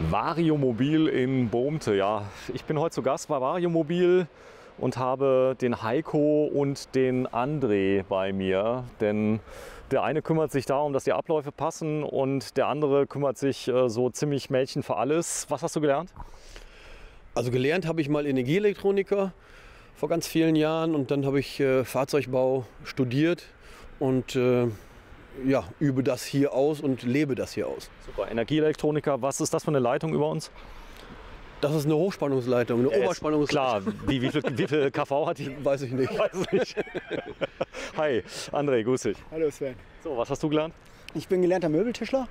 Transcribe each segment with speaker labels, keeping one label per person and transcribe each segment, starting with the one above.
Speaker 1: Variomobil in Bohmte. Ja, ich bin heute zu Gast bei Variomobil und habe den Heiko und den André bei mir. Denn der eine kümmert sich darum, dass die Abläufe passen und der andere kümmert sich so ziemlich Mädchen für alles. Was hast du gelernt?
Speaker 2: Also gelernt habe ich mal Energieelektroniker vor ganz vielen Jahren und dann habe ich Fahrzeugbau studiert und ja, übe das hier aus und lebe das hier aus.
Speaker 1: Super, Energieelektroniker, was ist das für eine Leitung über uns?
Speaker 2: Das ist eine Hochspannungsleitung, eine Oberspannungsleitung.
Speaker 1: Klar, wie viel kV hat die?
Speaker 2: Weiß ich nicht.
Speaker 1: Weiß ich nicht. Hi, André, grüß dich.
Speaker 3: Hallo Sven.
Speaker 1: So, was hast du gelernt?
Speaker 3: Ich bin gelernter Möbeltischler.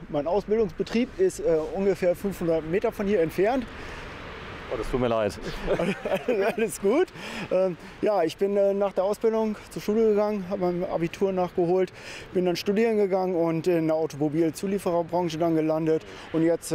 Speaker 3: Mein Ausbildungsbetrieb ist ungefähr 500 Meter von hier entfernt.
Speaker 1: Oh, das tut mir leid.
Speaker 3: Alles gut. Ja, ich bin nach der Ausbildung zur Schule gegangen, habe mein Abitur nachgeholt, bin dann studieren gegangen und in der Automobilzuliefererbranche dann gelandet und jetzt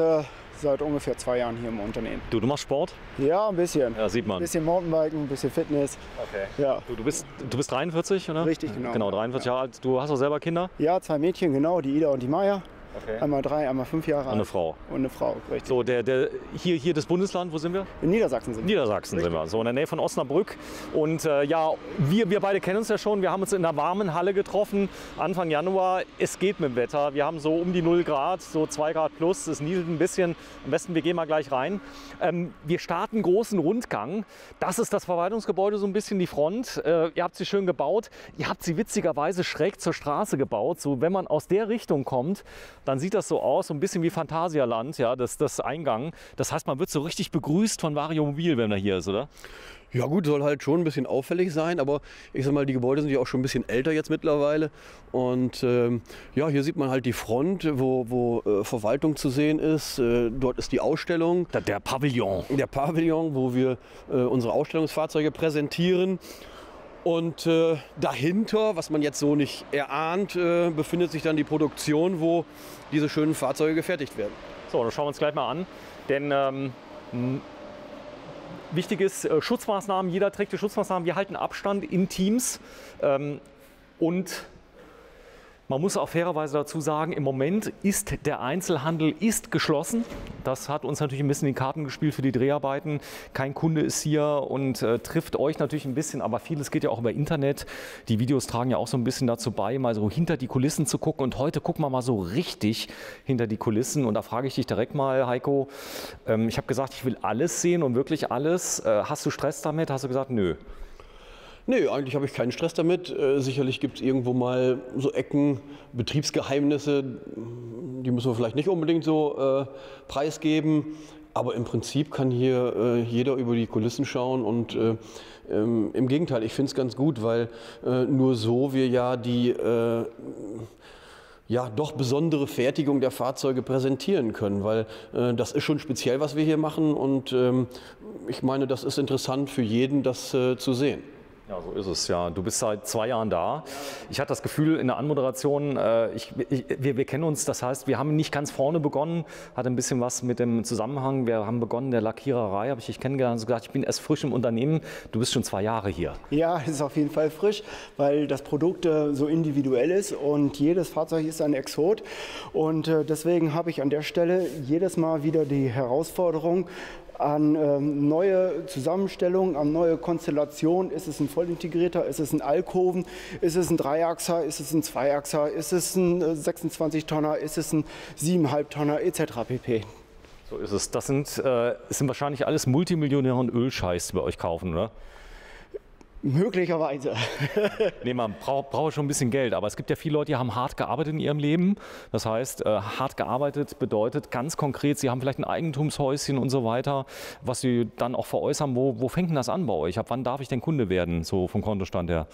Speaker 3: seit ungefähr 2 Jahren hier im Unternehmen.
Speaker 1: Du machst Sport?
Speaker 3: Ja, ein bisschen.
Speaker 1: Ja, sieht man.
Speaker 3: Ein bisschen Mountainbiken, ein bisschen Fitness.
Speaker 1: Okay.
Speaker 3: Ja.
Speaker 1: Du bist 43, oder?
Speaker 3: Richtig, genau.
Speaker 1: Genau, 43 Jahre alt. Du hast auch selber Kinder?
Speaker 3: Ja, 2 Mädchen, genau, die Ida und die Maya.
Speaker 1: Okay.
Speaker 3: Einmal 3, einmal 5 Jahre alt.
Speaker 1: Und eine Frau.
Speaker 3: Und eine Frau, richtig.
Speaker 1: So, hier das Bundesland, wo sind wir?
Speaker 3: In Niedersachsen sind wir.
Speaker 1: Niedersachsen sind wir, so in der Nähe von Osnabrück. Und ja, wir beide kennen uns ja schon. Wir haben uns in einer warmen Halle getroffen, Anfang Januar. Es geht mit dem Wetter. Wir haben so um die 0 Grad, so 2 Grad plus. Es nieselt ein bisschen. Am besten, wir gehen mal gleich rein. Wir starten einen großen Rundgang. Das ist das Verwaltungsgebäude, so ein bisschen die Front. Ihr habt sie schön gebaut. Ihr habt sie witzigerweise schräg zur Straße gebaut. So, wenn man aus der Richtung kommt, dann sieht das so aus, so ein bisschen wie Phantasialand, ja, das Eingang. Das heißt, man wird so richtig begrüßt von Variomobil, wenn er hier ist, oder?
Speaker 2: Ja gut, soll halt schon ein bisschen auffällig sein, aber ich sag mal, die Gebäude sind ja auch schon ein bisschen älter jetzt mittlerweile. Und ja, hier sieht man halt die Front, wo Verwaltung zu sehen ist. Dort ist die Ausstellung.
Speaker 1: Der Pavillon.
Speaker 2: Der Pavillon, wo wir unsere Ausstellungsfahrzeuge präsentieren. Und dahinter, was man jetzt so nicht erahnt, befindet sich dann die Produktion, wo diese schönen Fahrzeuge gefertigt werden.
Speaker 1: So, dann schauen wir uns gleich mal an. Denn wichtig ist, Schutzmaßnahmen, jeder trägt die Schutzmaßnahmen. Wir halten Abstand in Teams und man muss auch fairerweise dazu sagen, im Moment ist der Einzelhandel geschlossen. Das hat uns natürlich ein bisschen in die Karten gespielt für die Dreharbeiten. Kein Kunde ist hier und trifft euch natürlich ein bisschen, aber vieles geht ja auch über Internet. Die Videos tragen ja auch so ein bisschen dazu bei, mal so hinter die Kulissen zu gucken. Und heute gucken wir mal so richtig hinter die Kulissen. Und da frage ich dich direkt mal, Heiko, ich habe gesagt, ich will alles sehen und wirklich alles. Hast du Stress damit? Hast du gesagt, nö?
Speaker 2: Nee, eigentlich habe ich keinen Stress damit. Sicherlich gibt es irgendwo mal so Ecken, Betriebsgeheimnisse, die müssen wir vielleicht nicht unbedingt so preisgeben. Aber im Prinzip kann hier jeder über die Kulissen schauen und im Gegenteil, ich finde es ganz gut, weil nur so wir ja die ja, doch besondere Fertigung der Fahrzeuge präsentieren können, weil das ist schon speziell, was wir hier machen und ich meine, das ist interessant für jeden, das zu sehen.
Speaker 1: Ja, so ist es, ja. Du bist seit 2 Jahren da. Ich hatte das Gefühl in der Anmoderation, wir kennen uns, das heißt, wir haben nicht ganz vorne begonnen, hatte ein bisschen was mit dem Zusammenhang. Wir haben begonnen in der Lackiererei, habe ich dich kennengelernt und gesagt, ich bin erst frisch im Unternehmen. Du bist schon 2 Jahre hier.
Speaker 3: Ja, es ist auf jeden Fall frisch, weil das Produkt so individuell ist und jedes Fahrzeug ist ein Exot. Und deswegen habe ich an der Stelle jedes Mal wieder die Herausforderung, an neue Zusammenstellungen, an neue Konstellationen. Ist es ein Vollintegrierter, ist es ein Alkoven, ist es ein Dreiachser, ist es ein Zweiachser, ist es ein 26-Tonner, ist es ein 7,5 Tonner etc. pp.
Speaker 1: So ist es. Das sind wahrscheinlich alles Multimillionäre und Ölscheiß, die bei euch kaufen, oder?
Speaker 3: Möglicherweise.
Speaker 1: Nee, man braucht schon ein bisschen Geld, aber es gibt ja viele Leute, die haben hart gearbeitet in ihrem Leben. Das heißt, hart gearbeitet bedeutet ganz konkret, sie haben vielleicht ein Eigentumshäuschen und so weiter, was sie dann auch veräußern. Wo fängt denn das an bei euch? Ab wann darf ich denn Kunde werden, so vom Kontostand her?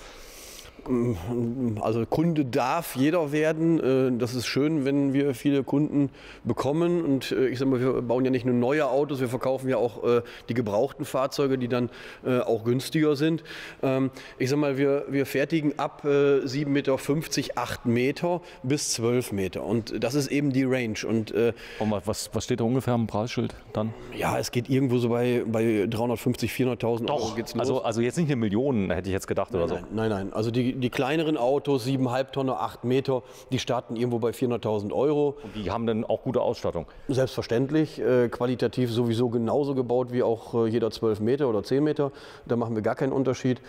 Speaker 2: Also Kunde darf jeder werden. Das ist schön, wenn wir viele Kunden bekommen. Und ich sage mal, wir bauen ja nicht nur neue Autos, wir verkaufen ja auch die gebrauchten Fahrzeuge, die dann auch günstiger sind. Ich sage mal, wir fertigen ab 7,50 Meter, 8 Meter bis 12 Meter. Und das ist eben die Range. Und
Speaker 1: was steht da ungefähr am Preisschild dann?
Speaker 2: Ja, es geht irgendwo so bei 350.000, 400.000 Euro geht's los.
Speaker 1: Also jetzt nicht eine Million, hätte ich jetzt gedacht, oder so.
Speaker 2: Nein. Also die die kleineren Autos, 7,5 Tonner, 8 Meter, die starten irgendwo bei 400.000 Euro.
Speaker 1: Und die haben dann auch gute Ausstattung?
Speaker 2: Selbstverständlich, qualitativ sowieso genauso gebaut wie auch jeder 12 Meter oder 10 Meter. Da machen wir gar keinen Unterschied.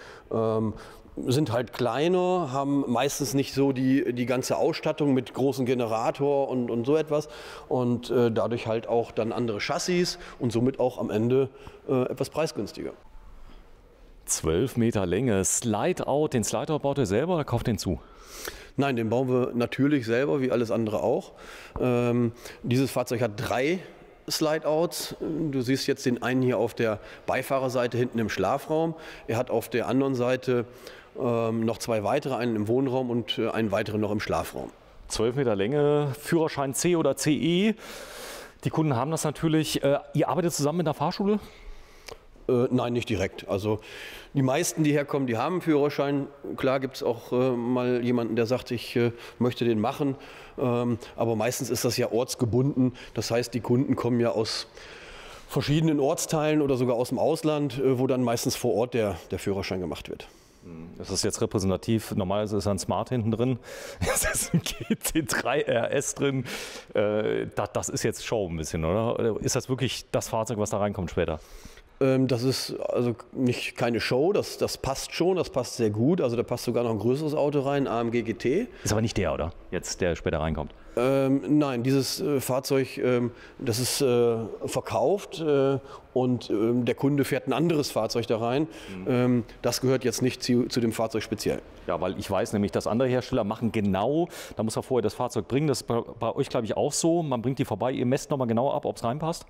Speaker 2: Sind halt kleiner, haben meistens nicht so die ganze Ausstattung mit großem Generator und so etwas und dadurch halt auch dann andere Chassis und somit auch am Ende etwas preisgünstiger.
Speaker 1: 12 Meter Länge, Slide-Out. Den Slide-Out baut ihr selber oder kauft den zu?
Speaker 2: Nein, den bauen wir natürlich selber, wie alles andere auch. Dieses Fahrzeug hat 3 Slide-Outs. Du siehst jetzt den einen hier auf der Beifahrerseite hinten im Schlafraum. Er hat auf der anderen Seite noch 2 weitere, einen im Wohnraum und einen weiteren noch im Schlafraum.
Speaker 1: 12 Meter Länge, Führerschein C oder CE. Die Kunden haben das natürlich. Ihr arbeitet zusammen mit der Fahrschule?
Speaker 2: Nein, nicht direkt. Also die meisten, die herkommen, die haben einen Führerschein. Klar gibt es auch mal jemanden, der sagt, ich möchte den machen. Aber meistens ist das ja ortsgebunden. Das heißt, die Kunden kommen ja aus verschiedenen Ortsteilen oder sogar aus dem Ausland, wo dann meistens vor Ort der Führerschein gemacht wird.
Speaker 1: Das ist jetzt repräsentativ. Normalerweise ist ein Smart hinten drin. Es ist ein GT3 RS drin. Das ist jetzt Show ein bisschen, oder? Ist das wirklich das Fahrzeug, was da reinkommt später?
Speaker 2: Das ist also nicht keine Show, das passt schon, das passt sehr gut. Also da passt sogar noch ein größeres Auto rein, AMG GT.
Speaker 1: Ist aber nicht der, oder? Jetzt, der später reinkommt.
Speaker 2: Nein, dieses Fahrzeug, das ist verkauft und der Kunde fährt ein anderes Fahrzeug da rein. Das gehört jetzt nicht zu dem Fahrzeug speziell.
Speaker 1: Ja, weil ich weiß nämlich, dass andere Hersteller machen genau, da muss er vorher das Fahrzeug bringen. Das ist bei euch, glaube ich, auch so. Man bringt die vorbei, ihr messt nochmal genau ab, ob es reinpasst.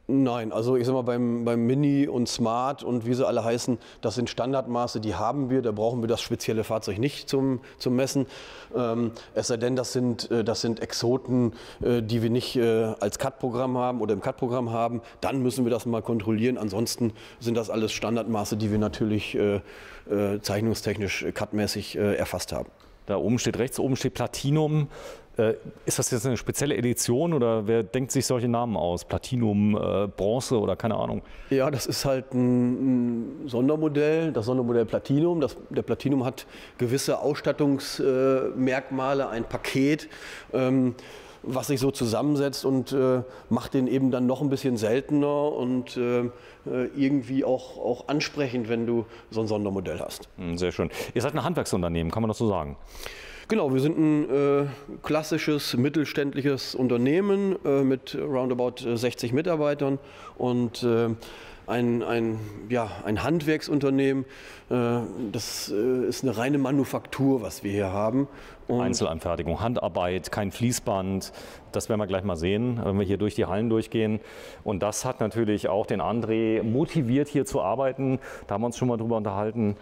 Speaker 2: Nein, also ich sag mal, beim Mini und Smart und wie sie alle heißen, das sind Standardmaße, die haben wir, da brauchen wir das spezielle Fahrzeug nicht zum Messen. Es sei denn, das sind Exoten, die wir nicht als CAD-Programm haben oder im CAD-Programm haben, dann müssen wir das mal kontrollieren. Ansonsten sind das alles Standardmaße, die wir natürlich zeichnungstechnisch CAD-mäßig erfasst haben.
Speaker 1: Da oben steht, rechts oben steht Platinum. Ist das jetzt eine spezielle Edition oder wer denkt sich solche Namen aus? Platinum, Bronze oder keine Ahnung?
Speaker 2: Ja, das ist halt ein Sondermodell, das Sondermodell Platinum. Der Platinum hat gewisse Ausstattungsmerkmale, ein Paket, was sich so zusammensetzt und macht den eben dann noch ein bisschen seltener und irgendwie auch ansprechend, wenn du so ein Sondermodell hast.
Speaker 1: Sehr schön. Ihr seid ein Handwerksunternehmen, kann man das so sagen?
Speaker 2: Genau, wir sind ein klassisches mittelständliches Unternehmen mit roundabout 60 Mitarbeitern und ein Handwerksunternehmen. Das ist eine reine Manufaktur, was wir hier haben. Und
Speaker 1: Einzelanfertigung, Handarbeit, kein Fließband, das werden wir gleich mal sehen, wenn wir hier durch die Hallen durchgehen. Und das hat natürlich auch den André motiviert, hier zu arbeiten. Da haben wir uns schon mal drüber unterhalten.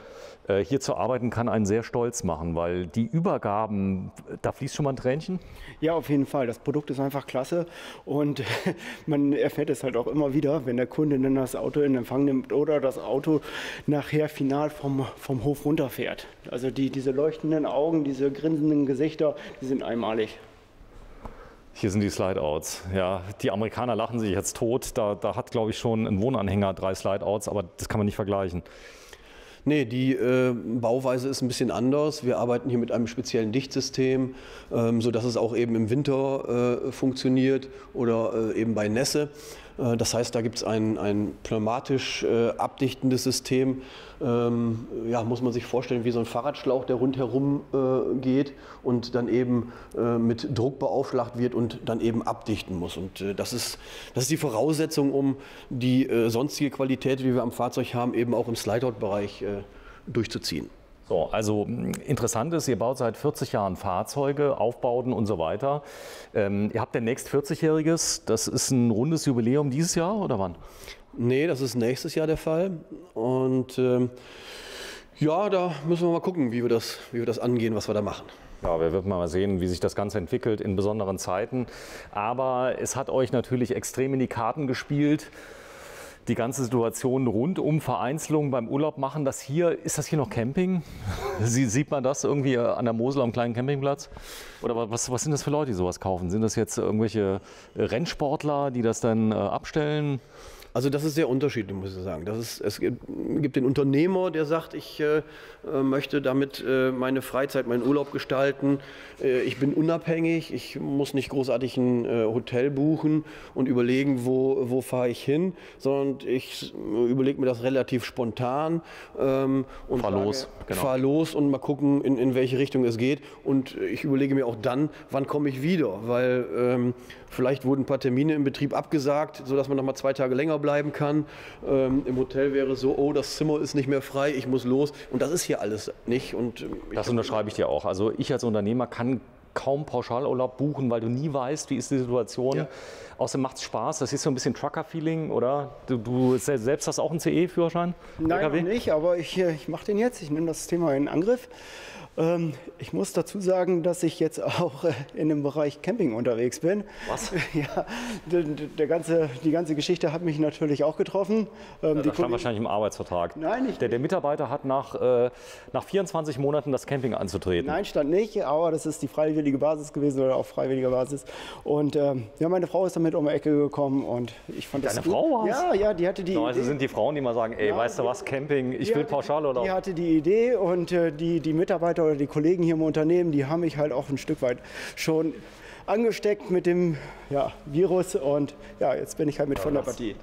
Speaker 1: Hier zu arbeiten kann einen sehr stolz machen, weil die Übergaben, da fließt schon mal ein Tränchen.
Speaker 3: Ja, auf jeden Fall. Das Produkt ist einfach klasse und man erfährt es halt auch immer wieder, wenn der Kunde dann das Auto in Empfang nimmt oder das Auto nachher final vom Hof runterfährt. Also diese leuchtenden Augen, diese grinsenden Gesichter, die sind einmalig.
Speaker 1: Hier sind die Slide-Outs. Ja, die Amerikaner lachen sich jetzt tot. Da hat, glaube ich, schon ein Wohnanhänger 3 Slide-Outs, aber das kann man nicht vergleichen.
Speaker 2: Nee, die Bauweise ist ein bisschen anders. Wir arbeiten hier mit einem speziellen Dichtsystem, sodass es auch eben im Winter funktioniert oder eben bei Nässe. Das heißt, da gibt es ein pneumatisch abdichtendes System. Ja, muss man sich vorstellen, wie so ein Fahrradschlauch, der rundherum geht und dann eben mit Druck beaufschlagt wird und dann eben abdichten muss. Und das ist die Voraussetzung, um die sonstige Qualität, die wir am Fahrzeug haben, eben auch im Slide-Out-Bereich durchzuziehen.
Speaker 1: So, also interessant ist, ihr baut seit 40 Jahren Fahrzeuge, Aufbauten und so weiter. Ihr habt demnächst 40-Jähriges, das ist ein rundes Jubiläum dieses Jahr oder wann?
Speaker 2: Nee, das ist nächstes Jahr der Fall. Und ja, da müssen wir mal gucken, wie wir das angehen, was wir da machen.
Speaker 1: Ja, wir werden mal sehen, wie sich das Ganze entwickelt in besonderen Zeiten. Aber es hat euch natürlich extrem in die Karten gespielt. Die ganze Situation rund um Vereinzelung beim Urlaub machen. Ist das hier noch Camping? Sieht man das irgendwie an der Mosel am kleinen Campingplatz? Oder was sind das für Leute, die sowas kaufen? Sind das jetzt irgendwelche Rennsportler, die das dann abstellen?
Speaker 2: Also das ist sehr unterschiedlich, muss ich sagen. Es gibt den Unternehmer, der sagt, ich möchte damit meine Freizeit, meinen Urlaub gestalten. Ich bin unabhängig, ich muss nicht großartig ein Hotel buchen und überlegen, wo fahre ich hin, sondern ich überlege mir das relativ spontan und fahr los und mal gucken, in welche Richtung es geht. Und ich überlege mir auch dann, wann komme ich wieder, weil vielleicht wurden ein paar Termine im Betrieb abgesagt, sodass man noch mal 2 Tage länger bleiben kann. Im Hotel wäre es so, oh, das Zimmer ist nicht mehr frei, ich muss los. Und das ist hier alles nicht. Und
Speaker 1: das unterschreibe ich dir auch. Also ich als Unternehmer kann kaum Pauschalurlaub buchen, weil du nie weißt, wie ist die Situation. Ja. Außerdem macht es Spaß, das ist so ein bisschen Trucker-Feeling, oder? Du selbst hast auch einen CE-Führerschein?
Speaker 3: Nein, noch nicht, aber ich mache den jetzt. Ich nehme das Thema in Angriff. Ich muss dazu sagen, dass ich jetzt auch in dem Bereich Camping unterwegs bin.
Speaker 1: Was?
Speaker 3: Ja, die ganze Geschichte hat mich natürlich auch getroffen.
Speaker 1: Das stand wahrscheinlich im Arbeitsvertrag.
Speaker 3: Nein, nicht.
Speaker 1: Der Mitarbeiter hat nach 24 Monaten das Camping anzutreten.
Speaker 3: Nein, stand nicht, aber das ist die freiwillige Basis gewesen oder auf freiwilliger Basis. Und ja, meine Frau ist damit um die Ecke gekommen und ich fand das
Speaker 1: gut.
Speaker 3: Deine
Speaker 1: Frau war's?
Speaker 3: Ja, die hatte die
Speaker 1: Idee. Also sind die Frauen, die mal sagen, ey, ja, weißt du was, Camping, ich will Pauschalurlaub.
Speaker 3: Die hatte die Idee und die Mitarbeiter oder die Kollegen hier im Unternehmen, die haben mich halt auch ein Stück weit schon angesteckt mit dem Virus und ja, jetzt bin ich halt mit von der Partie.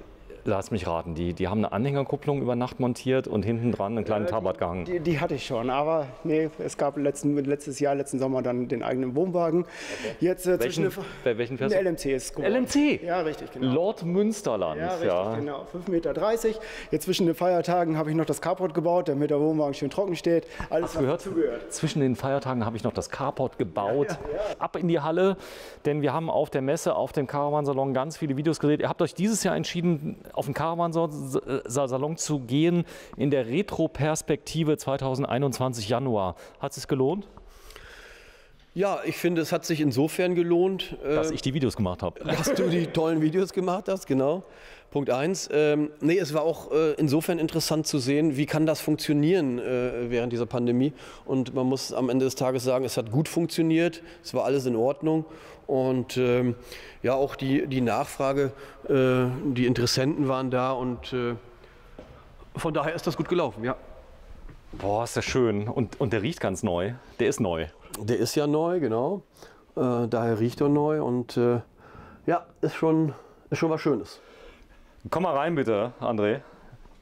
Speaker 1: Lass mich raten, die haben eine Anhängerkupplung über Nacht montiert und hinten dran einen kleinen Tabat gehangen.
Speaker 3: Die hatte ich schon, aber nee, es gab letzten Sommer dann den eigenen Wohnwagen.
Speaker 1: Okay.
Speaker 3: Jetzt
Speaker 1: welchen fährst du?
Speaker 3: LMC ist geworden.
Speaker 1: LMC?
Speaker 3: Ja, richtig, genau.
Speaker 1: Lord Münsterland.
Speaker 3: Ja, richtig, genau. 5,30 Meter. Jetzt zwischen den Feiertagen habe ich noch das Carport gebaut, damit der Wohnwagen schön trocken steht. Alles, was dazugehört.
Speaker 1: Zwischen den Feiertagen habe ich noch das Carport gebaut. Ja. Ab in die Halle, denn wir haben auf der Messe, auf dem Caravan-Salon ganz viele Videos gedreht. Ihr habt euch dieses Jahr entschieden, auf den Caravan-Salon zu gehen in der Retro-Perspektive 2021 Januar. Hat es sich gelohnt?
Speaker 2: Ja, ich finde, es hat sich insofern gelohnt,
Speaker 1: dass ich die Videos gemacht habe.
Speaker 2: Dass du die tollen Videos gemacht hast, genau. Punkt 1. Nee, es war auch insofern interessant zu sehen, wie kann das funktionieren während dieser Pandemie. Und man muss am Ende des Tages sagen, es hat gut funktioniert, es war alles in Ordnung. Und ja, auch die Nachfrage, die Interessenten waren da und von daher ist das gut gelaufen, ja.
Speaker 1: Boah, ist das schön. Und der riecht ganz neu. Der ist neu.
Speaker 2: Der ist ja neu, genau. Daher riecht er neu und ja, ist schon was Schönes.
Speaker 1: Komm mal rein bitte, André.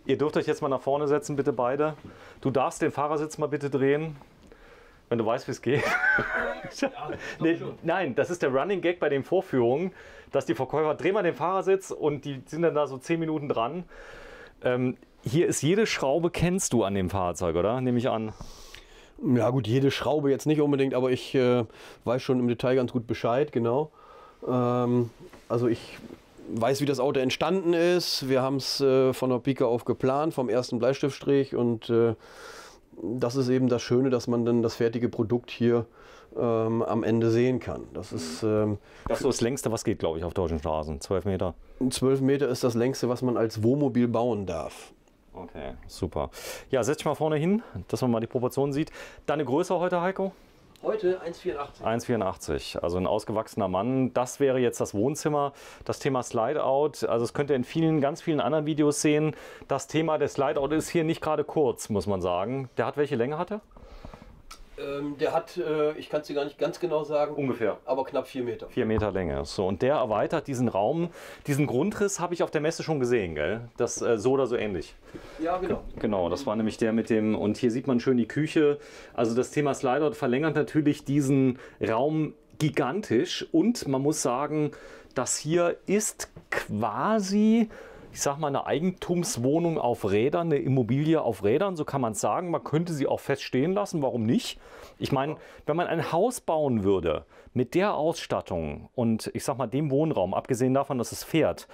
Speaker 1: Ihr dürft euch jetzt mal nach vorne setzen, bitte beide. Du darfst den Fahrersitz mal bitte drehen, wenn du weißt, wie es geht. Nee, nein, das ist der Running Gag bei den Vorführungen, dass die Verkäufer, dreh mal den Fahrersitz und die sind dann da so 10 Minuten dran. Hier ist jede Schraube, kennst du an dem Fahrzeug, oder? Nehme ich an.
Speaker 2: Ja gut, jede Schraube jetzt nicht unbedingt, aber ich weiß schon im Detail ganz gut Bescheid, genau. Also ich weiß, wie das Auto entstanden ist. Wir haben es von der Pike auf geplant, vom ersten Bleistiftstrich und das ist eben das Schöne, dass man dann das fertige Produkt hier am Ende sehen kann. Das ist
Speaker 1: das so das längste, was geht, glaube ich, auf deutschen Straßen. 12 Meter.
Speaker 2: 12 Meter ist das längste, was man als Wohnmobil bauen darf.
Speaker 1: Okay, super. Ja, setz dich mal vorne hin, dass man mal die Proportionen sieht. Deine Größe heute, Heiko?
Speaker 2: Heute 1,84.
Speaker 1: 1,84, also ein ausgewachsener Mann. Das wäre jetzt das Wohnzimmer. Das Thema Slideout, also das könnt ihr in ganz vielen anderen Videos sehen. Das Thema des Slideout ist hier nicht gerade kurz, muss man sagen. Der hat welche Länge hat er?
Speaker 2: Der hat, ich kann es dir gar nicht ganz genau sagen,
Speaker 1: ungefähr,
Speaker 2: aber knapp 4 Meter.
Speaker 1: 4 Meter Länge. So, und der erweitert diesen Raum. Diesen Grundriss habe ich auf der Messe schon gesehen, gell? Das so oder so ähnlich.
Speaker 2: Ja, genau.
Speaker 1: Genau, das war nämlich der mit dem, und hier sieht man schön die Küche. Also das Thema Slideout verlängert natürlich diesen Raum gigantisch und man muss sagen, das hier ist quasi, ich sag mal, eine Eigentumswohnung auf Rädern, eine Immobilie auf Rädern, so kann man es sagen. Man könnte sie auch fest stehen lassen, warum nicht? Ich meine, wenn man ein Haus bauen würde mit der Ausstattung und ich sag mal dem Wohnraum, abgesehen davon, dass es fährt,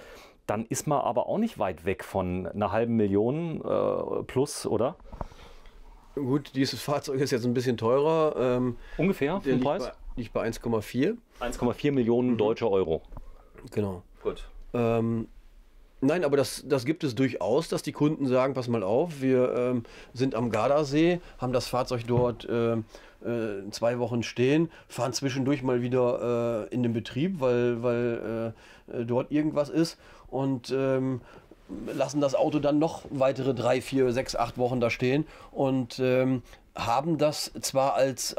Speaker 1: dann ist man aber auch nicht weit weg von einer $500.000 plus, oder?
Speaker 2: Gut, dieses Fahrzeug ist jetzt ein bisschen teurer.
Speaker 1: Ungefähr vom Preis?
Speaker 2: Liegt bei 1,4.
Speaker 1: 1,4 Millionen deutsche Euro.
Speaker 2: Genau.
Speaker 1: Gut.
Speaker 2: Nein, aber das gibt es durchaus, dass die Kunden sagen, pass mal auf, wir sind am Gardasee, haben das Fahrzeug dort 2 Wochen stehen, fahren zwischendurch mal wieder in den Betrieb, weil dort irgendwas ist und lassen das Auto dann noch weitere 3, 4, 6, 8 Wochen da stehen und haben das zwar als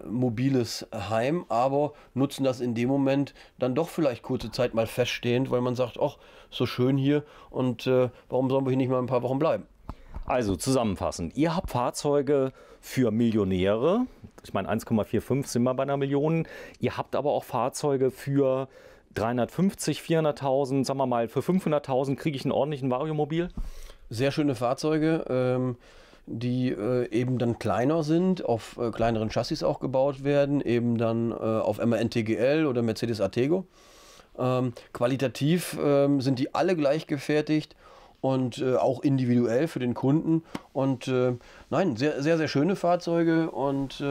Speaker 2: mobiles Heim, aber nutzen das in dem Moment dann doch vielleicht kurze Zeit mal feststehend, weil man sagt, ach, so schön hier und warum sollen wir hier nicht mal ein paar Wochen bleiben?
Speaker 1: Also zusammenfassend, ihr habt Fahrzeuge für Millionäre, ich meine 1,45 sind wir bei einer Million, ihr habt aber auch Fahrzeuge für 350, 400.000, sagen wir mal, für 500.000 kriege ich einen ordentlichen Variomobil?
Speaker 2: Sehr schöne Fahrzeuge, die eben dann kleiner sind, auf kleineren Chassis auch gebaut werden, eben dann auf MAN TGL oder Mercedes Atego. Qualitativ sind die alle gleich gefertigt und auch individuell für den Kunden. Und nein, sehr, sehr, sehr schöne Fahrzeuge und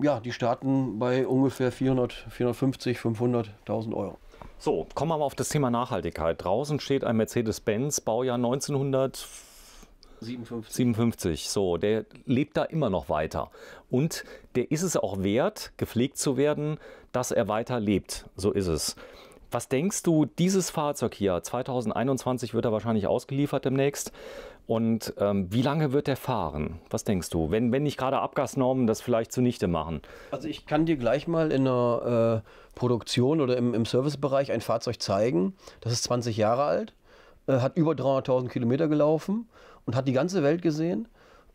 Speaker 2: ja, die starten bei ungefähr 450, 500.000 Euro.
Speaker 1: So, kommen wir mal auf das Thema Nachhaltigkeit. Draußen steht ein Mercedes-Benz, Baujahr 1957. So, der lebt da immer noch weiter. Und der ist es auch wert, gepflegt zu werden, dass er weiter lebt. So ist es. Was denkst du, dieses Fahrzeug hier, 2021 wird er wahrscheinlich ausgeliefert demnächst. Und wie lange wird der fahren? Was denkst du, wenn nicht gerade Abgasnormen das vielleicht zunichte machen?
Speaker 2: Also ich kann dir gleich mal in der Produktion oder im Servicebereich ein Fahrzeug zeigen. Das ist 20 Jahre alt, hat über 300.000 Kilometer gelaufen und hat die ganze Welt gesehen.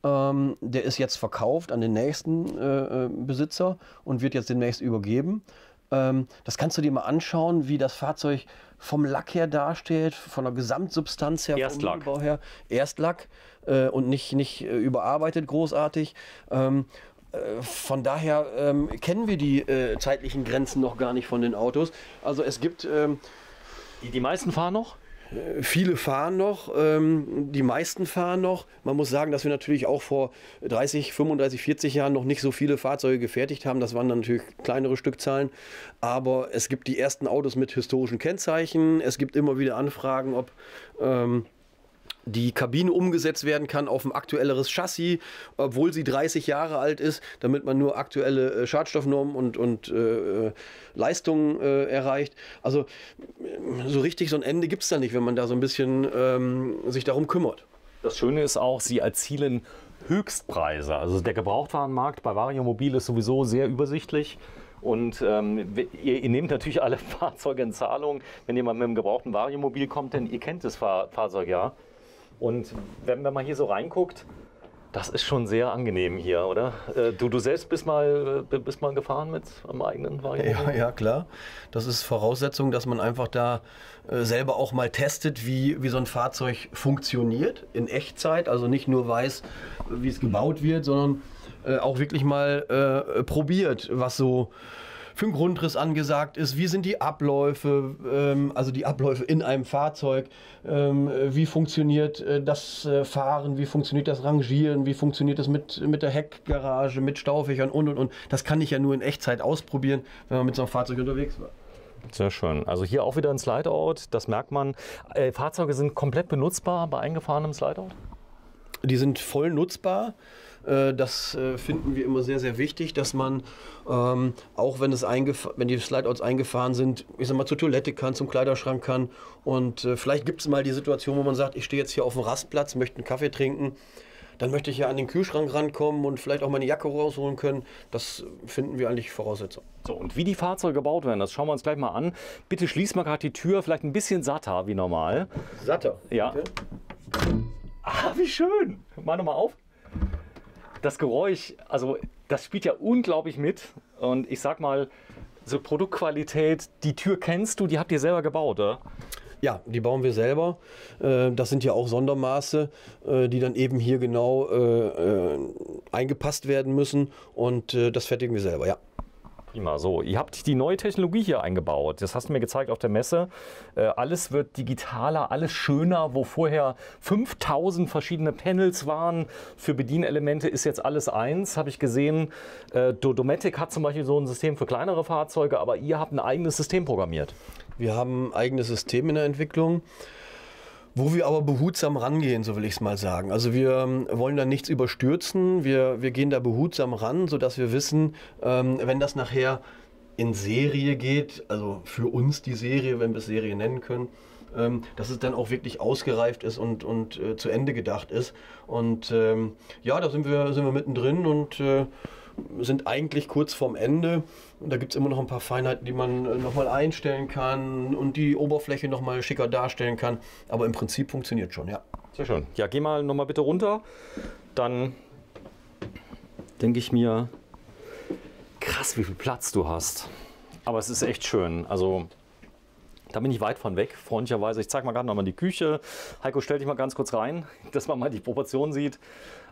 Speaker 2: Der ist jetzt verkauft an den nächsten Besitzer und wird jetzt demnächst übergeben. Das kannst du dir mal anschauen, wie das Fahrzeug vom Lack her dasteht, von der Gesamtsubstanz her,
Speaker 1: Erstlack.
Speaker 2: vom Mittelbau her. Erstlack und nicht überarbeitet großartig. Von daher kennen wir die zeitlichen Grenzen noch gar nicht von den Autos. Also es gibt...
Speaker 1: Die meisten fahren noch?
Speaker 2: Viele fahren noch, die meisten fahren noch. Man muss sagen, dass wir natürlich auch vor 30, 35, 40 Jahren noch nicht so viele Fahrzeuge gefertigt haben. Das waren dann natürlich kleinere Stückzahlen. Aber es gibt die ersten Autos mit historischen Kennzeichen. Es gibt immer wieder Anfragen, ob die Kabine umgesetzt werden kann auf ein aktuelleres Chassis, obwohl sie 30 Jahre alt ist, damit man nur aktuelle Schadstoffnormen und Leistungen erreicht. Also so richtig so ein Ende gibt es da nicht, wenn man da so ein bisschen sich darum kümmert.
Speaker 1: Das Schöne ist auch, sie erzielen Höchstpreise. Also der Gebrauchtwarenmarkt bei Variomobil ist sowieso sehr übersichtlich. Und ihr nehmt natürlich alle Fahrzeuge in Zahlung, wenn jemand mit einem gebrauchten Variomobil kommt, denn ihr kennt das Fahrzeug ja. Und wenn man hier so reinguckt, das ist schon sehr angenehm hier, oder? Du selbst bist mal gefahren mit einem eigenen Variomobil?
Speaker 2: Ja, klar. Das ist Voraussetzung, dass man einfach da selber auch mal testet, wie so ein Fahrzeug funktioniert in Echtzeit. Also nicht nur weiß, wie es gebaut wird, sondern auch wirklich mal probiert, was so für einen Grundriss angesagt ist, wie sind die Abläufe, also die Abläufe in einem Fahrzeug, wie funktioniert das Fahren, wie funktioniert das Rangieren, wie funktioniert das mit der Heckgarage, mit Staufächern und. Das kann ich ja nur in Echtzeit ausprobieren, wenn man mit so einem Fahrzeug unterwegs war.
Speaker 1: Sehr schön. Also hier auch wieder ein Slideout, das merkt man. Fahrzeuge sind komplett benutzbar bei eingefahrenem Slideout?
Speaker 2: Die sind voll nutzbar. Das finden wir immer sehr, sehr wichtig, dass man, auch wenn die Slideouts eingefahren sind, ich sag mal, zur Toilette kann, zum Kleiderschrank kann. Und vielleicht gibt es mal die Situation, wo man sagt, ich stehe jetzt hier auf dem Rastplatz, möchte einen Kaffee trinken. Dann möchte ich ja an den Kühlschrank rankommen und vielleicht auch meine Jacke rausholen können. Das finden wir eigentlich Voraussetzung.
Speaker 1: So, und wie die Fahrzeuge gebaut werden, das schauen wir uns gleich mal an. Bitte schließ mal gerade die Tür, vielleicht ein bisschen satter wie normal.
Speaker 2: Satter?
Speaker 1: Ja.
Speaker 2: Okay.
Speaker 1: Ah, wie schön. Mach nochmal auf. Das Geräusch, also das spielt ja unglaublich mit. Und ich sag mal, so Produktqualität, die Tür kennst du, die habt ihr selber gebaut, oder?
Speaker 2: Ja, die bauen wir selber. Das sind ja auch Sondermaße, die dann eben hier genau eingepasst werden müssen. Und das fertigen wir selber, ja.
Speaker 1: Prima, so, ihr habt die neue Technologie hier eingebaut. Das hast du mir gezeigt auf der Messe. Alles wird digitaler, alles schöner, wo vorher 5000 verschiedene Panels waren für Bedienelemente, ist jetzt alles eins, habe ich gesehen. Dometic hat zum Beispiel so ein System für kleinere Fahrzeuge, aber ihr habt ein eigenes System programmiert.
Speaker 2: Wir haben ein eigenes System in der Entwicklung, wo wir aber behutsam rangehen, so will ich es mal sagen. Also wir wollen da nichts überstürzen, wir gehen da behutsam ran, sodass wir wissen, wenn das nachher in Serie geht, also für uns die Serie, wenn wir es Serie nennen können, dass es dann auch wirklich ausgereift ist und zu Ende gedacht ist. Und ja, da sind wir mittendrin und sind eigentlich kurz vorm Ende. Und da gibt es immer noch ein paar Feinheiten, die man nochmal einstellen kann und die Oberfläche nochmal schicker darstellen kann. Aber im Prinzip funktioniert schon, ja.
Speaker 1: Sehr schön. Ja, geh mal nochmal bitte runter. Dann denke ich mir, krass, wie viel Platz du hast. Aber es ist echt schön. Also da bin ich weit von weg, freundlicherweise. Ich zeige mal gerade nochmal die Küche. Heiko, stell dich mal ganz kurz rein, dass man mal die Proportionen sieht.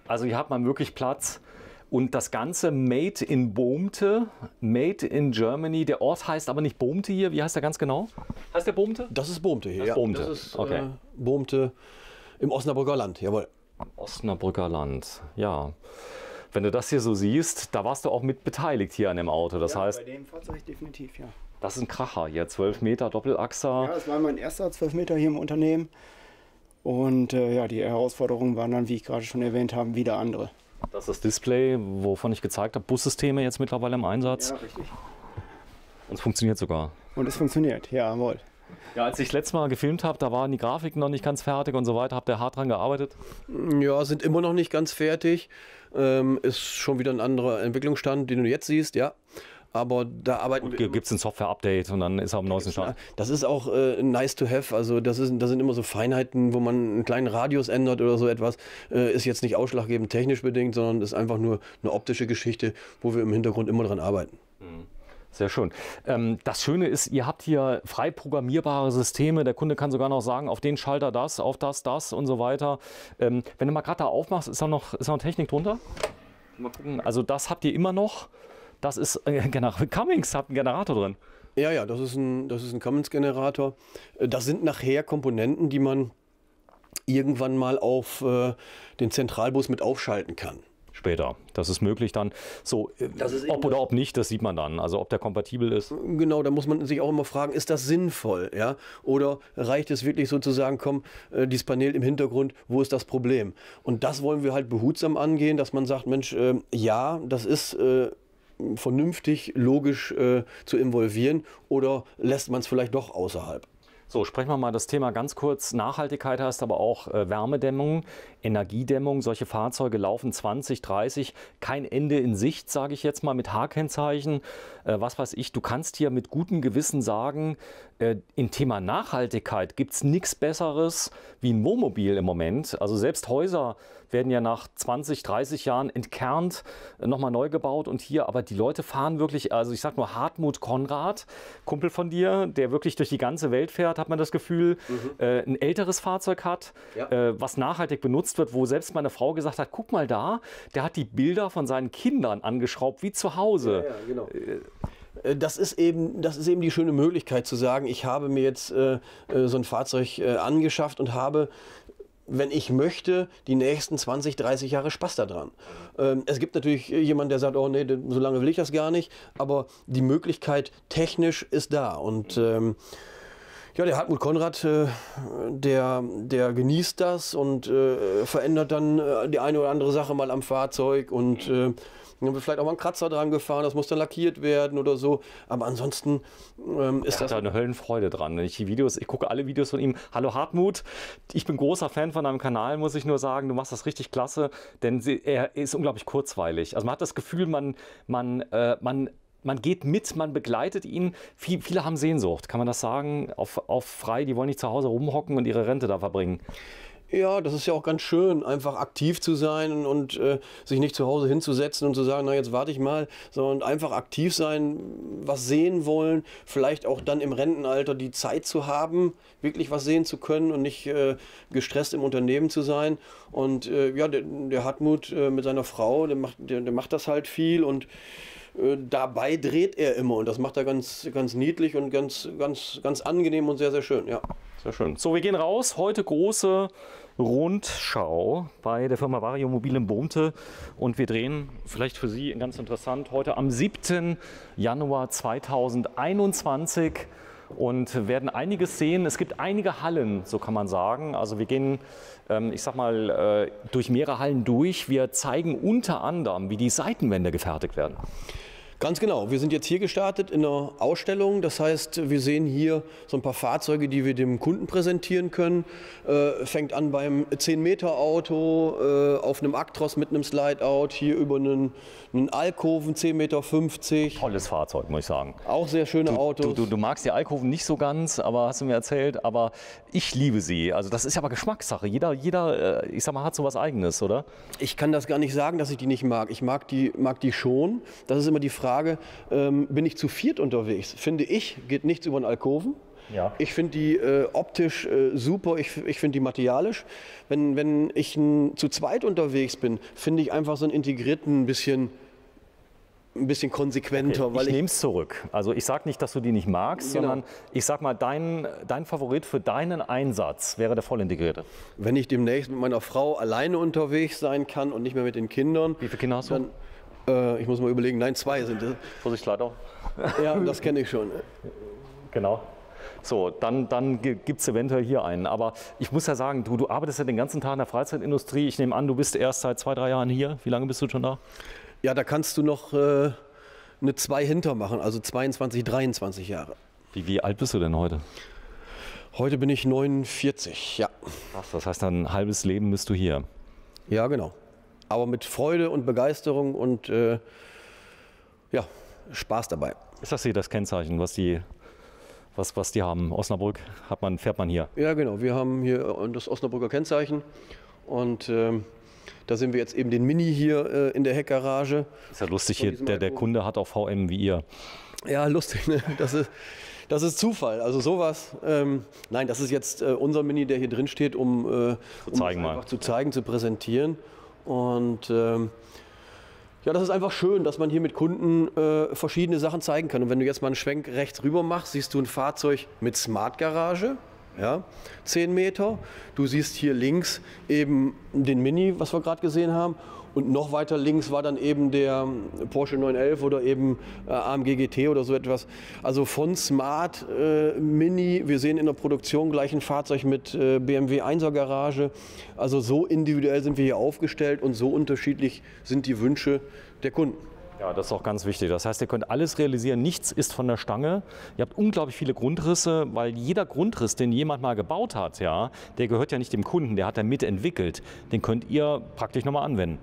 Speaker 1: Also hier hat man wirklich Platz. Und das Ganze made in Bohmte, made in Germany. Der Ort heißt aber nicht Bohmte hier. Wie heißt der ganz genau? Heißt der Bohmte?
Speaker 2: Das ist Bohmte hier,
Speaker 1: das ist Bohmte.
Speaker 2: Das ist
Speaker 1: okay.
Speaker 2: Bohmte im Osnabrücker Land, jawohl.
Speaker 1: Osnabrücker Land, ja. Wenn du das hier so siehst, da warst du auch mit beteiligt hier an dem Auto. Das heißt,
Speaker 3: bei dem Fahrzeug definitiv, ja.
Speaker 1: Das ist ein Kracher hier, 12 Meter Doppelachser.
Speaker 3: Ja, das war mein erster 12 Meter hier im Unternehmen. Und ja, die Herausforderungen waren dann, wie ich gerade schon erwähnt habe, wieder andere.
Speaker 1: Das ist das Display, wovon ich gezeigt habe, Bussysteme jetzt mittlerweile im Einsatz.
Speaker 3: Ja, richtig.
Speaker 1: Und es funktioniert sogar.
Speaker 3: Und es funktioniert, jawohl.
Speaker 1: Ja, als ich letztes Mal gefilmt habe, da waren die Grafiken noch nicht ganz fertig und so weiter. Habt ihr hart dran gearbeitet?
Speaker 2: Ja, sind immer noch nicht ganz fertig. Ist schon wieder ein anderer Entwicklungsstand, den du jetzt siehst, ja. Aber da arbeiten wir.
Speaker 1: Gibt es ein Software-Update und dann ist er am neuesten Stand?
Speaker 2: Das ist auch nice to have. Also das sind immer so Feinheiten, wo man einen kleinen Radius ändert oder so etwas. Ist jetzt nicht ausschlaggebend technisch bedingt, sondern ist einfach nur eine optische Geschichte, wo wir im Hintergrund immer dran arbeiten.
Speaker 1: Sehr schön. Das Schöne ist, ihr habt hier frei programmierbare Systeme. Der Kunde kann sogar noch sagen, auf den Schalter das, auf das und so weiter. Wenn du mal gerade da aufmachst, ist da noch Technik drunter? Mal gucken. Also das habt ihr immer noch. Das ist Cummins, habt einen Generator drin.
Speaker 2: Ja, das ist ein Cummins-Generator. Das sind nachher Komponenten, die man irgendwann mal auf den Zentralbus mit aufschalten kann.
Speaker 1: Später. Das ist möglich dann. So, ob oder ob nicht, das sieht man dann. Also ob der kompatibel ist.
Speaker 2: Genau, da muss man sich auch immer fragen, ist das sinnvoll? Ja? Oder reicht es wirklich sozusagen, dieses Panel im Hintergrund, wo ist das Problem? Und das wollen wir halt behutsam angehen, dass man sagt, Mensch, ja, das ist vernünftig, logisch zu involvieren, oder lässt man es vielleicht doch außerhalb?
Speaker 1: So, sprechen wir mal das Thema ganz kurz. Nachhaltigkeit heißt aber auch Wärmedämmung, Energiedämmung. Solche Fahrzeuge laufen 20, 30, kein Ende in Sicht, sage ich jetzt mal, mit H-Kennzeichen. Was weiß ich, du kannst hier mit gutem Gewissen sagen, im Thema Nachhaltigkeit gibt es nichts Besseres wie ein Wohnmobil im Moment. Also selbst Häuser werden ja nach 20, 30 Jahren entkernt, nochmal neu gebaut und hier, aber die Leute fahren wirklich, also ich sag nur Hartmut Konrad, Kumpel von dir, der wirklich durch die ganze Welt fährt, hat man das Gefühl, ein älteres Fahrzeug hat, ja, was nachhaltig benutzt wird, wo selbst meine Frau gesagt hat, guck mal da, der hat die Bilder von seinen Kindern angeschraubt, wie zu Hause.
Speaker 2: Ja, genau. Das ist eben die schöne Möglichkeit zu sagen, ich habe mir jetzt so ein Fahrzeug angeschafft und habe, wenn ich möchte, die nächsten 20, 30 Jahre Spaß daran. Es gibt natürlich jemanden, der sagt, oh nee, so lange will ich das gar nicht, aber die Möglichkeit technisch ist da. Und ja, der Hartmut Konrad, der genießt das und verändert dann die eine oder andere Sache mal am Fahrzeug und dann wird vielleicht auch mal ein Kratzer dran gefahren, das muss dann lackiert werden oder so. Aber ansonsten ist das...
Speaker 1: Da eine Höllenfreude dran. Ich gucke alle Videos von ihm. Hallo Hartmut, ich bin großer Fan von deinem Kanal, muss ich nur sagen. Du machst das richtig klasse, denn er ist unglaublich kurzweilig. Also man hat das Gefühl, man geht mit, man begleitet ihn. Viele haben Sehnsucht, kann man das sagen, auf frei. Die wollen nicht zu Hause rumhocken und ihre Rente da verbringen.
Speaker 2: Ja, das ist ja auch ganz schön, einfach aktiv zu sein und sich nicht zu Hause hinzusetzen und zu sagen, na jetzt warte ich mal, sondern einfach aktiv sein, was sehen wollen, vielleicht auch dann im Rentenalter die Zeit zu haben, wirklich was sehen zu können und nicht gestresst im Unternehmen zu sein. Und ja, der Hartmut mit seiner Frau, der macht das halt viel und dabei dreht er immer und das macht er ganz, ganz niedlich und ganz, ganz, ganz angenehm und sehr, sehr schön. Ja.
Speaker 1: Sehr schön. So, wir gehen raus. Heute große Rundschau bei der Firma Vario Mobil in Bohmte und wir drehen, vielleicht für Sie ganz interessant, heute am 7. Januar 2021 und werden einiges sehen. Es gibt einige Hallen, so kann man sagen. Also wir gehen, ich sag mal, durch mehrere Hallen durch. Wir zeigen unter anderem, wie die Seitenwände gefertigt werden.
Speaker 2: Ganz genau. Wir sind jetzt hier gestartet in einer Ausstellung. Das heißt, wir sehen hier so ein paar Fahrzeuge, die wir dem Kunden präsentieren können. Fängt an beim 10-Meter-Auto, auf einem Actros mit einem Slide-Out, hier über einen Alkoven 10,50 Meter.
Speaker 1: Tolles Fahrzeug, muss ich sagen.
Speaker 2: Auch sehr schöne Autos.
Speaker 1: Du magst die Alkoven nicht so ganz, aber hast du mir erzählt, aber ich liebe sie. Also das ist aber Geschmackssache. Jeder, ich sag mal, hat so was Eigenes, oder?
Speaker 2: Ich kann das gar nicht sagen, dass ich die nicht mag. Ich mag die schon. Das ist immer die Frage, bin ich zu viert unterwegs? Finde ich, geht nichts über einen Alkoven.
Speaker 1: Ja.
Speaker 2: Ich finde die optisch super, ich finde die materialisch. Wenn ich zu zweit unterwegs bin, finde ich einfach so einen integrierten ein bisschen konsequenter.
Speaker 1: Okay, ich nehme es zurück. Also ich sage nicht, dass du die nicht magst,
Speaker 2: genau,
Speaker 1: sondern ich sage mal, dein Favorit für deinen Einsatz wäre der vollintegrierte.
Speaker 2: Wenn ich demnächst mit meiner Frau alleine unterwegs sein kann und nicht mehr mit den Kindern.
Speaker 1: Wie viele Kinder hast du?
Speaker 2: Dann, ich muss mal überlegen, nein, 2 sind es.
Speaker 1: Vorsicht, Leiter.
Speaker 2: Ja, das kenne ich schon.
Speaker 1: Genau. So, dann gibt es eventuell hier einen. Aber ich muss ja sagen, du arbeitest ja den ganzen Tag in der Freizeitindustrie. Ich nehme an, du bist erst seit 2, 3 Jahren hier. Wie lange bist du schon da?
Speaker 2: Ja, da kannst du noch eine 2 hinter machen, also 22, 23 Jahre.
Speaker 1: Wie alt bist du denn heute?
Speaker 2: Heute bin ich 49, ja.
Speaker 1: Ach, das heißt, ein halbes Leben bist du hier.
Speaker 2: Ja, genau. Aber mit Freude und Begeisterung und ja, Spaß dabei.
Speaker 1: Ist das hier das Kennzeichen, was die haben? Osnabrück fährt man hier?
Speaker 2: Ja, genau. Wir haben hier das Osnabrücker Kennzeichen und da sehen wir jetzt eben den Mini hier in der Heckgarage.
Speaker 1: Ist ja lustig hier, der Kunde hat auch VM wie ihr.
Speaker 2: Ja, lustig, ne? Das ist Zufall. Also sowas. Nein, das ist jetzt unser Mini, der hier drin steht, um einfach zu zeigen, zu präsentieren. Und ja, das ist einfach schön, dass man hier mit Kunden verschiedene Sachen zeigen kann. Und wenn du jetzt mal einen Schwenk rechts rüber machst, siehst du ein Fahrzeug mit Smart Garage, ja, 10 Meter. Du siehst hier links eben den Mini, was wir gerade gesehen haben. Und noch weiter links war dann eben der Porsche 911 oder eben AMG GT oder so etwas. Also von Smart, Mini, wir sehen in der Produktion gleich ein Fahrzeug mit BMW 1er Garage. Also so individuell sind wir hier aufgestellt und so unterschiedlich sind die Wünsche der Kunden.
Speaker 1: Ja, das ist auch ganz wichtig. Das heißt, ihr könnt alles realisieren, nichts ist von der Stange. Ihr habt unglaublich viele Grundrisse, weil jeder Grundriss, den jemand mal gebaut hat, ja, der gehört ja nicht dem Kunden, der hat er mitentwickelt. Den könnt ihr praktisch nochmal anwenden.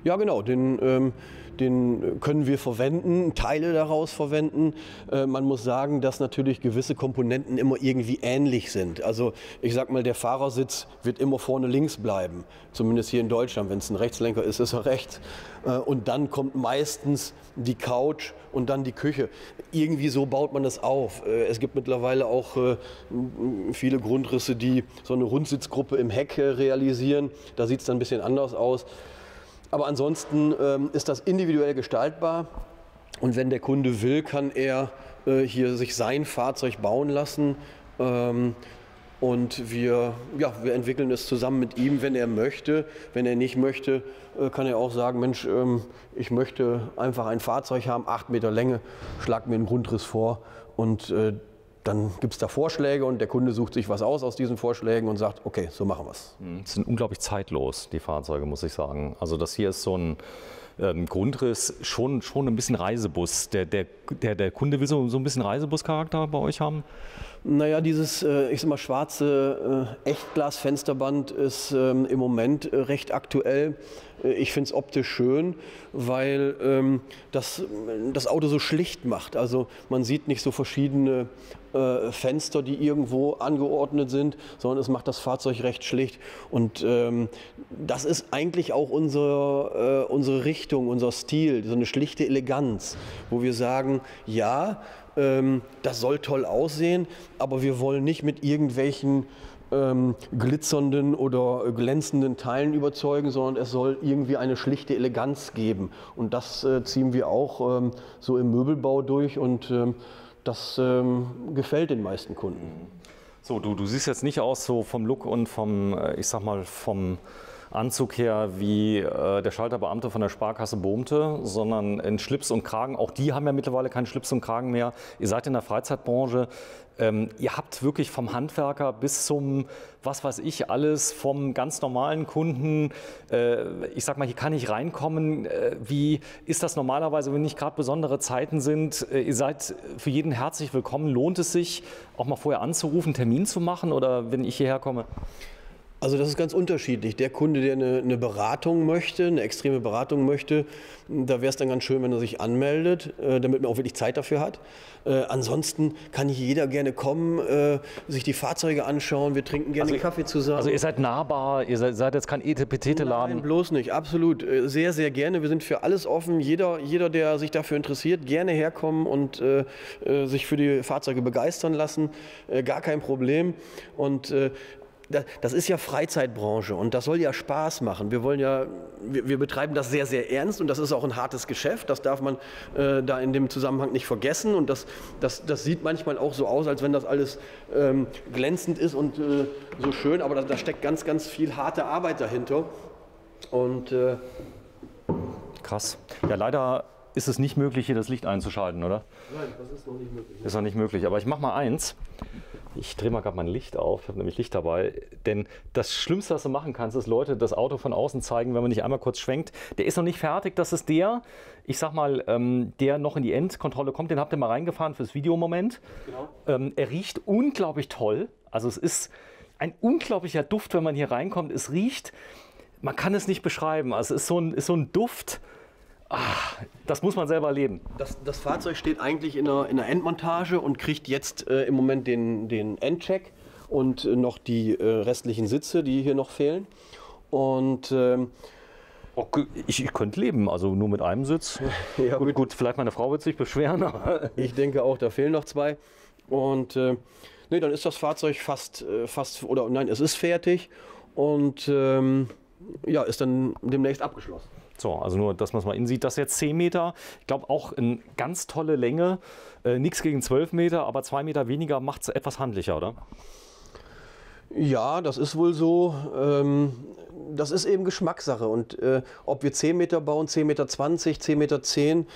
Speaker 2: Ja, genau, den können wir verwenden, Teile daraus verwenden. Man muss sagen, dass natürlich gewisse Komponenten immer irgendwie ähnlich sind. Also ich sag mal, der Fahrersitz wird immer vorne links bleiben, zumindest hier in Deutschland. Wenn es ein Rechtslenker ist, ist er rechts. Und dann kommt meistens die Couch und dann die Küche. Irgendwie so baut man das auf. Es gibt mittlerweile auch viele Grundrisse, die so eine Rundsitzgruppe im Heck realisieren. Da sieht es dann ein bisschen anders aus. Aber ansonsten ist das individuell gestaltbar und wenn der Kunde will, kann er hier sich sein Fahrzeug bauen lassen und wir entwickeln es zusammen mit ihm, wenn er möchte. Wenn er nicht möchte, kann er auch sagen, Mensch, ich möchte einfach ein Fahrzeug haben, 8 Meter Länge, schlag mir einen Grundriss vor und dann gibt es da Vorschläge und der Kunde sucht sich was aus diesen Vorschlägen und sagt, okay, so machen wir es.
Speaker 1: Es sind unglaublich zeitlos, die Fahrzeuge, muss ich sagen. Also das hier ist so ein Grundriss, schon ein bisschen Reisebus. Der Kunde will so ein bisschen Reisebus-Charakter bei euch haben?
Speaker 2: Naja, dieses, ich sag mal, schwarze Echtglas-Fensterband ist im Moment recht aktuell. Ich finde es optisch schön, weil das Auto so schlicht macht. Also man sieht nicht so verschiedene Fenster, die irgendwo angeordnet sind, sondern es macht das Fahrzeug recht schlicht. Und das ist eigentlich auch unsere Richtung, unser Stil, so eine schlichte Eleganz, wo wir sagen, ja, das soll toll aussehen, aber wir wollen nicht mit irgendwelchen glitzernden oder glänzenden Teilen überzeugen, sondern es soll irgendwie eine schlichte Eleganz geben. Und das ziehen wir auch so im Möbelbau durch und das gefällt den meisten Kunden.
Speaker 1: So, du siehst jetzt nicht aus so vom Look und vom, ich sag mal, vom Anzug her wie der Schalterbeamte von der Sparkasse Bohmte, sondern in Schlips und Kragen. Auch die haben ja mittlerweile keinen Schlips und Kragen mehr. Ihr seid in der Freizeitbranche. Ihr habt wirklich vom Handwerker bis zum, was weiß ich, alles vom ganz normalen Kunden. Ich sag mal, hier kann ich reinkommen. Wie ist das normalerweise, wenn nicht gerade besondere Zeiten sind? Ihr seid für jeden herzlich willkommen. Lohnt es sich, auch mal vorher anzurufen, einen Termin zu machen oder wenn ich hierher komme?
Speaker 2: Also das ist ganz unterschiedlich. Der Kunde, der eine Beratung möchte, eine extreme Beratung möchte, da wäre es dann ganz schön, wenn er sich anmeldet, damit man auch wirklich Zeit dafür hat. Ansonsten kann hier jeder gerne kommen, sich die Fahrzeuge anschauen. Wir trinken gerne Kaffee zusammen.
Speaker 1: Also ihr seid nahbar, ihr seid jetzt kein Etepetete-Laden?
Speaker 2: Nein, bloß nicht. Absolut. Sehr, sehr gerne. Wir sind für alles offen. Jeder, der sich dafür interessiert, gerne herkommen und sich für die Fahrzeuge begeistern lassen. Gar kein Problem. Und das ist ja Freizeitbranche und das soll ja Spaß machen. Wir betreiben das sehr, sehr ernst und das ist auch ein hartes Geschäft. Das darf man da in dem Zusammenhang nicht vergessen. Und das sieht manchmal auch so aus, als wenn das alles glänzend ist und so schön, aber da steckt ganz, ganz viel harte Arbeit dahinter. Und
Speaker 1: krass. Ja, leider ist es nicht möglich, hier das Licht einzuschalten, oder?
Speaker 2: Nein, das ist noch nicht möglich.
Speaker 1: Ist noch nicht möglich, aber ich mache mal eins. Ich drehe mal gerade mein Licht auf, ich habe nämlich Licht dabei. Denn das Schlimmste, was du machen kannst, ist Leute das Auto von außen zeigen, wenn man nicht einmal kurz schwenkt. Der ist noch nicht fertig, das ist der, ich sag mal, der noch in die Endkontrolle kommt. Den habt ihr mal reingefahren fürs Videomoment. Genau. Er riecht unglaublich toll. Also es ist ein unglaublicher Duft, wenn man hier reinkommt. Es riecht, man kann es nicht beschreiben. Also es ist so ein Duft. Das muss man selber erleben.
Speaker 2: Das Fahrzeug steht eigentlich in einer Endmontage und kriegt jetzt im Moment den Endcheck und noch die restlichen Sitze, die hier noch fehlen. Und
Speaker 1: ich könnte leben, also nur mit einem Sitz. Ja, gut, vielleicht meine Frau wird sich beschweren.
Speaker 2: Ich denke auch, da fehlen noch zwei. Und nee, dann ist das Fahrzeug es ist fertig und ja, ist dann demnächst abgeschlossen.
Speaker 1: So, also nur, dass man es mal in sieht. Das ist jetzt 10 Meter. Ich glaube auch eine ganz tolle Länge. Nichts gegen 12 Meter, aber 2 Meter weniger macht es etwas handlicher, oder?
Speaker 2: Ja, das ist wohl so. Das ist eben Geschmackssache. Und ob wir 10 Meter bauen, 10,20 Meter, 10,10 Meter,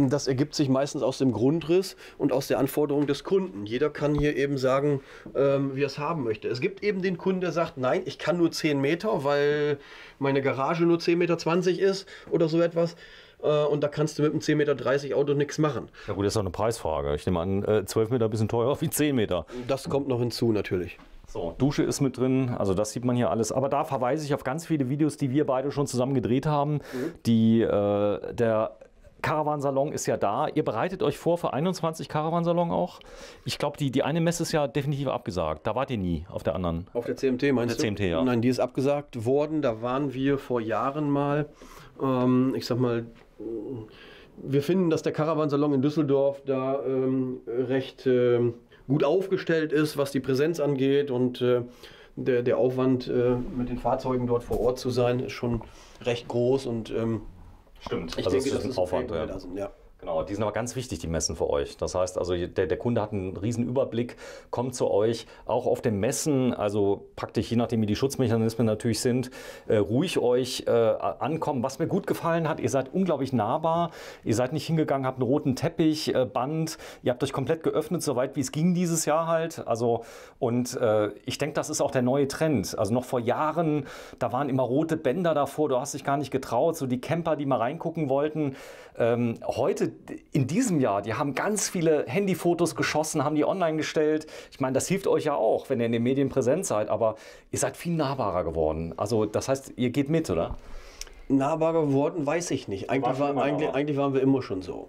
Speaker 2: das ergibt sich meistens aus dem Grundriss und aus der Anforderung des Kunden. Jeder kann hier eben sagen, wie er es haben möchte. Es gibt eben den Kunden, der sagt, nein, ich kann nur 10 Meter, weil meine Garage nur 10,20 Meter ist oder so etwas. Und da kannst du mit einem 10,30 Meter Auto nichts machen.
Speaker 1: Ja gut, das ist auch eine Preisfrage. Ich nehme an, 12 Meter ein bisschen teurer wie 10 Meter.
Speaker 2: Das kommt noch hinzu natürlich.
Speaker 1: So, Dusche ist mit drin, also das sieht man hier alles. Aber da verweise ich auf ganz viele Videos, die wir beide schon zusammen gedreht haben. Der Caravansalon ist ja da. Ihr bereitet euch vor für 21 Caravansalon auch. Ich glaube, die eine Messe ist ja definitiv abgesagt. Da wart ihr nie auf der anderen.
Speaker 2: Auf der CMT meinst du?
Speaker 1: Auf der CMT, ja.
Speaker 2: Nein, die ist abgesagt worden. Da waren wir vor Jahren mal. Ich sag mal, wir finden, dass der Caravansalon in Düsseldorf da recht gut aufgestellt ist, was die Präsenz angeht, und der Aufwand, mit den Fahrzeugen dort vor Ort zu sein, ist schon recht groß. Und
Speaker 1: stimmt,
Speaker 2: ich
Speaker 1: also
Speaker 2: denke,
Speaker 1: das ist ein Aufwand. Ja. Genau, die sind aber ganz wichtig, die Messen für euch. Das heißt, also der Kunde hat einen riesen Überblick, kommt zu euch, auch auf den Messen, also praktisch je nachdem, wie die Schutzmechanismen natürlich sind, ruhig euch ankommen. Was mir gut gefallen hat, ihr seid unglaublich nahbar, ihr seid nicht hingegangen, habt einen roten Teppich, Band, ihr habt euch komplett geöffnet, soweit wie es ging dieses Jahr halt. Also, und ich denke, das ist auch der neue Trend. Also noch vor Jahren, da waren immer rote Bänder davor, du hast dich gar nicht getraut, so die Camper, die mal reingucken wollten. Heute, in diesem Jahr, die haben ganz viele Handyfotos geschossen, haben die online gestellt. Ich meine, das hilft euch ja auch, wenn ihr in den Medien präsent seid, aber ihr seid viel nahbarer geworden. Also das heißt, ihr geht mit, oder?
Speaker 2: Nahbarer geworden, weiß ich nicht. Eigentlich waren wir immer schon so.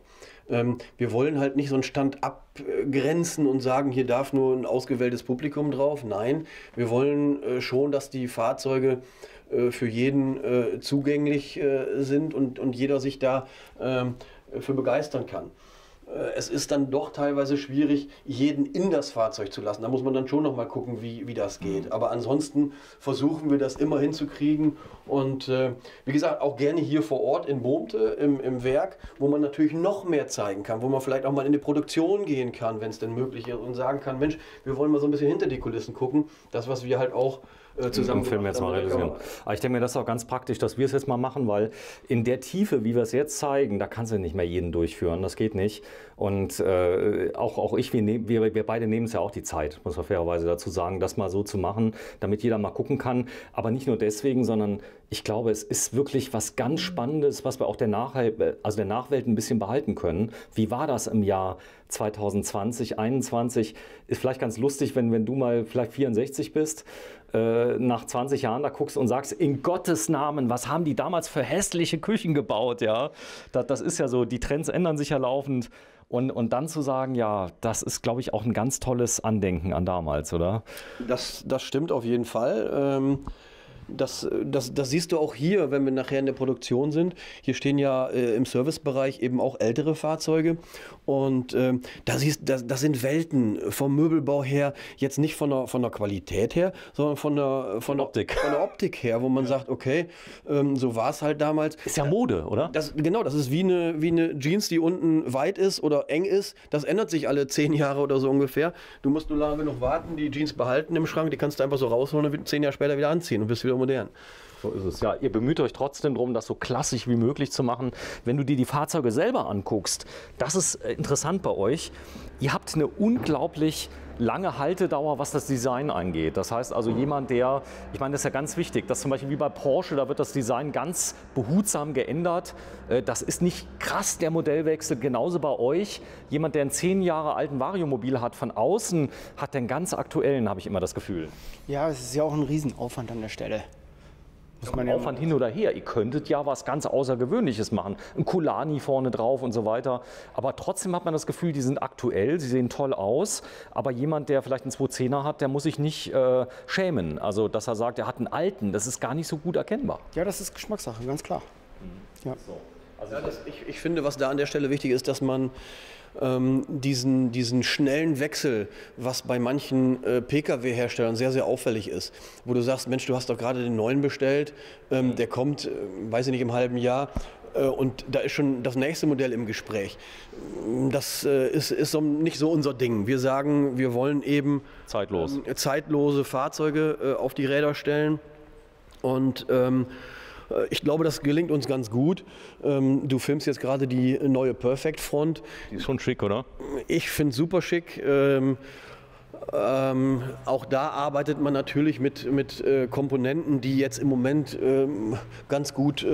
Speaker 2: Wir wollen halt nicht so einen Stand abgrenzen und sagen, hier darf nur ein ausgewähltes Publikum drauf. Nein, wir wollen schon, dass die Fahrzeuge für jeden zugänglich sind und jeder sich da für begeistern kann. Es ist dann doch teilweise schwierig, jeden in das Fahrzeug zu lassen. Da muss man dann schon noch mal gucken, wie das geht. Aber ansonsten versuchen wir das immer hinzukriegen. Und wie gesagt, auch gerne hier vor Ort in Bohmte im Werk, wo man natürlich noch mehr zeigen kann, wo man vielleicht auch mal in die Produktion gehen kann, wenn es denn möglich ist, und sagen kann, Mensch, wir wollen mal so ein bisschen hinter die Kulissen gucken. Das, was wir halt auch zusammen
Speaker 1: Film jetzt mal realisieren. Aber ich denke mir, das ist auch ganz praktisch, dass wir es jetzt mal machen, weil in der Tiefe, wie wir es jetzt zeigen, da kannst du nicht mehr jeden durchführen, das geht nicht. Und auch ich, wir beide nehmen es ja auch die Zeit, muss man fairerweise dazu sagen, das mal so zu machen, damit jeder mal gucken kann. Aber nicht nur deswegen, sondern ich glaube, es ist wirklich was ganz Spannendes, was wir auch der Nachwelt ein bisschen behalten können. Wie war das im Jahr 2020, 2021? Ist vielleicht ganz lustig, wenn du mal vielleicht 64 bist, nach 20 Jahren da guckst und sagst, in Gottes Namen, was haben die damals für hässliche Küchen gebaut? Ja? Das ist ja so, die Trends ändern sich ja laufend. Und dann zu sagen, ja, das ist, glaube ich, auch ein ganz tolles Andenken an damals, oder?
Speaker 2: Das stimmt auf jeden Fall. Das siehst du auch hier, wenn wir nachher in der Produktion sind. Hier stehen ja im Servicebereich eben auch ältere Fahrzeuge. Und das sind Welten vom Möbelbau her, jetzt nicht von der Qualität her, sondern von der Optik her, wo man sagt, okay, so war es halt damals.
Speaker 1: Ist ja Mode, oder?
Speaker 2: Das ist wie eine Jeans, die unten weit ist oder eng ist. Das ändert sich alle 10 Jahre oder so ungefähr. Du musst nur lange genug warten, die Jeans behalten im Schrank, die kannst du einfach so rausholen und 10 Jahre später wieder anziehen und bist wieder modern.
Speaker 1: So ist es. Ja, ihr bemüht euch trotzdem darum, das so klassisch wie möglich zu machen. Wenn du dir die Fahrzeuge selber anguckst, das ist interessant bei euch. Ihr habt eine unglaublich lange Haltedauer, was das Design angeht. Das heißt also jemand, ich meine, das ist ja ganz wichtig, dass zum Beispiel wie bei Porsche, da wird das Design ganz behutsam geändert. Das ist nicht krass, der Modellwechsel. Genauso bei euch. Jemand, der einen 10 Jahre alten Variomobil hat, von außen hat den ganz aktuellen, habe ich immer das Gefühl.
Speaker 3: Ja, es ist ja auch ein Riesenaufwand an der Stelle.
Speaker 1: Aufwand hin oder her. Ihr könntet ja was ganz Außergewöhnliches machen. Ein Kulani vorne drauf und so weiter. Aber trotzdem hat man das Gefühl, die sind aktuell, sie sehen toll aus. Aber jemand, der vielleicht einen 210er hat, der muss sich nicht schämen. Also, dass er sagt, er hat einen alten, das ist gar nicht so gut erkennbar.
Speaker 3: Ja, das ist Geschmackssache, ganz klar. Ja.
Speaker 2: So. Also ich finde, was da an der Stelle wichtig ist, dass man diesen schnellen Wechsel, was bei manchen Pkw-Herstellern sehr, sehr auffällig ist, wo du sagst, Mensch, du hast doch gerade den neuen bestellt, der kommt, weiß ich nicht, im halben Jahr, und da ist schon das nächste Modell im Gespräch. Das ist nicht so unser Ding. Wir sagen, wir wollen eben zeitlose Fahrzeuge auf die Räder stellen und ich glaube, das gelingt uns ganz gut. Du filmst jetzt gerade die neue Perfect Front.
Speaker 1: Die ist schon schick, oder?
Speaker 2: Ich finde es super schick. Auch da arbeitet man natürlich mit Komponenten, die jetzt im Moment ganz gut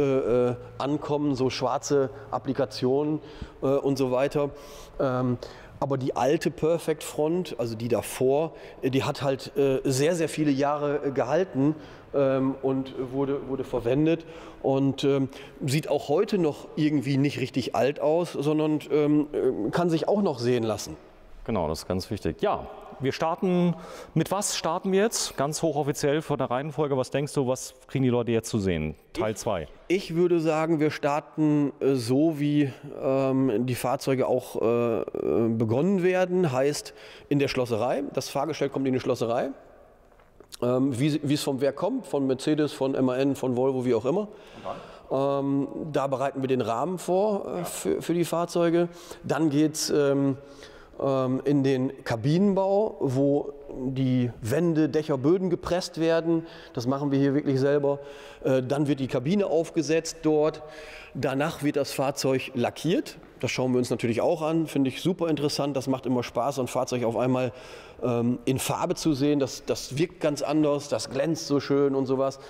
Speaker 2: ankommen, so schwarze Applikationen und so weiter. Aber die alte Perfect Front, also die davor, die hat halt sehr, sehr viele Jahre gehalten und wurde verwendet und sieht auch heute noch irgendwie nicht richtig alt aus, sondern kann sich auch noch sehen lassen.
Speaker 1: Genau, das ist ganz wichtig. Ja, wir starten, mit was starten wir jetzt? Ganz hochoffiziell von der Reihenfolge. Was denkst du, was kriegen die Leute jetzt zu sehen? Teil 2.
Speaker 2: Ich würde sagen, wir starten so, wie die Fahrzeuge auch begonnen werden. Heißt in der Schlosserei. Das Fahrgestell kommt in die Schlosserei. Wie es vom Werk kommt, von Mercedes, von MAN, von Volvo, wie auch immer. Da bereiten wir den Rahmen vor für die Fahrzeuge. Dann geht es in den Kabinenbau, wo die Wände, Dächer, Böden gepresst werden. Das machen wir hier wirklich selber. Dann wird die Kabine aufgesetzt dort. Danach wird das Fahrzeug lackiert. Das schauen wir uns natürlich auch an. Finde ich super interessant. Das macht immer Spaß, so ein Fahrzeug auf einmal in Farbe zu sehen. Das wirkt ganz anders, das glänzt so schön und sowas.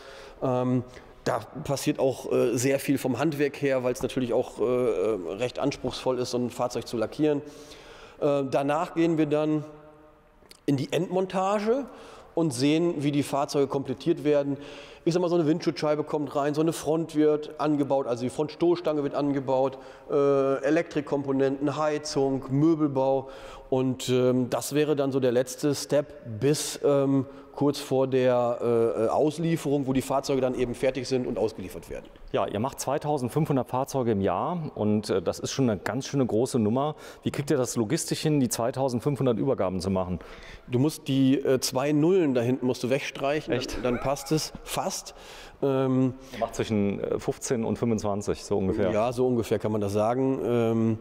Speaker 2: Da passiert auch sehr viel vom Handwerk her, weil es natürlich auch recht anspruchsvoll ist, so ein Fahrzeug zu lackieren. Danach gehen wir dann in die Endmontage und sehen, wie die Fahrzeuge komplettiert werden. ich sag mal, so eine Windschutzscheibe kommt rein, so eine Front wird angebaut, also die Frontstoßstange wird angebaut, Elektrikkomponenten, Heizung, Möbelbau und das wäre dann so der letzte Step bis kurz vor der Auslieferung, wo die Fahrzeuge dann eben fertig sind und ausgeliefert werden.
Speaker 1: Ja, ihr macht 2500 Fahrzeuge im Jahr und das ist schon eine ganz schöne große Nummer. Wie kriegt ihr das logistisch hin, die 2500 Übergaben zu machen?
Speaker 2: Du musst die 2 Nullen da hinten musst du wegstreichen,
Speaker 1: Echt?
Speaker 2: dann passt es fast.
Speaker 1: Ihr macht zwischen 15 und 25, so ungefähr.
Speaker 2: Ja, so ungefähr kann man das sagen.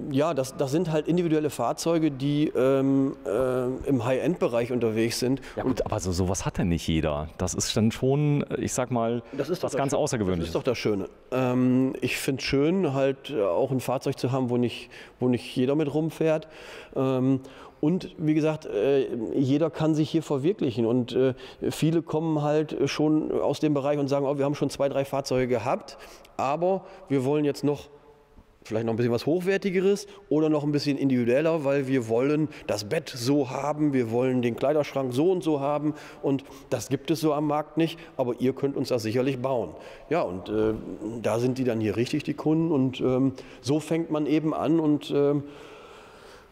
Speaker 2: Ja, das sind halt individuelle Fahrzeuge, die im High-End-Bereich unterwegs sind.
Speaker 1: Ja gut, aber sowas hat ja nicht jeder. Das ist dann schon, ich sag mal, was ganz Außergewöhnliches.
Speaker 2: Das ist doch das Schöne. Ich finde es schön, halt auch ein Fahrzeug zu haben, wo nicht jeder mit rumfährt. Und wie gesagt, jeder kann sich hier verwirklichen und viele kommen halt schon aus dem Bereich und sagen, oh, wir haben schon 2, 3 Fahrzeuge gehabt, aber wir wollen jetzt vielleicht noch ein bisschen was Hochwertigeres oder noch ein bisschen individueller, weil wir wollen das Bett so haben, wir wollen den Kleiderschrank so und so haben und das gibt es so am Markt nicht, aber ihr könnt uns das sicherlich bauen. Ja, und da sind die dann hier richtig, die Kunden und so fängt man eben an und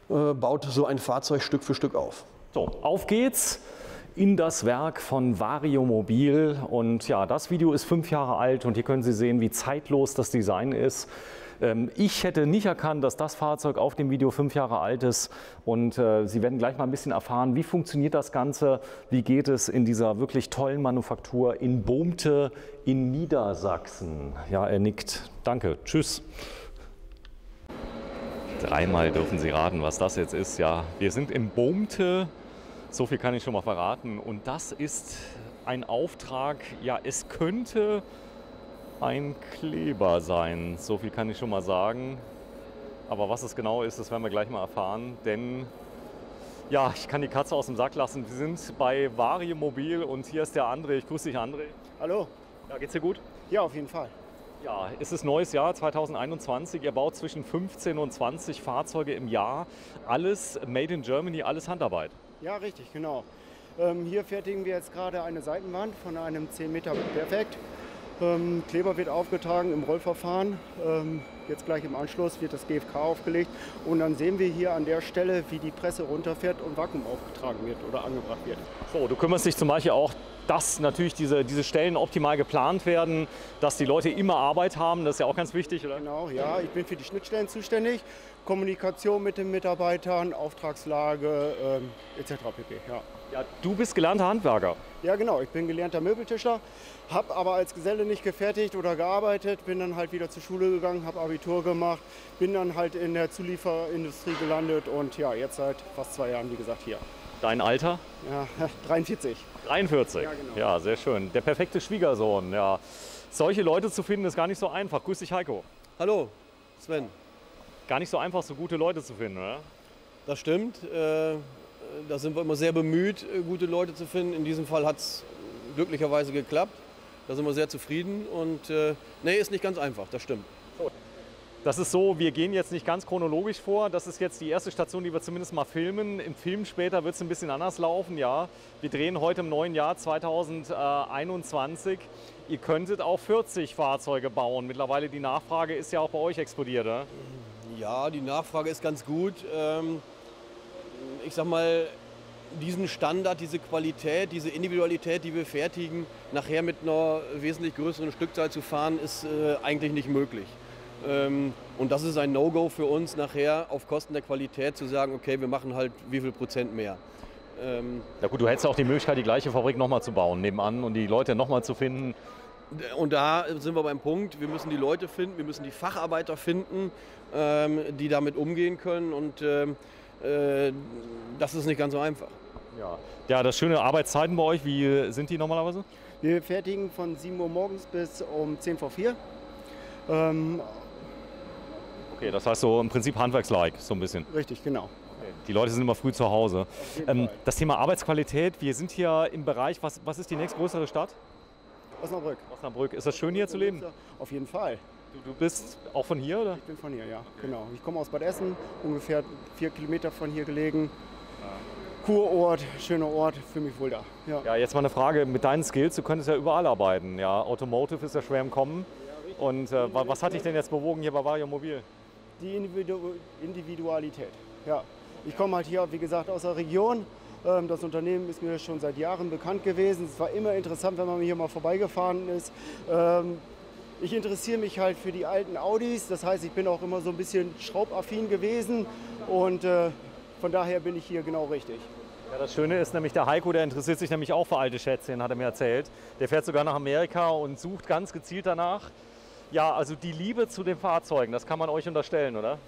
Speaker 2: baut so ein Fahrzeug Stück für Stück auf.
Speaker 1: So, auf geht's in das Werk von Variomobil und ja, das Video ist 5 Jahre alt und hier können Sie sehen, wie zeitlos das Design ist. Ich hätte nicht erkannt, dass das Fahrzeug auf dem Video 5 Jahre alt ist und Sie werden gleich mal ein bisschen erfahren, wie funktioniert das Ganze, wie geht es in dieser wirklich tollen Manufaktur in Bohmte in Niedersachsen. Ja, er nickt. Danke. Tschüss. Dreimal dürfen Sie raten, was das jetzt ist. Ja, wir sind in Bohmte, so viel kann ich schon mal verraten. Und das ist ein Auftrag, ja, es könnte ein Kleber sein, so viel kann ich schon mal sagen. Aber was es genau ist, das werden wir gleich mal erfahren, denn ja, ich kann die Katze aus dem Sack lassen. Wir sind bei Variomobil und hier ist der André. Ich grüße dich, André.
Speaker 3: Hallo.
Speaker 1: Ja, geht's dir gut?
Speaker 3: Ja, auf jeden Fall.
Speaker 1: Ja, es ist neues Jahr 2021. Ihr baut zwischen 15 und 20 Fahrzeuge im Jahr. Alles made in Germany, alles Handarbeit.
Speaker 3: Ja, richtig, genau. Hier fertigen wir jetzt gerade eine Seitenwand von einem 10 Meter Perfekt. Kleber wird aufgetragen im Rollverfahren. Jetzt gleich im Anschluss wird das GFK aufgelegt. Und dann sehen wir hier an der Stelle, wie die Presse runterfährt und Vakuum aufgetragen wird oder angebracht wird.
Speaker 1: So, du kümmerst dich zum Beispiel auch, dass natürlich diese Stellen optimal geplant werden, dass die Leute immer Arbeit haben. Das ist ja auch ganz wichtig, oder?
Speaker 3: Genau, ja. Ich bin für die Schnittstellen zuständig. Kommunikation mit den Mitarbeitern, Auftragslage etc. pp. Ja.
Speaker 1: Ja, du bist gelernter Handwerker.
Speaker 3: Ja, genau. Ich bin gelernter Möbeltischler, habe aber als Geselle nicht gefertigt oder gearbeitet, bin dann halt wieder zur Schule gegangen, habe Abitur gemacht, bin dann halt in der Zulieferindustrie gelandet und ja, jetzt seit fast 2 Jahren, wie gesagt, hier.
Speaker 1: Dein Alter?
Speaker 3: Ja, 43.
Speaker 1: 43.
Speaker 3: Ja, genau.
Speaker 1: Ja, sehr schön. Der perfekte Schwiegersohn. Ja. Solche Leute zu finden, ist gar nicht so einfach. Grüß dich, Heiko.
Speaker 2: Hallo, Sven.
Speaker 1: Gar nicht so einfach, so gute Leute zu finden, oder?
Speaker 2: Das stimmt. Da sind wir immer sehr bemüht, gute Leute zu finden. In diesem Fall hat es glücklicherweise geklappt. Da sind wir sehr zufrieden und nee, ist nicht ganz einfach, das stimmt.
Speaker 1: Das ist so, wir gehen jetzt nicht ganz chronologisch vor. Das ist jetzt die erste Station, die wir zumindest mal filmen. Im Film später wird es ein bisschen anders laufen, ja. Wir drehen heute im neuen Jahr 2021. Ihr könntet auch 40 Fahrzeuge bauen. Mittlerweile die Nachfrage ist ja auch bei euch explodiert, oder?
Speaker 2: Ja, die Nachfrage ist ganz gut. Ich sag mal, diesen Standard, diese Qualität, diese Individualität, die wir fertigen, nachher mit einer wesentlich größeren Stückzahl zu fahren, ist eigentlich nicht möglich. Und das ist ein No-Go für uns, nachher auf Kosten der Qualität zu sagen, okay, wir machen halt wie viel Prozent mehr.
Speaker 1: Ja gut, du hättest auch die Möglichkeit, die gleiche Fabrik nochmal zu bauen nebenan und die Leute nochmal zu finden.
Speaker 2: Und da sind wir beim Punkt, wir müssen die Leute finden, wir müssen die Facharbeiter finden, die damit umgehen können und das ist nicht ganz so einfach.
Speaker 1: Ja, das schöne Arbeitszeiten bei euch, wie sind die normalerweise?
Speaker 3: Wir fertigen von 7 Uhr morgens bis um 10 vor 4.
Speaker 1: Okay, das heißt so im Prinzip Handwerkslike, so ein bisschen.
Speaker 3: Richtig, genau.
Speaker 1: Die Leute sind immer früh zu Hause.
Speaker 3: Auf jeden Fall.
Speaker 1: Das Thema Arbeitsqualität, wir sind hier im Bereich, was ist die nächstgrößere Stadt?
Speaker 3: Osnabrück.
Speaker 1: Osnabrück. Ist das schön hier zu leben?
Speaker 3: Auf jeden Fall.
Speaker 1: Du bist auch von hier, oder?
Speaker 3: Ich bin von hier, ja, genau. Ich komme aus Bad Essen, ungefähr 4 Kilometer von hier gelegen. Kurort, schöner Ort, fühle mich wohl da. Ja.
Speaker 1: Ja, jetzt mal eine Frage mit deinen Skills, du könntest ja überall arbeiten. Ja, Automotive ist ja schwer im Kommen. Und was hat dich denn jetzt bewogen hier bei Variomobil?
Speaker 3: Die Individualität. Ja. Ich komme halt hier, wie gesagt, aus der Region. Das Unternehmen ist mir schon seit Jahren bekannt gewesen. Es war immer interessant, wenn man hier mal vorbeigefahren ist. Ich interessiere mich halt für die alten Audis. Das heißt, ich bin auch immer so ein bisschen schraubaffin gewesen. Und von daher bin ich hier genau richtig.
Speaker 1: Ja, das Schöne ist nämlich, der Heiko, der interessiert sich nämlich auch für alte Schätzchen, hat er mir erzählt. Der fährt sogar nach Amerika und sucht ganz gezielt danach. Ja, also die Liebe zu den Fahrzeugen, das kann man euch unterstellen, oder?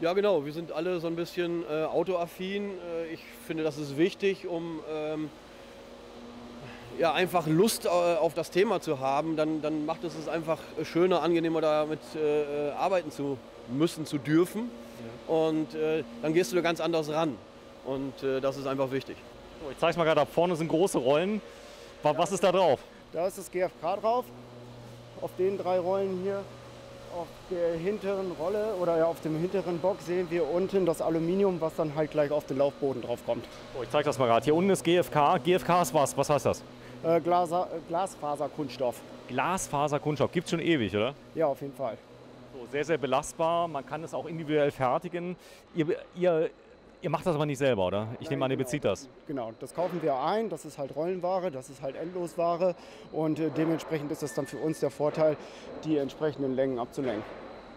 Speaker 2: Ja, genau. Wir sind alle so ein bisschen autoaffin. Ich finde, das ist wichtig, um ja, einfach Lust auf das Thema zu haben. Dann macht es einfach schöner, angenehmer, damit arbeiten zu müssen, zu dürfen. Ja. Und dann gehst du da ganz anders ran. Und das ist einfach wichtig.
Speaker 1: So, ich zeige es mal gerade, da vorne sind große Rollen. Was ist da drauf?
Speaker 3: Da ist das GFK drauf. Auf den 3 Rollen hier, auf der hinteren Rolle oder ja, auf dem hinteren Bock sehen wir unten das Aluminium, was dann halt gleich auf den Laufboden drauf kommt.
Speaker 1: So, ich zeige das mal gerade. Hier unten ist GFK. GFK ist was? Was heißt das?
Speaker 3: Glasfaserkunststoff.
Speaker 1: Glasfaserkunststoff. Gibt es schon ewig, oder?
Speaker 3: Ja, auf jeden Fall.
Speaker 1: So, sehr, sehr belastbar. Man kann es auch individuell fertigen. Ihr macht das aber nicht selber, oder? Ich nehme an, ihr bezieht das.
Speaker 3: Genau, das kaufen wir ein. Das ist halt Rollenware, das ist halt Endlosware. Und dementsprechend ist es dann für uns der Vorteil, die entsprechenden Längen abzulenken.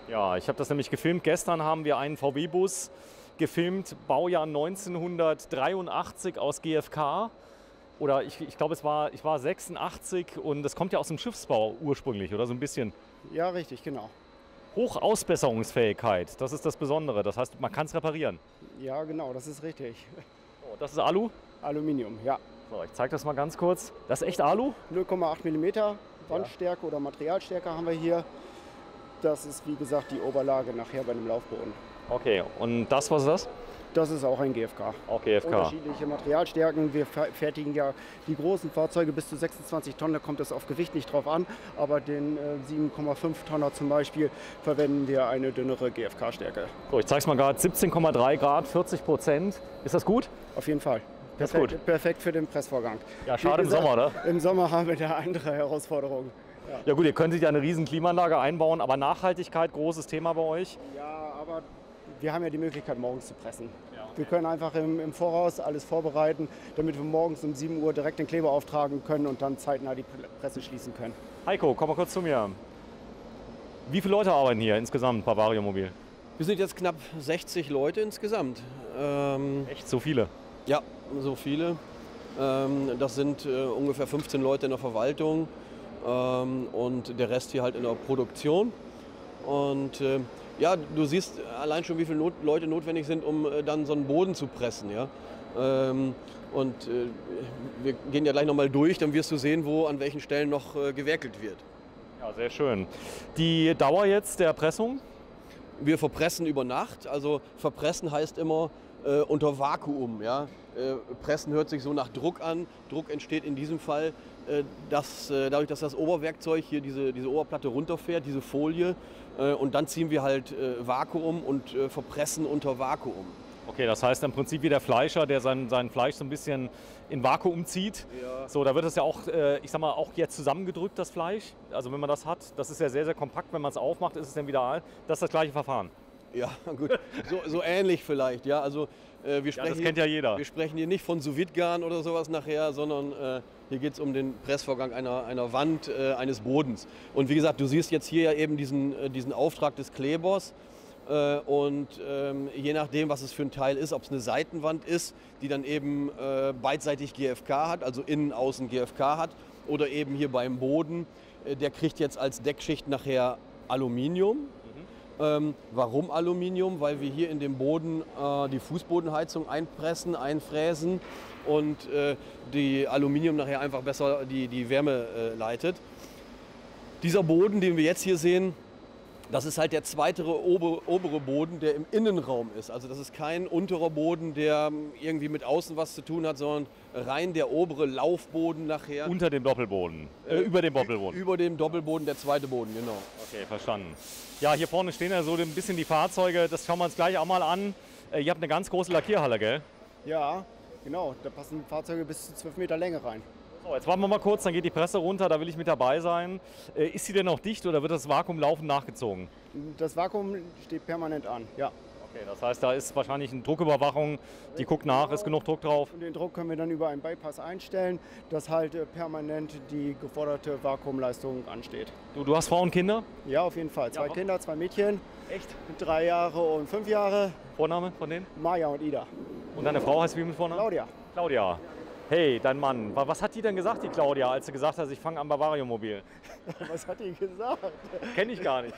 Speaker 1: Ja, ich habe das nämlich gefilmt. Gestern haben wir einen VW-Bus gefilmt, Baujahr 1983 aus GFK. Oder ich glaube, ich war 86 und das kommt ja aus dem Schiffsbau ursprünglich, oder so ein bisschen.
Speaker 3: Ja, richtig, genau.
Speaker 1: Hochausbesserungsfähigkeit, das ist das Besondere. Das heißt, man kann es reparieren.
Speaker 3: Ja, genau, das ist richtig.
Speaker 1: Oh, das ist Alu?
Speaker 3: Aluminium, ja.
Speaker 1: So, ich zeige das mal ganz kurz. Das ist echt Alu?
Speaker 3: 0,8 mm Wandstärke oder Materialstärke haben wir hier. Das ist, wie gesagt, die Oberlage nachher bei dem Laufboden.
Speaker 1: Okay, und das, was ist das?
Speaker 3: Das ist auch ein GFK.
Speaker 1: Auch GFK.
Speaker 3: Unterschiedliche Materialstärken. Wir fertigen ja die großen Fahrzeuge bis zu 26 Tonnen, da kommt es auf Gewicht nicht drauf an. Aber den 7,5 Tonner zum Beispiel verwenden wir eine dünnere GFK-Stärke.
Speaker 1: So, ich zeige es mal gerade, 17,3 Grad, 40%. Ist das gut?
Speaker 3: Auf jeden Fall.
Speaker 1: Das ist gut.
Speaker 3: Perfekt für den Pressvorgang.
Speaker 1: Ja, schade im Sommer, oder?
Speaker 3: Im Sommer haben wir da andere Herausforderungen. Ja.
Speaker 1: Ja gut, ihr könntet ja eine riesen Klimaanlage einbauen, aber Nachhaltigkeit, großes Thema bei euch.
Speaker 3: Ja, aber wir haben ja die Möglichkeit, morgens zu pressen.
Speaker 1: Ja, okay.
Speaker 3: Wir können einfach im Voraus alles vorbereiten, damit wir morgens um 7 Uhr direkt den Kleber auftragen können und dann zeitnah die Presse schließen können.
Speaker 1: Heiko, komm mal kurz zu mir. Wie viele Leute arbeiten hier insgesamt bei Variomobil?
Speaker 2: Wir sind jetzt knapp 60 Leute insgesamt.
Speaker 1: Echt so viele?
Speaker 2: Ja, so viele. Das sind ungefähr 15 Leute in der Verwaltung und der Rest hier halt in der Produktion. Und ja, du siehst allein schon, wie viele Leute notwendig sind, um dann so einen Boden zu pressen. Ja? Und wir gehen ja gleich nochmal durch, dann wirst du sehen, wo an welchen Stellen noch gewerkelt wird.
Speaker 1: Ja, sehr schön. Die Dauer jetzt der Pressung?
Speaker 2: Wir verpressen über Nacht. Also verpressen heißt immer unter Vakuum. Ja? Pressen hört sich so nach Druck an. Druck entsteht in diesem Fall dadurch, dass das Oberwerkzeug hier diese Oberplatte runterfährt, diese Folie. Und dann ziehen wir halt Vakuum und verpressen unter Vakuum.
Speaker 1: Okay, das heißt im Prinzip wie der Fleischer, der sein Fleisch so ein bisschen in Vakuum zieht.
Speaker 2: Ja.
Speaker 1: So, da wird es ja auch, ich sag mal, auch jetzt zusammengedrückt, das Fleisch. Also wenn man das hat, das ist ja sehr, sehr kompakt. Wenn man es aufmacht, ist es dann wieder, das ist das gleiche Verfahren.
Speaker 2: Ja, gut, so ähnlich vielleicht. Ja, also, wir sprechen
Speaker 1: das kennt ja jeder.
Speaker 2: Wir sprechen hier nicht von Sous-Vide-Garen oder sowas nachher, sondern hier geht es um den Pressvorgang einer Wand, eines Bodens. Und wie gesagt, du siehst jetzt hier ja eben diesen Auftrag des Klebers. Und je nachdem, was es für ein Teil ist, ob es eine Seitenwand ist, die dann eben beidseitig GFK hat, also innen, außen GFK hat, oder eben hier beim Boden, der kriegt jetzt als Deckschicht nachher Aluminium. Warum Aluminium? Weil wir hier in dem Boden die Fußbodenheizung einpressen, einfräsen und die Aluminium nachher einfach besser die Wärme leitet. Dieser Boden, den wir jetzt hier sehen, das ist halt der zweite obere Boden, der im Innenraum ist. Also das ist kein unterer Boden, der irgendwie mit außen was zu tun hat, sondern rein der obere Laufboden nachher.
Speaker 1: Unter dem Doppelboden, über dem Doppelboden.
Speaker 2: Über dem Doppelboden, der zweite Boden, genau.
Speaker 1: Okay, verstanden. Ja, hier vorne stehen ja so ein bisschen die Fahrzeuge, das schauen wir uns gleich auch mal an. Ihr habt eine ganz große Lackierhalle, gell?
Speaker 3: Ja, Genau, da passen Fahrzeuge bis zu 12 Meter Länge rein.
Speaker 1: So, jetzt warten wir mal kurz, dann geht die Presse runter, da will ich mit dabei sein. Ist sie denn noch dicht oder wird das Vakuum laufend nachgezogen?
Speaker 3: Das Vakuum steht permanent an, ja.
Speaker 1: Okay, das heißt, da ist wahrscheinlich eine Drucküberwachung, die guckt nach, ist genug Druck drauf.
Speaker 3: Und den Druck können wir dann über einen Bypass einstellen, dass halt permanent die geforderte Vakuumleistung ansteht.
Speaker 1: Du hast Frau und Kinder?
Speaker 3: Ja, auf jeden Fall. 2
Speaker 1: Ja.
Speaker 3: Kinder, 2 Mädchen,
Speaker 1: Echt?
Speaker 3: 3 Jahre und 5 Jahre,
Speaker 1: Vorname von denen?
Speaker 3: Maja und Ida.
Speaker 1: Und deine Frau heißt wie mit Vornamen?
Speaker 3: Claudia.
Speaker 1: Claudia. Hey, dein Mann. Was hat die denn gesagt, die Claudia, als sie gesagt hat, ich fange an bei Variomobil?
Speaker 3: Was hat die gesagt?
Speaker 1: Kenn ich gar nicht.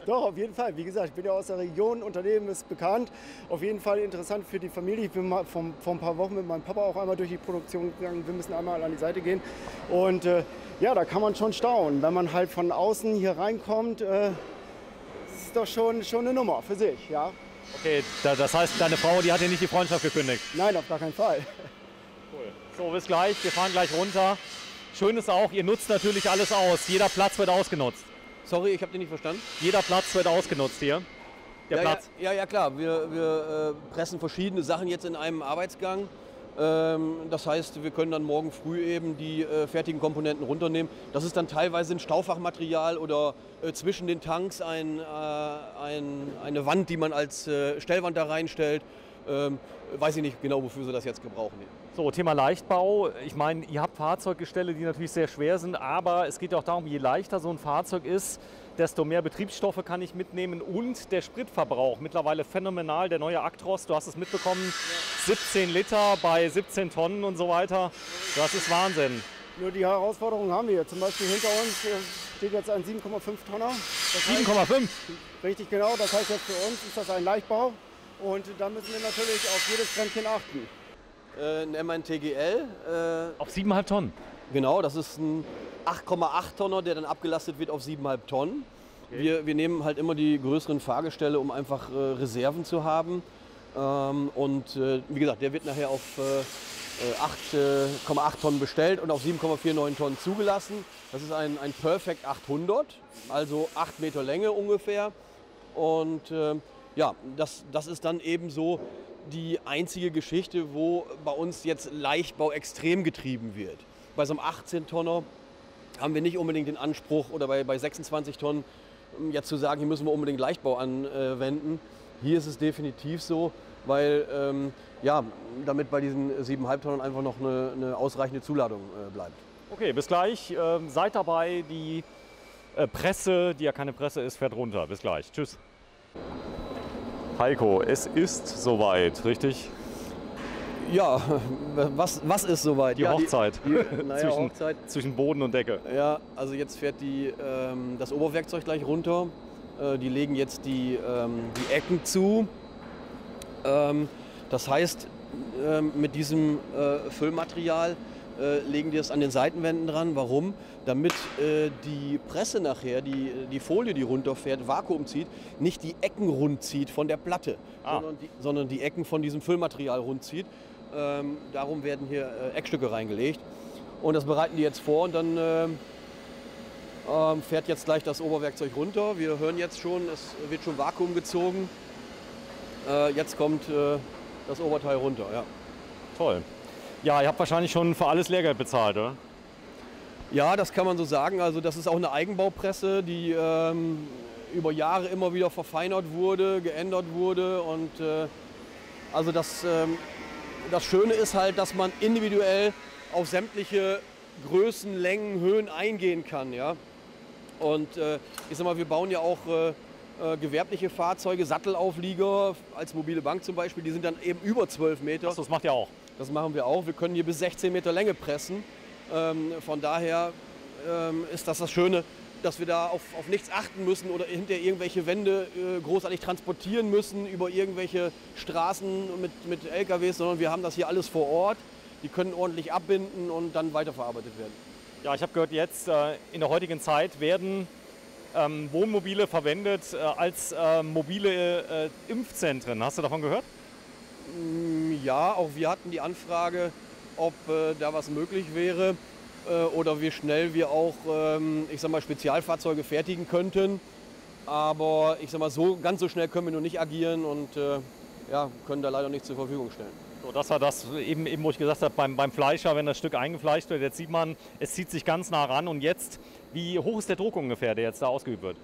Speaker 3: Doch, auf jeden Fall. Wie gesagt, ich bin ja aus der Region, Unternehmen ist bekannt. Auf jeden Fall interessant für die Familie. Ich bin mal vor ein paar Wochen mit meinem Papa auch einmal durch die Produktion gegangen. Wir müssen einmal an die Seite gehen. Und ja, da kann man schon staunen. Wenn man halt von außen hier reinkommt, ist doch schon eine Nummer für sich. Ja?
Speaker 1: Okay, das heißt, deine Frau, die hat dir nicht die Freundschaft gekündigt?
Speaker 3: Nein, auf gar keinen Fall.
Speaker 1: So, bis gleich. Wir fahren gleich runter. Schön ist auch, ihr nutzt natürlich alles aus. Jeder Platz wird ausgenutzt.
Speaker 2: Sorry, ich habe den nicht verstanden.
Speaker 1: Jeder Platz wird ausgenutzt hier. Der Platz.
Speaker 2: Ja, klar. Wir pressen verschiedene Sachen jetzt in einem Arbeitsgang. Das heißt, wir können dann morgen früh eben die fertigen Komponenten runternehmen. Das ist dann teilweise ein Staufachmaterial oder zwischen den Tanks eine Wand, die man als Stellwand da reinstellt. Weiß ich nicht genau, wofür sie das jetzt gebrauchen.
Speaker 1: So, Thema Leichtbau. Ich meine, ihr habt Fahrzeuggestelle, die natürlich sehr schwer sind, aber es geht auch darum, je leichter so ein Fahrzeug ist, desto mehr Betriebsstoffe kann ich mitnehmen und der Spritverbrauch. Mittlerweile phänomenal, der neue Actros, du hast es mitbekommen, 17 Liter bei 17 Tonnen und so weiter. Das ist Wahnsinn.
Speaker 3: Nur die Herausforderungen haben wir. Zum Beispiel hinter uns steht jetzt ein 7,5 Tonner.
Speaker 1: 7,5?
Speaker 3: Richtig genau, das heißt jetzt für uns ist das ein Leichtbau. Und da müssen wir natürlich auf jedes Bremschen achten.
Speaker 2: Ein MAN-TGL.
Speaker 1: Auf 7,5 Tonnen?
Speaker 2: Genau, das ist ein 8,8 Tonner, der dann abgelastet wird auf 7,5 Tonnen. Okay. Wir nehmen halt immer die größeren Fahrgestelle, um einfach Reserven zu haben. Wie gesagt, der wird nachher auf 8,8 Tonnen bestellt und auf 7,49 Tonnen zugelassen. Das ist ein Perfect 800, also 8 Meter Länge ungefähr. Und ja, das ist dann eben so die einzige Geschichte, wo bei uns jetzt Leichtbau extrem getrieben wird. Bei so einem 18-Tonner haben wir nicht unbedingt den Anspruch, oder bei 26 Tonnen jetzt zu sagen, hier müssen wir unbedingt Leichtbau anwenden. Hier ist es definitiv so, weil ja, damit bei diesen 7,5 Tonnen einfach noch eine ausreichende Zuladung bleibt.
Speaker 1: Okay, bis gleich. Seid dabei, die Presse, die ja keine Presse ist, fährt runter. Bis gleich. Tschüss. Heiko, es ist soweit, richtig?
Speaker 2: Ja, was ist soweit?
Speaker 1: Die Hochzeit.
Speaker 2: Hochzeit
Speaker 1: zwischen Boden und Decke.
Speaker 2: Ja, also jetzt fährt das Oberwerkzeug gleich runter. Die legen jetzt die Ecken zu. Das heißt, mit diesem Füllmaterial legen die es an den Seitenwänden dran. Warum? Damit die Presse nachher, die Folie, die runterfährt, Vakuum zieht, nicht die Ecken rund zieht von der Platte, sondern die Ecken von diesem Füllmaterial rund zieht. Darum werden hier Eckstücke reingelegt. Und das bereiten die jetzt vor und dann fährt jetzt gleich das Oberwerkzeug runter. Wir hören jetzt schon, es wird schon Vakuum gezogen. Jetzt kommt das Oberteil runter. Ja.
Speaker 1: Toll. Ja, ihr habt wahrscheinlich schon für alles Lehrgeld bezahlt, oder?
Speaker 2: Ja, das kann man so sagen. Also das ist auch eine Eigenbaupresse, die über Jahre immer wieder verfeinert wurde, geändert wurde. Und also das Schöne ist halt, dass man individuell auf sämtliche Größen, Längen, Höhen eingehen kann. Ja? Und ich sag mal, wir bauen ja auch gewerbliche Fahrzeuge, Sattelauflieger als mobile Bank zum Beispiel, die sind dann eben über 12 Meter.
Speaker 1: Achso, das macht ihr auch.
Speaker 2: Das machen wir auch. Wir können hier bis 16 Meter Länge pressen. Von daher ist das Schöne, dass wir da auf nichts achten müssen oder hinter irgendwelche Wände großartig transportieren müssen über irgendwelche Straßen mit LKWs, sondern wir haben das hier alles vor Ort. Die können ordentlich abbinden und dann weiterverarbeitet werden.
Speaker 1: Ja, ich habe gehört, jetzt in der heutigen Zeit werden Wohnmobile verwendet als mobile Impfzentren. Hast du davon gehört?
Speaker 2: Ja, auch wir hatten die Anfrage, ob da was möglich wäre oder wie schnell wir auch, ich sag mal, Spezialfahrzeuge fertigen könnten. Aber ich sag mal, ganz so schnell können wir noch nicht agieren und ja, können da leider nichts zur Verfügung stellen.
Speaker 1: So, das war das, eben, wo ich gesagt habe, beim Fleischer, wenn das Stück eingefleischt wird, jetzt sieht man, es zieht sich ganz nah ran. Und jetzt, wie hoch ist der Druck ungefähr, der jetzt da ausgeübt wird?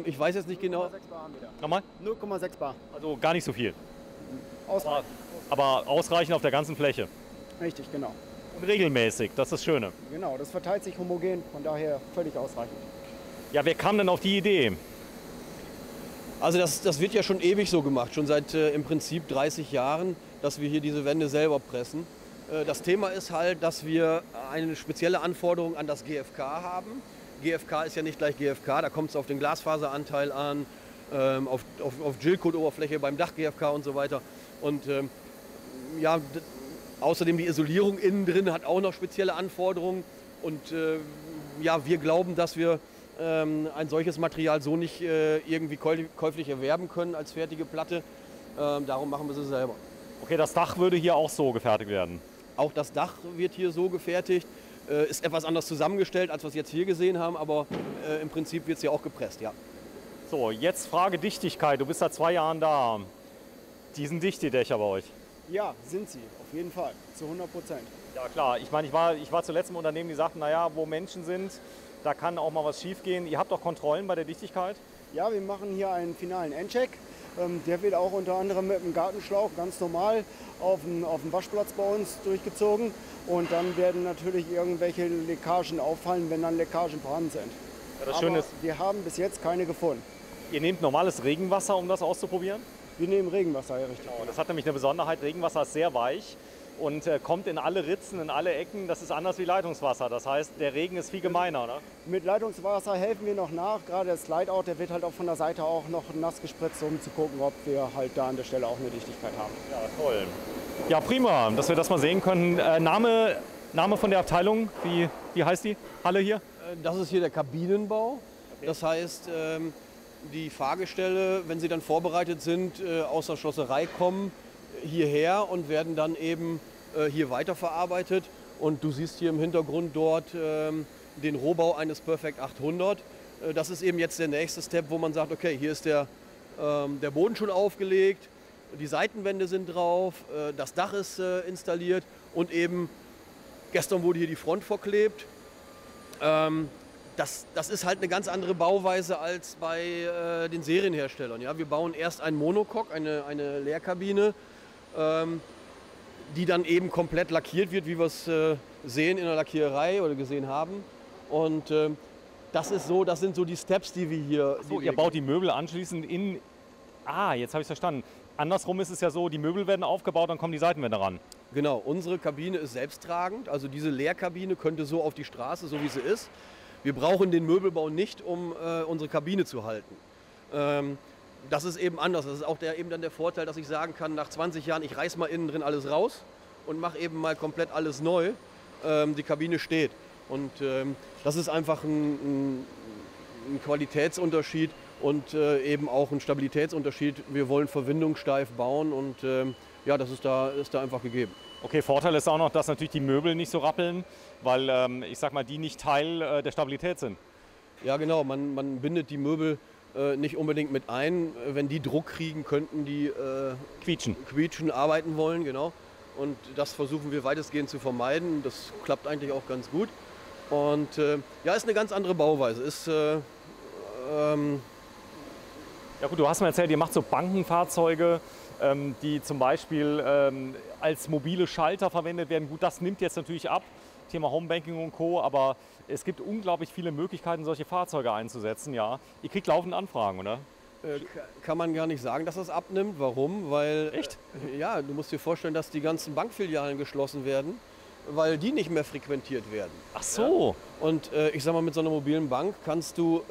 Speaker 2: Ich weiß jetzt nicht genau.
Speaker 3: 0,6 Bar haben wir da.
Speaker 1: Nochmal?
Speaker 3: 0,6 Bar.
Speaker 1: Also gar nicht so viel,
Speaker 3: Ausreichend.
Speaker 1: aber ausreichend auf der ganzen Fläche.
Speaker 3: Richtig, genau.
Speaker 1: Und regelmäßig, das ist das Schöne.
Speaker 3: Genau, das verteilt sich homogen, von daher völlig ausreichend.
Speaker 1: Ja, wer kam denn auf die Idee?
Speaker 2: Also das wird ja schon ewig so gemacht, schon seit im Prinzip 30 Jahren, dass wir hier diese Wände selber pressen. Das Thema ist halt, dass wir eine spezielle Anforderung an das GFK haben. GFK ist ja nicht gleich GFK, da kommt es auf den Glasfaseranteil an, auf Gel-Coat-Oberfläche beim Dach GFK und so weiter. Und ja, außerdem die Isolierung innen drin hat auch noch spezielle Anforderungen. Und ja, wir glauben, dass wir ein solches Material so nicht irgendwie käuflich erwerben können als fertige Platte. Darum machen wir sie selber.
Speaker 1: Okay, das Dach würde hier auch so gefertigt werden.
Speaker 2: Auch das Dach wird hier so gefertigt. Ist etwas anders zusammengestellt, als wir es jetzt hier gesehen haben, aber im Prinzip wird es hier auch gepresst, ja.
Speaker 1: So, jetzt Frage Dichtigkeit. Du bist seit 2 Jahren da. Die sind dicht, die Dächer bei euch.
Speaker 3: Ja, sind sie, auf jeden Fall, zu 100%.
Speaker 1: Ja klar, ich meine, ich war zuletzt im Unternehmen, die sagten, naja, wo Menschen sind, da kann auch mal was schief gehen. Ihr habt doch Kontrollen bei der Dichtigkeit?
Speaker 3: Ja, wir machen hier einen finalen Endcheck. Der wird auch unter anderem mit dem Gartenschlauch ganz normal auf dem Waschplatz bei uns durchgezogen. Und dann werden natürlich irgendwelche Leckagen auffallen, wenn dann Leckagen vorhanden sind.
Speaker 1: Ja, das
Speaker 3: Aber
Speaker 1: Schöne ist,
Speaker 3: wir haben bis jetzt keine gefunden.
Speaker 1: ihr nehmt normales Regenwasser, um das auszuprobieren.
Speaker 3: Wir nehmen Regenwasser, ja richtig.
Speaker 1: Genau, das hat nämlich eine Besonderheit, Regenwasser ist sehr weich und kommt in alle Ritzen, in alle Ecken. Das ist anders wie Leitungswasser. Das heißt, der Regen ist viel gemeiner, oder?
Speaker 3: Mit Leitungswasser helfen wir noch nach. Gerade der Slide-Out, der wird halt auch von der Seite auch noch nass gespritzt, um zu gucken, ob wir halt da an der Stelle auch eine Dichtigkeit haben.
Speaker 1: Ja, toll. Ja, prima, dass wir das mal sehen können. Name von der Abteilung, wie heißt die Halle hier?
Speaker 2: Das ist hier der Kabinenbau. Okay. Das heißt, die Fahrgestelle, wenn sie dann vorbereitet sind, aus der Schlosserei kommen hierher und werden dann eben hier weiterverarbeitet. Und du siehst hier im Hintergrund dort den Rohbau eines Perfect 800. Das ist eben jetzt der nächste Step, wo man sagt, okay, hier ist der Boden schon aufgelegt, die Seitenwände sind drauf, das Dach ist installiert und eben gestern wurde hier die Front verklebt. Das ist halt eine ganz andere Bauweise als bei den Serienherstellern. Ja? Wir bauen erst einen Monocoque, eine Leerkabine, die dann eben komplett lackiert wird, wie wir es sehen in der Lackiererei oder gesehen haben. Und das sind so die Steps, die wir hier...
Speaker 1: So, ihr baut die Möbel anschließend in... Ah, jetzt habe ich es verstanden. Andersrum ist es ja so, die Möbel werden aufgebaut, dann kommen die Seitenwände ran.
Speaker 2: Genau, unsere Kabine ist selbsttragend. Also diese Leerkabine könnte so auf die Straße, so wie sie ist. Wir brauchen den Möbelbau nicht, um unsere Kabine zu halten. Das ist eben anders. Das ist auch eben dann der Vorteil, dass ich sagen kann, nach 20 Jahren, ich reiß mal innen drin alles raus und mache eben mal komplett alles neu. Die Kabine steht. Und das ist einfach ein Qualitätsunterschied und eben auch ein Stabilitätsunterschied. Wir wollen verwindungssteif bauen und ja, das ist da einfach gegeben.
Speaker 1: Okay, Vorteil ist auch noch, dass natürlich die Möbel nicht so rappeln, weil ich sag mal, die nicht Teil der Stabilität sind.
Speaker 2: Ja genau, man bindet die Möbel nicht unbedingt mit ein. Wenn die Druck kriegen, könnten die quietschen, arbeiten wollen, genau. Und das versuchen wir weitestgehend zu vermeiden. Das klappt eigentlich auch ganz gut. Und ja, ist eine ganz andere Bauweise.
Speaker 1: Ja gut, du hast mir erzählt, ihr macht so Bankenfahrzeuge, die zum Beispiel als mobile Schalter verwendet werden. Gut, das nimmt jetzt natürlich ab, Thema Homebanking und Co., aber es gibt unglaublich viele Möglichkeiten, solche Fahrzeuge einzusetzen. Ja. Ihr kriegt laufend Anfragen, oder?
Speaker 2: Kann man gar nicht sagen, dass das abnimmt. Warum? Weil,
Speaker 1: echt?
Speaker 2: Ja, du musst dir vorstellen, dass die ganzen Bankfilialen geschlossen werden, weil die nicht mehr frequentiert werden.
Speaker 1: Ach so.
Speaker 2: Ja? Und ich sag mal, mit so einer mobilen Bank kannst du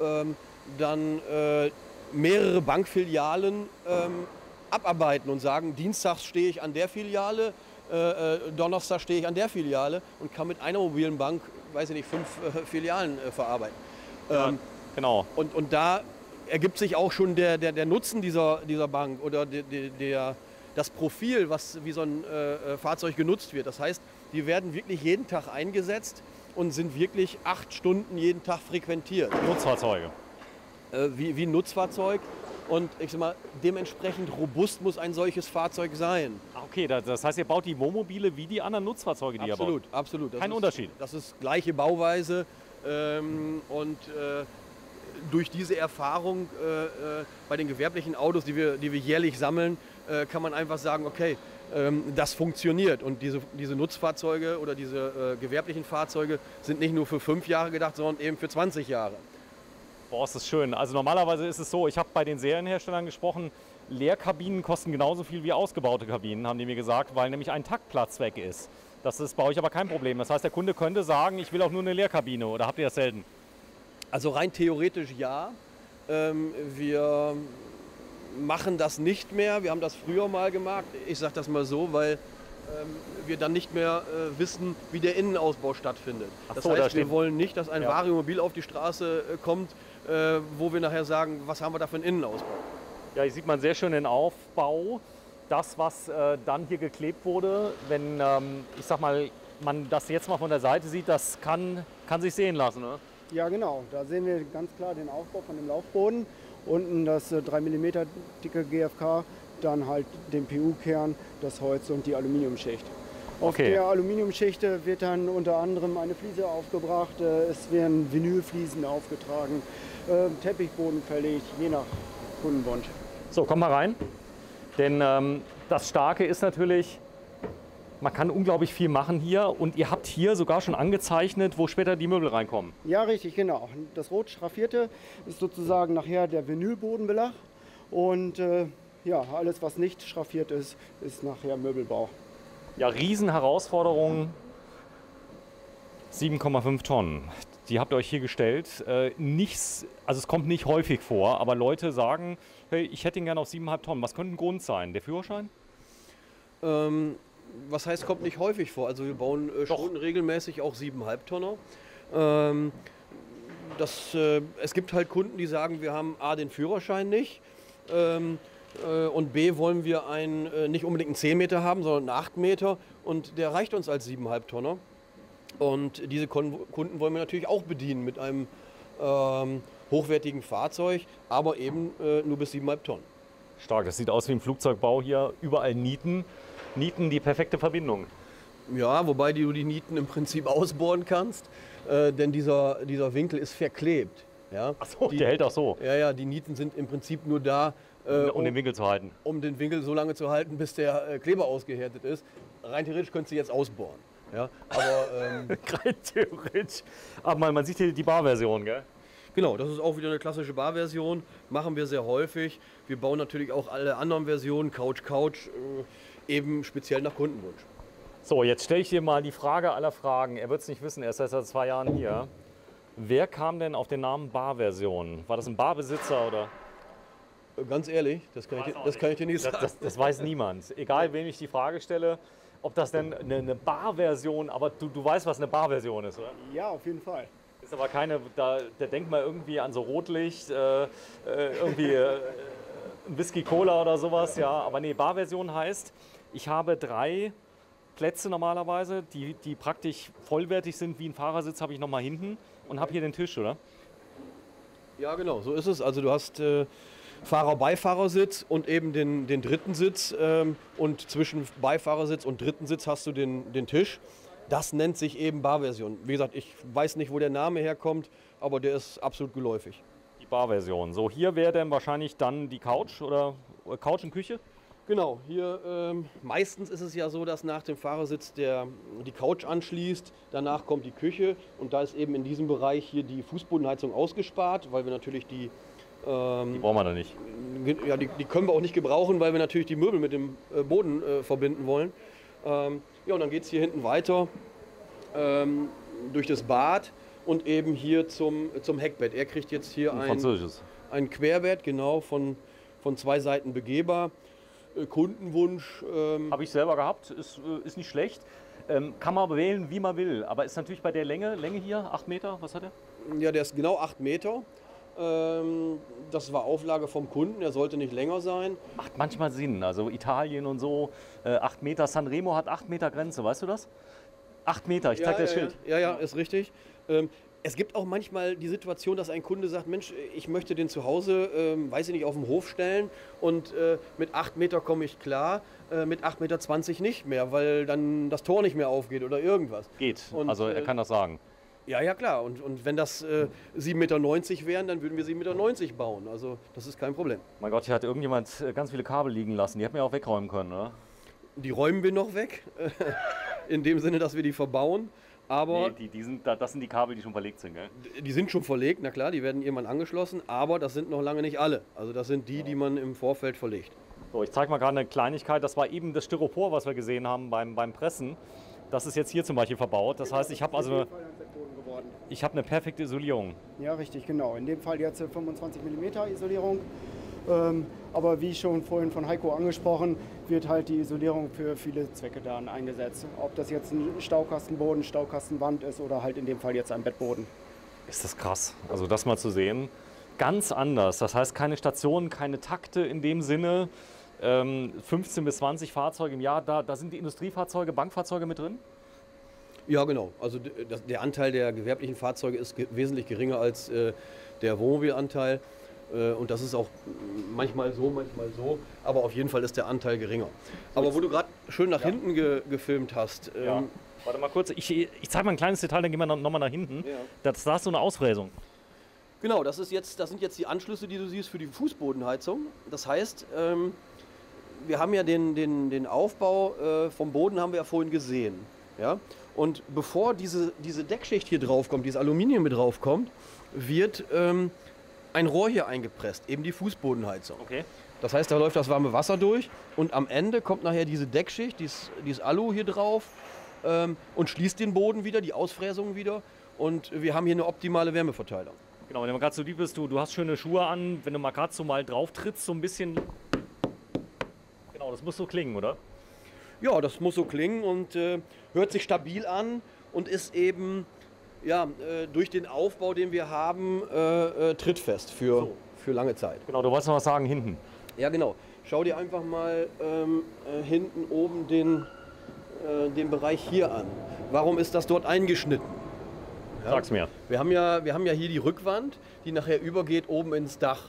Speaker 2: dann mehrere Bankfilialen abarbeiten und sagen, dienstags stehe ich an der Filiale, Donnerstag stehe ich an der Filiale und kann mit einer mobilen Bank, weiß ich nicht, 5 Filialen verarbeiten.
Speaker 1: Ja, genau.
Speaker 2: Und da ergibt sich auch schon der Nutzen dieser Bank oder das Profil, wie so ein Fahrzeug genutzt wird. Das heißt, die werden wirklich jeden Tag eingesetzt und sind wirklich 8 Stunden jeden Tag frequentiert.
Speaker 1: Nutzfahrzeuge.
Speaker 2: Wie ein Nutzfahrzeug. Und ich sag mal, dementsprechend robust muss ein solches Fahrzeug sein.
Speaker 1: Okay, das heißt, ihr baut die Wohnmobile wie die anderen Nutzfahrzeuge, die ihr baut?
Speaker 2: Absolut.
Speaker 1: Kein Unterschied.
Speaker 2: Das ist gleiche Bauweise durch diese Erfahrung bei den gewerblichen Autos, die wir jährlich sammeln, kann man einfach sagen, okay, das funktioniert. Und diese Nutzfahrzeuge oder diese gewerblichen Fahrzeuge sind nicht nur für 5 Jahre gedacht, sondern eben für 20 Jahre.
Speaker 1: Boah, ist das schön. Also normalerweise ist es so, ich habe bei den Serienherstellern gesprochen, Leerkabinen kosten genauso viel wie ausgebaute Kabinen, haben die mir gesagt, weil nämlich ein Taktplatz weg ist. Das ist bei euch aber kein Problem. Das heißt, der Kunde könnte sagen, ich will auch nur eine Leerkabine, oder habt ihr das selten?
Speaker 2: Also rein theoretisch ja. Wir machen das nicht mehr. Wir haben das früher mal gemacht. Ich sage das mal so, weil wir dann nicht mehr wissen, wie der Innenausbau stattfindet. Das heißt, wir wollen nicht, dass ein Variomobil auf die Straße kommt, wo wir nachher sagen, was haben wir da für einen Innenausbau.
Speaker 1: Ja, hier sieht man sehr schön den Aufbau. Das, was dann hier geklebt wurde, wenn, ich sag mal, man das jetzt mal von der Seite sieht, das kann sich sehen lassen, oder?
Speaker 3: Ja, genau. Da sehen wir ganz klar den Aufbau von dem Laufboden. Unten das 3 mm dicke GFK, dann halt den PU-Kern, das Holz und die Aluminiumschicht. Auf der Aluminiumschicht wird dann unter anderem eine Fliese aufgebracht, es werden Vinylfliesen aufgetragen, Teppichboden verlegt, je nach Kundenwunsch.
Speaker 1: So, komm mal rein. Denn das Starke ist natürlich, man kann unglaublich viel machen hier und ihr habt hier sogar schon angezeichnet, wo später die Möbel reinkommen.
Speaker 3: Ja, richtig, genau. Das rot schraffierte ist sozusagen nachher der Vinylbodenbelag und ja, alles was nicht schraffiert ist, ist nachher Möbelbau.
Speaker 1: Ja, Riesenherausforderung, 7,5 Tonnen. Die habt ihr euch hier gestellt. Also es kommt nicht häufig vor, aber Leute sagen, hey, ich hätte ihn gerne auf 7,5 Tonnen. Was könnte ein Grund sein? Der Führerschein?
Speaker 2: Was heißt, kommt nicht häufig vor? Also wir bauen schon regelmäßig auch 7,5 Tonner. Es gibt halt Kunden, die sagen, wir haben A, den Führerschein nicht und B, wollen wir nicht unbedingt einen 10 Meter haben, sondern einen 8 Meter und der reicht uns als 7,5 Tonner. Und diese Kunden wollen wir natürlich auch bedienen mit einem hochwertigen Fahrzeug, aber eben nur bis 7,5 Tonnen.
Speaker 1: Stark, das sieht aus wie ein Flugzeugbau hier, überall Nieten. Nieten, die perfekte Verbindung.
Speaker 2: Ja, wobei du die Nieten im Prinzip ausbohren kannst, denn dieser Winkel ist verklebt. Ja?
Speaker 1: Ach so, der hält auch so.
Speaker 2: Ja, die Nieten sind im Prinzip nur da,
Speaker 1: um den Winkel zu halten.
Speaker 2: Um den Winkel so lange zu halten, bis der Kleber ausgehärtet ist. Rein theoretisch könntest du jetzt ausbohren. Ja? Aber,
Speaker 1: rein theoretisch. Aber man sieht hier die Barversion, gell?
Speaker 2: Genau, das ist auch wieder eine klassische Barversion. Machen wir sehr häufig. Wir bauen natürlich auch alle anderen Versionen, Couch, eben speziell nach Kundenwunsch.
Speaker 1: So, jetzt stelle ich dir mal die Frage aller Fragen. Er wird es nicht wissen, er ist erst seit 2 Jahren hier. Wer kam denn auf den Namen Barversion? War das ein Barbesitzer oder?
Speaker 2: Ganz ehrlich, das kann ich dir nicht sagen.
Speaker 1: Das weiß niemand. Egal, wem ich die Frage stelle, ob das denn eine Barversion, aber du weißt, was eine Barversion ist, oder?
Speaker 3: Ja, auf jeden Fall.
Speaker 1: Ist aber keine, da denkt man irgendwie an so Rotlicht, irgendwie ein Whisky Cola oder sowas, ja. Aber nee, Barversion heißt, ich habe 3 Plätze normalerweise, die praktisch vollwertig sind, wie ein Fahrersitz habe ich nochmal hinten und habe hier den Tisch, oder?
Speaker 2: Ja, genau, so ist es. Also du hast Fahrer-Beifahrersitz und eben den dritten Sitz und zwischen Beifahrersitz und dritten Sitz hast du den Tisch. Das nennt sich eben Barversion. Wie gesagt, ich weiß nicht, wo der Name herkommt, aber der ist absolut geläufig.
Speaker 1: Die Barversion. So, hier wäre dann wahrscheinlich dann die Couch oder Couch und Küche?
Speaker 2: Genau, hier meistens ist es ja so, dass nach dem Fahrersitz die Couch anschließt, danach kommt die Küche und da ist eben in diesem Bereich hier die Fußbodenheizung ausgespart, weil wir natürlich die
Speaker 1: brauchen wir da nicht.
Speaker 2: Ja, die können wir auch nicht gebrauchen, weil wir natürlich die Möbel mit dem Boden verbinden wollen. Ja, und dann geht es hier hinten weiter durch das Bad und eben hier zum Heckbett. Er kriegt jetzt hier ein Querbett, genau, von 2 Seiten begehbar. Kundenwunsch.
Speaker 1: Habe ich selber gehabt, ist nicht schlecht. Kann man wählen, wie man will. Aber ist natürlich bei der Länge hier, 8 Meter, was hat er?
Speaker 2: Ja, der ist genau 8 Meter. Das war Auflage vom Kunden, er sollte nicht länger sein.
Speaker 1: Macht manchmal Sinn, also Italien und so, 8 Meter. Sanremo hat 8 Meter Grenze, weißt du das? 8 Meter, ich zeig dir das Schild.
Speaker 2: Ja, ist richtig. Es gibt auch manchmal die Situation, dass ein Kunde sagt, Mensch, ich möchte den zu Hause, weiß ich nicht, auf den Hof stellen und mit 8 Meter komme ich klar, mit 8,20 Meter nicht mehr, weil dann das Tor nicht mehr aufgeht oder irgendwas.
Speaker 1: Geht,
Speaker 2: Und,
Speaker 1: also er kann das sagen.
Speaker 2: Ja, ja, klar. Und wenn das 7,90 Meter wären, dann würden wir 7,90 Meter bauen. Also das ist kein Problem.
Speaker 1: Mein Gott, hier hat irgendjemand ganz viele Kabel liegen lassen. Die hätten wir auch wegräumen können, oder?
Speaker 2: Die räumen wir noch weg, in dem Sinne, dass wir die verbauen. Aber
Speaker 1: Nee, das sind die Kabel, die schon verlegt sind, gell?
Speaker 2: die sind schon verlegt, na klar, die werden irgendwann angeschlossen, aber das sind noch lange nicht alle. Also das sind die, die man im Vorfeld verlegt.
Speaker 1: So, ich zeige mal gerade eine Kleinigkeit. Das war eben das Styropor, was wir gesehen haben beim Pressen. Das ist jetzt hier zum Beispiel verbaut. Das heißt, ich habe also eine perfekte Isolierung.
Speaker 3: Ja, richtig, genau. In dem Fall jetzt 25 mm Isolierung. Aber wie schon vorhin von Heiko angesprochen, wird halt die Isolierung für viele Zwecke dann eingesetzt. Ob das jetzt ein Staukastenboden, Staukastenwand ist oder halt in dem Fall jetzt ein Bettboden.
Speaker 1: Ist das krass. Also das mal zu sehen. Ganz anders. Das heißt, keine Stationen, keine Takte in dem Sinne. 15 bis 20 Fahrzeuge im Jahr. Da sind die Industriefahrzeuge, Bankfahrzeuge mit drin?
Speaker 2: Ja, genau. Also der Anteil der gewerblichen Fahrzeuge ist wesentlich geringer als der Wohnmobilanteil. Und das ist auch manchmal so, aber auf jeden Fall ist der Anteil geringer. Aber wo du gerade schön nach hinten gefilmt hast.
Speaker 1: Ja. Warte mal kurz, ich zeige mal ein kleines Detail, dann gehen wir nochmal nach hinten.
Speaker 2: Ja.
Speaker 1: Da ist so eine Ausfräsung.
Speaker 2: Genau, das sind jetzt die Anschlüsse, die du siehst für die Fußbodenheizung. Das heißt, wir haben ja den Aufbau vom Boden haben wir ja vorhin gesehen. Ja? Und bevor diese Deckschicht hier drauf kommt, dieses Aluminium mit drauf kommt, wird ein Rohr hier eingepresst, eben die Fußbodenheizung.
Speaker 1: Okay.
Speaker 2: Das heißt, da läuft das warme Wasser durch und am Ende kommt nachher diese Deckschicht, dieses Alu hier drauf und schließt den Boden wieder, die Ausfräsung wieder und wir haben hier eine optimale Wärmeverteilung.
Speaker 1: Genau, wenn du gerade so lieb bist, du hast schöne Schuhe an, wenn du mal gerade so mal drauf trittst, so ein bisschen. Genau, das muss so klingen, oder?
Speaker 2: Ja, das muss so klingen und hört sich stabil an und ist eben durch den Aufbau, den wir haben, trittfest für lange Zeit.
Speaker 1: Genau, du wolltest noch was sagen hinten.
Speaker 2: Ja, genau. Schau dir einfach mal hinten oben den Bereich hier an. Warum ist das dort eingeschnitten? Ja?
Speaker 1: Sag's mir.
Speaker 2: Wir haben ja hier die Rückwand, die nachher übergeht oben ins Dach.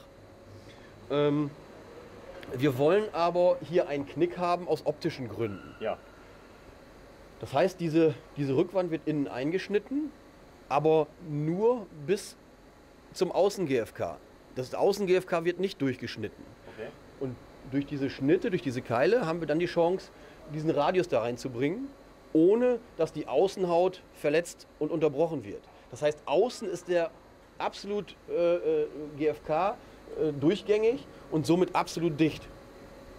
Speaker 2: Wir wollen aber hier einen Knick haben aus optischen Gründen.
Speaker 1: Ja.
Speaker 2: Das heißt, diese Rückwand wird innen eingeschnitten, aber nur bis zum Außen-GFK. Das Außen-GFK wird nicht durchgeschnitten.
Speaker 1: Okay.
Speaker 2: Und durch diese Schnitte, durch diese Keile haben wir dann die Chance, diesen Radius da reinzubringen, ohne dass die Außenhaut verletzt und unterbrochen wird. Das heißt, außen ist der absolut GFK durchgängig und somit absolut dicht.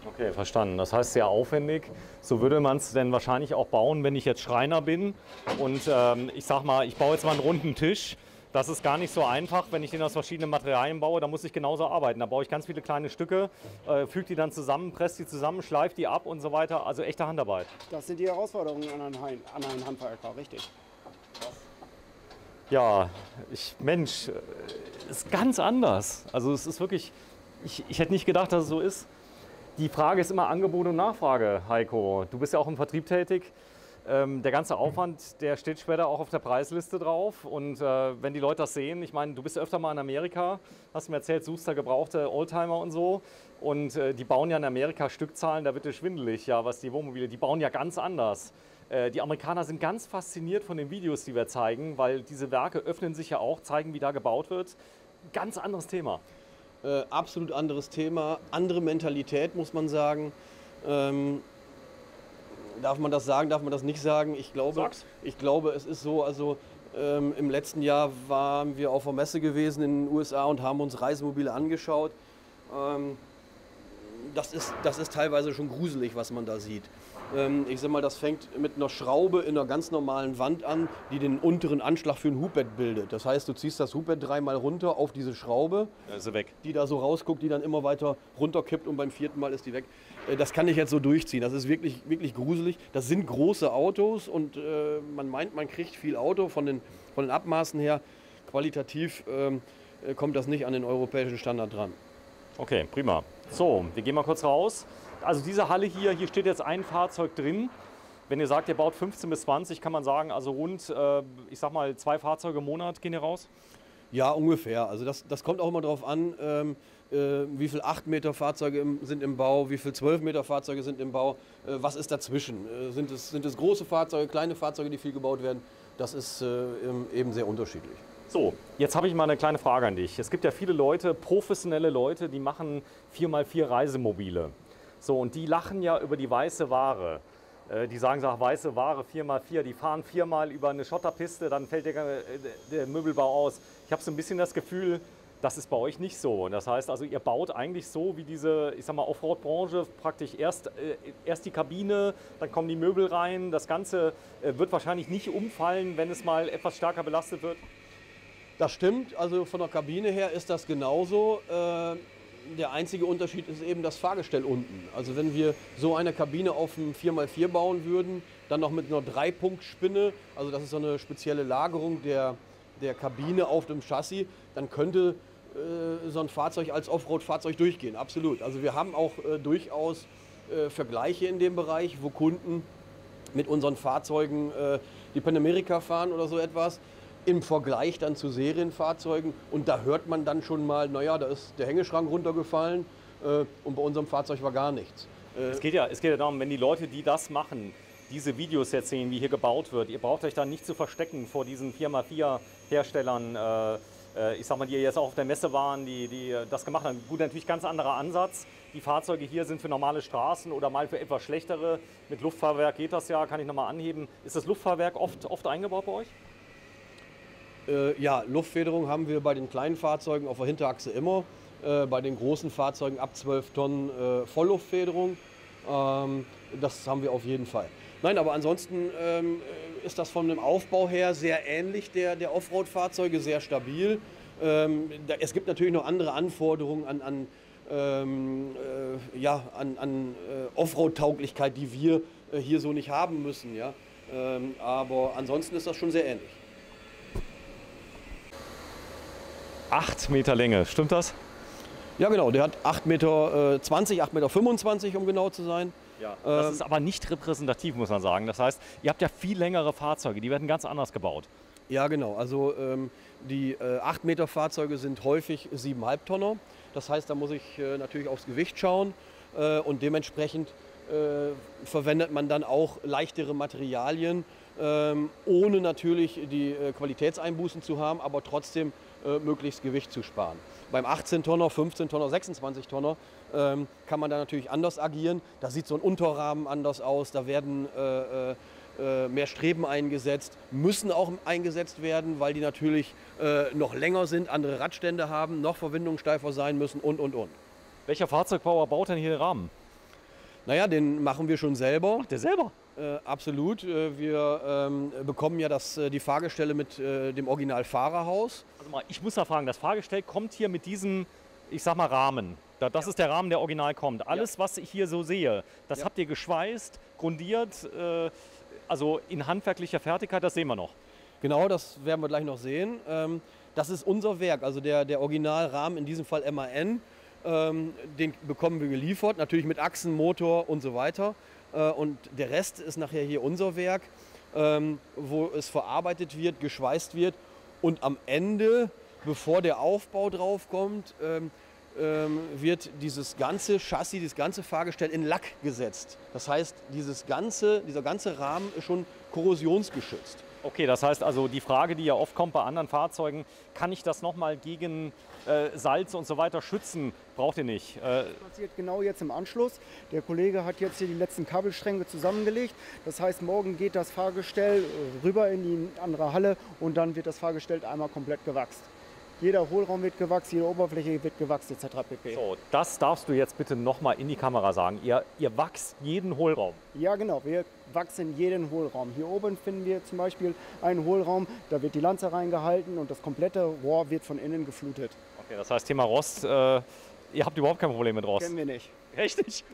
Speaker 1: Okay, verstanden. Das heißt sehr aufwendig. So würde man es denn wahrscheinlich auch bauen, wenn ich jetzt Schreiner bin und ich sag mal, ich baue jetzt mal einen runden Tisch. Das ist gar nicht so einfach, wenn ich den aus verschiedenen Materialien baue, da muss ich genauso arbeiten. Da baue ich ganz viele kleine Stücke, füge die dann zusammen, presse die zusammen, schleife die ab und so weiter. Also echte Handarbeit.
Speaker 3: Das sind die Herausforderungen an einem Handwerker, richtig.
Speaker 1: Ja, Mensch, ist ganz anders. Also es ist wirklich, ich hätte nicht gedacht, dass es so ist. Die Frage ist immer Angebot und Nachfrage, Heiko. Du bist ja auch im Vertrieb tätig. Der ganze Aufwand, der steht später auch auf der Preisliste drauf. Und wenn die Leute das sehen, ich meine, du bist öfter mal in Amerika, hast mir erzählt, suchst da gebrauchte Oldtimer und so. Und die bauen ja in Amerika Stückzahlen, da wird es schwindelig, ja, was die Wohnmobile, die bauen ja ganz anders. Die Amerikaner sind ganz fasziniert von den Videos, die wir zeigen, weil diese Werke öffnen sich ja auch, zeigen, wie da gebaut wird. Ganz anderes Thema.
Speaker 2: Absolut anderes Thema, andere Mentalität, muss man sagen. Darf man das sagen, darf man das nicht sagen? Ich glaube, es ist so, also im letzten Jahr waren wir auf der Messe gewesen in den USA und haben uns Reisemobile angeschaut. Das ist teilweise schon gruselig, was man da sieht. Ich sag mal, das fängt mit einer Schraube in einer ganz normalen Wand an, die den unteren Anschlag für ein Hubbett bildet. Das heißt, du ziehst das Hubbett dreimal runter auf diese Schraube,
Speaker 1: ist weg.
Speaker 2: Die da so rausguckt, die dann immer weiter runterkippt und beim 4. Mal ist die weg. Das kann ich jetzt so durchziehen. Das ist wirklich, wirklich gruselig. Das sind große Autos und man meint, man kriegt viel Auto von den Abmaßen her. Qualitativ kommt das nicht an den europäischen Standard dran.
Speaker 1: Okay, prima. So, wir gehen mal kurz raus. Also diese Halle hier steht jetzt ein Fahrzeug drin. Wenn ihr sagt, ihr baut 15 bis 20, kann man sagen, also rund, ich sag mal, 2 Fahrzeuge im Monat gehen hier raus?
Speaker 2: Ja, ungefähr. Also das kommt auch immer darauf an, wie viel 8 Meter Fahrzeuge sind im Bau, wie viel 12 Meter Fahrzeuge sind im Bau, was ist dazwischen? Sind es große Fahrzeuge, kleine Fahrzeuge, die viel gebaut werden? Das ist eben sehr unterschiedlich.
Speaker 1: So, jetzt habe ich mal eine kleine Frage an dich. Es gibt ja viele Leute, professionelle Leute, die machen 4x4 Reisemobile. So, und die lachen ja über die weiße Ware. Die sagen, weiße Ware 4x4, die fahren 4-mal über eine Schotterpiste, dann fällt der Möbelbau aus. Ich habe so ein bisschen das Gefühl, das ist bei euch nicht so. Und das heißt also, ihr baut eigentlich so wie diese, ich sag mal, Offroad-Branche, praktisch erst die Kabine, dann kommen die Möbel rein. Das Ganze wird wahrscheinlich nicht umfallen, wenn es mal etwas stärker belastet wird.
Speaker 2: Das stimmt, also von der Kabine her ist das genauso. Der einzige Unterschied ist eben das Fahrgestell unten. Also wenn wir so eine Kabine auf einem 4x4 bauen würden, dann noch mit einer 3-Punkt-Spinne, also das ist so eine spezielle Lagerung der Kabine auf dem Chassis, dann könnte so ein Fahrzeug als Offroad-Fahrzeug durchgehen, absolut. Also wir haben auch durchaus Vergleiche in dem Bereich, wo Kunden mit unseren Fahrzeugen die Panamerika fahren oder so etwas, im Vergleich dann zu Serienfahrzeugen, und da hört man dann schon mal, naja, da ist der Hängeschrank runtergefallen und bei unserem Fahrzeug war gar nichts.
Speaker 1: Es geht ja darum, wenn die Leute, die das machen, diese Videos jetzt sehen, wie hier gebaut wird, ihr braucht euch dann nicht zu verstecken vor diesen 4x4-Herstellern, ich sag mal, die jetzt auch auf der Messe waren, die das gemacht haben. Gut, natürlich ganz anderer Ansatz. Die Fahrzeuge hier sind für normale Straßen oder mal für etwas schlechtere. Mit Luftfahrwerk geht das ja, kann ich nochmal anheben. Ist das Luftfahrwerk oft eingebaut bei euch?
Speaker 2: Ja, Luftfederung haben wir bei den kleinen Fahrzeugen auf der Hinterachse immer. Bei den großen Fahrzeugen ab 12 Tonnen Vollluftfederung. Das haben wir auf jeden Fall. Nein, aber ansonsten ist das von dem Aufbau her sehr ähnlich der Offroad-Fahrzeuge, sehr stabil. Es gibt natürlich noch andere Anforderungen an Offroad-Tauglichkeit, die wir hier so nicht haben müssen. Ja? Aber ansonsten ist das schon sehr ähnlich.
Speaker 1: 8 Meter Länge, stimmt das?
Speaker 2: Ja genau, der hat 8,20 Meter, 8,25 Meter, um genau zu sein.
Speaker 1: Ja, das ist aber nicht repräsentativ, muss man sagen. Das heißt, ihr habt ja viel längere Fahrzeuge, die werden ganz anders gebaut.
Speaker 2: Ja genau, also die 8 Meter Fahrzeuge sind häufig 7,5 Tonner. Das heißt, da muss ich natürlich aufs Gewicht schauen und dementsprechend verwendet man dann auch leichtere Materialien, ohne natürlich die Qualitätseinbußen zu haben, aber trotzdem möglichst Gewicht zu sparen. Beim 18 Tonner, 15 Tonner, 26 Tonner kann man da natürlich anders agieren. Da sieht so ein Unterrahmen anders aus, da werden mehr Streben eingesetzt, müssen auch eingesetzt werden, weil die natürlich noch länger sind, andere Radstände haben, noch verwindungssteifer sein müssen und.
Speaker 1: Welcher Fahrzeugbauer baut denn hier den Rahmen?
Speaker 2: Naja, den machen wir schon selber.
Speaker 1: Macht der selber?
Speaker 2: Absolut. Wir bekommen ja die Fahrgestelle mit dem Original-Fahrerhaus.
Speaker 1: Also mal, ich muss da fragen, das Fahrgestell kommt hier mit diesem, ich sag mal, Rahmen. Das ist der Rahmen, der original kommt. Alles, was ich hier so sehe, das habt ihr geschweißt, grundiert, also in handwerklicher Fertigkeit, das sehen wir noch.
Speaker 2: Genau, das werden wir gleich noch sehen. Das ist unser Werk, also der Originalrahmen, in diesem Fall MAN. Den bekommen wir geliefert, natürlich mit Achsen, Motor und so weiter. Und der Rest ist nachher hier unser Werk, wo es verarbeitet wird, geschweißt wird. Und am Ende, bevor der Aufbau drauf kommt, wird dieses ganze Chassis, dieses ganze Fahrgestell in Lack gesetzt. Das heißt, dieser ganze Rahmen ist schon korrosionsgeschützt.
Speaker 1: Okay, das heißt also, die Frage, die ja oft kommt bei anderen Fahrzeugen, kann ich das nochmal gegen Salz und so weiter schützen? Braucht ihr nicht.
Speaker 3: Das passiert genau jetzt im Anschluss. Der Kollege hat jetzt hier die letzten Kabelstränge zusammengelegt. Das heißt, morgen geht das Fahrgestell rüber in die andere Halle und dann wird das Fahrgestell einmal komplett gewachst. Jeder Hohlraum wird gewachst, jede Oberfläche wird gewachst etc. pp.
Speaker 1: So, das darfst du jetzt bitte nochmal in die Kamera sagen. Ihr wachst jeden Hohlraum.
Speaker 3: Ja genau, wir wachsen jeden Hohlraum. Hier oben finden wir zum Beispiel einen Hohlraum, da wird die Lanze reingehalten und das komplette Rohr wird von innen geflutet.
Speaker 1: Okay, das heißt Thema Rost, ihr habt überhaupt kein Problem mit Rost?
Speaker 3: Kennen wir nicht.
Speaker 1: Echt nicht?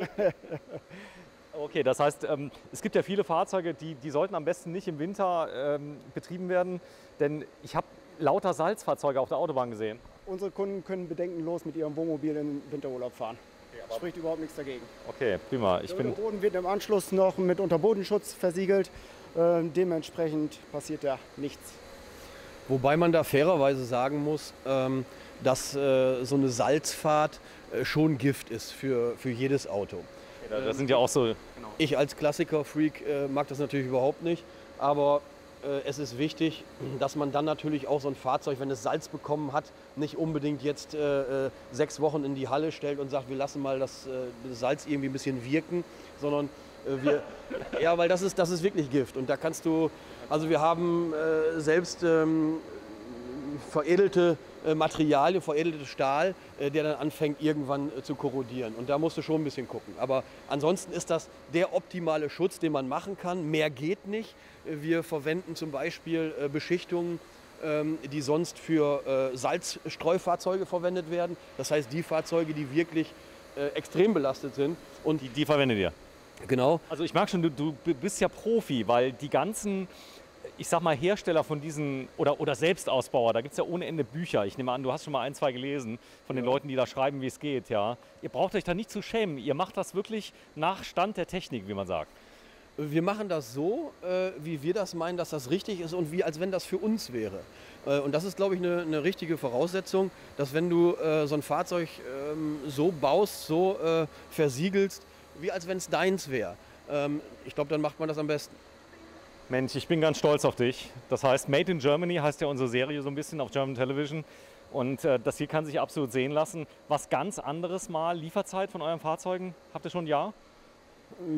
Speaker 1: Okay, das heißt, es gibt ja viele Fahrzeuge, die sollten am besten nicht im Winter betrieben werden, denn ich habe lauter Salzfahrzeuge auf der Autobahn gesehen.
Speaker 3: Unsere Kunden können bedenkenlos mit ihrem Wohnmobil in den Winterurlaub fahren. Spricht überhaupt nichts dagegen.
Speaker 1: Okay, prima.
Speaker 3: Der Boden wird im Anschluss noch mit Unterbodenschutz versiegelt. Dementsprechend passiert da nichts.
Speaker 2: Wobei man da fairerweise sagen muss, dass so eine Salzfahrt schon Gift ist für jedes Auto.
Speaker 1: Ja, das sind ja auch so.
Speaker 2: Ich als Klassiker-Freak mag das natürlich überhaupt nicht, aber es ist wichtig, dass man dann natürlich auch so ein Fahrzeug, wenn es Salz bekommen hat, nicht unbedingt jetzt 6 Wochen in die Halle stellt und sagt, wir lassen mal das Salz irgendwie ein bisschen wirken, sondern ja, weil das ist wirklich Gift. Und da kannst du, also wir haben selbst veredelte Materialien, veredelte Stahl, der dann anfängt irgendwann zu korrodieren. Und da musst du schon ein bisschen gucken. Aber ansonsten ist das der optimale Schutz, den man machen kann. Mehr geht nicht. Wir verwenden zum Beispiel Beschichtungen, die sonst für Salzstreufahrzeuge verwendet werden. Das heißt, die Fahrzeuge, die wirklich extrem belastet sind.
Speaker 1: Und die verwendet ihr?
Speaker 2: Genau.
Speaker 1: Also ich merke schon, du bist ja Profi, weil die ganzen, ich sag mal, Hersteller von diesen oder Selbstausbauer, da gibt es ja ohne Ende Bücher. Ich nehme an, du hast schon mal 1, 2 gelesen von den Leuten, die da schreiben, wie es geht. Ja. Ihr braucht euch da nicht zu schämen. Ihr macht das wirklich nach Stand der Technik, wie man sagt.
Speaker 2: Wir machen das so, wie wir das meinen, dass das richtig ist und wie als wenn das für uns wäre. Und das ist, glaube ich, eine richtige Voraussetzung, dass wenn du so ein Fahrzeug so baust, so versiegelst, wie als wenn es deins wäre. Ich glaube, dann macht man das am besten.
Speaker 1: Mensch, ich bin ganz stolz auf dich. Das heißt, Made in Germany heißt ja unsere Serie so ein bisschen auf German Television. Und das hier kann sich absolut sehen lassen. Was ganz anderes mal, Lieferzeit von euren Fahrzeugen, habt ihr schon ein Jahr?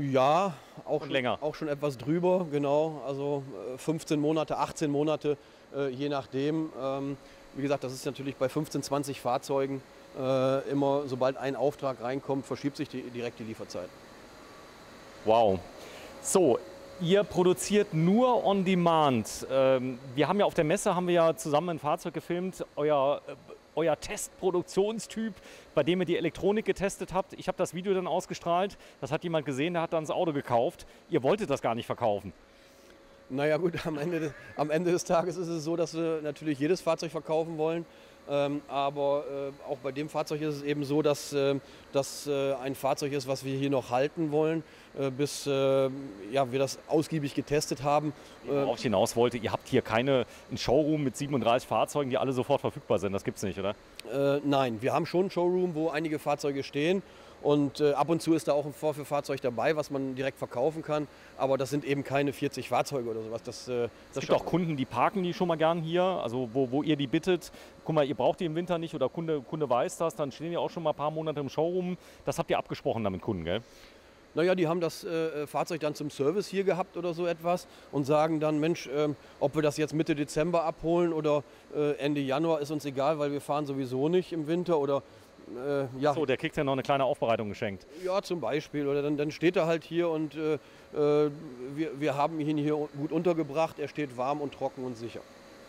Speaker 2: Ja,
Speaker 1: länger.
Speaker 2: Auch schon etwas drüber, genau. Also 15 Monate, 18 Monate, je nachdem. Wie gesagt, das ist natürlich bei 15, 20 Fahrzeugen immer, sobald ein Auftrag reinkommt, verschiebt sich direkt die Lieferzeit.
Speaker 1: Wow. So, ihr produziert nur on demand. Wir haben ja auf der Messe zusammen ein Fahrzeug gefilmt, euer Testproduktionstyp, bei dem ihr die Elektronik getestet habt. Ich habe das Video dann ausgestrahlt. Das hat jemand gesehen, der hat dann das Auto gekauft. Ihr wolltet das gar nicht verkaufen.
Speaker 2: Naja gut, am Ende des Tages ist es so, dass wir natürlich jedes Fahrzeug verkaufen wollen. Aber auch bei dem Fahrzeug ist es eben so, dass das ein Fahrzeug ist, was wir hier noch halten wollen, bis wir das ausgiebig getestet haben.
Speaker 1: Worauf ich hinaus wollte, ihr habt hier einen Showroom mit 37 Fahrzeugen, die alle sofort verfügbar sind. Das gibt es nicht, oder?
Speaker 2: Nein, wir haben schon einen Showroom, wo einige Fahrzeuge stehen. Und ab und zu ist da auch ein Vorführfahrzeug dabei, was man direkt verkaufen kann. Aber das sind eben keine 40 Fahrzeuge oder sowas.
Speaker 1: Es gibt auch Kunden, die parken die schon mal gern hier, also wo ihr die bittet. Guck mal, ihr braucht die im Winter nicht oder Kunde weiß das, dann stehen die auch schon mal ein paar Monate im Showroom. Das habt ihr abgesprochen da mit Kunden, gell?
Speaker 2: Naja, die haben das Fahrzeug dann zum Service hier gehabt oder so etwas und sagen dann, Mensch, ob wir das jetzt Mitte Dezember abholen oder Ende Januar, ist uns egal, weil wir fahren sowieso nicht im Winter oder ja.
Speaker 1: So, der kriegt ja noch eine kleine Aufbereitung geschenkt.
Speaker 2: Ja, zum Beispiel. Oder dann steht er halt hier und wir haben ihn hier gut untergebracht. Er steht warm und trocken und sicher.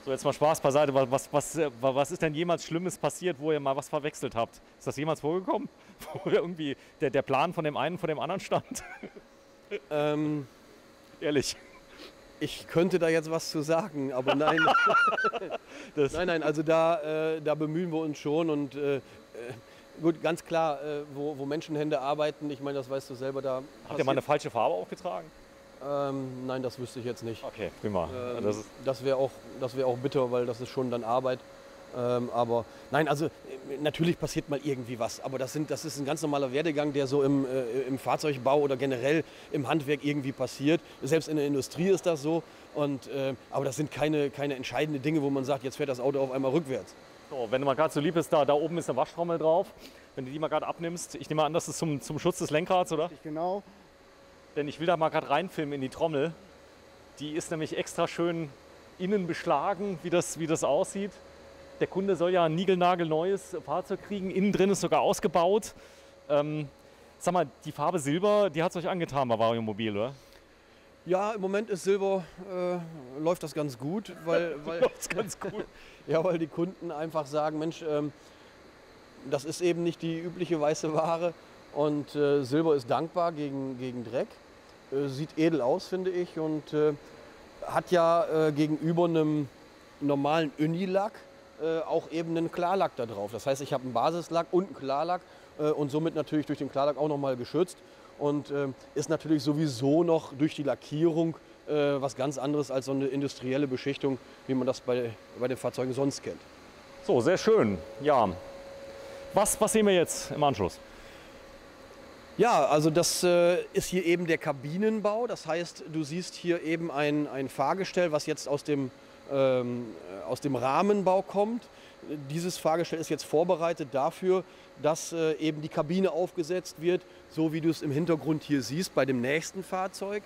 Speaker 1: So, jetzt mal Spaß beiseite. Was ist denn jemals Schlimmes passiert, wo ihr mal was verwechselt habt? Ist das jemals vorgekommen? Wo irgendwie der Plan von dem einen vor dem anderen stand? Ehrlich.
Speaker 2: Ich könnte da jetzt was zu sagen, aber nein. Nein, also da bemühen wir uns schon und gut, ganz klar, wo Menschenhände arbeiten, ich meine, das weißt du selber, da...
Speaker 1: Habt ihr mal eine falsche Farbe aufgetragen?
Speaker 2: Nein, das wüsste ich jetzt nicht.
Speaker 1: Okay, prima.
Speaker 2: Das wäre auch bitter, weil das ist schon dann Arbeit. Aber nein, also natürlich passiert mal irgendwie was, aber das ist ein ganz normaler Werdegang, der so im Fahrzeugbau oder generell im Handwerk irgendwie passiert. Selbst in der Industrie ist das so. Aber das sind keine entscheidenden Dinge, wo man sagt, jetzt fährt das Auto auf einmal rückwärts.
Speaker 1: So, wenn du mal gerade so lieb bist, da oben ist eine Waschtrommel drauf. Wenn du die mal gerade abnimmst, ich nehme an, das ist zum Schutz des Lenkrads, oder?
Speaker 3: Genau.
Speaker 1: Denn ich will da mal gerade reinfilmen in die Trommel. Die ist nämlich extra schön innen beschlagen, wie das aussieht. Der Kunde soll ja ein niegelnagelneues Fahrzeug kriegen. Innen drin ist sogar ausgebaut. Sag mal, die Farbe Silber, die hat es euch angetan bei Vario Mobil, oder?
Speaker 2: Ja, im Moment ist Silber, läuft das ganz gut, weil
Speaker 1: ganz gut.
Speaker 2: Ja, weil die Kunden einfach sagen, Mensch, das ist eben nicht die übliche weiße Ware und Silber ist dankbar gegen Dreck, sieht edel aus, finde ich, und hat ja gegenüber einem normalen Unilack auch eben einen Klarlack da drauf. Das heißt, ich habe einen Basislack und einen Klarlack und somit natürlich durch den Klarlack auch nochmal geschützt und ist natürlich sowieso noch durch die Lackierung was ganz anderes als so eine industrielle Beschichtung, wie man das bei den Fahrzeugen sonst kennt.
Speaker 1: So, sehr schön. Ja. Was sehen wir jetzt im Anschluss?
Speaker 2: Ja, also das ist hier eben der Kabinenbau. Das heißt, du siehst hier eben ein Fahrgestell, was jetzt aus dem Rahmenbau kommt. Dieses Fahrgestell ist jetzt vorbereitet dafür, dass eben die Kabine aufgesetzt wird, so wie du es im Hintergrund hier siehst bei dem nächsten Fahrzeug.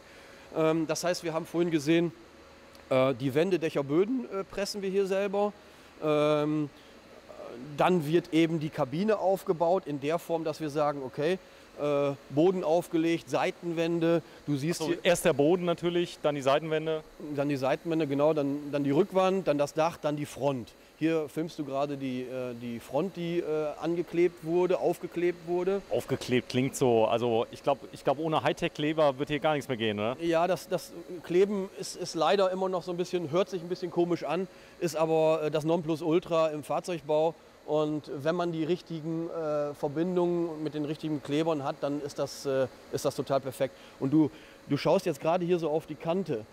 Speaker 2: Das heißt, wir haben vorhin gesehen, die Wände, Dächer, Böden pressen wir hier selber. Dann wird eben die Kabine aufgebaut in der Form, dass wir sagen, okay, Boden aufgelegt, Seitenwände. Du siehst
Speaker 1: Also
Speaker 2: hier
Speaker 1: erst der Boden natürlich, dann die Seitenwände.
Speaker 2: dann die Seitenwände, genau, dann die Rückwand, dann das Dach, dann die Front. Hier filmst du gerade die Front, die angeklebt wurde, aufgeklebt wurde.
Speaker 1: Aufgeklebt klingt so, also ich glaube, ohne Hightech-Kleber wird hier gar nichts mehr gehen, oder?
Speaker 2: Ja, das Kleben ist leider immer noch so ein bisschen, hört sich ein bisschen komisch an, ist aber das Nonplusultra im Fahrzeugbau. Und wenn man die richtigen Verbindungen mit den richtigen Klebern hat, dann ist das total perfekt. Und du schaust jetzt gerade hier so auf die Kante.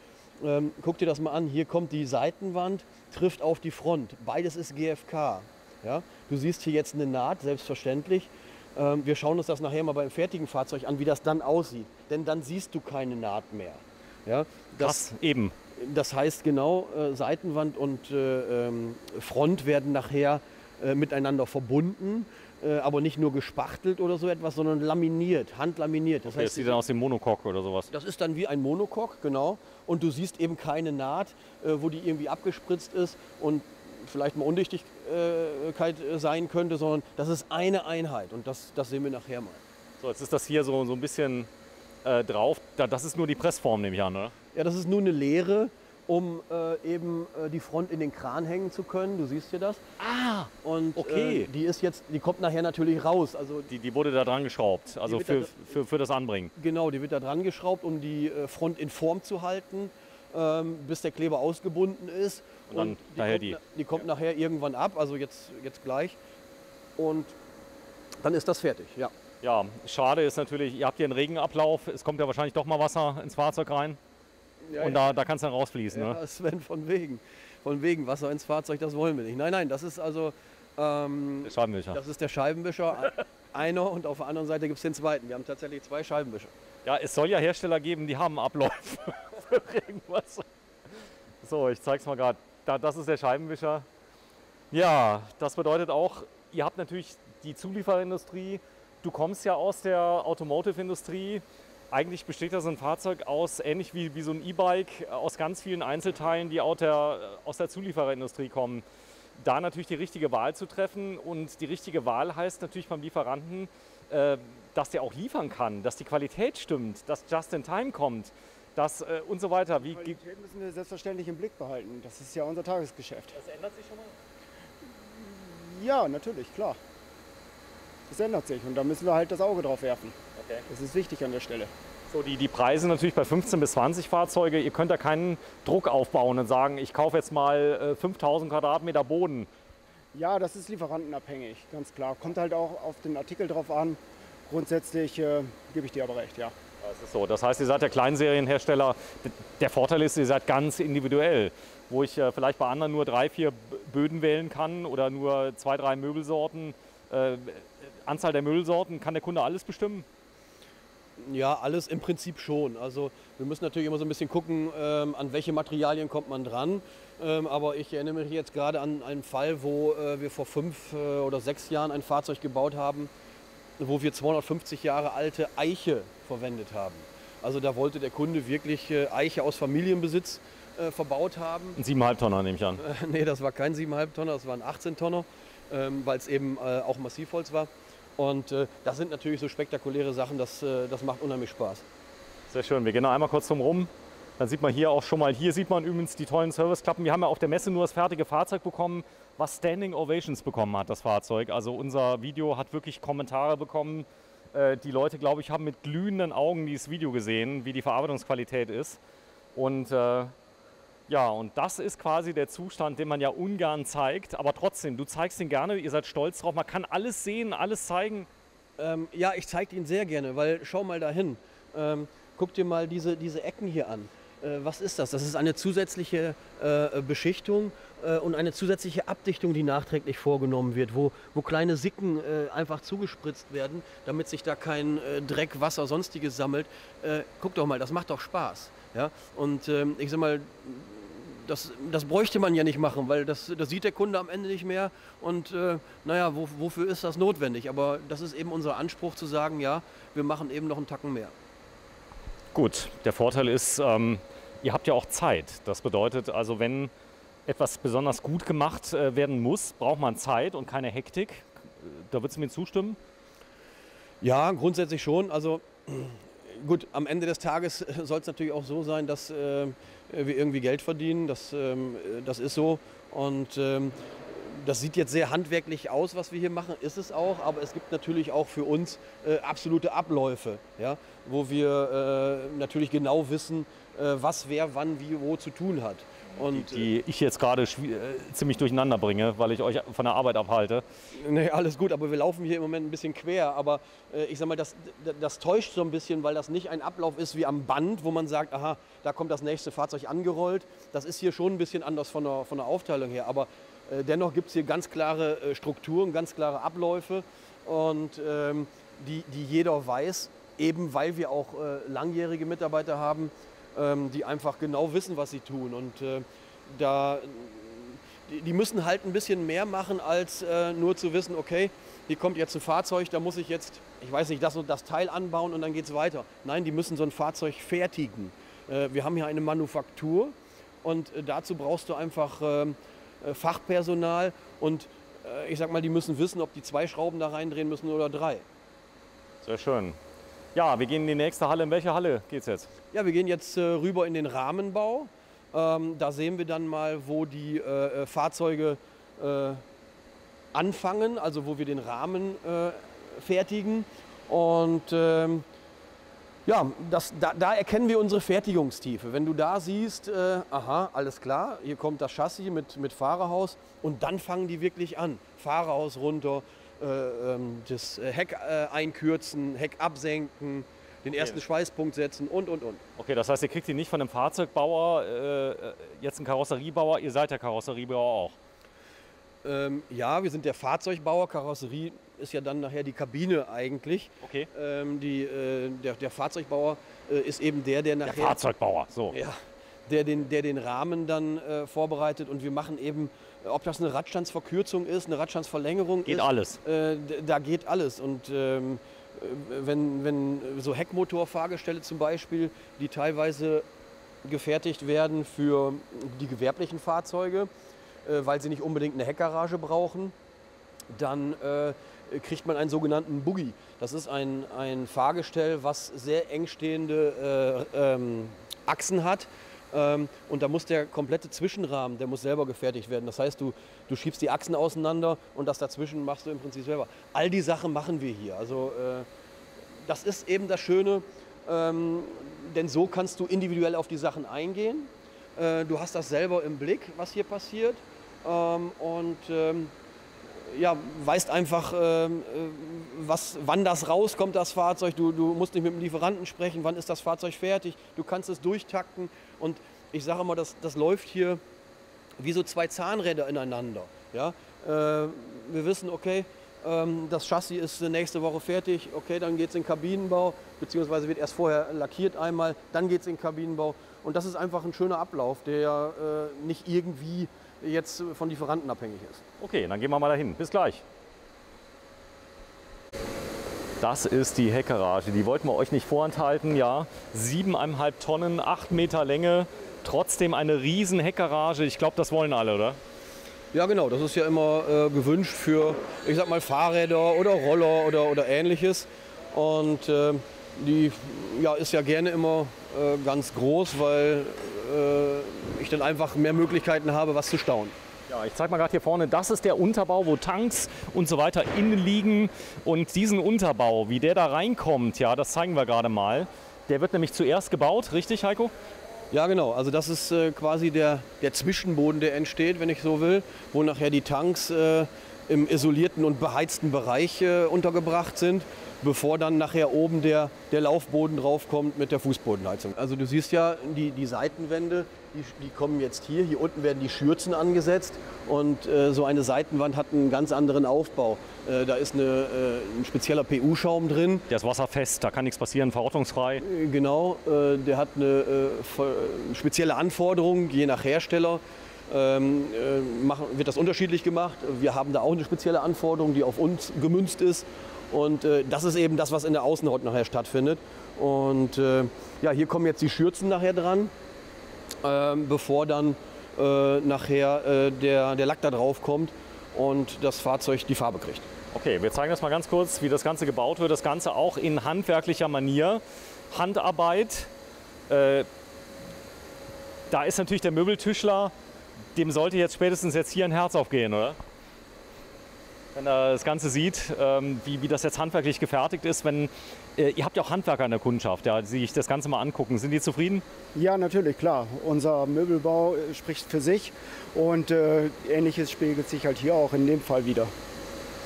Speaker 2: Guck dir das mal an, hier kommt die Seitenwand, trifft auf die Front. Beides ist GFK. Ja? Du siehst hier jetzt eine Naht, selbstverständlich. Wir schauen uns das nachher mal beim fertigen Fahrzeug an, wie das dann aussieht. Denn dann siehst du keine Naht mehr. Ja?
Speaker 1: Das eben.
Speaker 2: Das heißt genau, Seitenwand und Front werden nachher miteinander verbunden, aber nicht nur gespachtelt oder so etwas, sondern laminiert, handlaminiert. Das
Speaker 1: Okay, das
Speaker 2: heißt,
Speaker 1: sieht dann aus dem Monocoque oder sowas.
Speaker 2: das ist dann wie ein Monocoque, genau. Und du siehst eben keine Naht, wo die irgendwie abgespritzt ist und vielleicht mal Undichtigkeit sein könnte, sondern das ist eine Einheit und das sehen wir nachher mal.
Speaker 1: So, jetzt ist das hier so ein bisschen drauf. Das ist nur die Pressform, nehme ich an, oder?
Speaker 2: Ja, das ist nur eine Leere, um eben die Front in den Kran hängen zu können. Du siehst hier das.
Speaker 1: Ah,
Speaker 2: Und
Speaker 1: okay.
Speaker 2: die kommt nachher natürlich raus. Also
Speaker 1: Die wurde da dran geschraubt, also
Speaker 2: Die wird
Speaker 1: für das Anbringen.
Speaker 2: genau, die wird da dran geschraubt, um die Front in Form zu halten, bis der Kleber ausgebunden ist.
Speaker 1: Und dann nachher
Speaker 2: die kommt nachher irgendwann ab, also jetzt gleich. Und dann ist das fertig, ja.
Speaker 1: Ja, schade ist natürlich, ihr habt hier einen Regenablauf, es kommt ja wahrscheinlich doch mal Wasser ins Fahrzeug rein
Speaker 2: Ja,
Speaker 1: und
Speaker 2: ja.
Speaker 1: da kann es dann rausfließen. Ne?
Speaker 2: Ja, Sven, von wegen Wasser ins Fahrzeug, das wollen wir nicht. Nein, das ist also
Speaker 1: Der Scheibenwischer.
Speaker 2: das ist der Scheibenwischer, einer, und auf der anderen Seite gibt es den zweiten. Wir haben tatsächlich zwei Scheibenwischer.
Speaker 1: Ja, es soll ja Hersteller geben, die haben Abläufe für Regenwasser. So, ich zeig's mal gerade. Das ist der Scheibenwischer. Ja, das bedeutet auch, ihr habt natürlich die Zulieferindustrie. Du kommst ja aus der Automotive-Industrie. Eigentlich besteht da so ein Fahrzeug aus, ähnlich wie so ein E-Bike, aus ganz vielen Einzelteilen, die aus der Zuliefererindustrie kommen. Da natürlich die richtige Wahl zu treffen, und die richtige Wahl heißt natürlich beim Lieferanten, dass der auch liefern kann, dass die Qualität stimmt, dass just in time kommt, dass und so weiter.
Speaker 3: Die Qualität müssen wir selbstverständlich im Blick behalten. Das ist ja unser Tagesgeschäft.
Speaker 1: Das ändert sich schon mal?
Speaker 3: Ja, natürlich, klar. Das ändert sich und da müssen wir halt das Auge drauf werfen.
Speaker 1: Okay.
Speaker 3: Das ist wichtig an der Stelle.
Speaker 1: So, die Preise natürlich bei 15 bis 20 Fahrzeuge. Ihr könnt da keinen Druck aufbauen und sagen, ich kaufe jetzt mal 5000 Quadratmeter Boden.
Speaker 3: Ja, das ist lieferantenabhängig, ganz klar. Kommt halt auch auf den Artikel drauf an. Grundsätzlich gebe ich dir aber recht, ja.
Speaker 1: Das ist so. Das heißt, ihr seid der Kleinserienhersteller. Der Vorteil ist, ihr seid ganz individuell. Wo ich vielleicht bei anderen nur 3, 4 Böden wählen kann oder nur 2, 3 Möbelsorten. Anzahl der Möbelsorten, kann der Kunde alles bestimmen?
Speaker 2: Ja, alles im Prinzip schon. Also wir müssen natürlich immer so ein bisschen gucken, an welche Materialien kommt man dran. Aber ich erinnere mich jetzt gerade an einen Fall, wo wir vor 5 oder 6 Jahren ein Fahrzeug gebaut haben, wo wir 250 Jahre alte Eiche verwendet haben. Also da wollte der Kunde wirklich Eiche aus Familienbesitz verbaut haben.
Speaker 1: Ein 7,5 Tonner nehme ich an.
Speaker 2: Nee, das war kein 7,5 Tonner, das war ein 18 Tonner, weil es eben auch Massivholz war. Und das sind natürlich so spektakuläre Sachen, das macht unheimlich Spaß.
Speaker 1: Sehr schön. Wir gehen noch einmal kurz drum rum. Dann sieht man hier auch schon mal, hier sieht man übrigens die tollen Serviceklappen. Wir haben ja auf der Messe nur das fertige Fahrzeug bekommen, was Standing Ovations bekommen hat, das Fahrzeug. Also unser Video hat wirklich Kommentare bekommen. Die Leute, glaube ich, haben mit glühenden Augen dieses Video gesehen, wie die Verarbeitungsqualität ist. Und ja, und das ist quasi der Zustand, den man ja ungern zeigt. Aber trotzdem, du zeigst ihn gerne, ihr seid stolz drauf. Man kann alles sehen, alles zeigen.
Speaker 2: Ja, ich zeige Ihnen sehr gerne, weil schau mal dahin. Guck dir mal diese Ecken hier an. Was ist das? Das ist eine zusätzliche Beschichtung und eine zusätzliche Abdichtung, die nachträglich vorgenommen wird, wo kleine Sicken einfach zugespritzt werden, damit sich da kein Dreck, Wasser, sonstiges sammelt. Guck doch mal, das macht doch Spaß. Ja? Und ich sag mal, das bräuchte man ja nicht machen, weil das sieht der Kunde am Ende nicht mehr und naja, wofür ist das notwendig? Aber das ist eben unser Anspruch zu sagen, ja, wir machen eben noch einen Tacken mehr.
Speaker 1: Gut, der Vorteil ist, ihr habt ja auch Zeit. Das bedeutet also, wenn etwas besonders gut gemacht werden muss, braucht man Zeit und keine Hektik. Da würdest du mir zustimmen?
Speaker 2: Ja, grundsätzlich schon. Also gut, am Ende des Tages soll es natürlich auch so sein, dass wir irgendwie Geld verdienen. Das ist so. Und das sieht jetzt sehr handwerklich aus, was wir hier machen, ist es auch. Aber es gibt natürlich auch für uns absolute Abläufe, ja, wo wir natürlich genau wissen, was wer wann wie wo zu tun hat. Und,
Speaker 1: die ich jetzt gerade ziemlich durcheinander bringe, weil ich euch von der Arbeit abhalte.
Speaker 2: Nee, alles gut, aber wir laufen hier im Moment ein bisschen quer. Aber ich sag mal, das täuscht so ein bisschen, weil das nicht ein Ablauf ist wie am Band, wo man sagt, aha, da kommt das nächste Fahrzeug angerollt. Das ist hier schon ein bisschen anders von der Aufteilung her. Aber dennoch gibt es hier ganz klare Strukturen, ganz klare Abläufe und die jeder weiß, eben weil wir auch langjährige Mitarbeiter haben, die einfach genau wissen, was sie tun. Und die müssen halt ein bisschen mehr machen, als nur zu wissen, okay, hier kommt jetzt ein Fahrzeug, da muss ich jetzt, ich weiß nicht, das und das Teil anbauen und dann geht es weiter. Nein, die müssen so ein Fahrzeug fertigen. Wir haben hier eine Manufaktur und dazu brauchst du einfach Fachpersonal und ich sag mal, die müssen wissen, ob die 2 Schrauben da reindrehen müssen oder 3.
Speaker 1: Sehr schön. Ja, wir gehen in die nächste Halle. In welche Halle geht es jetzt?
Speaker 2: Ja, wir gehen jetzt rüber in den Rahmenbau. Da sehen wir dann mal, wo die Fahrzeuge anfangen, also wo wir den Rahmen fertigen. Und ja, da erkennen wir unsere Fertigungstiefe. Wenn du da siehst, aha, alles klar, hier kommt das Chassis mit Fahrerhaus und dann fangen die wirklich an. Fahrerhaus runter, das Heck einkürzen, Heck absenken, den ersten Schweißpunkt setzen und.
Speaker 1: Okay, das heißt, ihr kriegt die nicht von einem Fahrzeugbauer, jetzt einen Karosseriebauer, ihr seid der Karosseriebauer auch?
Speaker 2: Ja, wir sind der Fahrzeugbauer, Karosserie ist ja dann nachher die Kabine eigentlich.
Speaker 1: Okay.
Speaker 2: Der Fahrzeugbauer ist eben der nachher...
Speaker 1: Der Fahrzeugbauer, so.
Speaker 2: Ja, der den Rahmen dann vorbereitet und wir machen eben, ob das eine Radstandsverkürzung ist, eine Radstandsverlängerung
Speaker 1: geht
Speaker 2: ist.
Speaker 1: Alles.
Speaker 2: Da geht alles und wenn so Heckmotorfahrgestelle zum Beispiel, die teilweise gefertigt werden für die gewerblichen Fahrzeuge, weil sie nicht unbedingt eine Heckgarage brauchen, dann kriegt man einen sogenannten Buggy. Das ist ein Fahrgestell, was sehr eng stehende Achsen hat. Und da muss der komplette Zwischenrahmen, der muss selber gefertigt werden. Das heißt, du schiebst die Achsen auseinander und das dazwischen machst du im Prinzip selber. All die Sachen machen wir hier. Also das ist eben das Schöne, denn so kannst du individuell auf die Sachen eingehen. Du hast das selber im Blick, was hier passiert und ja, weißt einfach, wann das rauskommt, das Fahrzeug. Du musst nicht mit dem Lieferanten sprechen, wann ist das Fahrzeug fertig. Du kannst es durchtakten und ich sage immer, das läuft hier wie so 2 Zahnräder ineinander. Ja? Wir wissen, okay, das Chassis ist nächste Woche fertig, okay, dann geht es in den Kabinenbau, beziehungsweise wird erst vorher lackiert einmal, dann geht es in den Kabinenbau. Und das ist einfach ein schöner Ablauf, der nicht irgendwie jetzt von Lieferanten abhängig ist.
Speaker 1: Okay, dann gehen wir mal dahin. Bis gleich. Das ist die Heckgarage. Die wollten wir euch nicht vorenthalten. Ja, 7,5 Tonnen, 8 Meter Länge, trotzdem eine riesen Heckgarage. Ich glaube, das wollen alle, oder?
Speaker 2: Ja, genau. Das ist ja immer gewünscht für, ich sag mal, Fahrräder oder Roller oder Ähnliches. Und die ist ja gerne immer ganz groß, weil ich dann einfach mehr Möglichkeiten habe, was zu stauen.
Speaker 1: Ja, ich zeige mal gerade hier vorne, das ist der Unterbau, wo Tanks und so weiter innen liegen. Und diesen Unterbau, wie der da reinkommt, ja, das zeigen wir gerade mal. Der wird nämlich zuerst gebaut, richtig, Heiko?
Speaker 2: Ja, genau. Also das ist quasi der Zwischenboden, der entsteht, wenn ich so will, wo nachher die Tanks im isolierten und beheizten Bereich untergebracht sind. bevor dann nachher oben der Laufboden draufkommt mit der Fußbodenheizung. Also du siehst ja, die Seitenwände, die kommen jetzt hier unten werden die Schürzen angesetzt und so eine Seitenwand hat einen ganz anderen Aufbau. Da ist ein spezieller PU-Schaum drin.
Speaker 1: Der ist wasserfest, da kann nichts passieren, verortungsfrei.
Speaker 2: Genau, der hat eine spezielle Anforderung, je nach Hersteller. Wird das unterschiedlich gemacht. Wir haben da auch eine spezielle Anforderung, die auf uns gemünzt ist. Und das ist eben das, was in der Außenhaut nachher stattfindet. Und ja, hier kommen jetzt die Schürzen nachher dran, bevor dann nachher der Lack da drauf kommt und das Fahrzeug die Farbe kriegt.
Speaker 1: Okay, wir zeigen das mal ganz kurz, wie das Ganze gebaut wird. Das Ganze auch in handwerklicher Manier. Handarbeit. Da ist natürlich der Möbeltischler, dem sollte jetzt spätestens hier ein Herz aufgehen, oder? Wenn er das Ganze sieht, wie das jetzt handwerklich gefertigt ist. Ihr habt ja auch Handwerker in der Kundschaft, ja, die sich das Ganze mal angucken. Sind die zufrieden?
Speaker 3: Ja, natürlich, klar. Unser Möbelbau spricht für sich und Ähnliches spiegelt sich halt hier auch in dem Fall wieder.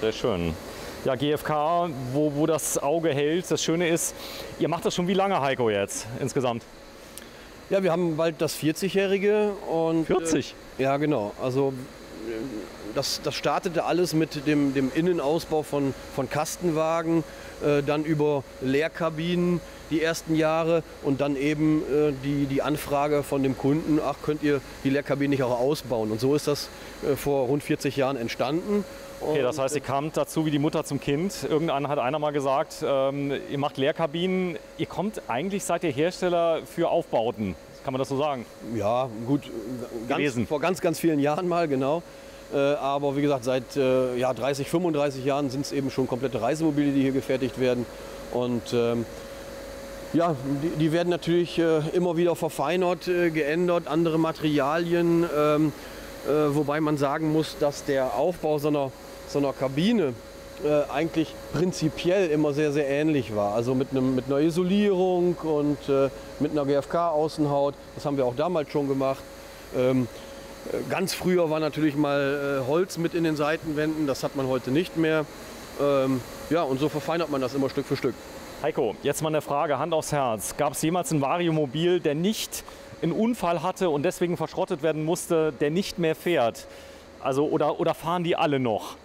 Speaker 1: Sehr schön. Ja, GfK, wo das Auge hält. Das Schöne ist, ihr macht das schon wie lange, Heiko, jetzt insgesamt?
Speaker 2: Ja, wir haben bald das 40-Jährige.
Speaker 1: 40?
Speaker 2: Ja, genau. Also das startete alles mit dem Innenausbau von Kastenwagen, dann über Leerkabinen die ersten Jahre und dann eben die Anfrage von dem Kunden, ach, könnt ihr die Leerkabine nicht auch ausbauen? Und so ist das vor rund 40 Jahren entstanden.
Speaker 1: Okay, das heißt, ihr kamt dazu wie die Mutter zum Kind. Hat einer mal gesagt, ihr macht Leerkabinen. Ihr kommt eigentlich, seid ihr Hersteller für Aufbauten. Kann man das so sagen?
Speaker 2: Ja, gut, vor ganz vielen Jahren mal, genau. Aber wie gesagt, seit 30, 35 Jahren sind es eben schon komplette Reisemobile, die hier gefertigt werden. Und ja, die werden natürlich immer wieder verfeinert, geändert, andere Materialien. Wobei man sagen muss, dass der Aufbau so einer Kabine eigentlich prinzipiell immer sehr, sehr ähnlich war. Also mit einer Isolierung und mit einer GfK-Außenhaut. Das haben wir auch damals schon gemacht. Ganz früher war natürlich mal Holz mit in den Seitenwänden. Das hat man heute nicht mehr. Ja, und so verfeinert man das immer Stück für Stück.
Speaker 1: Heiko, jetzt mal eine Frage, Hand aufs Herz. Gab es jemals ein Variomobil, der nicht einen Unfall hatte und deswegen verschrottet werden musste, der nicht mehr fährt? Also, oder fahren die alle noch?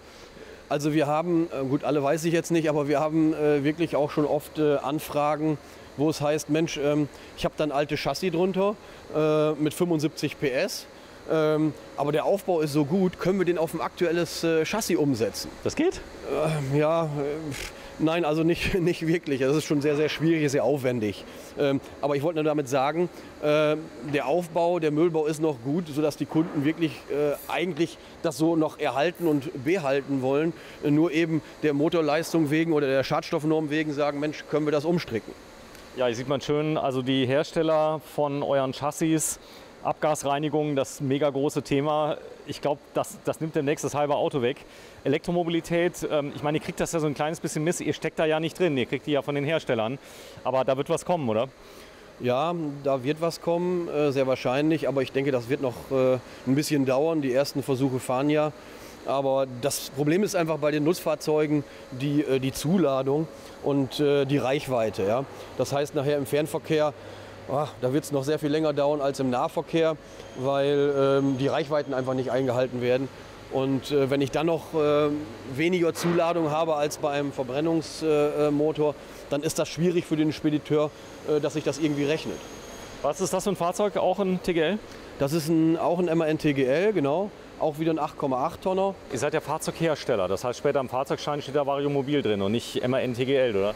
Speaker 2: Also wir haben, gut, alle weiß ich jetzt nicht, aber wir haben wirklich auch schon oft Anfragen, wo es heißt, Mensch, ich habe da ein altes Chassis drunter mit 75 PS, aber der Aufbau ist so gut, können wir den auf ein aktuelles Chassis umsetzen?
Speaker 1: Das geht?
Speaker 2: Ja, nein, also nicht wirklich. Das ist schon sehr, sehr schwierig, sehr aufwendig. Aber ich wollte nur damit sagen, der Aufbau, der Möbelbau ist noch gut, sodass die Kunden wirklich eigentlich das so noch erhalten und behalten wollen. Nur eben der Motorleistung wegen oder der Schadstoffnorm wegen sagen, Mensch, können wir das umstricken?
Speaker 1: Ja, hier sieht man schön, also die Hersteller von euren Chassis, Abgasreinigung, das mega große Thema. Ich glaube, das nimmt demnächst das halbe Auto weg. Elektromobilität, ich meine, ihr kriegt das ja so ein kleines bisschen mit, ihr steckt da ja nicht drin, ihr kriegt die ja von den Herstellern. Aber da wird was kommen, oder?
Speaker 2: Ja, da wird was kommen, sehr wahrscheinlich, aber ich denke, das wird noch ein bisschen dauern. Die ersten Versuche fahren ja. Aber das Problem ist einfach bei den Nutzfahrzeugen die Zuladung und die Reichweite. Ja? Das heißt, nachher im Fernverkehr, da wird es noch sehr viel länger dauern als im Nahverkehr, weil die Reichweiten einfach nicht eingehalten werden. Und wenn ich dann noch weniger Zuladung habe als bei einem Verbrennungsmotor, dann ist das schwierig für den Spediteur, dass sich das irgendwie rechnet.
Speaker 1: Was ist das für ein Fahrzeug? Auch ein TGL?
Speaker 2: Das ist auch ein MAN TGL, genau. Auch wieder ein 8,8 Tonner.
Speaker 1: Ihr seid ja Fahrzeughersteller, das heißt später am Fahrzeugschein steht da Variomobil drin und nicht MAN TGL, oder?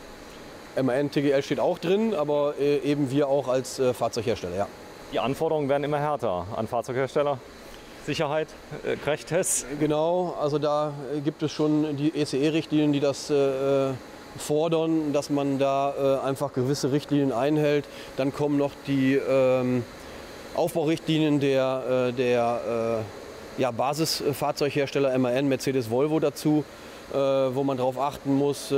Speaker 2: MAN TGL steht auch drin, aber eben wir auch als Fahrzeughersteller, ja.
Speaker 1: Die Anforderungen werden immer härter an Fahrzeughersteller. Sicherheit, Crashtests?
Speaker 2: Genau, also da gibt es schon die ECE-Richtlinien, die das fordern, dass man da einfach gewisse Richtlinien einhält. Dann kommen noch die Aufbaurichtlinien der Basisfahrzeughersteller MAN, Mercedes, Volvo dazu, wo man darauf achten muss,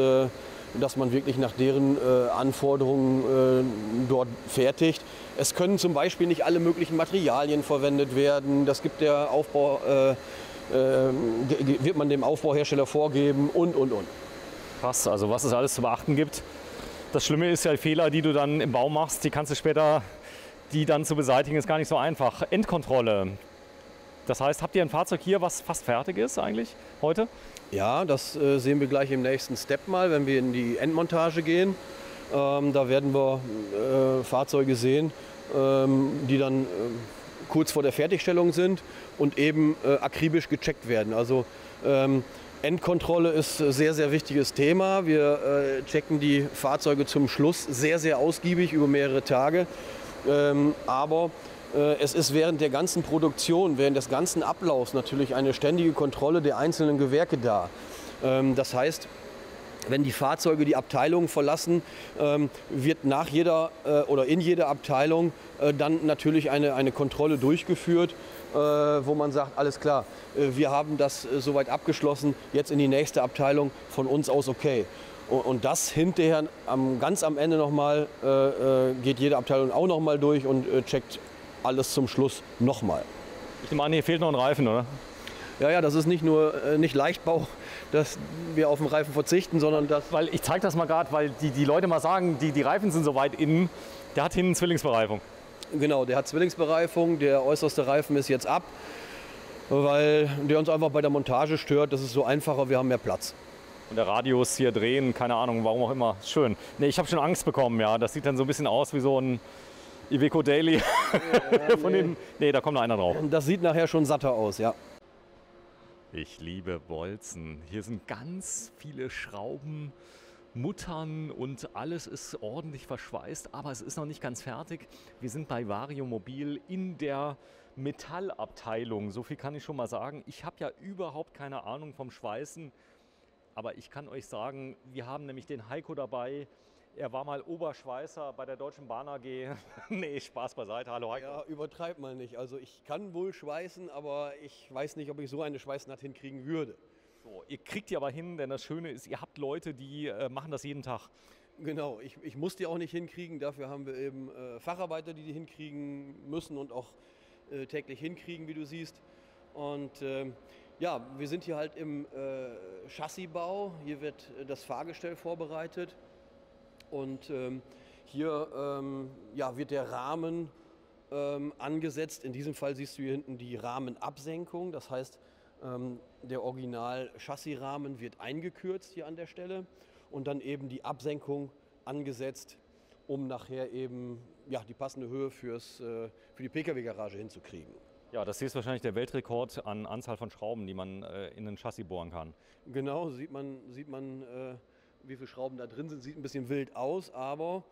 Speaker 2: dass man wirklich nach deren Anforderungen dort fertigt. Es können zum Beispiel nicht alle möglichen Materialien verwendet werden. Das gibt der Aufbau, wird man dem Aufbauhersteller vorgeben und.
Speaker 1: Krass, also was es alles zu beachten gibt. Das Schlimme ist ja, Fehler, die du dann im Bau machst, die kannst du später, die dann zu beseitigen, ist gar nicht so einfach. Endkontrolle. Das heißt, habt ihr ein Fahrzeug hier, was fast fertig ist eigentlich heute?
Speaker 2: Ja, das sehen wir gleich im nächsten Step mal, wenn wir in die Endmontage gehen. Da werden wir Fahrzeuge sehen, die dann kurz vor der Fertigstellung sind und eben akribisch gecheckt werden. Also Endkontrolle ist ein sehr, sehr wichtiges Thema. Wir checken die Fahrzeuge zum Schluss sehr, sehr ausgiebig über mehrere Tage. Aber es ist während der ganzen Produktion, während des ganzen Ablaufs natürlich eine ständige Kontrolle der einzelnen Gewerke da. Das heißt, wenn die Fahrzeuge die Abteilung verlassen, wird nach jeder oder in jeder Abteilung dann natürlich eine Kontrolle durchgeführt, wo man sagt, alles klar, wir haben das soweit abgeschlossen, jetzt in die nächste Abteilung von uns aus okay. Und das hinterher ganz am Ende nochmal, geht jede Abteilung auch nochmal durch und checkt alles zum Schluss nochmal.
Speaker 1: Ich nehme an, hier fehlt noch ein Reifen, oder?
Speaker 2: Ja, das ist nicht nur nicht Leichtbau, dass wir auf den Reifen verzichten, sondern das...
Speaker 1: Weil ich zeige das mal gerade, weil die Leute mal sagen, die Reifen sind so weit innen, der hat hinten Zwillingsbereifung.
Speaker 2: Genau, der hat Zwillingsbereifung, der äußerste Reifen ist jetzt ab, weil der uns einfach bei der Montage stört. Das ist so einfacher, wir haben mehr Platz.
Speaker 1: Und der Radius hier drehen, keine Ahnung, warum auch immer. Schön. Nee, ich habe schon Angst bekommen, ja. Das sieht dann so ein bisschen aus wie so ein Iveco Daily. Nee, da kommt noch einer drauf.
Speaker 2: Das sieht nachher schon satter aus, ja.
Speaker 1: Ich liebe Bolzen. Hier sind ganz viele Schrauben, Muttern und alles ist ordentlich verschweißt, aber es ist noch nicht ganz fertig. Wir sind bei Variomobil in der Metallabteilung. So viel kann ich schon mal sagen. Ich habe ja überhaupt keine Ahnung vom Schweißen, aber ich kann euch sagen, wir haben nämlich den Heiko dabei. Er war mal Oberschweißer bei der Deutschen Bahn AG. Nee, Spaß beiseite. Hallo Heiko.
Speaker 2: Ja, übertreib mal nicht. Also ich kann wohl schweißen, aber ich weiß nicht, ob ich so eine Schweißnaht hinkriegen würde.
Speaker 1: So, ihr kriegt die aber hin, denn das Schöne ist, ihr habt Leute, die machen das jeden Tag.
Speaker 2: Genau, ich muss die auch nicht hinkriegen. Dafür haben wir eben Facharbeiter, die hinkriegen müssen und auch täglich hinkriegen, wie du siehst. Und ja, wir sind hier halt im Chassisbau. Hier wird das Fahrgestell vorbereitet. Und hier ja, wird der Rahmen angesetzt. In diesem Fall siehst du hier hinten die Rahmenabsenkung. Das heißt, der Original-Chassisrahmen wird eingekürzt hier an der Stelle und dann eben die Absenkung angesetzt, um nachher eben ja, die passende Höhe für die Pkw-Garage hinzukriegen.
Speaker 1: Ja, das hier ist wahrscheinlich der Weltrekord an Anzahl von Schrauben, die man in ein Chassis bohren kann.
Speaker 2: Genau, sieht man wie viele Schrauben da drin sind. Sieht ein bisschen wild aus, aber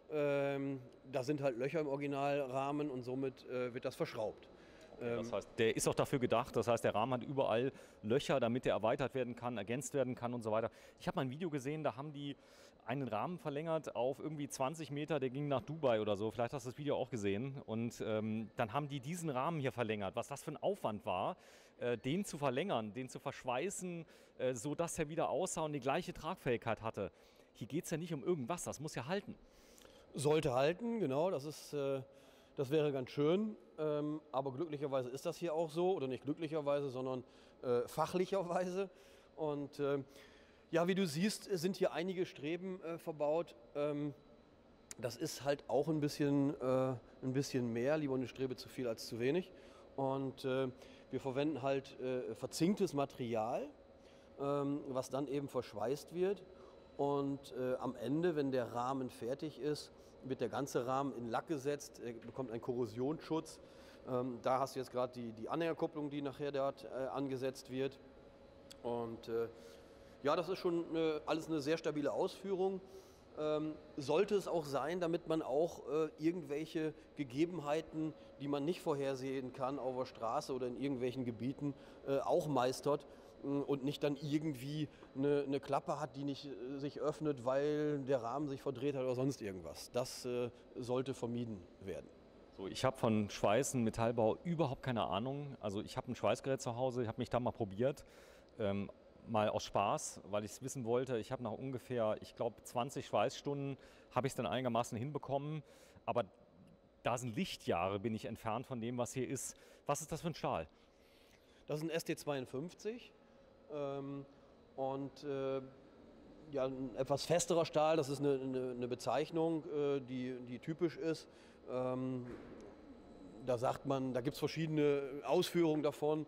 Speaker 2: da sind halt Löcher im Originalrahmen und somit wird das verschraubt.
Speaker 1: Okay, das heißt, der ist auch dafür gedacht, das heißt, der Rahmen hat überall Löcher, damit der erweitert werden kann, ergänzt werden kann und so weiter. Ich habe mal ein Video gesehen, da haben die einen Rahmen verlängert auf irgendwie 20 Meter, der ging nach Dubai oder so. Vielleicht hast du das Video auch gesehen. Und dann haben die diesen Rahmen hier verlängert. Was das für ein Aufwand war, den zu verlängern, den zu verschweißen, so dass er wieder aussah und die gleiche Tragfähigkeit hatte. Hier geht es ja nicht um irgendwas, das muss ja halten.
Speaker 2: Sollte halten, genau, das wäre ganz schön. Aber glücklicherweise ist das hier auch so. Oder nicht glücklicherweise, sondern fachlicherweise. Und ja, wie du siehst, sind hier einige Streben verbaut. Das ist halt auch ein bisschen mehr, lieber eine Strebe zu viel als zu wenig. Und wir verwenden halt verzinktes Material, was dann eben verschweißt wird. Und am Ende, wenn der Rahmen fertig ist, wird der ganze Rahmen in Lack gesetzt, er bekommt einen Korrosionsschutz. Da hast du jetzt gerade die Anhängerkupplung, die nachher dort angesetzt wird. Und ja, das ist schon alles eine sehr stabile Ausführung. Sollte es auch sein, damit man auch irgendwelche Gegebenheiten, die man nicht vorhersehen kann, auf der Straße oder in irgendwelchen Gebieten auch meistert und nicht dann irgendwie eine Klappe hat, die nicht sich öffnet, weil der Rahmen sich verdreht hat oder sonst irgendwas. Das sollte vermieden werden.
Speaker 1: So, ich habe von Schweißen, Metallbau überhaupt keine Ahnung. Also ich habe ein Schweißgerät zu Hause, ich habe mich da mal probiert. Mal aus Spaß, weil ich es wissen wollte. Ich habe nach ungefähr, ich glaube 20 Schweißstunden, habe ich es dann einigermaßen hinbekommen. Aber da sind Lichtjahre, bin ich entfernt von dem, was hier ist. Was ist das für ein Stahl?
Speaker 2: Das ist ein ST52 und Ja, ein etwas festerer Stahl, das ist eine Bezeichnung, die typisch ist. Da sagt man, da gibt es verschiedene Ausführungen davon,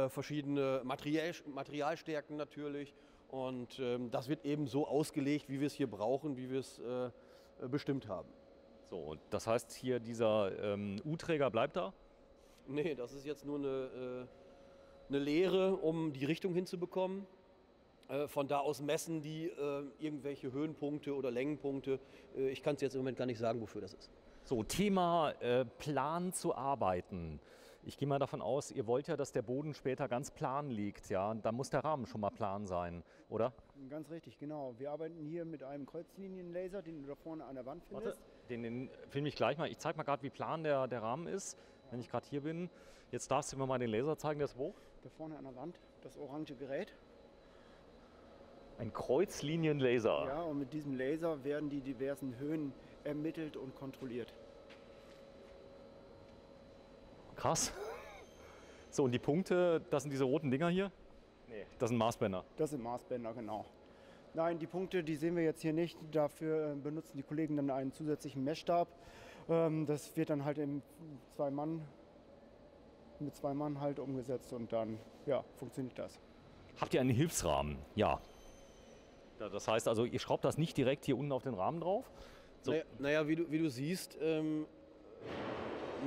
Speaker 2: verschiedene Materialstärken natürlich. Und das wird eben so ausgelegt, wie wir es hier brauchen, wie wir es bestimmt haben.
Speaker 1: So, und das heißt hier, dieser U-Träger bleibt da?
Speaker 2: Nee, das ist jetzt nur eine Lehre, um die Richtung hinzubekommen. Von da aus messen die irgendwelche Höhenpunkte oder Längenpunkte. Ich kann es jetzt im Moment gar nicht sagen, wofür das ist.
Speaker 1: So, Thema Plan zu arbeiten. Ich gehe mal davon aus, ihr wollt ja, dass der Boden später ganz plan liegt. Ja? Da muss der Rahmen schon mal plan sein, oder?
Speaker 3: Ganz richtig, genau. Wir arbeiten hier mit einem Kreuzlinienlaser, den du da vorne an der Wand findest.
Speaker 1: Warte, den filme ich gleich mal. Ich zeige mal gerade, wie plan der Rahmen ist, wenn ich gerade hier bin. Jetzt darfst du mir mal den Laser zeigen, der ist wo?
Speaker 3: Da vorne an der Wand, das orange Gerät.
Speaker 1: Ein Kreuzlinienlaser.
Speaker 3: Ja, und mit diesem Laser werden die diversen Höhen ermittelt und kontrolliert.
Speaker 1: Krass. So, und die Punkte, das sind diese roten Dinger hier? Nee, das sind Maßbänder.
Speaker 3: Das sind Maßbänder, genau. Nein, die Punkte, die sehen wir jetzt hier nicht. Dafür benutzen die Kollegen dann einen zusätzlichen Messstab. Das wird dann halt mit zwei Mann halt umgesetzt und dann ja, funktioniert das.
Speaker 1: Habt ihr einen Hilfsrahmen? Ja. Das heißt also, ihr schraubt das nicht direkt hier unten auf den Rahmen drauf? So.
Speaker 2: Naja, wie du siehst,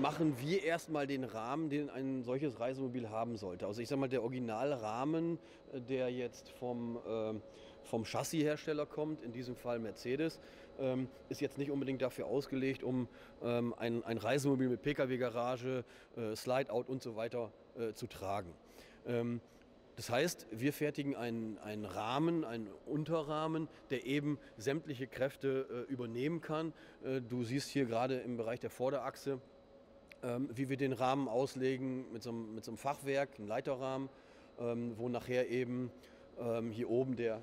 Speaker 2: machen wir erstmal den Rahmen, den ein solches Reisemobil haben sollte. Also ich sage mal, der Originalrahmen, der jetzt vom Chassishersteller kommt, in diesem Fall Mercedes, ist jetzt nicht unbedingt dafür ausgelegt, um ein Reisemobil mit Pkw-Garage, Slide-Out und so weiter zu tragen. Das heißt, wir fertigen einen Rahmen, einen Unterrahmen, der eben sämtliche Kräfte übernehmen kann. Du siehst hier gerade im Bereich der Vorderachse, wie wir den Rahmen auslegen mit so einem Fachwerk, einem Leiterrahmen, wo nachher eben hier oben der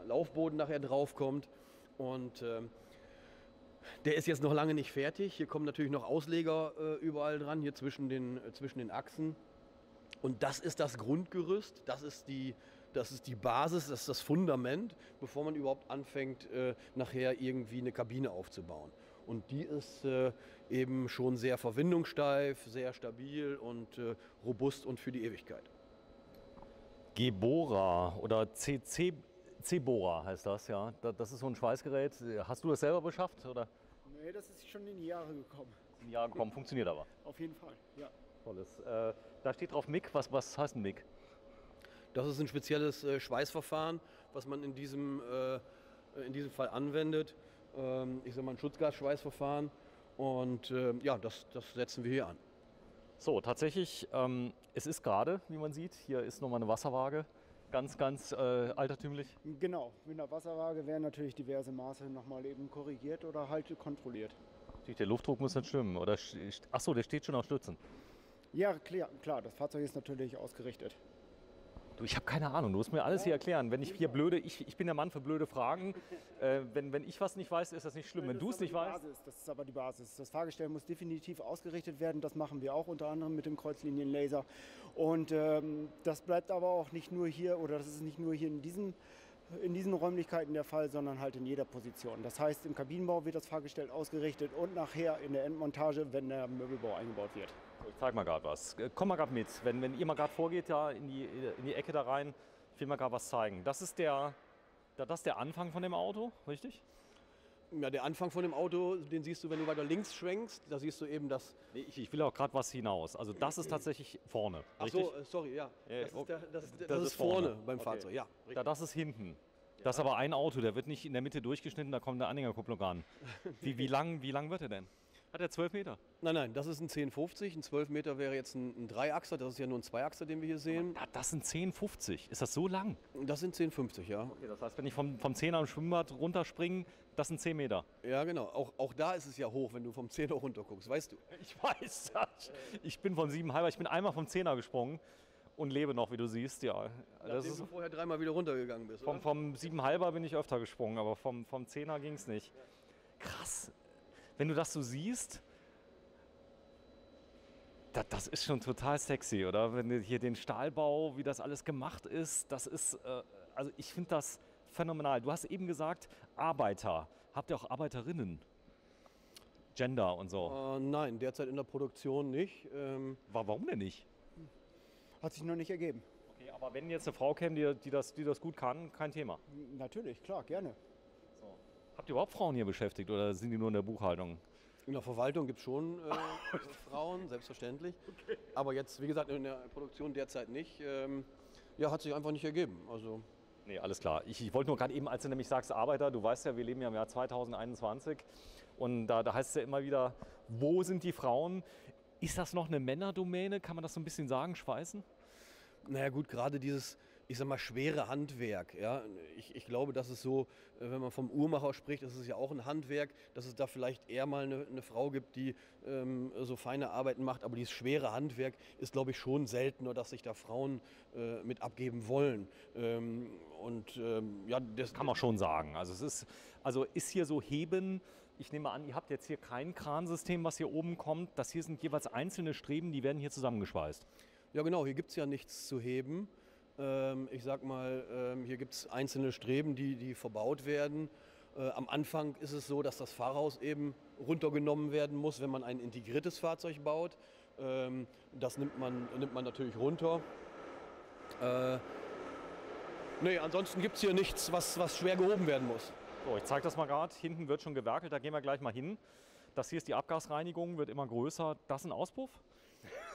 Speaker 2: Laufboden nachher drauf kommt. Und der ist jetzt noch lange nicht fertig. Hier kommen natürlich noch Ausleger überall dran, hier zwischen den Achsen. Und das ist das Grundgerüst, das ist die Basis, das ist das Fundament, bevor man überhaupt anfängt, nachher irgendwie eine Kabine aufzubauen. Und die ist eben schon sehr verwindungssteif, sehr stabil und robust und für die Ewigkeit.
Speaker 1: Gebora oder C-Bohrer heißt das, ja. Das ist so ein Schweißgerät. Hast du das selber beschafft? Oder?
Speaker 3: Nee, das ist schon in die Jahre gekommen.
Speaker 1: In die Jahre gekommen, funktioniert aber.
Speaker 3: Auf jeden Fall, ja.
Speaker 1: Tolles. Da steht drauf MIG. Was heißt ein MIG?
Speaker 2: Das ist ein spezielles Schweißverfahren, was man in diesem Fall anwendet. Ich sage mal ein Schutzgasschweißverfahren. Und ja, das setzen wir hier an.
Speaker 1: So, tatsächlich, es ist gerade, wie man sieht, hier ist nochmal eine Wasserwaage. Ganz altertümlich.
Speaker 3: Genau, mit einer Wasserwaage werden natürlich diverse Maße nochmal eben korrigiert oder halt kontrolliert.
Speaker 1: Der Luftdruck muss nicht stimmen, oder? Achso, der steht schon auf Stützen.
Speaker 3: Ja, klar, das Fahrzeug ist natürlich ausgerichtet.
Speaker 1: Du, ich habe keine Ahnung, du musst mir alles hier erklären. Wenn ich hier ich bin der Mann für blöde Fragen. Wenn ich was nicht weiß, ist das nicht schlimm. Wenn du es nicht weißt.
Speaker 3: Das ist aber die Basis. Das Fahrgestell muss definitiv ausgerichtet werden. Das machen wir auch unter anderem mit dem Kreuzlinienlaser. Und das bleibt aber auch nicht nur hier, oder das ist nicht nur hier in diesen Räumlichkeiten der Fall, sondern halt in jeder Position. Das heißt, im Kabinenbau wird das Fahrgestell ausgerichtet und nachher in der Endmontage, wenn der Möbelbau eingebaut wird.
Speaker 1: Ich zeig mal gerade was. Komm mal gerade mit. Wenn ihr mal gerade vorgeht, ja, in die Ecke da rein, ich will mal gerade was zeigen. Das ist der Anfang von dem Auto, richtig?
Speaker 2: Ja, der Anfang von dem Auto, den siehst du, wenn du weiter links schwenkst. Da siehst du eben das.
Speaker 1: Nee, ich will auch gerade was hinaus. Also das ist tatsächlich vorne.
Speaker 2: Ach so, sorry, ja. Das ist vorne beim Fahrzeug, ja.
Speaker 1: Das ist hinten. Das ist aber ein Auto, der wird nicht in der Mitte durchgeschnitten, da kommt eine Anhängerkupplung ran. Wie lang wird er denn? Hat er 12 Meter?
Speaker 2: Nein, das ist ein 1050. Ein 12 Meter wäre jetzt ein Dreiachser. Das ist ja nur ein Zweiachser, den wir hier sehen.
Speaker 1: Das sind 1050. Ist das so lang?
Speaker 2: Das sind 1050, ja.
Speaker 1: Okay, das heißt, wenn ich vom 10er am Schwimmbad runterspringe, das sind 10 Meter.
Speaker 2: Ja, genau. Auch da ist es ja hoch, wenn du vom 10er runter guckst, weißt du.
Speaker 1: Ich weiß das. Ich bin von 7,5. Ich bin einmal vom 10er gesprungen und lebe noch, wie du siehst. Ja,
Speaker 2: Nachdem du vorher dreimal wieder runtergegangen bist, oder?
Speaker 1: Vom 7,5er bin ich öfter gesprungen, aber vom 10er ging es nicht. Krass. Wenn du das so siehst, das ist schon total sexy, oder? Wenn du hier den Stahlbau, wie das alles gemacht ist, das ist, also ich finde das phänomenal. Du hast eben gesagt, Arbeiter. Habt ihr auch Arbeiterinnen? Gender und so.
Speaker 2: Nein, derzeit in der Produktion nicht.
Speaker 1: Warum denn nicht?
Speaker 3: Hat sich noch nicht ergeben.
Speaker 1: Okay, aber wenn jetzt eine Frau käme, die das gut kann, kein Thema.
Speaker 3: Natürlich, klar, gerne.
Speaker 1: Habt ihr überhaupt Frauen hier beschäftigt oder sind die nur in der Buchhaltung?
Speaker 2: In der Verwaltung gibt es schon Frauen, selbstverständlich. Okay. Aber jetzt, wie gesagt, in der Produktion derzeit nicht. Ja, hat sich einfach nicht ergeben. Also
Speaker 1: Nee, alles klar. Ich wollte nur gerade eben, als du nämlich sagst Arbeiter, du weißt ja, wir leben ja im Jahr 2021 und da heißt es ja immer wieder, wo sind die Frauen? Ist das noch eine Männerdomäne? Kann man das so ein bisschen sagen, Schweißen?
Speaker 2: naja gut, gerade dieses, ich sag mal, schwere Handwerk. Ja? Ich glaube, dass es so, wenn man vom Uhrmacher spricht, ist es ja auch ein Handwerk, dass es da vielleicht eher mal eine Frau gibt, die so feine Arbeiten macht. Aber dieses schwere Handwerk ist, glaube ich, schon seltener, dass sich da Frauen mit abgeben wollen. Ja, das
Speaker 1: Kann man schon sagen. Also ist hier so Heben. Ich nehme an, ihr habt jetzt hier kein Kransystem, was hier oben kommt. Das hier sind jeweils einzelne Streben, die werden hier zusammengeschweißt.
Speaker 2: Ja genau, hier gibt es ja nichts zu heben. Ich sag mal, hier gibt es einzelne Streben, die verbaut werden. Am Anfang ist es so, dass das Fahrhaus eben runtergenommen werden muss, wenn man ein integriertes Fahrzeug baut. Das nimmt man natürlich runter. Nee, ansonsten gibt es hier nichts, was schwer gehoben werden muss.
Speaker 1: So, ich zeige das mal gerade. Hinten wird schon gewerkelt, da gehen wir gleich mal hin. Das hier ist die Abgasreinigung, wird immer größer. Das ist ein Auspuff?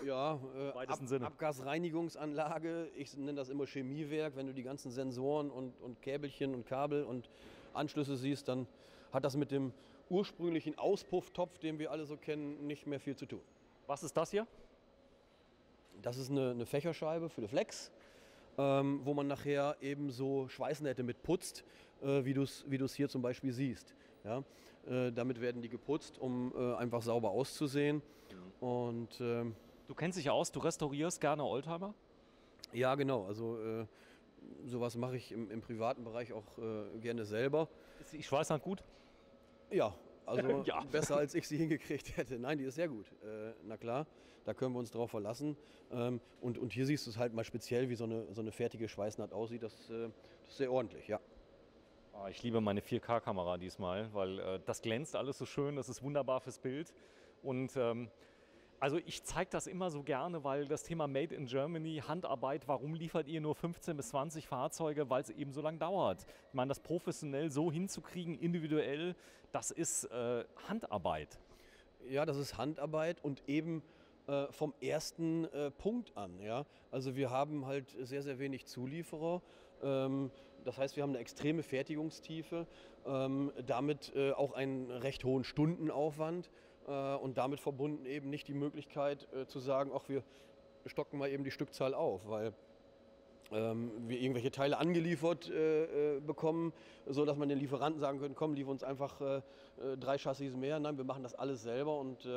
Speaker 2: Ja,
Speaker 1: weitesten Sinne.
Speaker 2: Abgasreinigungsanlage, ich nenne das immer Chemiewerk. Wenn du die ganzen Sensoren und Käbelchen und Kabel und Anschlüsse siehst, dann hat das mit dem ursprünglichen Auspufftopf, den wir alle so kennen, nicht mehr viel zu tun.
Speaker 1: Was ist das hier?
Speaker 2: Das ist eine Fächerscheibe für die Flex, wo man nachher eben so Schweißnähte mit putzt, wie du es hier zum Beispiel siehst. Ja? Damit werden die geputzt, um einfach sauber auszusehen. Und,
Speaker 1: du kennst dich aus, du restaurierst gerne Oldtimer?
Speaker 2: Ja, genau. Also sowas mache ich im privaten Bereich auch gerne selber.
Speaker 1: Ist die Schweißnaht gut?
Speaker 2: Ja, also
Speaker 1: Ja.
Speaker 2: besser als ich sie hingekriegt hätte. Nein, die ist sehr gut. Na klar, da können wir uns drauf verlassen. Und hier siehst du es halt mal speziell, wie so eine fertige Schweißnaht aussieht. Das ist sehr ordentlich, ja.
Speaker 1: Ich liebe meine 4K-Kamera diesmal, weil das glänzt alles so schön, das ist wunderbar fürs Bild. Und also ich zeige das immer so gerne, weil das Thema Made in Germany, Handarbeit, warum liefert ihr nur 15 bis 20 Fahrzeuge? Weil es eben so lange dauert. Ich meine, das professionell so hinzukriegen, individuell, das ist Handarbeit.
Speaker 2: Ja, das ist Handarbeit und eben vom ersten Punkt an. Ja? Also wir haben halt sehr, sehr wenig Zulieferer. Das heißt, wir haben eine extreme Fertigungstiefe, damit auch einen recht hohen Stundenaufwand und damit verbunden eben nicht die Möglichkeit zu sagen, ach, wir stocken mal eben die Stückzahl auf, weil wir irgendwelche Teile angeliefert bekommen, sodass man den Lieferanten sagen könnte, komm, liefer uns einfach 3 Chassis mehr. Nein, wir machen das alles selber und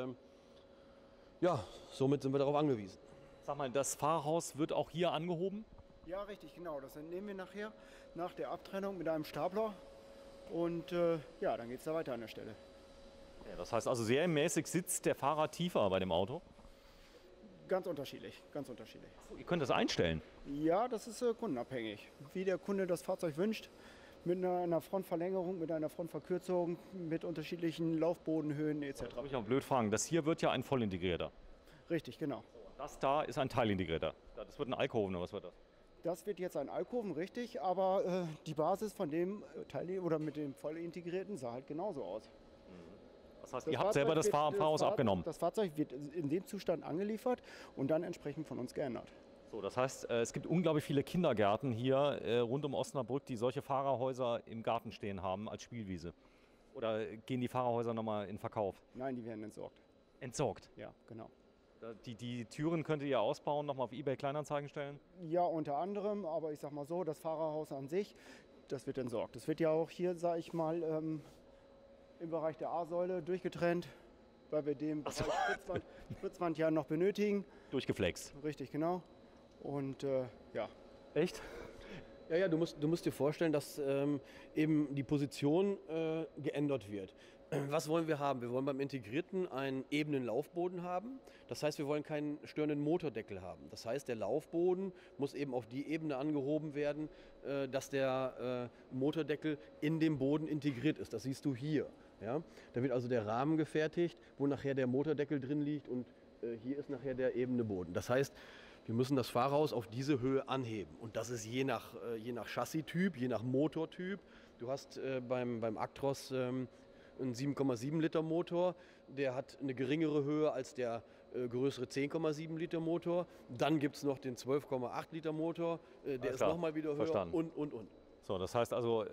Speaker 2: ja, somit sind wir darauf angewiesen.
Speaker 1: Sag mal, das Fahrhaus wird auch hier angehoben?
Speaker 3: Ja, richtig, genau. Das entnehmen wir nachher nach der Abtrennung mit einem Stapler. Und ja, dann geht es da weiter an der Stelle.
Speaker 1: Ja, das heißt also, serienmäßig sitzt der Fahrer tiefer bei dem Auto?
Speaker 3: Ganz unterschiedlich, ganz unterschiedlich.
Speaker 1: Ihr könnt das einstellen?
Speaker 3: Ja, das ist kundenabhängig. Wie der Kunde das Fahrzeug wünscht, mit einer Frontverlängerung, mit einer Frontverkürzung, mit unterschiedlichen Laufbodenhöhen etc.
Speaker 1: Da habe ich auch blöd fragen. Das hier wird ja ein vollintegrierter.
Speaker 3: Richtig, genau.
Speaker 1: Das da ist ein teilintegrierter. Das wird ein Alkoven oder was wird das?
Speaker 3: Das wird jetzt ein Alkoven, richtig, aber die Basis von dem Teil oder mit dem voll integrierten sah halt genauso aus.
Speaker 1: Das heißt, ihr habt selber das Fahrhaus abgenommen?
Speaker 3: Das Fahrzeug wird in dem Zustand angeliefert und dann entsprechend von uns geändert.
Speaker 1: So, das heißt, es gibt unglaublich viele Kindergärten hier rund um Osnabrück, die solche Fahrerhäuser im Garten stehen haben als Spielwiese. Oder gehen die Fahrerhäuser nochmal in Verkauf?
Speaker 3: Nein, die werden entsorgt.
Speaker 1: Entsorgt?
Speaker 3: Ja, genau.
Speaker 1: Die Türen könnt ihr ausbauen, nochmal auf eBay Kleinanzeigen stellen?
Speaker 3: Ja, unter anderem, aber ich sag mal so, das Fahrerhaus an sich, das wird entsorgt. Das wird ja auch hier, sag ich mal, im Bereich der A-Säule durchgetrennt, weil wir den Bereich Spritzwand ja noch benötigen.
Speaker 1: Durchgeflext.
Speaker 3: Richtig, genau. Und ja.
Speaker 1: Echt?
Speaker 2: Ja, du musst dir vorstellen, dass eben die Position geändert wird. Was wollen wir haben? Wir wollen beim Integrierten einen ebenen Laufboden haben. Das heißt, wir wollen keinen störenden Motordeckel haben. Das heißt, der Laufboden muss eben auf die Ebene angehoben werden, dass der Motordeckel in dem Boden integriert ist. Das siehst du hier. Ja? Da wird also der Rahmen gefertigt, wo nachher der Motordeckel drin liegt und hier ist nachher der ebene Boden. Das heißt, wir müssen das Fahrhaus auf diese Höhe anheben. Und das ist je nach Chassistyp, je nach Motortyp. Du hast beim Actros einen 7,7 Liter Motor, der hat eine geringere Höhe als der größere 10,7 Liter Motor. Dann gibt es noch den 12,8 Liter Motor, der ist nochmal wieder höher.
Speaker 1: Verstanden.
Speaker 2: Und.
Speaker 1: So, das heißt also,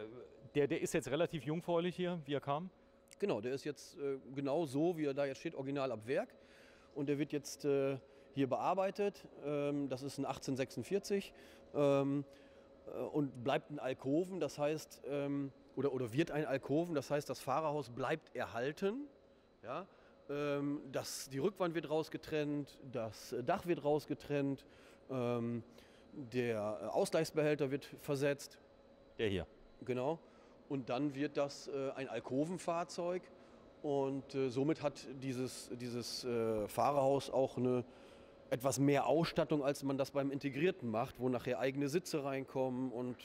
Speaker 1: der ist jetzt relativ jungfräulich hier, wie er kam?
Speaker 2: Genau, der ist jetzt genau so, wie er da jetzt steht, original ab Werk. Und der wird jetzt hier bearbeitet. Das ist ein 1846 und bleibt ein Alkoven, das heißt, oder wird ein Alkoven, das heißt, das Fahrerhaus bleibt erhalten. Ja? Die Rückwand wird rausgetrennt, das Dach wird rausgetrennt, der Ausgleichsbehälter wird versetzt.
Speaker 1: Der hier.
Speaker 2: Genau. Und dann wird das ein Alkovenfahrzeug und somit hat dieses Fahrerhaus auch etwas mehr Ausstattung, als man das beim Integrierten macht, wo nachher eigene Sitze reinkommen und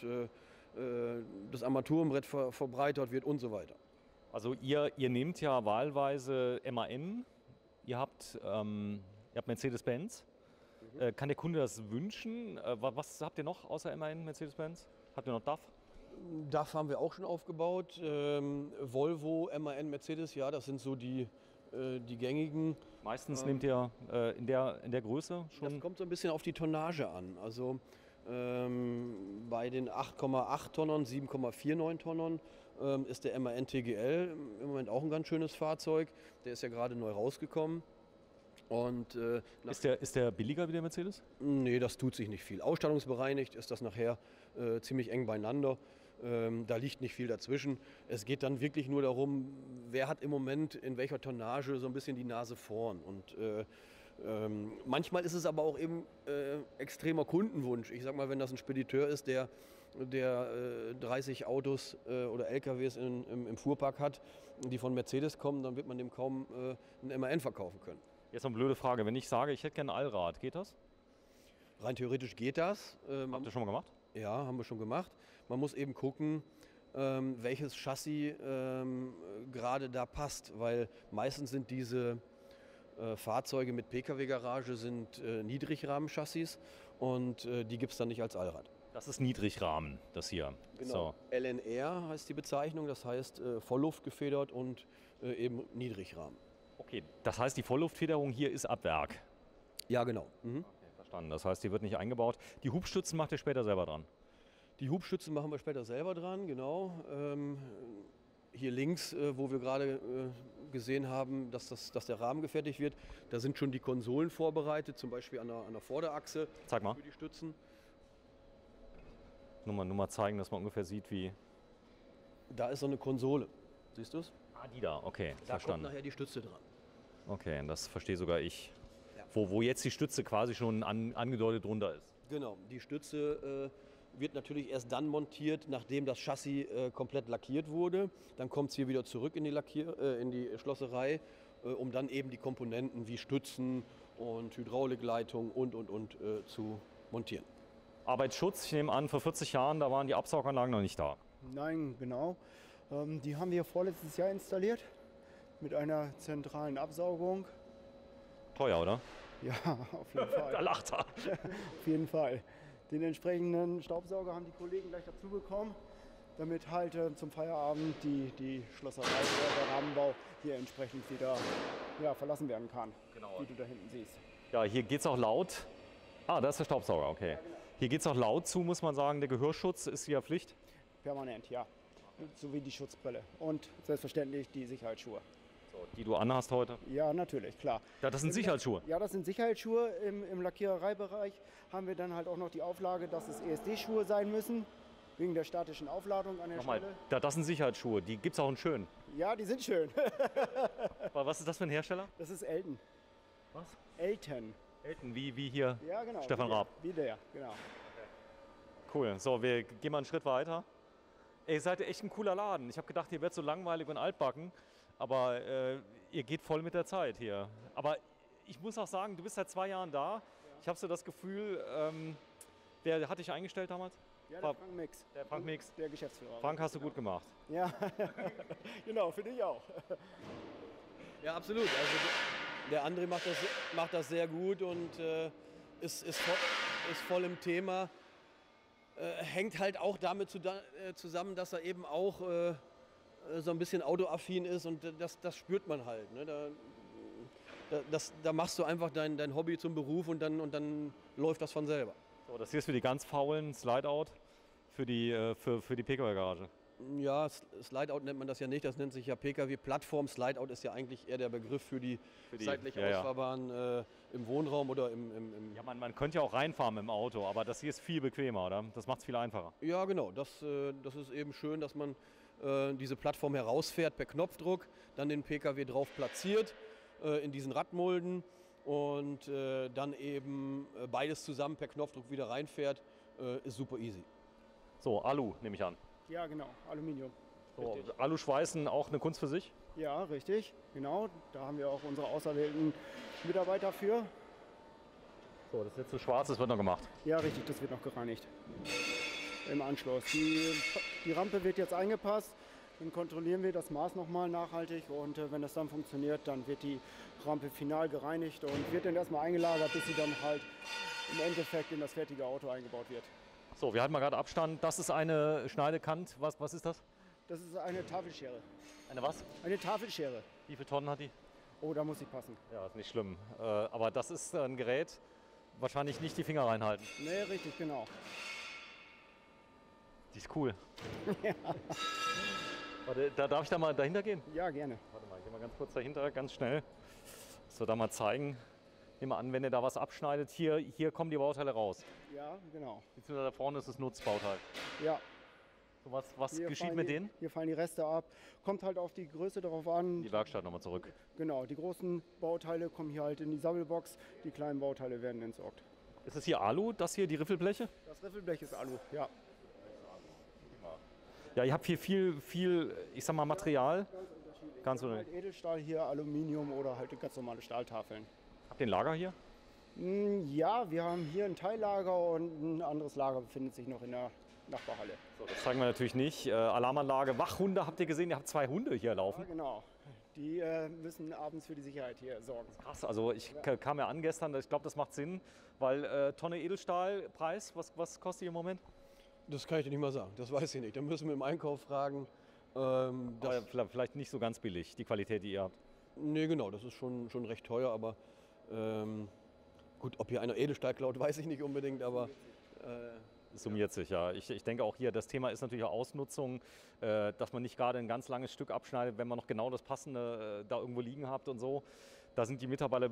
Speaker 2: das Armaturenbrett verbreitert wird und so weiter.
Speaker 1: Also ihr nehmt ja wahlweise MAN, ihr habt Mercedes-Benz. Kann der Kunde das wünschen? Was habt ihr noch außer MAN, Mercedes-Benz? Habt ihr noch DAF?
Speaker 2: DAF haben wir auch schon aufgebaut. Volvo, MAN, Mercedes, ja, das sind so die gängigen.
Speaker 1: Meistens nehmt ihr in der Größe schon? Das
Speaker 2: kommt so ein bisschen auf die Tonnage an. Also bei den 8,8 Tonnen, 7,49 Tonnen ist der MAN TGL im Moment auch ein ganz schönes Fahrzeug. Der ist ja gerade neu rausgekommen. Und,
Speaker 1: ist der billiger wie der Mercedes?
Speaker 2: Nee, das tut sich nicht viel. Ausstattungsbereinigt ist das nachher ziemlich eng beieinander. Da liegt nicht viel dazwischen. Es geht dann wirklich nur darum, wer hat im Moment in welcher Tonnage so ein bisschen die Nase vorn. Und manchmal ist es aber auch eben extremer Kundenwunsch. Ich sag mal, wenn das ein Spediteur ist, der 30 Autos oder LKWs im Fuhrpark hat, die von Mercedes kommen, dann wird man dem kaum einen MAN verkaufen können.
Speaker 1: Jetzt noch eine blöde Frage. Wenn ich sage, ich hätte gerne ein Allrad, geht das?
Speaker 2: Rein theoretisch geht das.
Speaker 1: Habt ihr schon mal gemacht?
Speaker 2: Ja, haben wir schon gemacht. Man muss eben gucken, welches Chassis gerade da passt, weil meistens sind diese Fahrzeuge mit Pkw-Garage sind Niedrigrahmenchassis und die gibt es dann nicht als Allrad.
Speaker 1: Das ist Niedrigrahmen, das hier.
Speaker 2: Genau.
Speaker 1: So.
Speaker 2: LNR heißt die Bezeichnung, das heißt Vollluft gefedert und eben Niedrigrahmen.
Speaker 1: Okay, das heißt, die Vollluftfederung hier ist ab Werk?
Speaker 2: Ja, genau. Mhm.
Speaker 1: Okay, verstanden. Das heißt, die wird nicht eingebaut. Die Hubstützen macht ihr später selber dran?
Speaker 2: Die Hubstützen machen wir später selber dran, genau. Hier links, wo wir gerade gesehen haben, dass der Rahmen gefertigt wird, da sind schon die Konsolen vorbereitet, zum Beispiel an der Vorderachse.
Speaker 1: Zeig mal.
Speaker 2: Für die Stützen.
Speaker 1: Nur mal zeigen, dass man ungefähr sieht, wie...
Speaker 2: Da ist so eine Konsole. Siehst du es?
Speaker 1: Ah, die da, okay,
Speaker 2: da
Speaker 1: verstanden.
Speaker 2: Kommt nachher die Stütze dran.
Speaker 1: Okay, das verstehe sogar ich.
Speaker 2: Ja.
Speaker 1: Wo jetzt die Stütze quasi schon angedeutet drunter ist.
Speaker 2: Genau, die Stütze wird natürlich erst dann montiert, nachdem das Chassis komplett lackiert wurde. Dann kommt es hier wieder zurück in die Schlosserei, um dann eben die Komponenten wie Stützen und Hydraulikleitung und zu montieren.
Speaker 1: Arbeitsschutz, ich nehme an, vor 40 Jahren, da waren die Absauganlagen noch nicht da.
Speaker 3: Nein, genau. Die haben wir vorletztes Jahr installiert mit einer zentralen Absaugung.
Speaker 1: Teuer, oder?
Speaker 3: Ja, auf jeden Fall.
Speaker 1: Da lacht er.
Speaker 3: Auf jeden Fall. Den entsprechenden Staubsauger haben die Kollegen gleich dazu bekommen, damit halt zum Feierabend die Schlosserei oder der Rahmenbau hier entsprechend wieder verlassen werden kann,
Speaker 1: genau.
Speaker 3: Wie du da hinten siehst.
Speaker 1: Ja, hier geht es auch laut. Ah, da ist der Staubsauger, okay. Ja, genau. Hier geht es auch laut zu, muss man sagen. Der Gehörschutz ist hier Pflicht?
Speaker 3: Permanent, ja. Sowie die Schutzbrille und selbstverständlich die Sicherheitsschuhe.
Speaker 1: So, die du anhast heute?
Speaker 3: Ja, natürlich, klar.
Speaker 1: Ja, das sind Sicherheitsschuhe?
Speaker 3: Ja, das sind Sicherheitsschuhe. Im Lackierereibereich haben wir dann halt auch noch die Auflage, dass es ESD-Schuhe sein müssen, wegen der statischen Aufladung an der Stelle.
Speaker 1: Das sind Sicherheitsschuhe, die gibt es auch in schön.
Speaker 3: Ja, die sind schön.
Speaker 1: Was ist das für ein Hersteller?
Speaker 3: Das ist Elton.
Speaker 1: Was?
Speaker 3: Elton.
Speaker 1: Elton, wie hier
Speaker 3: ja, genau,
Speaker 1: Stefan Raab.
Speaker 3: Wie der, genau.
Speaker 1: Cool, so, wir gehen mal einen Schritt weiter. Ey, ihr seid echt ein cooler Laden. Ich habe gedacht, ihr werdet so langweilig und altbacken. aber ihr geht voll mit der Zeit hier. Aber ich muss auch sagen, du bist seit 2 Jahren da. Ich habe so das Gefühl, wer hat dich eingestellt damals?
Speaker 3: Ja, der Frank Mix.
Speaker 1: Der Frank Mix.
Speaker 3: Der Geschäftsführer.
Speaker 1: Frank, hast du gut gemacht.
Speaker 3: Ja, genau, finde ich auch.
Speaker 2: Ja, absolut. Also der André macht das sehr gut und ist voll im Thema. Hängt halt auch damit zusammen, dass er eben auch so ein bisschen autoaffin ist und das spürt man halt. Ne? Da machst du einfach dein Hobby zum Beruf und dann läuft das von selber.
Speaker 1: So, das hier ist für die ganz faulen Slideout für die Pkw-Garage.
Speaker 2: Ja, Slideout nennt man das ja nicht, das nennt sich ja Pkw-Plattform. Slideout ist ja eigentlich eher der Begriff für die seitlich ausfahrbaren im Wohnraum oder im
Speaker 1: Ja, man könnte ja auch reinfahren mit dem Auto, aber das hier ist viel bequemer, oder? Das macht es viel einfacher.
Speaker 2: Ja, genau. Das ist eben schön, dass man diese Plattform herausfährt per Knopfdruck, dann den Pkw drauf platziert in diesen Radmulden und dann eben beides zusammen per Knopfdruck wieder reinfährt, ist super easy.
Speaker 1: So, Alu nehme ich an.
Speaker 3: Ja, genau, Aluminium.
Speaker 1: So, Aluschweißen auch eine Kunst für sich?
Speaker 3: Ja, richtig, genau. Da haben wir auch unsere auserwählten Mitarbeiter für.
Speaker 1: So, das ist jetzt so schwarz, das wird noch gemacht.
Speaker 3: Ja, richtig, das wird noch gereinigt. Im Anschluss. Die Rampe wird jetzt eingepasst. Dann kontrollieren wir das Maß nochmal nachhaltig und wenn das dann funktioniert, dann wird die Rampe final gereinigt und wird dann erstmal eingelagert, bis sie dann halt im Endeffekt in das fertige Auto eingebaut wird.
Speaker 1: So, wir halten mal gerade Abstand. Das ist eine Schneidekant. Was ist das?
Speaker 3: Das ist eine Tafelschere.
Speaker 1: Eine was?
Speaker 3: Eine Tafelschere.
Speaker 1: Wie viele Tonnen hat die?
Speaker 3: Oh, da muss ich passen.
Speaker 1: Ja, ist nicht schlimm. Aber das ist ein Gerät, wahrscheinlich nicht die Finger reinhalten.
Speaker 3: Nee, richtig, genau.
Speaker 1: Die ist cool. Ja. Warte, darf ich da mal dahinter gehen?
Speaker 3: Ja, gerne.
Speaker 1: Warte mal, ich gehe mal ganz kurz dahinter, ganz schnell. So, da mal zeigen. Nehmen wir an, wenn ihr da was abschneidet, hier kommen die Bauteile raus.
Speaker 3: Ja, genau.
Speaker 1: Beziehungsweise da vorne ist das Nutzbauteil.
Speaker 3: Ja.
Speaker 1: So, was geschieht mit denen?
Speaker 3: Hier fallen die Reste ab. Kommt halt auf die Größe darauf an.
Speaker 1: Die Werkstatt nochmal zurück.
Speaker 3: Genau, die großen Bauteile kommen hier halt in die Sammelbox. Die kleinen Bauteile werden entsorgt.
Speaker 1: Ist es hier Alu, das hier, die Riffelbleche?
Speaker 3: Das Riffelblech ist Alu, ja.
Speaker 1: Ja, ihr habt hier viel, ich sag mal, Material. Ganz
Speaker 3: unterschiedlich. Halt Edelstahl hier, Aluminium oder halt ganz normale Stahltafeln.
Speaker 1: Habt ihr ein Lager hier?
Speaker 3: Ja, wir haben hier ein Teillager und ein anderes Lager befindet sich noch in der Nachbarhalle.
Speaker 1: So, das zeigen wir natürlich nicht. Alarmanlage, Wachhunde habt ihr gesehen, ihr habt 2 Hunde hier laufen.
Speaker 3: Ja, genau. Die müssen abends für die Sicherheit hier sorgen.
Speaker 1: Krass, also ich kam ja an gestern, ich glaube, das macht Sinn, weil Tonne Edelstahl, Preis, was kostet die im Moment?
Speaker 2: Das kann ich dir nicht mal sagen, das weiß ich nicht. Da müssen wir im Einkauf fragen.
Speaker 1: Aber vielleicht nicht so ganz billig, die Qualität, die ihr habt.
Speaker 2: Nee, genau, das ist schon recht teuer, aber gut, ob hier einer Edelstahl klaut, weiß ich nicht unbedingt, aber
Speaker 1: summiert sich, ja. Ich denke auch hier, das Thema ist natürlich auch Ausnutzung, dass man nicht gerade ein ganz langes Stück abschneidet, wenn man noch genau das Passende da irgendwo liegen habt und so. Da sind die Mitarbeiter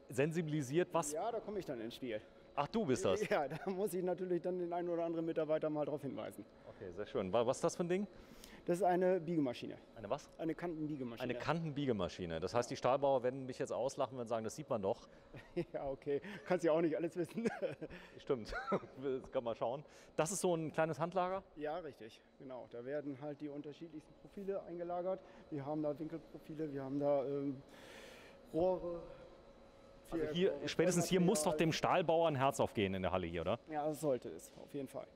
Speaker 1: sensibilisiert. Was?
Speaker 3: Ja, da komme ich dann ins Spiel.
Speaker 1: Ach, du bist das?
Speaker 3: Ja, da muss ich natürlich dann den einen oder anderen Mitarbeiter mal darauf hinweisen.
Speaker 1: Okay, sehr schön. Was ist das für ein Ding?
Speaker 3: Das ist eine Biegemaschine.
Speaker 1: Eine was?
Speaker 3: Eine Kantenbiegemaschine.
Speaker 1: Eine Kantenbiegemaschine. Das heißt, die Stahlbauer werden mich jetzt auslachen und sagen, das sieht man doch.
Speaker 3: Ja, okay. Kannst ja auch nicht alles wissen.
Speaker 1: Stimmt. Das kann man schauen. Das ist so ein kleines Handlager?
Speaker 3: Ja, richtig. Genau. Da werden halt die unterschiedlichsten Profile eingelagert. Wir haben da Winkelprofile, wir haben da Rohre.
Speaker 1: Also hier, spätestens hier muss doch dem Stahlbauer ein Herz aufgehen in der Halle hier, oder?
Speaker 3: Ja, das sollte es. Auf jeden Fall.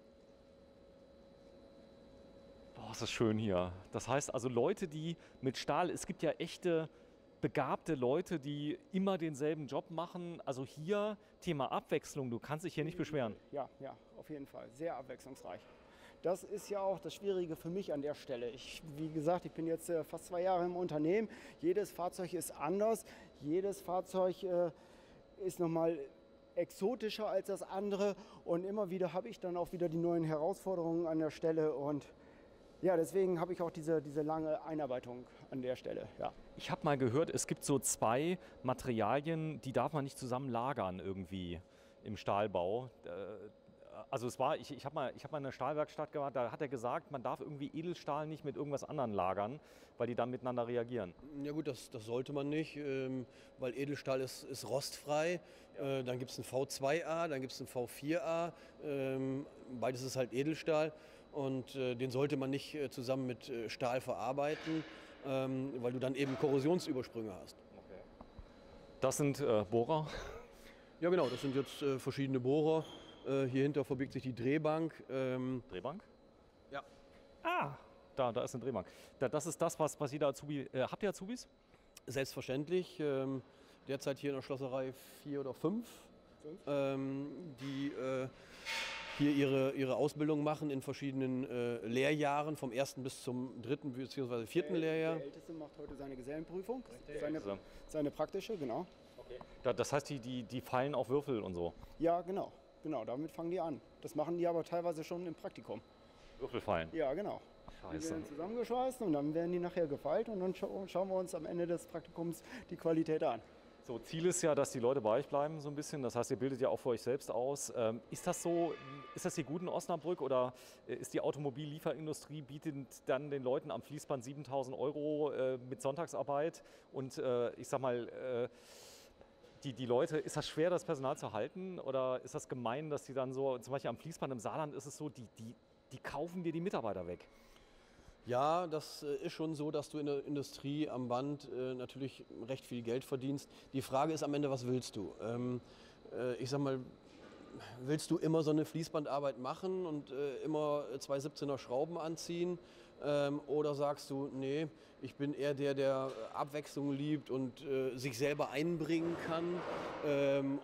Speaker 1: Boah, ist das schön hier. Das heißt also Leute, die mit Stahl, es gibt ja echte begabte Leute, die immer denselben Job machen. Also hier Thema Abwechslung, du kannst dich hier nicht beschweren.
Speaker 3: Ja, auf jeden Fall. Sehr abwechslungsreich. Das ist ja auch das Schwierige für mich an der Stelle. Wie gesagt, ich bin jetzt fast 2 Jahre im Unternehmen. Jedes Fahrzeug ist anders. Jedes Fahrzeug ist nochmal exotischer als das andere. Und immer wieder habe ich dann auch wieder die neuen Herausforderungen an der Stelle. Und ja, deswegen habe ich auch diese lange Einarbeitung an der Stelle. Ja. Ich
Speaker 1: habe mal gehört, es gibt so 2 Materialien, die darf man nicht zusammen lagern irgendwie im Stahlbau. Also ich habe mal in einer Stahlwerkstatt gemacht, da hat er gesagt, man darf irgendwie Edelstahl nicht mit irgendwas anderem lagern, weil die dann miteinander reagieren.
Speaker 2: Ja gut, das sollte man nicht, weil Edelstahl ist rostfrei. Ja. Dann gibt es ein V2A, dann gibt es ein V4A. Beides ist halt Edelstahl und den sollte man nicht zusammen mit Stahl verarbeiten. weil du dann eben Korrosionsübersprünge hast.
Speaker 1: Okay. Das sind Bohrer.
Speaker 2: Ja genau, das sind jetzt verschiedene Bohrer. Hier hinter verbirgt sich die Drehbank.
Speaker 1: Drehbank?
Speaker 2: Ja.
Speaker 1: Ah, da ist eine Drehbank. Das ist das, was jeder Azubi... habt ihr Azubis?
Speaker 2: Selbstverständlich. Derzeit hier in der Schlosserei 4 oder 5, die hier ihre Ausbildung machen in verschiedenen Lehrjahren, vom 1. bis zum 3. bzw. 4. Lehrjahr.
Speaker 3: Der Älteste macht heute seine Gesellenprüfung, seine praktische, genau.
Speaker 1: Okay. Das heißt, die fallen auf Würfel und so?
Speaker 3: Ja, genau. Genau, damit fangen die an. Das machen die aber teilweise schon im Praktikum.
Speaker 1: Würfel fallen?
Speaker 3: Ja, genau. Die werden zusammengeschweißt und dann werden die nachher gefeilt und dann schauen wir uns am Ende des Praktikums die Qualität an.
Speaker 1: So, Ziel ist ja, dass die Leute bei euch bleiben so ein bisschen. Das heißt, ihr bildet ja auch für euch selbst aus. Ist das so, ist das hier gut in Osnabrück oder ist die Automobilieferindustrie bietet dann den Leuten am Fließband 7.000 € mit Sonntagsarbeit und ich sag mal, die Leute, ist das schwer, das Personal zu halten oder ist das gemein, dass die dann so, zum Beispiel am Fließband im Saarland ist es so, die kaufen dir die Mitarbeiter weg?
Speaker 2: Ja, das ist schon so, dass du in der Industrie am Band natürlich recht viel Geld verdienst. Die Frage ist am Ende, was willst du? Ich sag mal, willst du immer so eine Fließbandarbeit machen und immer 2 17er Schrauben anziehen? Oder sagst du, nee, ich bin eher der Abwechslung liebt und sich selber einbringen kann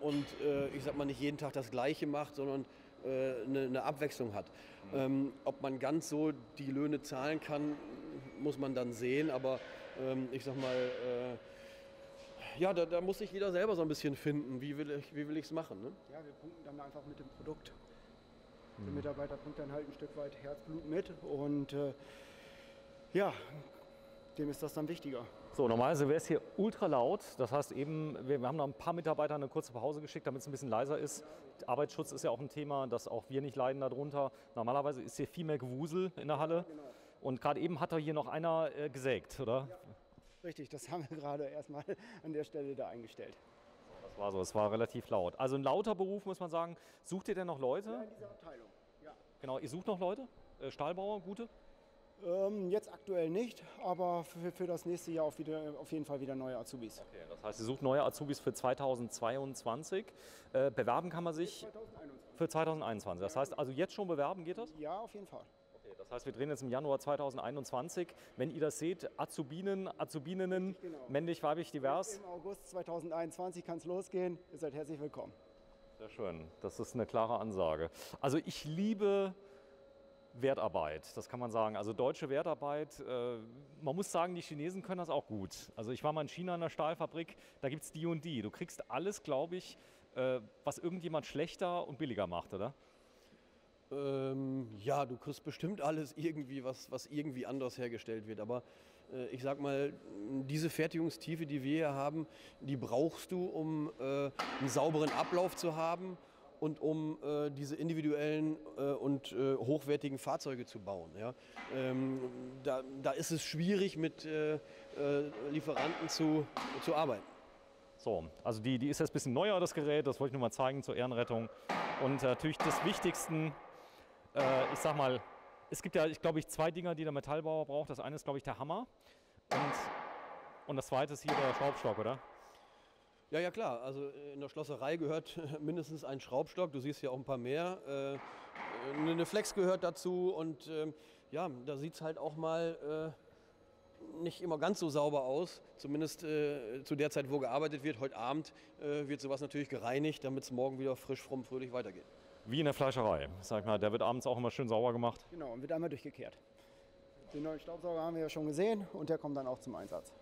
Speaker 2: und ich sag mal nicht jeden Tag das Gleiche macht, sondern eine Abwechslung hat. Ob man ganz so die Löhne zahlen kann, muss man dann sehen, aber ich sag mal, ja, da muss sich jeder selber so ein bisschen finden, wie will ich es machen. Ne?
Speaker 3: Ja, wir punkten dann einfach mit dem Produkt. Der Mitarbeiter bringt dann halt ein Stück weit Herzblut mit und ja, dem ist das dann wichtiger.
Speaker 1: So, normalerweise wäre es hier ultra laut. Das heißt eben, wir haben noch ein paar Mitarbeiter eine kurze Pause geschickt, damit es ein bisschen leiser ist. Arbeitsschutz ist ja auch ein Thema, dass auch wir nicht leiden darunter. Normalerweise ist hier viel mehr Gewusel in der Halle. Ja, genau. Und gerade eben hat da hier noch einer gesägt, oder?
Speaker 3: Ja, richtig, das haben wir gerade erstmal an der Stelle da eingestellt.
Speaker 1: Das war so, es war relativ laut. Also ein lauter Beruf, muss man sagen. Sucht ihr denn noch Leute?
Speaker 3: Ja, in dieser Abteilung, ja.
Speaker 1: Genau, ihr sucht noch Leute? Stahlbauer, gute?
Speaker 3: Jetzt aktuell nicht, aber für das nächste Jahr auf jeden Fall wieder neue Azubis.
Speaker 1: Okay, das heißt, ihr sucht neue Azubis für 2022. Bewerben kann man sich für 2021. Das heißt, also jetzt schon bewerben, geht das?
Speaker 3: Ja, auf jeden Fall.
Speaker 1: Okay, das heißt, wir drehen jetzt im Januar 2021. Wenn ihr das seht, Azubinen, Azubininnen, genau. Männlich, weiblich, divers.
Speaker 3: Im August 2021 kann es losgehen. Ihr seid herzlich willkommen.
Speaker 1: Sehr schön, das ist eine klare Ansage. Also ich liebe Wertarbeit, das kann man sagen. Also deutsche Wertarbeit, man muss sagen, die Chinesen können das auch gut. Also ich war mal in China in der Stahlfabrik, da gibt es die und die. Du kriegst alles, glaube ich, was irgendjemand schlechter und billiger macht, oder?
Speaker 2: Ja, du kriegst bestimmt alles irgendwie, was irgendwie anders hergestellt wird. Aber ich sag mal, diese Fertigungstiefe, die wir hier haben, die brauchst du, um einen sauberen Ablauf zu haben und um diese individuellen und hochwertigen Fahrzeuge zu bauen. Ja? Da ist es schwierig, mit Lieferanten zu arbeiten.
Speaker 1: So, also die ist jetzt ein bisschen neuer, das Gerät, das wollte ich nur mal zeigen zur Ehrenrettung. Und natürlich das Wichtigste, ich sag mal, es gibt ja, ich glaube, 2 Dinger, die der Metallbauer braucht. Das eine ist, glaube ich, der Hammer und das zweite ist hier der Schraubstock, oder?
Speaker 2: Ja, klar. Also in der Schlosserei gehört mindestens ein Schraubstock. Du siehst ja auch ein paar mehr. Eine Flex gehört dazu und ja, da sieht es halt auch mal nicht immer ganz so sauber aus. Zumindest zu der Zeit, wo gearbeitet wird. Heute Abend wird sowas natürlich gereinigt, damit es morgen wieder frisch, fromm, fröhlich weitergeht.
Speaker 1: Wie in der Fleischerei, sag mal. Der wird abends auch immer schön sauber gemacht.
Speaker 3: Genau, und wird einmal durchgekehrt. Den neuen Staubsauger haben wir ja schon gesehen und der kommt dann auch zum Einsatz.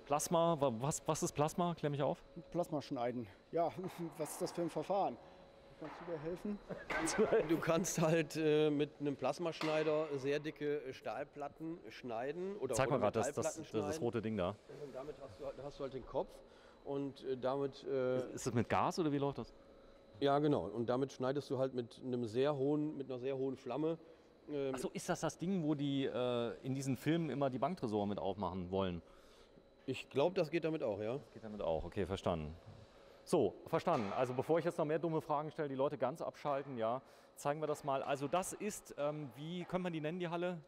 Speaker 1: Plasma, was ist Plasma? Klär mich auf.
Speaker 3: Plasma schneiden. Ja, was ist das für ein Verfahren? Kannst du dir helfen?
Speaker 2: Du kannst halt mit einem Plasmaschneider sehr dicke Stahlplatten schneiden.
Speaker 1: Zeig mal gerade das rote Ding da.
Speaker 2: Und damit hast du halt den Kopf und damit...
Speaker 1: Ist das mit Gas oder wie läuft das?
Speaker 2: Ja, genau. Und damit schneidest du halt mit einer sehr hohen Flamme.
Speaker 1: Achso, ist das Ding, wo die in diesen Filmen immer die Banktresore mit aufmachen wollen?
Speaker 2: Ich glaube, das geht damit auch, ja.
Speaker 1: Das geht damit auch, okay, verstanden. So, verstanden. Also bevor ich jetzt noch mehr dumme Fragen stelle, die Leute ganz abschalten, ja, zeigen wir das mal. Also das ist, wie könnte man die nennen, die Halle?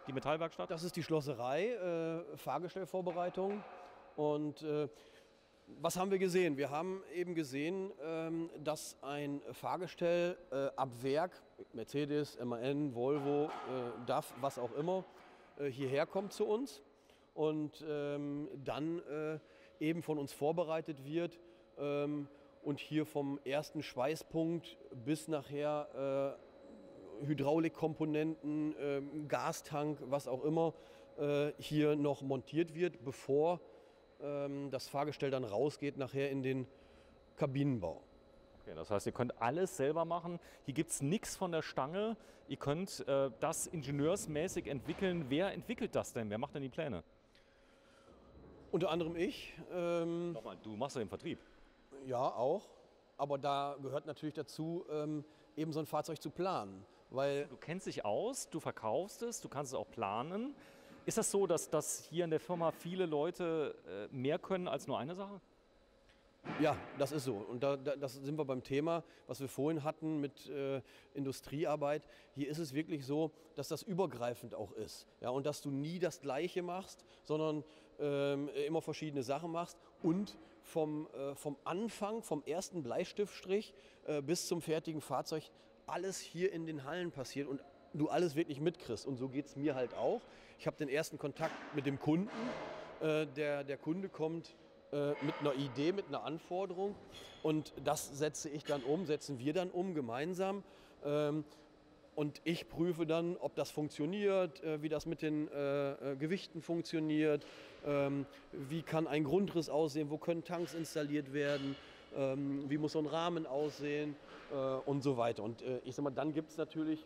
Speaker 1: die Metallwerkstatt?
Speaker 2: Das ist die Schlosserei, Fahrgestellvorbereitung. Und was haben wir gesehen? Wir haben eben gesehen, dass ein Fahrgestell ab Werk, Mercedes, MAN, Volvo, DAF, was auch immer, hierher kommt zu uns und dann eben von uns vorbereitet wird und hier vom ersten Schweißpunkt bis nachher Hydraulikkomponenten, Gastank, was auch immer, hier noch montiert wird, bevor das Fahrgestell dann rausgeht nachher in den Kabinenbau.
Speaker 1: Okay, das heißt, ihr könnt alles selber machen. Hier gibt es nichts von der Stange. Ihr könnt das ingenieursmäßig entwickeln. Wer entwickelt das denn? Wer macht denn die Pläne?
Speaker 2: Unter anderem ich.
Speaker 1: Nochmal, du machst ja den Vertrieb.
Speaker 2: Ja, auch. Aber da gehört natürlich dazu, eben so ein Fahrzeug zu planen. Weil
Speaker 1: Du kennst dich aus, du verkaufst es, du kannst es auch planen. Ist das so, dass hier in der Firma viele Leute mehr können als nur eine Sache?
Speaker 2: ja, das ist so. Und das sind wir beim Thema, was wir vorhin hatten mit Industriearbeit. Hier ist es wirklich so, dass das übergreifend auch ist. Ja, und dass du nie das Gleiche machst, sondern immer verschiedene Sachen machst. Und vom Anfang, vom ersten Bleistiftstrich bis zum fertigen Fahrzeug, alles hier in den Hallen passiert und du alles wirklich mitkriegst. Und so geht es mir halt auch. Ich habe den ersten Kontakt mit dem Kunden. Der Kunde kommt mit einer Idee, mit einer Anforderung und das setzen wir dann um gemeinsam. Und ich prüfe dann, ob das funktioniert, wie das mit den Gewichten funktioniert, wie kann ein Grundriss aussehen, wo können Tanks installiert werden, wie muss so ein Rahmen aussehen und so weiter. Und ich sag mal, dann gibt es natürlich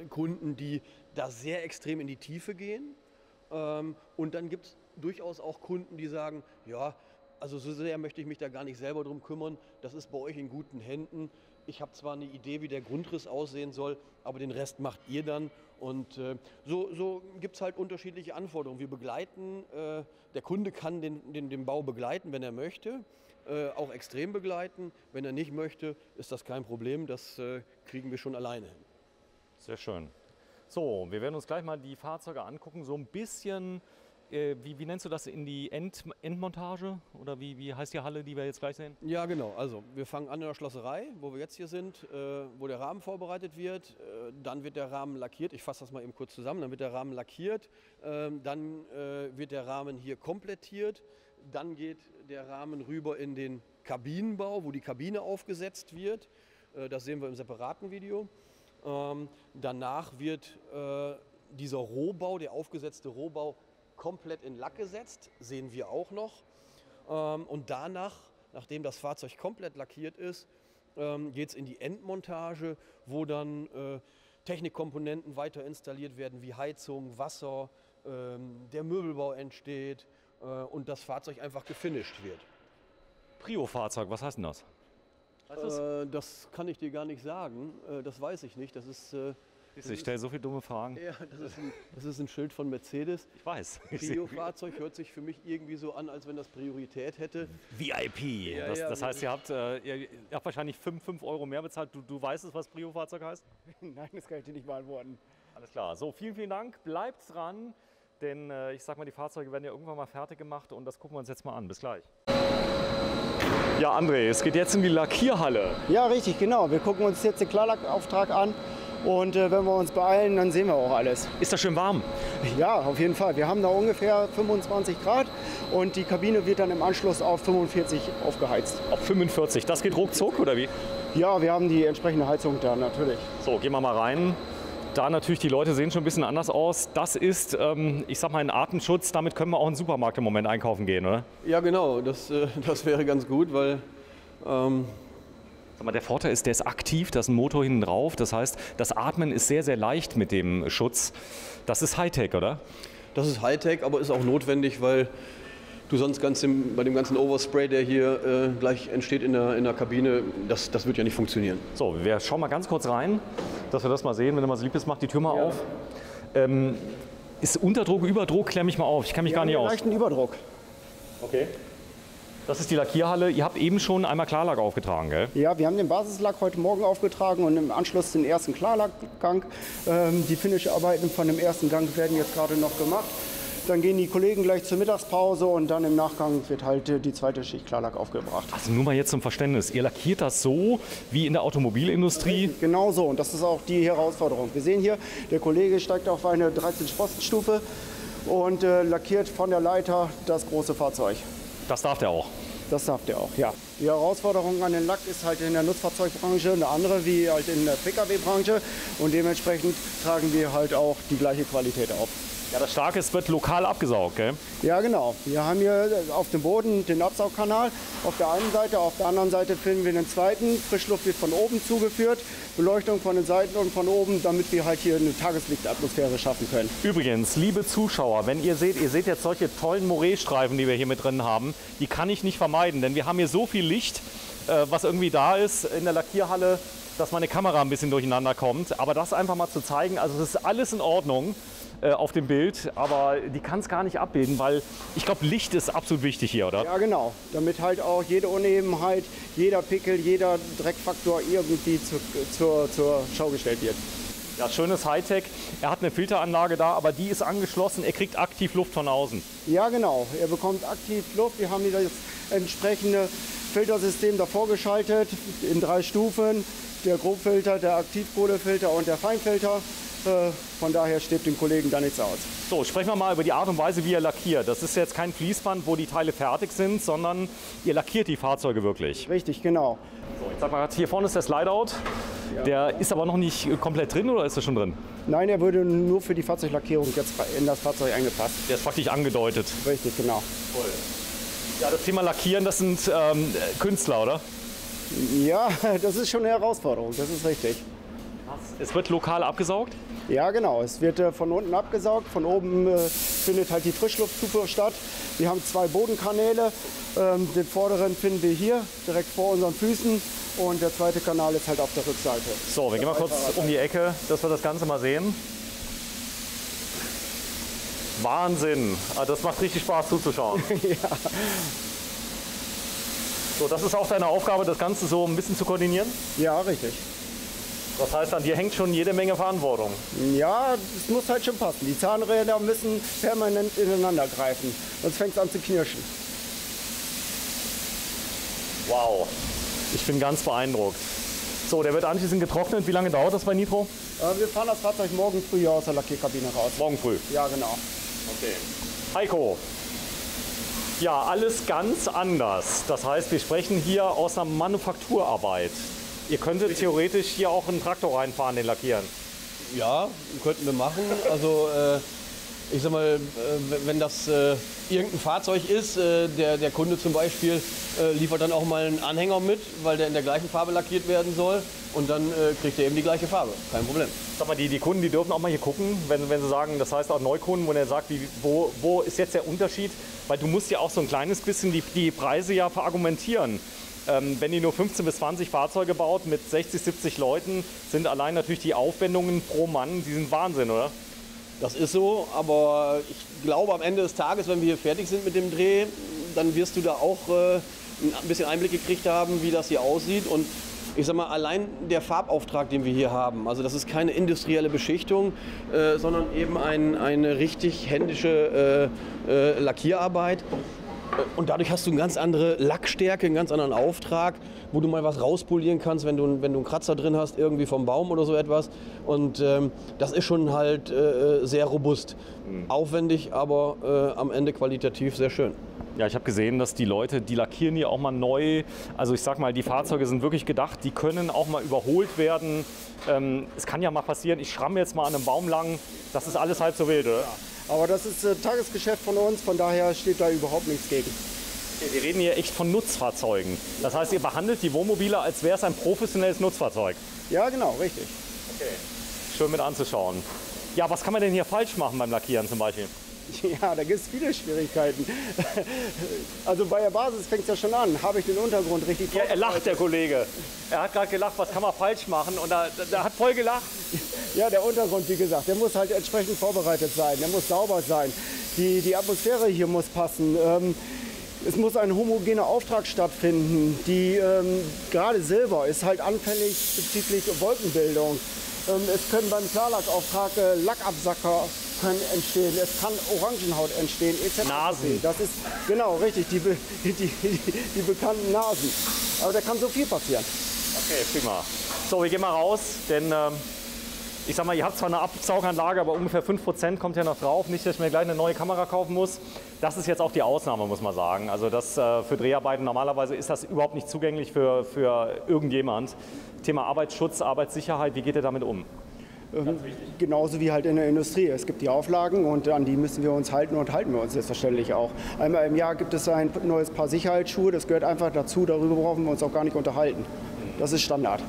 Speaker 2: Kunden, die da sehr extrem in die Tiefe gehen. Und dann gibt es durchaus auch Kunden, die sagen, ja, also so sehr möchte ich mich da gar nicht selber drum kümmern, das ist bei euch in guten Händen. Ich habe zwar eine Idee, wie der Grundriss aussehen soll, aber den Rest macht ihr dann. Und so gibt es halt unterschiedliche Anforderungen. Wir begleiten, der Kunde kann den Bau begleiten, wenn er möchte, auch extrem begleiten. Wenn er nicht möchte, ist das kein Problem, das kriegen wir schon alleine hin.
Speaker 1: Sehr schön. So, wir werden uns gleich mal die Fahrzeuge angucken, so ein bisschen, wie nennst du das, in die Endmontage? Oder wie heißt die Halle, die wir jetzt gleich sehen?
Speaker 2: Ja, genau. Also wir fangen an in der Schlosserei, wo wir jetzt hier sind, wo der Rahmen vorbereitet wird. Dann wird der Rahmen lackiert. Ich fasse das mal eben kurz zusammen. Dann wird der Rahmen lackiert. Dann wird der Rahmen hier komplettiert. Dann geht der Rahmen rüber in den Kabinenbau, wo die Kabine aufgesetzt wird. Das sehen wir im separaten Video. Danach wird dieser Rohbau, der aufgesetzte Rohbau, komplett in Lack gesetzt, sehen wir auch noch. Und danach, nachdem das Fahrzeug komplett lackiert ist, geht es in die Endmontage, wo dann Technikkomponenten weiter installiert werden, wie Heizung, Wasser, der Möbelbau entsteht und das Fahrzeug einfach gefinisht wird.
Speaker 1: Prio-Fahrzeug, was heißt denn das?
Speaker 2: Das kann ich dir gar nicht sagen, das weiß ich nicht. Das ist,
Speaker 1: ich stelle so viele dumme Fragen.
Speaker 2: ja, das ist ein Schild von Mercedes.
Speaker 1: Ich weiß.
Speaker 2: Prio-Fahrzeug hört sich für mich irgendwie so an, als wenn das Priorität hätte.
Speaker 1: VIP.
Speaker 2: Ja,
Speaker 1: Das heißt, ihr habt wahrscheinlich 5 Euro mehr bezahlt. Du weißt es, was Prio-Fahrzeug heißt?
Speaker 3: Nein, das kann ich dir nicht beantworten.
Speaker 1: Alles klar. So, vielen Dank. Bleibt dran, denn ich sag mal, die Fahrzeuge werden ja irgendwann mal fertig gemacht und das gucken wir uns jetzt mal an. Bis gleich. Ja, André, es geht jetzt in die Lackierhalle.
Speaker 3: Ja, richtig, genau. Wir gucken uns jetzt den Klarlackauftrag an und wenn wir uns beeilen, dann sehen wir auch alles.
Speaker 1: Ist das schön warm?
Speaker 3: Ja, auf jeden Fall. Wir haben da ungefähr 25 Grad und die Kabine wird dann im Anschluss auf 45 aufgeheizt.
Speaker 1: Auf 45. Das geht ruckzuck, oder wie?
Speaker 3: Ja, wir haben die entsprechende Heizung da natürlich.
Speaker 1: So, gehen wir mal rein. Da natürlich, die Leute sehen schon ein bisschen anders aus. Das ist, ich sag mal, ein Artenschutz. Damit können wir auch in den Supermarkt im Moment einkaufen gehen, oder?
Speaker 2: Ja, genau. Das wäre ganz gut, weil
Speaker 1: Sag mal, der Vorteil ist, der ist aktiv, da ist ein Motor hinten drauf. Das heißt, das Atmen ist sehr, sehr leicht mit dem Schutz. Das ist Hightech, oder?
Speaker 2: das ist Hightech, aber ist auch notwendig, weil du sonst bei dem ganzen Overspray, der hier gleich entsteht in der Kabine, das wird ja nicht funktionieren.
Speaker 1: So, wir schauen mal ganz kurz rein, dass wir das mal sehen. Wenn du mal so lieb bist, mach die Tür mal auf. Ist Unterdruck, Überdruck? Klär mich mal auf. Ich kenne mich gar nicht aus.
Speaker 3: Leichten Überdruck.
Speaker 1: Okay. Das ist die Lackierhalle. Ihr habt eben schon einmal Klarlack aufgetragen, gell?
Speaker 3: Ja, wir haben den Basislack heute Morgen aufgetragen und im Anschluss den ersten Klarlackgang. Die Finish-Arbeiten von dem ersten Gang werden jetzt gerade noch gemacht. Dann gehen die Kollegen gleich zur Mittagspause und dann im Nachgang wird halt die zweite Schicht Klarlack aufgebracht.
Speaker 1: Also nur mal jetzt zum Verständnis. Ihr lackiert das so wie in der Automobilindustrie?
Speaker 3: Genau so, und das ist auch die Herausforderung. Wir sehen hier, der Kollege steigt auf eine 13-Sprostenstufe und lackiert von der Leiter das große Fahrzeug.
Speaker 1: Das darf der auch?
Speaker 3: Das darf der auch, ja. Die Herausforderung an den Lack ist halt in der Nutzfahrzeugbranche eine andere wie halt in der Pkw-Branche und dementsprechend tragen wir halt auch die gleiche Qualität auf.
Speaker 1: Ja, das Starke ist, wird lokal abgesaugt, gell?
Speaker 3: Ja, genau. Wir haben hier auf dem Boden den Absaugkanal auf der einen Seite, auf der anderen Seite finden wir den zweiten. Frischluft wird von oben zugeführt, Beleuchtung von den Seiten und von oben, damit wir halt hier eine Tageslichtatmosphäre schaffen können.
Speaker 1: Übrigens, liebe Zuschauer, wenn ihr seht jetzt solche tollen Moret-Streifen, die wir hier mit drin haben, die kann ich nicht vermeiden, denn wir haben hier so viel Licht, was irgendwie da ist in der Lackierhalle, dass meine Kamera ein bisschen durcheinander kommt. Aber das einfach mal zu zeigen, also es ist alles in Ordnung auf dem Bild, aber die kann es gar nicht abbilden, weil ich glaube, Licht ist absolut wichtig hier, oder?
Speaker 3: Ja, genau. Damit halt auch jede Unebenheit, jeder Pickel, jeder Dreckfaktor irgendwie zur Schau gestellt wird.
Speaker 1: Ja, schönes Hightech. Er hat eine Filteranlage da, aber die ist angeschlossen. Er kriegt aktiv Luft von außen.
Speaker 3: Ja, genau. Er bekommt aktiv Luft. Wir haben hier das entsprechende Filtersystem davor geschaltet in 3 Stufen. Der Grobfilter, der Aktivkohlefilter und der Feinfilter. Von daher steht den Kollegen da nichts aus.
Speaker 1: So, sprechen wir mal über die Art und Weise, wie ihr lackiert. Das ist jetzt kein Fließband, wo die Teile fertig sind, sondern ihr lackiert die Fahrzeuge wirklich.
Speaker 3: Richtig, genau.
Speaker 1: So, ich sag mal, hier vorne ist der Slideout. Der ist aber noch nicht komplett drin, oder ist er schon drin?
Speaker 3: Nein, er würde nur für die Fahrzeuglackierung jetzt in das Fahrzeug eingepasst.
Speaker 1: Der ist praktisch angedeutet.
Speaker 3: Richtig, genau.
Speaker 1: Voll. Ja, das Thema Lackieren, das sind Künstler, oder?
Speaker 3: Ja, das ist schon eine Herausforderung, das ist richtig.
Speaker 1: Es wird lokal abgesaugt?
Speaker 3: Ja, genau. Es wird von unten abgesaugt. Von oben findet halt die Frischluftzufuhr statt. Wir haben 2 Bodenkanäle. Den vorderen finden wir hier, direkt vor unseren Füßen. Und der zweite Kanal ist halt auf der Rückseite.
Speaker 1: So, wir gehen mal kurz um die Ecke, dass wir das Ganze mal sehen. Wahnsinn. Das macht richtig Spaß zuzuschauen.
Speaker 3: Ja.
Speaker 1: So, das ist auch deine Aufgabe, das Ganze so ein bisschen zu koordinieren?
Speaker 3: Ja, richtig.
Speaker 1: Das heißt, an dir hängt schon jede Menge Verantwortung.
Speaker 3: Ja, es muss halt schon passen. Die Zahnräder müssen permanent ineinander greifen, sonst fängt es an zu knirschen.
Speaker 1: Wow, ich bin ganz beeindruckt. So, der wird anschließend getrocknet. Wie lange dauert das bei Nitro?
Speaker 3: Wir fahren das Fahrzeug morgen früh hier aus der Lackierkabine raus.
Speaker 1: Morgen früh?
Speaker 3: Ja, genau.
Speaker 1: Okay. Heiko, ja, alles ganz anders. Das heißt, wir sprechen hier aus einer Manufakturarbeit. Ihr könntet theoretisch hier auch einen Traktor reinfahren, den lackieren.
Speaker 2: Ja, könnten wir machen. Also ich sag mal, wenn das irgendein Fahrzeug ist, der Kunde zum Beispiel liefert dann auch mal einen Anhänger mit, weil der in der gleichen Farbe lackiert werden soll und dann kriegt er eben die gleiche Farbe. Kein Problem.
Speaker 1: Sag mal, die Kunden, die dürfen auch mal hier gucken, wenn sie sagen, das heißt auch Neukunden, wo er sagt, wo ist jetzt der Unterschied? Weil du musst ja auch so ein kleines bisschen die Preise ja verargumentieren. Wenn die nur 15 bis 20 Fahrzeuge baut mit 60, 70 Leuten, sind allein natürlich die Aufwendungen pro Mann, die sind Wahnsinn, oder?
Speaker 2: Das ist so, aber ich glaube am Ende des Tages, wenn wir hier fertig sind mit dem Dreh, dann wirst du da auch ein bisschen Einblick gekriegt haben, wie das hier aussieht. Und ich sag mal, allein der Farbauftrag, den wir hier haben, also das ist keine industrielle Beschichtung, sondern eben eine richtig händische Lackierarbeit. Und dadurch hast du eine ganz andere Lackstärke, einen ganz anderen Auftrag, wo du mal was rauspolieren kannst, wenn du einen Kratzer drin hast, irgendwie vom Baum oder so etwas. Und das ist schon halt sehr robust. Aufwendig, aber am Ende qualitativ sehr schön.
Speaker 1: Ja, ich habe gesehen, dass die Leute, die lackieren hier auch mal neu. Also ich sag mal, die Fahrzeuge sind wirklich gedacht, die können auch mal überholt werden. Es kann ja mal passieren, ich schramme jetzt mal an einem Baum lang, das ist alles halb so wild, oder?
Speaker 3: Ja. Aber das ist Tagesgeschäft von uns, von daher steht da überhaupt nichts gegen.
Speaker 1: Wir reden hier echt von Nutzfahrzeugen. Das heißt, ihr behandelt die Wohnmobile, als wäre es ein professionelles Nutzfahrzeug.
Speaker 3: Ja, genau, richtig.
Speaker 1: Okay. Schön mit anzuschauen. Ja, was kann man denn hier falsch machen beim Lackieren zum Beispiel?
Speaker 3: Ja, da gibt es viele Schwierigkeiten. Also bei der Basis fängt es ja schon an. Habe ich den Untergrund richtig
Speaker 1: Ja, er lacht, der Kollege. Er hat gerade gelacht, was kann man falsch machen? Und er hat voll gelacht.
Speaker 3: Ja, der Untergrund, wie gesagt, der muss halt entsprechend vorbereitet sein. Der muss sauber sein. Die Atmosphäre hier muss passen. Es muss ein homogener Auftrag stattfinden. Gerade Silber ist halt anfällig bezüglich Wolkenbildung. Es können beim Klarlackauftrag Lackabsacker entstehen, es kann Orangenhaut entstehen, etc.
Speaker 1: Nasen.
Speaker 3: Das ist genau richtig, die bekannten Nasen. Aber da kann so viel passieren.
Speaker 1: Okay, prima. So, wir gehen mal raus, denn ich sag mal, ihr habt zwar eine Absauganlage, aber ungefähr 5% kommt ja noch drauf. Nicht, dass ich mir gleich eine neue Kamera kaufen muss. Das ist jetzt auch die Ausnahme, muss man sagen. Also das für Dreharbeiten, normalerweise ist das überhaupt nicht zugänglich für irgendjemand. Thema Arbeitsschutz, Arbeitssicherheit, wie geht ihr damit um?
Speaker 3: Genauso wie halt in der Industrie. Es gibt die Auflagen und an die müssen wir uns halten und halten wir uns selbstverständlich auch. Einmal im Jahr gibt es ein neues Paar Sicherheitsschuhe, das gehört einfach dazu, darüber brauchen wir uns auch gar nicht unterhalten. Das ist Standard.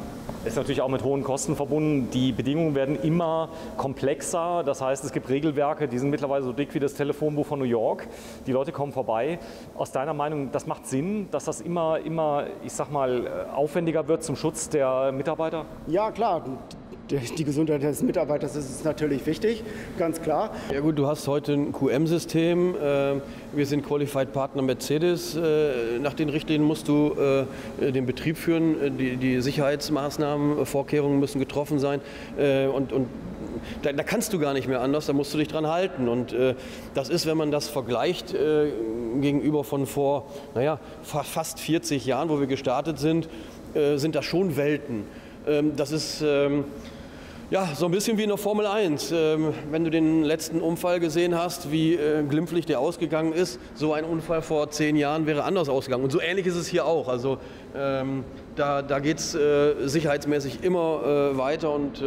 Speaker 1: Ist natürlich auch mit hohen Kosten verbunden. Die Bedingungen werden immer komplexer. Das heißt, es gibt Regelwerke, die sind mittlerweile so dick wie das Telefonbuch von New York. Die Leute kommen vorbei. Aus deiner Meinung, das macht Sinn, dass das immer, ich sag mal, aufwendiger wird zum Schutz der Mitarbeiter?
Speaker 3: Ja, klar. Die Gesundheit des Mitarbeiters ist natürlich wichtig, ganz klar.
Speaker 2: Ja gut, du hast heute ein QM-System. Wir sind Qualified Partner Mercedes. Nach den Richtlinien musst du den Betrieb führen. Die Sicherheitsmaßnahmen, Vorkehrungen müssen getroffen sein. Und da kannst du gar nicht mehr anders, da musst du dich dran halten. Und das ist, wenn man das vergleicht gegenüber von vor fast 40 Jahren, wo wir gestartet sind das schon Welten. Das ist so ein bisschen wie in der Formel 1. Wenn du den letzten Unfall gesehen hast, wie glimpflich der ausgegangen ist, so ein Unfall vor 10 Jahren wäre anders ausgegangen. Und so ähnlich ist es hier auch. Also da geht es sicherheitsmäßig immer weiter. Und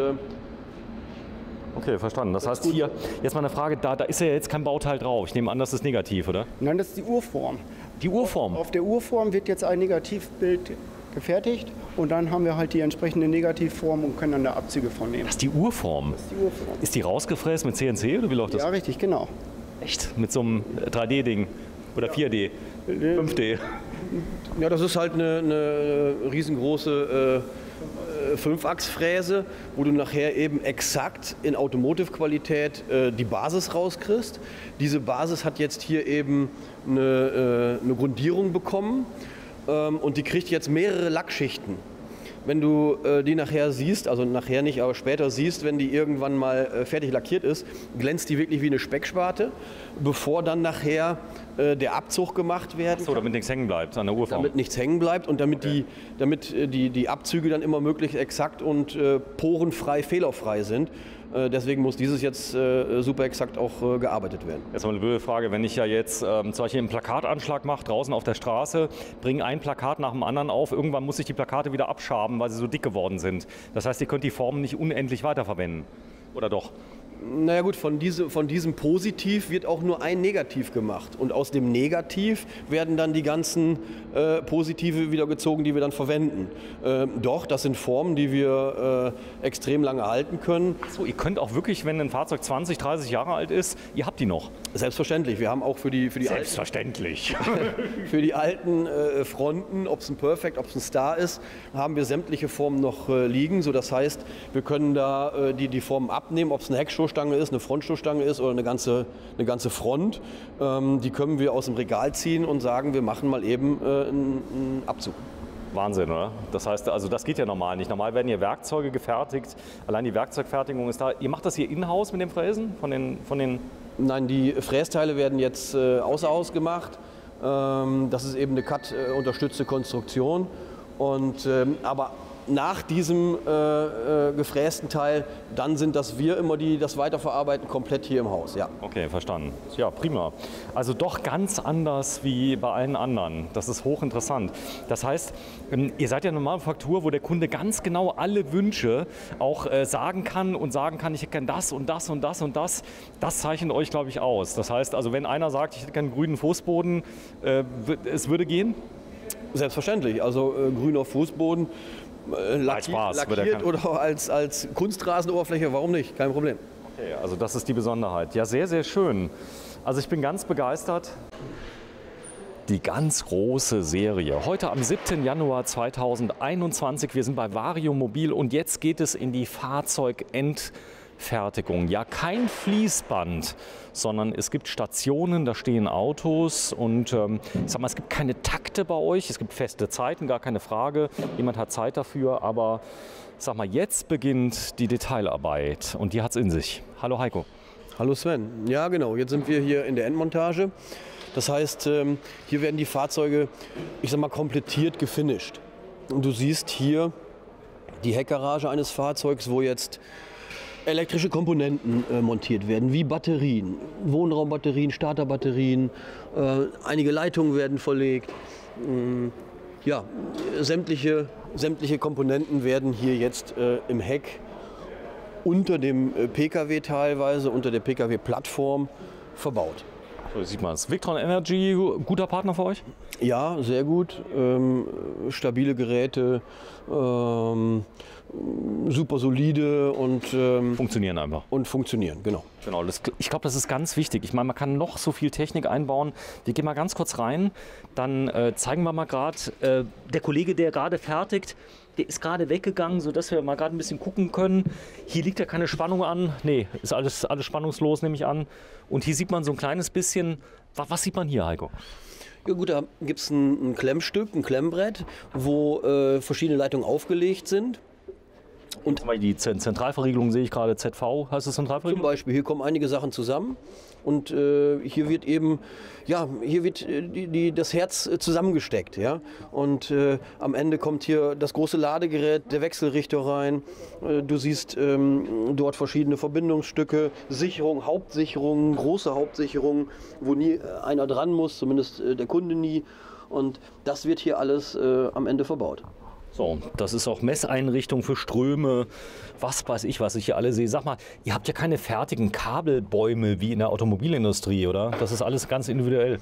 Speaker 1: okay, verstanden. Das heißt hier, jetzt mal eine Frage, da ist ja jetzt kein Bauteil drauf. Ich nehme an, das ist negativ, oder?
Speaker 3: Nein, das ist die Urform.
Speaker 1: Die Urform?
Speaker 3: Auf der Urform wird jetzt ein Negativbild gefertigt und dann haben wir halt die entsprechende Negativform und können dann da Abzüge von nehmen.
Speaker 1: Das ist die Urform?
Speaker 3: Das ist die Urform.
Speaker 1: Ist die rausgefräst mit CNC oder wie läuft das?
Speaker 3: Ja, richtig, genau.
Speaker 1: Echt? Mit so einem 3D-Ding? Oder 4D? 5D?
Speaker 2: Ja, das ist halt eine riesengroße 5-Achs-Fräse, wo du nachher eben exakt in Automotive-Qualität die Basis rauskriegst. Diese Basis hat jetzt hier eben eine Grundierung bekommen. Und die kriegt jetzt mehrere Lackschichten. Wenn du die nachher siehst, also nachher nicht, aber später siehst, wenn die irgendwann mal fertig lackiert ist, glänzt die wirklich wie eine Specksparte, bevor dann nachher der Abzug gemacht werden kann.
Speaker 1: So, damit nichts hängen bleibt an der Urform.
Speaker 2: Damit nichts hängen bleibt und damit die Abzüge dann immer möglichst exakt und porenfrei, fehlerfrei sind. Deswegen muss dieses jetzt super exakt auch gearbeitet werden.
Speaker 1: Jetzt mal eine blöde Frage, wenn ich ja jetzt zum Beispiel einen Plakatanschlag mache, draußen auf der Straße, bringe ein Plakat nach dem anderen auf, irgendwann muss ich die Plakate wieder abschaben, weil sie so dick geworden sind. Das heißt, ihr könnt die Formen nicht unendlich weiterverwenden, oder doch?
Speaker 2: Naja gut, von diesem Positiv wird auch nur ein Negativ gemacht. Und aus dem Negativ werden dann die ganzen Positive wieder gezogen, die wir dann verwenden. Doch, das sind Formen, die wir extrem lange halten können.
Speaker 1: Achso, ihr könnt auch wirklich, wenn ein Fahrzeug 20, 30 Jahre alt ist, ihr habt die noch?
Speaker 2: Selbstverständlich. Wir haben auch für die
Speaker 1: Selbstverständlich.
Speaker 2: für die alten Fronten, ob es ein Perfect, ob es ein Star ist, haben wir sämtliche Formen noch liegen. So, das heißt, wir können da die Formen abnehmen, ob es eine Heckstoßstange ist, eine Frontstoßstange ist oder eine ganze Front. Die können wir aus dem Regal ziehen und sagen, wir machen mal eben einen Abzug.
Speaker 1: Wahnsinn, oder? Das heißt, also das geht ja normal nicht. Normal werden hier Werkzeuge gefertigt. Allein die Werkzeugfertigung ist da. Ihr macht das hier in-house mit dem Fräsen? Von den
Speaker 2: Nein, die Frästeile werden jetzt außer Haus gemacht. Das ist eben eine CAD-unterstützte Konstruktion. Aber nach diesem gefrästen Teil, dann sind das wir immer, die das weiterverarbeiten, komplett hier im Haus. Ja.
Speaker 1: Okay, verstanden. Ja, prima. Also doch ganz anders wie bei allen anderen. Das ist hochinteressant. Das heißt, ihr seid ja eine Manufaktur, wo der Kunde ganz genau alle Wünsche auch sagen kann, ich hätte gern das und das und das und das. Das zeichnet euch, glaube ich, aus. Das heißt, also wenn einer sagt, ich hätte gern einen grünen Fußboden, es würde gehen?
Speaker 2: Selbstverständlich. Also grüner Fußboden. Lackiert oder als Kunstrasenoberfläche, warum nicht? Kein Problem.
Speaker 1: Okay, also das ist die Besonderheit. Ja, sehr, sehr schön. Also ich bin ganz begeistert. Die ganz große Serie. Heute am 7. Januar 2021. Wir sind bei Vario Mobil und jetzt geht es in die Fertigung. Ja, kein Fließband, sondern es gibt Stationen, da stehen Autos und ich sag mal, es gibt keine Takte bei euch, es gibt feste Zeiten, gar keine Frage. Jemand hat Zeit dafür, aber ich sag mal, jetzt beginnt die Detailarbeit und die hat es in sich. Hallo Heiko.
Speaker 2: Hallo Sven. Ja genau, jetzt sind wir hier in der Endmontage. Das heißt, hier werden die Fahrzeuge, ich sag mal, komplettiert gefinisht. Und du siehst hier die Heckgarage eines Fahrzeugs, wo jetzt elektrische Komponenten montiert werden, wie Batterien, Wohnraumbatterien, Starterbatterien, einige Leitungen werden verlegt. Ja, sämtliche Komponenten werden hier jetzt im Heck unter dem Pkw teilweise, unter der Pkw-Plattform verbaut.
Speaker 1: So sieht man es. Victron Energy, guter Partner für euch?
Speaker 2: Ja, sehr gut. Stabile Geräte, super solide und
Speaker 1: funktionieren einfach.
Speaker 2: Und funktionieren, genau.
Speaker 1: Genau, ich glaube, das ist ganz wichtig. Ich meine, man kann noch so viel Technik einbauen. Wir gehen mal ganz kurz rein, dann zeigen wir mal gerade, der Kollege, der gerade fertigt, der ist gerade weggegangen, sodass wir mal gerade ein bisschen gucken können. Hier liegt ja keine Spannung an. Nee, ist alles spannungslos, nehme ich an. Und hier sieht man so ein kleines bisschen, was sieht man hier, Heiko?
Speaker 2: Ja gut, da gibt es ein Klemmstück, ein Klemmbrett, wo verschiedene Leitungen aufgelegt sind.
Speaker 1: Und die Zentralverriegelung sehe ich gerade, ZV, heißt das Zentralverriegelung?
Speaker 2: Zum Beispiel, hier kommen einige Sachen zusammen und hier wird eben, ja, hier wird das Herz zusammengesteckt. Ja? Und am Ende kommt hier das große Ladegerät, der Wechselrichter rein. Du siehst dort verschiedene Verbindungsstücke, Sicherung, Hauptsicherung, große Hauptsicherung, wo nie einer dran muss, zumindest der Kunde nie. Und das wird hier alles am Ende verbaut.
Speaker 1: So, das ist auch Messeinrichtung für Ströme, was weiß ich, was ich hier alle sehe. Sag mal, ihr habt ja keine fertigen Kabelbäume wie in der Automobilindustrie, oder? Das ist alles ganz individuell.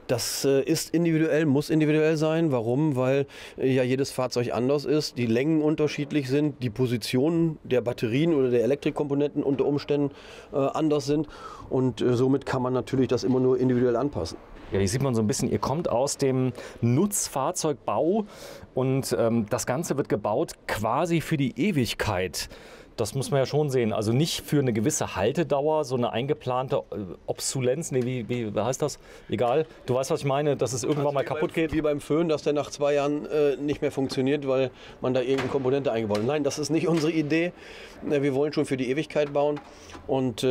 Speaker 2: Das ist individuell, muss individuell sein. Warum? Weil ja jedes Fahrzeug anders ist, die Längen unterschiedlich sind, die Positionen der Batterien oder der Elektrikkomponenten unter Umständen anders sind. Und somit kann man natürlich das immer nur individuell anpassen.
Speaker 1: Ja, hier sieht man so ein bisschen, ihr kommt aus dem Nutzfahrzeugbau und das Ganze wird gebaut quasi für die Ewigkeit. Das muss man ja schon sehen. Also nicht für eine gewisse Haltedauer, so eine eingeplante Obsolenz. Nee, wie heißt das? Egal. Du weißt, was ich meine, dass es irgendwann mal kaputt geht.
Speaker 2: Wie beim Föhn, dass der nach 2 Jahren nicht mehr funktioniert, weil man da irgendeine Komponente eingebaut hat. Nein, das ist nicht unsere Idee. Wir wollen schon für die Ewigkeit bauen. Und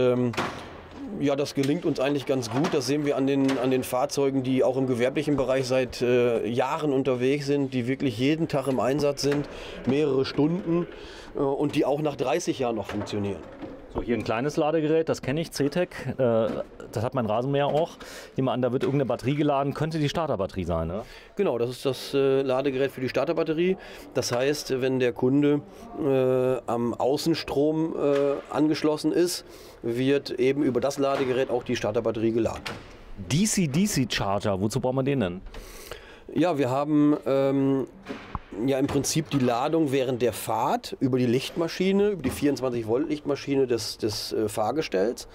Speaker 2: ja, das gelingt uns eigentlich ganz gut. Das sehen wir an den Fahrzeugen, die auch im gewerblichen Bereich seit Jahren unterwegs sind, die wirklich jeden Tag im Einsatz sind, mehrere Stunden und die auch nach 30 Jahren noch funktionieren.
Speaker 1: So, hier ein kleines Ladegerät, das kenne ich, CTEC, das hat mein Rasenmäher auch. Ich nehme an, da wird irgendeine Batterie geladen, könnte die Starterbatterie sein, ne?
Speaker 2: Genau, das ist das Ladegerät für die Starterbatterie. Das heißt, wenn der Kunde am Außenstrom angeschlossen ist, wird eben über das Ladegerät auch die Starterbatterie geladen.
Speaker 1: DC-DC-Charger, wozu brauchen wir den denn?
Speaker 2: Ja, wir haben ja im Prinzip die Ladung während der Fahrt über die Lichtmaschine, über die 24 Volt Lichtmaschine des Fahrgestells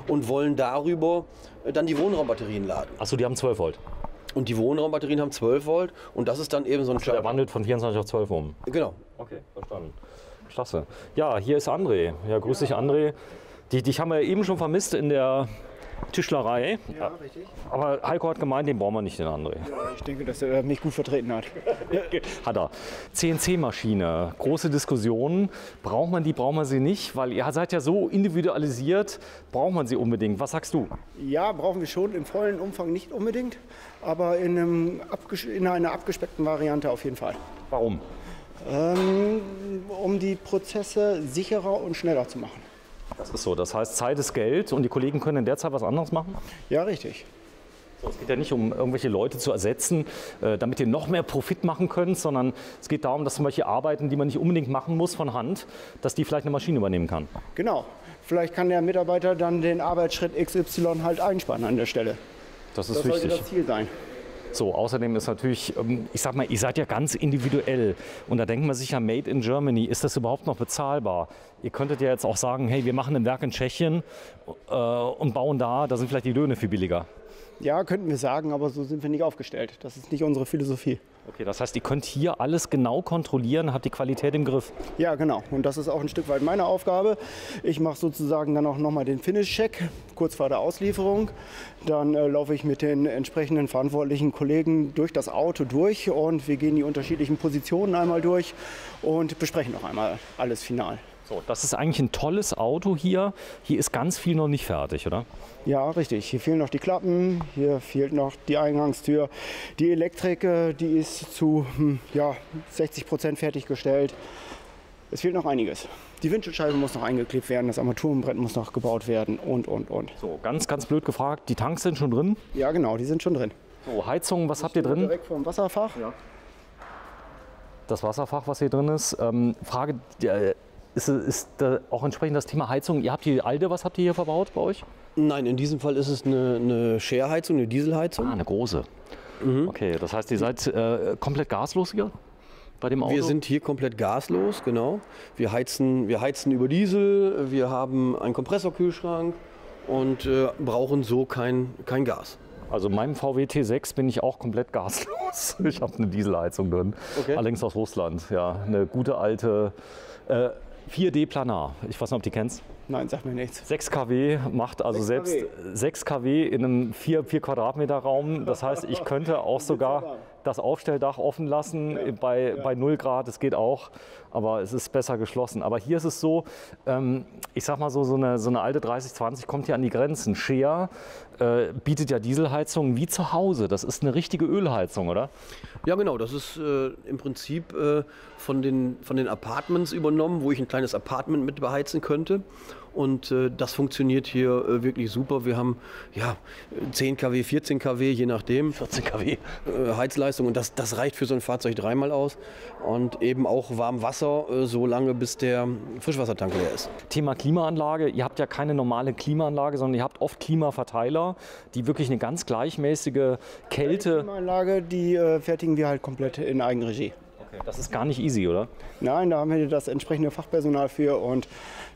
Speaker 2: und wollen darüber dann die Wohnraumbatterien laden.
Speaker 1: Achso, die haben 12 Volt.
Speaker 2: Und die Wohnraumbatterien haben 12 Volt und das ist dann eben so ein
Speaker 1: Charger. Der wandelt von 24 auf 12 um.
Speaker 2: Genau.
Speaker 1: Okay, verstanden. Klasse. Ja, hier ist André. Ja, grüß dich André. Dich haben wir eben schon vermisst in der Tischlerei.
Speaker 3: Ja, richtig.
Speaker 1: Aber Heiko hat gemeint, den brauchen wir nicht, den André.
Speaker 3: Ja, ich denke, dass er mich gut vertreten hat.
Speaker 1: Hat er. CNC-Maschine, große Diskussion. Braucht man die, braucht man sie nicht? Weil ihr seid ja so individualisiert, braucht man sie unbedingt. Was sagst du?
Speaker 3: Ja, brauchen wir schon, im vollen Umfang nicht unbedingt, aber in einer abgespeckten Variante auf jeden Fall.
Speaker 1: Warum?
Speaker 3: Um die Prozesse sicherer und schneller zu machen.
Speaker 1: Das ist so. Das heißt, Zeit ist Geld und die Kollegen können in der Zeit was anderes machen?
Speaker 3: Ja, richtig.
Speaker 1: So, es geht ja nicht um irgendwelche Leute zu ersetzen, damit ihr noch mehr Profit machen könnt, sondern es geht darum, dass zum Beispiel Arbeiten, die man nicht unbedingt machen muss von Hand, dass die vielleicht eine Maschine übernehmen kann.
Speaker 3: Genau. Vielleicht kann der Mitarbeiter dann den Arbeitsschritt XY halt einsparen an der Stelle.
Speaker 1: Das ist
Speaker 3: wichtig.
Speaker 1: Das sollte
Speaker 3: das Ziel sein.
Speaker 1: So, außerdem ist natürlich, ich sag mal, ihr seid ja ganz individuell und da denkt man sich ja, Made in Germany, ist das überhaupt noch bezahlbar? Ihr könntet ja jetzt auch sagen, hey, wir machen ein Werk in Tschechien und bauen da sind vielleicht die Löhne viel billiger.
Speaker 3: Ja, könnten wir sagen, aber so sind wir nicht aufgestellt. Das ist nicht unsere Philosophie.
Speaker 1: Okay, das heißt, ihr könnt hier alles genau kontrollieren, habt die Qualität im Griff.
Speaker 3: Ja, genau. Und das ist auch ein Stück weit meine Aufgabe. Ich mache sozusagen dann auch nochmal den Finish-Check, kurz vor der Auslieferung. Dann laufe ich mit den entsprechenden verantwortlichen Kollegen durch das Auto durch und wir gehen die unterschiedlichen Positionen einmal durch und besprechen noch einmal alles final.
Speaker 1: So, das ist eigentlich ein tolles Auto hier. Hier ist ganz viel noch nicht fertig, oder?
Speaker 3: Ja, richtig. Hier fehlen noch die Klappen, hier fehlt noch die Eingangstür. Die Elektrik, die ist zu 60% fertiggestellt. Es fehlt noch einiges. Die Windschutzscheibe muss noch eingeklebt werden, das Armaturenbrett muss noch gebaut werden und.
Speaker 1: So, ganz blöd gefragt, die Tanks sind schon drin?
Speaker 3: Ja, genau, die sind schon drin.
Speaker 1: So, Heizung, was habt ihr drin?
Speaker 3: Direkt vom Wasserfach.
Speaker 1: Ja. Das Wasserfach, was hier drin ist. Frage, ist da auch entsprechend das Thema Heizung? Ihr habt die alte, was habt ihr hier verbaut bei euch?
Speaker 2: Nein, in diesem Fall ist es eine Share-Heizung, eine Dieselheizung.
Speaker 1: Ah, eine große. Okay, das heißt, ihr seid komplett gaslos hier bei dem Auto?
Speaker 2: Wir sind hier komplett gaslos, genau. Wir heizen über Diesel, wir haben einen Kompressorkühlschrank und brauchen so kein Gas.
Speaker 1: Also in meinem VW T6 bin ich auch komplett gaslos. Ich habe eine Dieselheizung drin,
Speaker 2: Okay.
Speaker 1: allerdings aus Russland. Ja, eine gute alte 4D Planar. Ich weiß nicht, ob du die kennst.
Speaker 3: Nein, sag mir nichts.
Speaker 1: 6 kW macht also
Speaker 3: 6
Speaker 1: selbst
Speaker 3: kW.
Speaker 1: 6 kW in einem 4 Quadratmeter Raum. Das heißt, ich könnte auch sogar das Aufstelldach offen lassen bei 0 Grad. Das geht auch, aber es ist besser geschlossen. Aber hier ist es so, ich sag mal so eine alte 3020 kommt hier an die Grenzen. Share bietet ja Dieselheizungen wie zu Hause. Das ist eine richtige Ölheizung, oder?
Speaker 2: Ja, genau. Das ist im Prinzip von den Apartments übernommen, wo ich ein kleines Apartment mit beheizen könnte. Und das funktioniert hier wirklich super. Wir haben 10 kW, 14 kW, je nachdem.
Speaker 1: 14 kW.
Speaker 2: Heizleistung. Und das reicht für so ein Fahrzeug dreimal aus. Und eben auch warm Wasser, so lange bis der Frischwassertank leer ist.
Speaker 1: Thema Klimaanlage. Ihr habt ja keine normale Klimaanlage, sondern ihr habt oft Klimaverteiler, die wirklich eine ganz gleichmäßige
Speaker 3: Die
Speaker 1: Kälte...
Speaker 3: Klimaanlage, die fertigen wir halt komplett in Eigenregie.
Speaker 1: Das ist gar nicht easy, oder?
Speaker 3: Nein, da haben wir das entsprechende Fachpersonal für und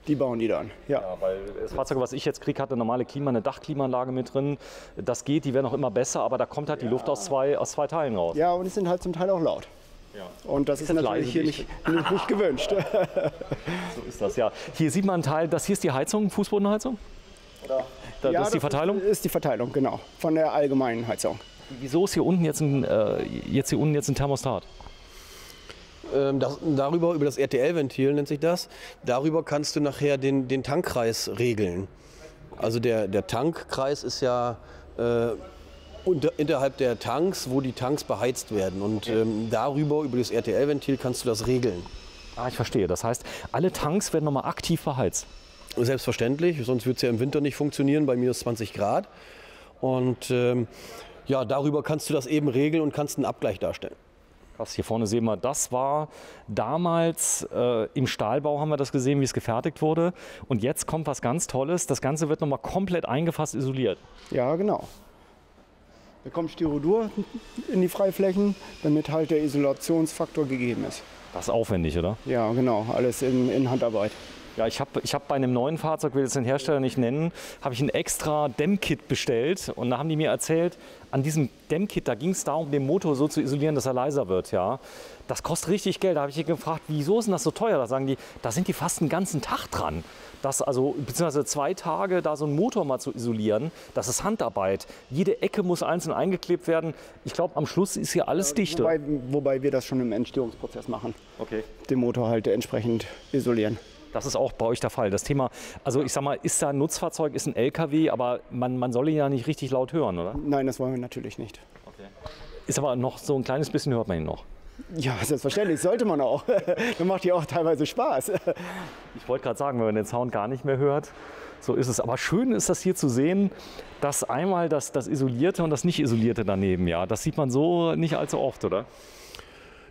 Speaker 3: die bauen die dann. Ja.
Speaker 1: Ja, weil das Fahrzeug, was ich jetzt kriege, hat eine normale eine Dachklimaanlage mit drin. Das geht, die werden auch immer besser, aber da kommt halt die Luft aus zwei Teilen raus.
Speaker 3: Ja, und es sind halt zum Teil auch laut.
Speaker 1: Ja.
Speaker 3: Und das ist
Speaker 1: jetzt
Speaker 3: natürlich
Speaker 1: leise,
Speaker 3: hier nicht gewünscht.
Speaker 1: So ist das, ja. Hier sieht man einen Teil, das hier ist die Heizung, Fußbodenheizung? Das ist die Verteilung?
Speaker 3: Ist die Verteilung, genau. Von der allgemeinen Heizung.
Speaker 1: Wieso ist hier unten jetzt ein Thermostat?
Speaker 2: Über das RTL-Ventil nennt sich das. Darüber kannst du nachher den Tankkreis regeln. Also der Tankkreis ist ja innerhalb der Tanks, wo die Tanks beheizt werden. Und über das RTL-Ventil kannst du das regeln.
Speaker 1: Ah, ich verstehe. Das heißt, alle Tanks werden nochmal aktiv beheizt.
Speaker 2: Selbstverständlich, sonst wird es ja im Winter nicht funktionieren bei minus 20 Grad. Und darüber kannst du das eben regeln und kannst einen Abgleich darstellen.
Speaker 1: Krass, hier vorne sehen wir, das war damals im Stahlbau, haben wir das gesehen, wie es gefertigt wurde. Und jetzt kommt was ganz Tolles. Das Ganze wird nochmal komplett eingefasst, isoliert.
Speaker 3: Ja, genau. Da kommt Styrodur in die Freiflächen, damit halt der Isolationsfaktor gegeben ist.
Speaker 1: Das ist aufwendig, oder?
Speaker 3: Ja, genau. Alles in Handarbeit.
Speaker 1: Ja, ich hab bei einem neuen Fahrzeug, will jetzt den Hersteller nicht nennen, habe ich ein extra Dämmkit bestellt. Und da haben die mir erzählt, an diesem Dämmkit, da ging es darum, den Motor so zu isolieren, dass er leiser wird. Ja. Das kostet richtig Geld. Da habe ich gefragt, wieso ist denn das so teuer? Da sagen die, da sind die fast einen ganzen Tag dran. Beziehungsweise 2 Tage da so einen Motor mal zu isolieren, das ist Handarbeit. Jede Ecke muss einzeln eingeklebt werden. Ich glaube, am Schluss ist hier alles dicht.
Speaker 3: Wobei wir das schon im Entstehungsprozess machen.
Speaker 1: Okay.
Speaker 3: Den Motor halt entsprechend isolieren.
Speaker 1: Das ist auch bei euch der Fall. Das Thema, also ich sag mal, ist da ein Nutzfahrzeug, ist ein LKW, aber man soll ihn ja nicht richtig laut hören, oder?
Speaker 3: Nein, das wollen wir natürlich nicht.
Speaker 1: Okay. Ist aber noch so ein kleines bisschen, hört man ihn noch.
Speaker 3: Ja, selbstverständlich, sollte man auch. Dann macht die auch teilweise Spaß.
Speaker 1: Ich wollte gerade sagen, wenn man den Sound gar nicht mehr hört, so ist es. Aber schön ist das hier zu sehen, dass einmal das Isolierte und das Nicht-Isolierte daneben, ja, das sieht man so nicht allzu oft, oder?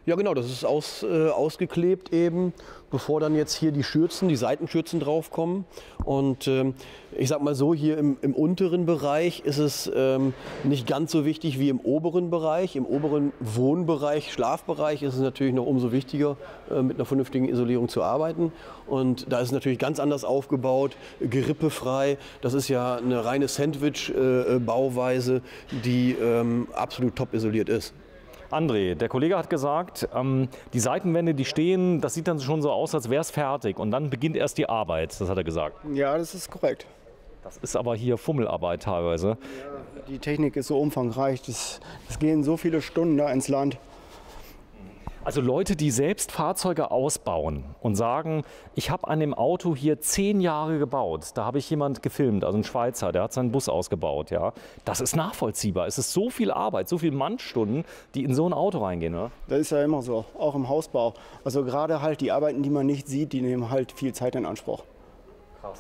Speaker 2: Ja genau, das ist ausgeklebt eben, bevor dann jetzt hier die Seitenschürzen draufkommen. Und ich sag mal so, hier im unteren Bereich ist es nicht ganz so wichtig wie im oberen Bereich. Im oberen Wohnbereich, Schlafbereich ist es natürlich noch umso wichtiger, mit einer vernünftigen Isolierung zu arbeiten. Und da ist es natürlich ganz anders aufgebaut, gerippefrei. Das ist ja eine reine Sandwich-Bauweise, die absolut top isoliert ist.
Speaker 1: André, der Kollege hat gesagt, die Seitenwände, die stehen, das sieht dann schon so aus, als wäre es fertig. Und dann beginnt erst die Arbeit, das hat er gesagt.
Speaker 3: Ja, das ist korrekt.
Speaker 1: Das ist aber hier Fummelarbeit teilweise.
Speaker 3: Ja, die Technik ist so umfangreich, es gehen so viele Stunden da ins Land.
Speaker 1: Also Leute, die selbst Fahrzeuge ausbauen und sagen, ich habe an dem Auto hier 10 Jahre gebaut. Da habe ich jemand gefilmt, also ein Schweizer, der hat seinen Bus ausgebaut. Ja. Das ist nachvollziehbar. Es ist so viel Arbeit, so viele Mannstunden, die in so ein Auto reingehen. Oder?
Speaker 3: Das ist ja immer so, auch im Hausbau. Also gerade halt die Arbeiten, die man nicht sieht, die nehmen halt viel Zeit in Anspruch.
Speaker 1: Krass.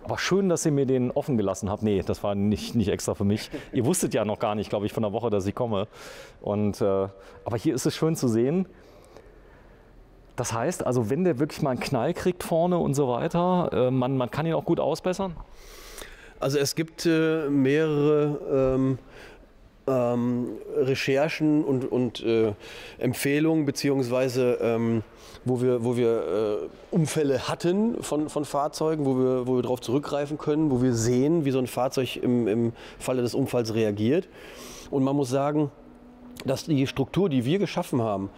Speaker 1: Aber schön, dass ihr mir den offen gelassen habt. Nee, das war nicht extra für mich. Ihr wusstet ja noch gar nicht, glaube ich, von der Woche, dass ich komme. Aber hier ist es schön zu sehen. Das heißt, also wenn der wirklich mal einen Knall kriegt vorne und so weiter, man kann ihn auch gut ausbessern?
Speaker 2: Also es gibt mehrere Recherchen und Empfehlungen, beziehungsweise wo wir Unfälle hatten von Fahrzeugen, wo wir darauf zurückgreifen können, wo wir sehen, wie so ein Fahrzeug im Falle des Unfalls reagiert. Und man muss sagen, dass die Struktur, die wir geschaffen haben,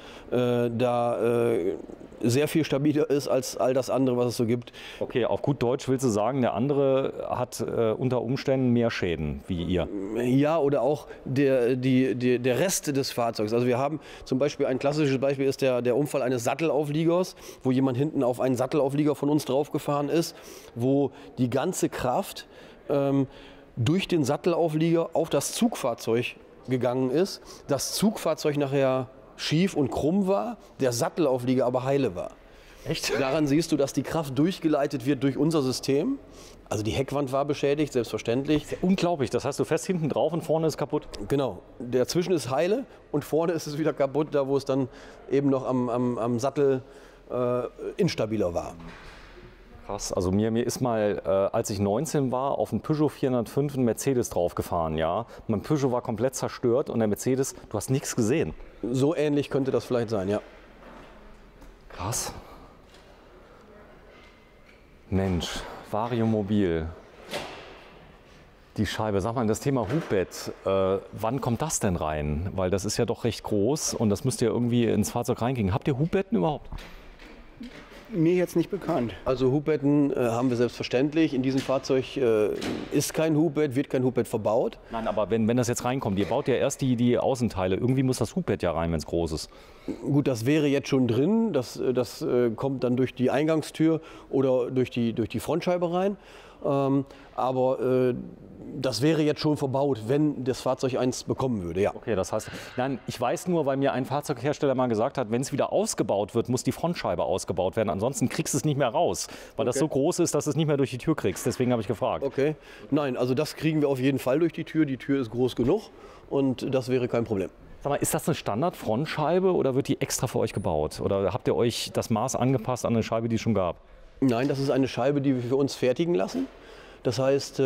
Speaker 2: sehr viel stabiler ist als all das andere, was es so gibt.
Speaker 1: Okay, auf gut Deutsch willst du sagen, der andere hat unter Umständen mehr Schäden wie ihr?
Speaker 2: Ja, oder auch der Rest des Fahrzeugs. Also wir haben zum Beispiel, ein klassisches Beispiel ist der Unfall eines Sattelaufliegers, wo jemand hinten auf einen Sattelauflieger von uns draufgefahren ist, wo die ganze Kraft durch den Sattelauflieger auf das Zugfahrzeug gegangen ist, das Zugfahrzeug nachher schief und krumm war, der Sattelauflieger aber heile war.
Speaker 1: Echt?
Speaker 2: Daran siehst du, dass die Kraft durchgeleitet wird durch unser System. Also die Heckwand war beschädigt, selbstverständlich.
Speaker 1: Das ist ja unglaublich, das heißt, du fährst hinten drauf und vorne ist kaputt.
Speaker 2: Genau, dazwischen ist heile und vorne ist es wieder kaputt, da wo es dann eben noch am Sattel instabiler war.
Speaker 1: Krass, also mir ist mal, als ich 19 war, auf einen Peugeot 405 ein Mercedes draufgefahren, ja. Mein Peugeot war komplett zerstört und der Mercedes, du hast nichts gesehen.
Speaker 2: So ähnlich könnte das vielleicht sein, ja.
Speaker 1: Krass. Mensch, Variomobil. Die Scheibe, sag mal, das Thema Hubbett, wann kommt das denn rein? Weil das ist ja doch recht groß und das müsste ja irgendwie ins Fahrzeug reinkriegen. Habt ihr Hubbetten überhaupt?
Speaker 3: Mir jetzt nicht bekannt.
Speaker 2: Also Hubbetten haben wir selbstverständlich. In diesem Fahrzeug ist kein Hubbett, wird kein Hubbett verbaut.
Speaker 1: Nein, aber wenn das jetzt reinkommt, ihr baut ja erst die Außenteile. Irgendwie muss das Hubbett ja rein, wenn es groß ist.
Speaker 2: Gut, das wäre jetzt schon drin. Das kommt dann durch die Eingangstür oder durch die Frontscheibe rein. Aber das wäre jetzt schon verbaut, wenn das Fahrzeug eins bekommen würde, ja.
Speaker 1: Okay, das heißt, nein, ich weiß nur, weil mir ein Fahrzeughersteller mal gesagt hat, wenn es wieder ausgebaut wird, muss die Frontscheibe ausgebaut werden. Ansonsten kriegst du es nicht mehr raus, weil das so groß ist, dass du es nicht mehr durch die Tür kriegst. Deswegen habe ich gefragt.
Speaker 2: Okay, nein, also das kriegen wir auf jeden Fall durch die Tür. Die Tür ist groß genug und das wäre kein Problem.
Speaker 1: Sag mal, ist das eine Standard-Frontscheibe oder wird die extra für euch gebaut? Oder habt ihr euch das Maß angepasst an eine Scheibe, die es schon gab?
Speaker 2: Nein, das ist eine Scheibe, die wir für uns fertigen lassen. Das heißt,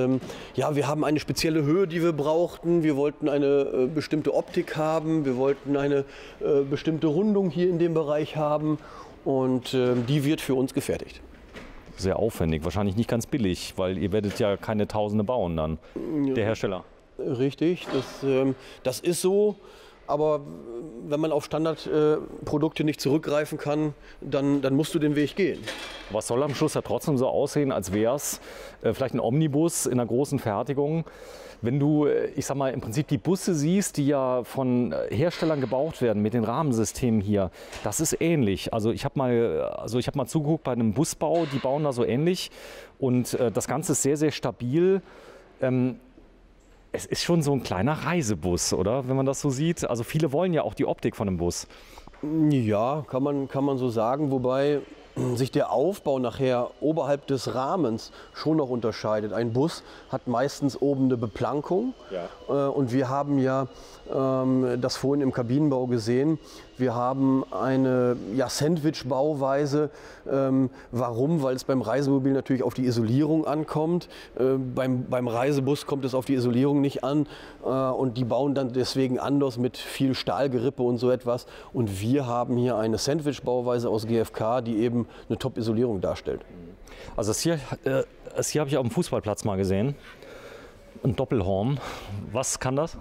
Speaker 2: ja, wir haben eine spezielle Höhe, die wir brauchten. Wir wollten eine bestimmte Optik haben. Wir wollten eine bestimmte Rundung hier in dem Bereich haben. Und die wird für uns gefertigt.
Speaker 1: Sehr aufwendig, wahrscheinlich nicht ganz billig, weil ihr werdet ja keine Tausende bauen dann, der Hersteller.
Speaker 2: Richtig, das ist so. Aber wenn man auf Standardprodukte nicht zurückgreifen kann, dann musst du den Weg gehen.
Speaker 1: Aber es soll am Schluss ja trotzdem so aussehen, als wäre es vielleicht ein Omnibus in einer großen Fertigung. Wenn du, ich sag mal, im Prinzip die Busse siehst, die ja von Herstellern gebaut werden mit den Rahmensystemen hier, das ist ähnlich. Also ich habe mal zugeguckt bei einem Busbau, die bauen da so ähnlich und das Ganze ist sehr, sehr stabil. Es ist schon so ein kleiner Reisebus, oder? Wenn man das so sieht. Also viele wollen ja auch die Optik von einem Bus.
Speaker 2: Ja, kann man so sagen, wobei sich der Aufbau nachher oberhalb des Rahmens schon noch unterscheidet. Ein Bus hat meistens oben eine Beplankung, ja. Und wir haben ja das vorhin im Kabinenbau gesehen. Wir haben eine Sandwich-Bauweise. Warum? Weil es beim Reisemobil natürlich auf die Isolierung ankommt. Beim Reisebus kommt es auf die Isolierung nicht an. Und die bauen dann deswegen anders mit viel Stahlgerippe und so etwas. Und wir haben hier eine Sandwich-Bauweise aus GFK, die eben eine Top-Isolierung darstellt.
Speaker 1: Also das hier habe ich auf dem Fußballplatz mal gesehen. Ein Doppelhorn. Was kann das?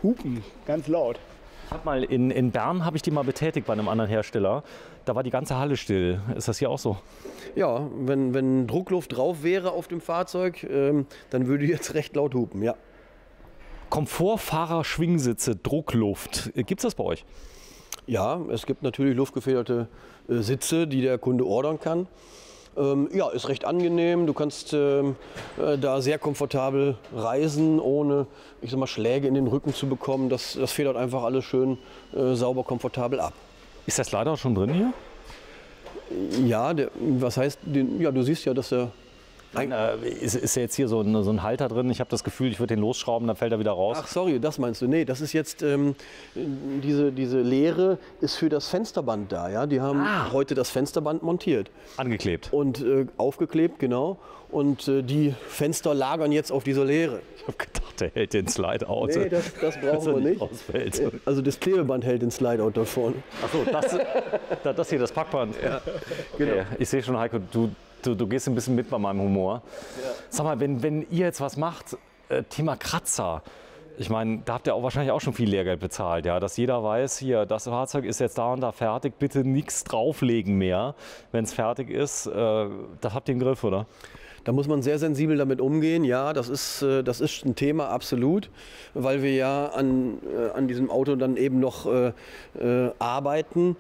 Speaker 3: Hupen, ganz laut.
Speaker 1: hab mal in Bern habe ich die mal betätigt bei einem anderen Hersteller. Da war die ganze Halle still. Ist das hier auch so?
Speaker 2: Ja, wenn Druckluft drauf wäre auf dem Fahrzeug, dann würde jetzt recht laut hupen, ja.
Speaker 1: Komfort, Fahrer, Schwingsitze, Druckluft. Gibt es das bei euch?
Speaker 2: Ja, es gibt natürlich luftgefederte Sitze, die der Kunde ordern kann. Ja, ist recht angenehm. Du kannst da sehr komfortabel reisen, ohne, ich sag mal, Schläge in den Rücken zu bekommen. Das federt einfach alles schön sauber, komfortabel ab.
Speaker 1: Ist der Slider schon drin hier?
Speaker 2: Ja, was heißt, ja, du siehst ja, dass er...
Speaker 1: Ist ja jetzt hier so ein Halter drin? Ich habe das Gefühl, ich würde den losschrauben, dann fällt er wieder raus.
Speaker 2: Ach, sorry, das meinst du? Nee, das ist jetzt, diese Leere ist für das Fensterband da. Ja? Die haben heute das Fensterband montiert.
Speaker 1: Angeklebt.
Speaker 2: Und aufgeklebt, genau. Und die Fenster lagern jetzt auf dieser Leere.
Speaker 1: Ich habe gedacht, der hält den Slide-Out.
Speaker 2: Nee, das brauchen wir nicht.
Speaker 1: Ausfällt.
Speaker 2: Also das Klebeband hält den Slide-Out da vorne.
Speaker 1: Achso, das hier, das Packband. Ja,
Speaker 2: genau.
Speaker 1: Okay. Ich sehe schon, Heiko, du gehst ein bisschen mit bei meinem Humor. Ja. Sag mal, wenn ihr jetzt was macht, Thema Kratzer, ich meine, da habt ihr auch wahrscheinlich auch schon viel Lehrgeld bezahlt, ja, dass jeder weiß, hier, das Fahrzeug ist jetzt da und da fertig, bitte nichts drauflegen mehr, wenn es fertig ist. Das habt ihr im Griff, oder?
Speaker 2: Da muss man sehr sensibel damit umgehen. Ja, das ist ein Thema, absolut, weil wir ja an diesem Auto dann eben noch arbeiten.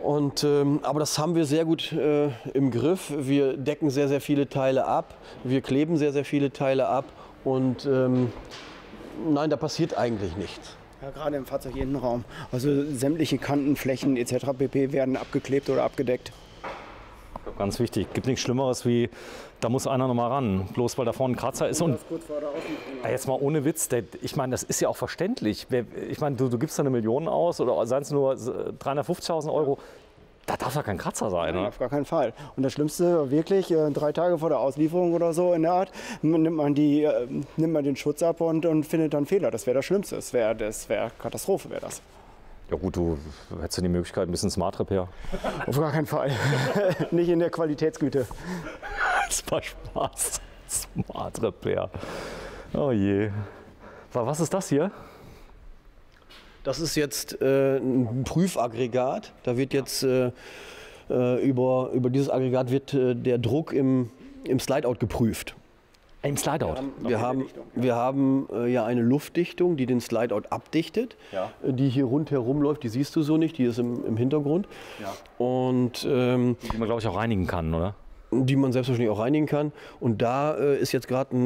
Speaker 2: Aber das haben wir sehr gut im Griff. Wir decken sehr, sehr viele Teile ab. Wir kleben sehr, sehr viele Teile ab. Und nein, da passiert eigentlich nichts.
Speaker 3: Ja, gerade im Fahrzeuginnenraum. Also sämtliche Kanten, Flächen etc. pp. Werden abgeklebt oder abgedeckt.
Speaker 1: Ganz wichtig. Gibt nichts Schlimmeres wie, da muss einer noch mal ran, bloß weil da vorne ein Kratzer ist. Und jetzt mal ohne Witz, ich meine, das ist ja auch verständlich. Ich meine, du gibst da 1 Million aus oder seien es nur 350.000 Euro. Da darf ja kein Kratzer sein,
Speaker 3: oder? Auf gar keinen Fall. Und das Schlimmste wirklich, 3 Tage vor der Auslieferung oder so in der Art, nimmt man den Schutz ab und findet dann Fehler. Das wäre das Schlimmste. Das wäre Katastrophe, wäre das.
Speaker 1: Ja gut, du hättest ja die Möglichkeit, ein bisschen Smart Repair.
Speaker 3: Auf gar keinen Fall. Nicht in der Qualitätsgüte.
Speaker 1: Das war Spaß. Smart Repair. Oh je. Was ist das hier?
Speaker 2: Das ist jetzt ein Prüfaggregat. Da wird jetzt über dieses Aggregat wird der Druck im Slideout geprüft.
Speaker 1: Im Slideout?
Speaker 2: Wir haben ja eine Luftdichtung, die den Slideout abdichtet, die hier rundherum läuft. Die siehst du so nicht, die ist im Hintergrund. Ja. Und,
Speaker 1: die man, glaube ich, auch reinigen kann, oder?
Speaker 2: Die man selbstverständlich auch reinigen kann. Und da ist jetzt gerade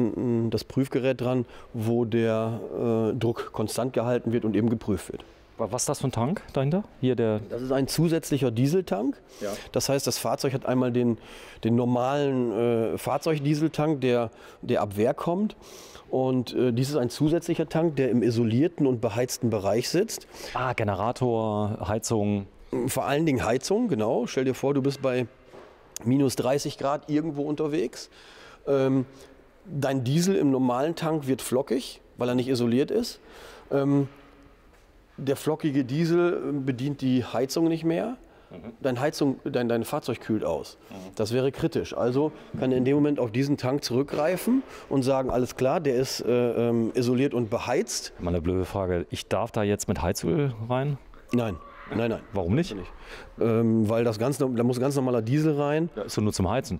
Speaker 2: das Prüfgerät dran, wo der Druck konstant gehalten wird und eben geprüft wird.
Speaker 1: Was ist das für ein Tank dahinter?
Speaker 2: Das ist ein zusätzlicher Dieseltank. Ja. Das heißt, das Fahrzeug hat einmal den normalen Fahrzeugdieseltank, der ab Werk kommt. Und dies ist ein zusätzlicher Tank, der im isolierten und beheizten Bereich sitzt.
Speaker 1: Generator, Heizung.
Speaker 2: Vor allen Dingen Heizung, genau. Stell dir vor, du bist bei minus 30 Grad irgendwo unterwegs. Dein Diesel im normalen Tank wird flockig, weil er nicht isoliert ist. Der flockige Diesel bedient die Heizung nicht mehr. Dein Fahrzeug kühlt aus. Das wäre kritisch. Also kann er in dem Moment auf diesen Tank zurückgreifen und sagen, alles klar, der ist isoliert und beheizt.
Speaker 1: Mal eine blöde Frage. Ich darf da jetzt mit Heizöl rein?
Speaker 2: Nein.
Speaker 1: Warum nicht?
Speaker 2: Weil da muss ganz normaler Diesel rein.
Speaker 1: Ja, ist doch nur zum Heizen.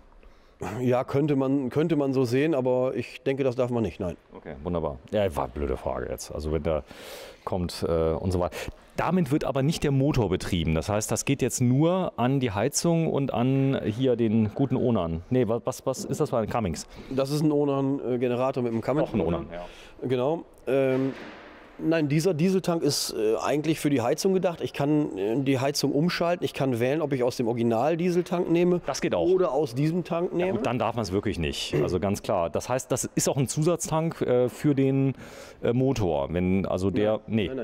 Speaker 2: Ja, könnte man so sehen, aber ich denke, das darf man nicht, nein.
Speaker 1: Okay, wunderbar. Ja, war eine blöde Frage jetzt. Also wenn der kommt und so weiter. Damit wird aber nicht der Motor betrieben. Das heißt, das geht jetzt nur an die Heizung und an hier den guten Onan. Nee, was ist das für ein Cummins?
Speaker 2: Das ist ein Onan-Generator mit einem Cummins.
Speaker 1: Auch ein Onan, ja.
Speaker 2: Genau. Nein, dieser Dieseltank ist eigentlich für die Heizung gedacht. Ich kann die Heizung umschalten. Ich kann wählen, ob ich aus dem Original-Dieseltank nehme.
Speaker 1: Das geht auch.
Speaker 2: Oder aus diesem Tank nehme.
Speaker 1: Ja, gut, dann darf man es wirklich nicht. Also ganz klar. Das heißt, das ist auch ein Zusatztank für den Motor. Nein,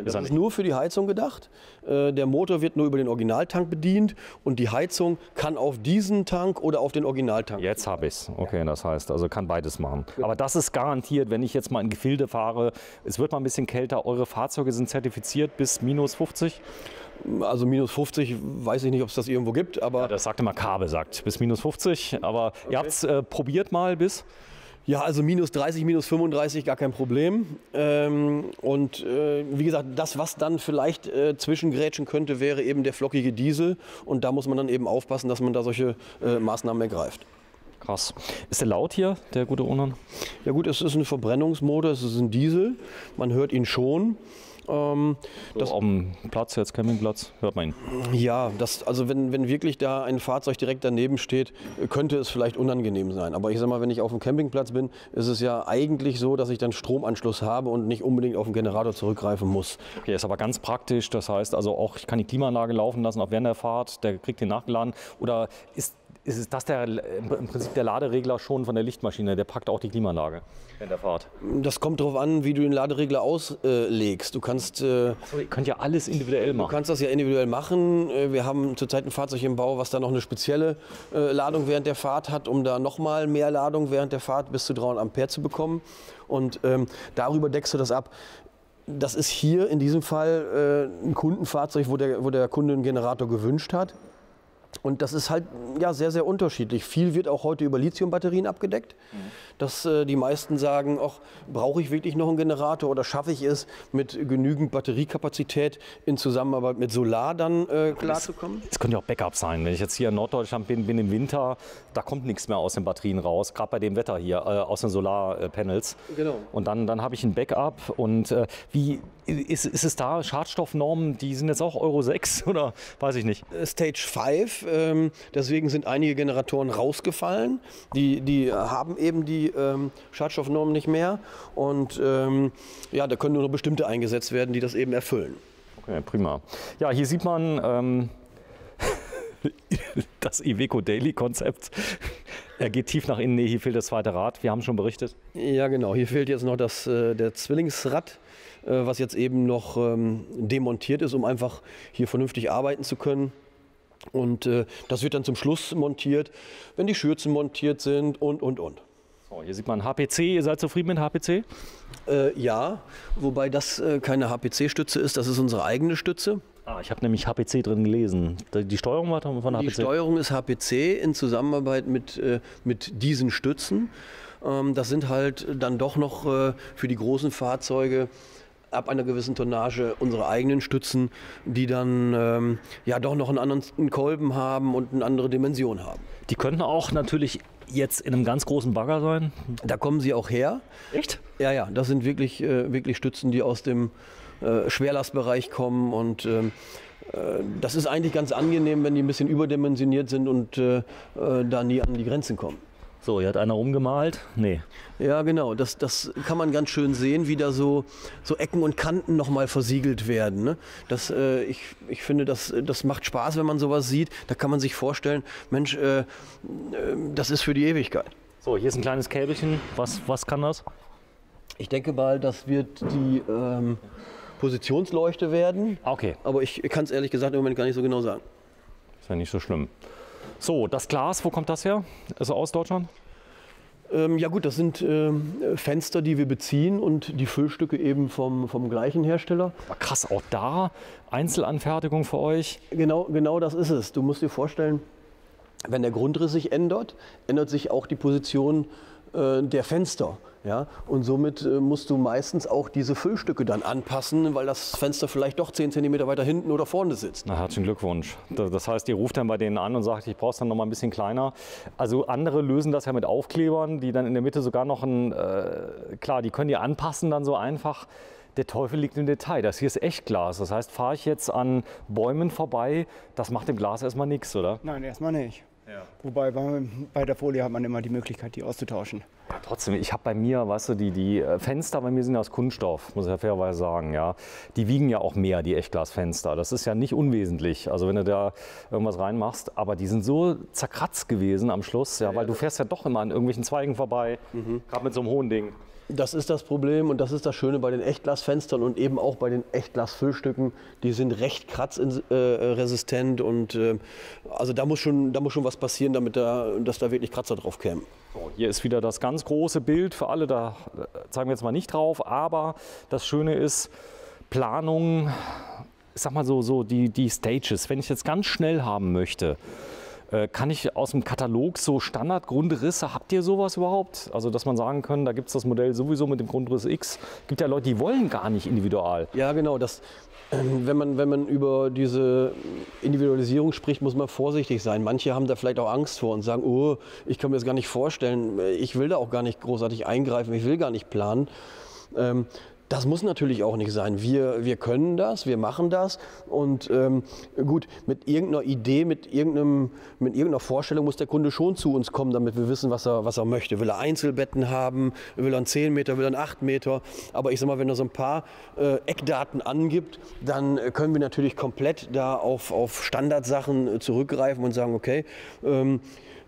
Speaker 2: das ist nur für die Heizung gedacht. Der Motor wird nur über den Originaltank bedient und die Heizung kann auf diesen Tank oder auf den Originaltank.
Speaker 1: Jetzt habe ich es. Okay, das heißt, also kann beides machen. Ja. Aber das ist garantiert, wenn ich jetzt mal in Gefilde fahre, es wird mal ein bisschen kälter. Eure Fahrzeuge sind zertifiziert bis minus 50?
Speaker 2: Also minus 50 weiß ich nicht, ob es das irgendwo gibt. Aber
Speaker 1: ja, das sagt immer Kabe, sagt bis minus 50. Aber okay. Ihr habt es probiert mal bis?
Speaker 2: Ja, also minus 30, minus 35, gar kein Problem. Wie gesagt, das, was dann vielleicht zwischengrätschen könnte, wäre eben der flockige Diesel. Und da muss man dann eben aufpassen, dass man da solche Maßnahmen ergreift.
Speaker 1: Krass. Ist der laut hier, der gute Onan?
Speaker 2: Ja gut, es ist ein Verbrennungsmotor, es ist ein Diesel. Man hört ihn schon.
Speaker 1: Das auf dem Platz, jetzt Campingplatz, hört man ihn.
Speaker 2: Ja, also wenn wirklich da ein Fahrzeug direkt daneben steht, könnte es vielleicht unangenehm sein. Aber ich sag mal, wenn ich auf dem Campingplatz bin, ist es ja eigentlich so, dass ich dann Stromanschluss habe und nicht unbedingt auf den Generator zurückgreifen muss.
Speaker 1: Okay, ist aber ganz praktisch. Das heißt also auch, ich kann die Klimaanlage laufen lassen, auch während der Fahrt, der kriegt den nachgeladen. Oder ist es das im Prinzip der Laderegler schon von der Lichtmaschine? Der packt auch die Klimaanlage während der Fahrt?
Speaker 2: Das kommt darauf an, wie du den Laderegler auslegst. Du kannst,
Speaker 1: ihr könnt ja alles individuell machen.
Speaker 2: Du kannst das ja individuell machen. Wir haben zurzeit ein Fahrzeug im Bau, was da noch eine spezielle Ladung während der Fahrt hat, um da nochmal mehr Ladung während der Fahrt bis zu 300 Ampere zu bekommen. Und darüber deckst du das ab. Das ist hier in diesem Fall ein Kundenfahrzeug, wo der Kunde einen Generator gewünscht hat. Und das ist halt ja, sehr, sehr unterschiedlich. Viel wird auch heute über Lithiumbatterien abgedeckt. Dass die meisten sagen, ach, brauche ich wirklich noch einen Generator oder schaffe ich es mit genügend Batteriekapazität in Zusammenarbeit mit Solar dann klarzukommen?
Speaker 1: Es könnte ja auch Backup sein. Wenn ich jetzt hier in Norddeutschland bin im Winter, da kommt nichts mehr aus den Batterien raus, gerade bei dem Wetter hier, aus den Solarpanels. Genau. Und dann habe ich ein Backup. Und wie ist es da, Schadstoffnormen, die sind jetzt auch Euro 6 oder weiß ich nicht?
Speaker 2: Stage 5, deswegen sind einige Generatoren rausgefallen. Die haben eben die Schadstoffnormen nicht mehr. Und ja, da können nur noch bestimmte eingesetzt werden, die das eben erfüllen.
Speaker 1: Okay, prima. Ja, hier sieht man das Iveco Daily Konzept. Er geht tief nach innen. Nee, hier fehlt das zweite Rad. Wir haben schon berichtet.
Speaker 2: Ja, genau. Hier fehlt jetzt noch der Zwillingsrad, was jetzt eben noch demontiert ist, um einfach hier vernünftig arbeiten zu können. Und das wird dann zum Schluss montiert, wenn die Schürzen montiert sind und.
Speaker 1: So, hier sieht man HPC. Ihr seid zufrieden mit HPC?
Speaker 2: Ja, wobei das keine HPC-Stütze ist, das ist unsere eigene Stütze.
Speaker 1: Ich habe nämlich HPC drin gelesen. Die Steuerung war von HPC?
Speaker 2: Die Steuerung ist HPC in Zusammenarbeit mit diesen Stützen. Das sind halt dann doch noch für die großen Fahrzeuge ab einer gewissen Tonnage unsere eigenen Stützen, die dann ja doch noch einen anderen Kolben haben und eine andere Dimension haben.
Speaker 1: Die könnten auch natürlich jetzt in einem ganz großen Bagger sein?
Speaker 2: Da kommen sie auch her.
Speaker 1: Echt?
Speaker 2: Ja, das sind wirklich Stützen, die aus dem Schwerlastbereich kommen und das ist eigentlich ganz angenehm, wenn die ein bisschen überdimensioniert sind und da nie an die Grenzen kommen.
Speaker 1: So, hier hat einer umgemalt? Nee.
Speaker 2: Ja, genau. Das kann man ganz schön sehen, wie da so Ecken und Kanten nochmal versiegelt werden. Ne? Ich finde, das macht Spaß, wenn man sowas sieht. Da kann man sich vorstellen, Mensch, das ist für die Ewigkeit.
Speaker 1: So, hier ist ein kleines Käbelchen. Was kann das?
Speaker 2: Ich denke mal, das wird die Positionsleuchte werden.
Speaker 1: Okay.
Speaker 2: Aber ich kann es ehrlich gesagt im Moment gar nicht so genau sagen.
Speaker 1: Ist ja nicht so schlimm. So, das Glas, wo kommt das her? Ist aus Deutschland?
Speaker 2: Ja gut, das sind Fenster, die wir beziehen und die Füllstücke eben vom gleichen Hersteller.
Speaker 1: Aber krass, auch da Einzelanfertigung für euch?
Speaker 2: Genau das ist es. Du musst dir vorstellen, wenn der Grundriss sich ändert, ändert sich auch die Position der Fenster. Ja? Und somit musst du meistens auch diese Füllstücke dann anpassen, weil das Fenster vielleicht doch 10 cm weiter hinten oder vorne sitzt.
Speaker 1: Na, herzlichen Glückwunsch. Das heißt, ihr ruft dann bei denen an und sagt, ich brauche es dann noch mal ein bisschen kleiner. Also andere lösen das ja mit Aufklebern, die dann in der Mitte sogar noch klar, die können die anpassen dann so einfach. Der Teufel liegt im Detail. Das hier ist Echtglas. Das heißt, fahre ich jetzt an Bäumen vorbei, das macht dem Glas erstmal nichts, oder?
Speaker 3: Nein, erstmal nicht.
Speaker 1: Ja.
Speaker 3: Wobei bei der Folie hat man immer die Möglichkeit, die auszutauschen.
Speaker 1: Ja, trotzdem, ich habe bei mir, weißt du, die Fenster bei mir sind aus Kunststoff, muss ich ja fairerweise sagen. Ja. Die wiegen ja auch mehr, die Echtglasfenster. Das ist ja nicht unwesentlich, also wenn du da irgendwas reinmachst. Aber die sind so zerkratzt gewesen am Schluss, ja, weil du fährst ja doch immer an irgendwelchen Zweigen vorbei, gerade mit so einem hohen Ding.
Speaker 2: Das ist das Problem und das ist das Schöne bei den Echtglasfenstern und eben auch bei den Echtglasfüllstücken. Die sind recht kratzresistent und also da muss schon was passieren, dass da wirklich Kratzer drauf kämen.
Speaker 1: So, hier ist wieder das ganz große Bild für alle, da zeigen wir jetzt mal nicht drauf, aber das Schöne ist, Planung, ich sag mal so die Stages, wenn ich jetzt ganz schnell haben möchte, Kann ich aus dem Katalog so Standardgrundrisse, habt ihr sowas überhaupt? Also dass man sagen kann, da gibt es das Modell sowieso mit dem Grundriss X. Es gibt ja Leute, die wollen gar nicht individual.
Speaker 2: Ja, genau. Wenn man über diese Individualisierung spricht, muss man vorsichtig sein. Manche haben da vielleicht auch Angst vor und sagen, oh, ich kann mir das gar nicht vorstellen, ich will da auch gar nicht großartig eingreifen, ich will gar nicht planen. Das muss natürlich auch nicht sein. Wir können das, wir machen das und gut, mit irgendeiner Idee, mit irgendeiner Vorstellung muss der Kunde schon zu uns kommen, damit wir wissen, was er möchte. Will er Einzelbetten haben, will er einen 10 Meter, will er einen 8 Meter. Aber ich sag mal, wenn er so ein paar Eckdaten angibt, dann können wir natürlich komplett da auf Standardsachen zurückgreifen und sagen, okay,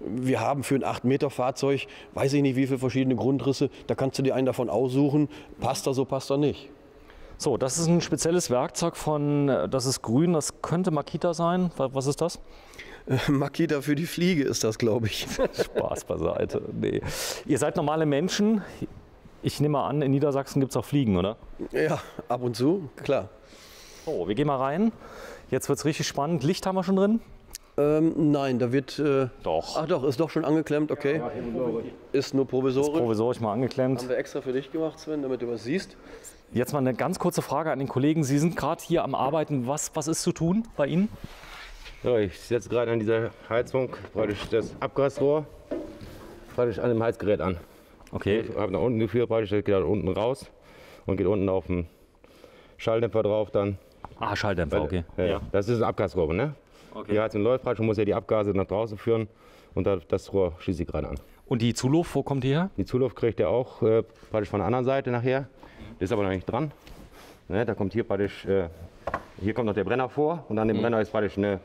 Speaker 2: wir haben für ein 8-Meter-Fahrzeug, weiß ich nicht wie viele verschiedene Grundrisse, da kannst du dir einen davon aussuchen, passt er so, passt er nicht.
Speaker 1: So, das ist ein spezielles Werkzeug das ist grün, das könnte Makita sein. Was ist das?
Speaker 2: Makita für die Fliege ist das, glaube ich.
Speaker 1: Spaß beiseite. Nee. Ihr seid normale Menschen. Ich nehme mal an, in Niedersachsen gibt es auch Fliegen, oder?
Speaker 2: Ja, ab und zu, klar.
Speaker 1: So, wir gehen mal rein. Jetzt wird es richtig spannend. Licht haben wir schon drin?
Speaker 2: Nein, da wird...
Speaker 1: Doch.
Speaker 2: Ach doch, ist doch schon angeklemmt, okay. Ja, ist nur provisorisch. Ist
Speaker 1: provisorisch mal angeklemmt.
Speaker 2: Haben wir extra für dich gemacht, Sven, damit du was siehst.
Speaker 1: Jetzt mal eine ganz kurze Frage an den Kollegen. Sie sind gerade hier am Arbeiten. Was ist zu tun bei Ihnen?
Speaker 4: Ja, ich setze gerade an dieser Heizung praktisch das Abgasrohr praktisch an dem Heizgerät an.
Speaker 1: Okay.
Speaker 4: Ich habe nach unten geführt, praktisch, das geht da unten raus und geht unten auf den Schalldämpfer drauf dann.
Speaker 1: Ah, Schalldämpfer, okay.
Speaker 4: Ja. Das ist ein Abgasrohr, ne? Okay. Die Heizung läuft praktisch und muss ja die Abgase nach draußen führen und das Rohr schließe ich gerade an.
Speaker 1: Und die Zuluft, wo kommt die her?
Speaker 4: Die Zuluft kriegt ihr auch praktisch von der anderen Seite nachher. Das ist aber noch nicht dran. Ne, da kommt hier praktisch, hier kommt noch der Brenner vor und an dem Brenner ist praktisch eine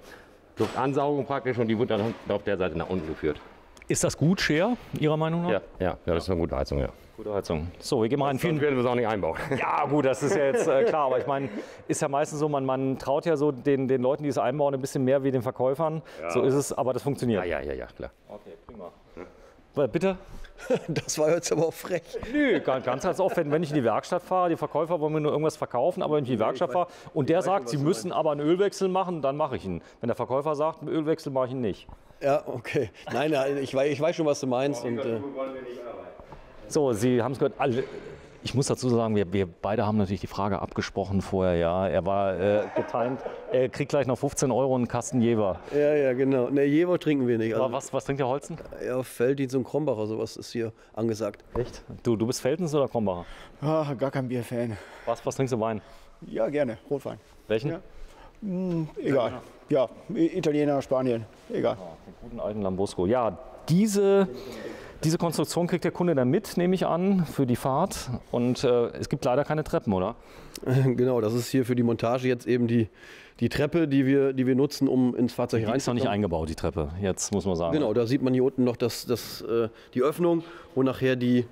Speaker 4: Luftansaugung praktisch und die wird dann auf der Seite nach unten geführt.
Speaker 1: Ist das gut, Scheer, Ihrer Meinung nach?
Speaker 4: Ja, das ist eine gute Heizung, ja.
Speaker 1: Gute Heizung. So, wir gehen mal rein.
Speaker 4: Sonst werden wir es auch nicht einbauen.
Speaker 1: Ja gut, das ist ja jetzt klar, aber ich meine, ist ja meistens so, man traut ja so den Leuten, die es einbauen, ein bisschen mehr wie den Verkäufern. Ja. So ist es, aber das funktioniert.
Speaker 4: Ja, klar.
Speaker 1: Okay, prima. Ja. Bitte?
Speaker 2: Das war jetzt aber auch frech.
Speaker 1: Nö, ganz oft, wenn ich in die Werkstatt fahre, die Verkäufer wollen mir nur irgendwas verkaufen, aber wenn ich in die Werkstatt fahre und der sagt, sie müssen aber einen Ölwechsel machen, dann mache ich ihn. Wenn der Verkäufer sagt, einen Ölwechsel mache ich ihn nicht.
Speaker 2: Ja, okay. Nein, ich weiß schon, was du meinst. Und,
Speaker 1: so, Sie haben es gehört, ich muss dazu sagen, wir beide haben natürlich die Frage abgesprochen vorher, ja. Er war getimed, er kriegt gleich noch 15 € einen Kasten Jever.
Speaker 2: Ja, genau. Ne, Jever trinken wir nicht.
Speaker 1: Also, was trinkt der Holzen?
Speaker 2: Ja, Felddienst und Krombacher, sowas ist hier angesagt.
Speaker 1: Echt? Du bist Felddienst oder Krombacher?
Speaker 3: Ah, gar kein Bierfan.
Speaker 1: Was trinkst du Wein?
Speaker 3: Ja, gerne. Rotwein.
Speaker 1: Welchen?
Speaker 3: Ja. Egal. Ja, Italiener, Spanien. Egal.
Speaker 1: Den guten alten Lambrusco. Ja, diese Konstruktion kriegt der Kunde dann mit, nehme ich an, für die Fahrt. Und es gibt leider keine Treppen, oder?
Speaker 2: Genau, das ist hier für die Montage jetzt eben die Treppe, die wir nutzen, um ins Fahrzeug reinzukommen.
Speaker 1: Die ist noch nicht eingebaut, die Treppe, jetzt muss man sagen.
Speaker 2: Genau, da sieht man hier unten noch die Öffnung, wo nachher die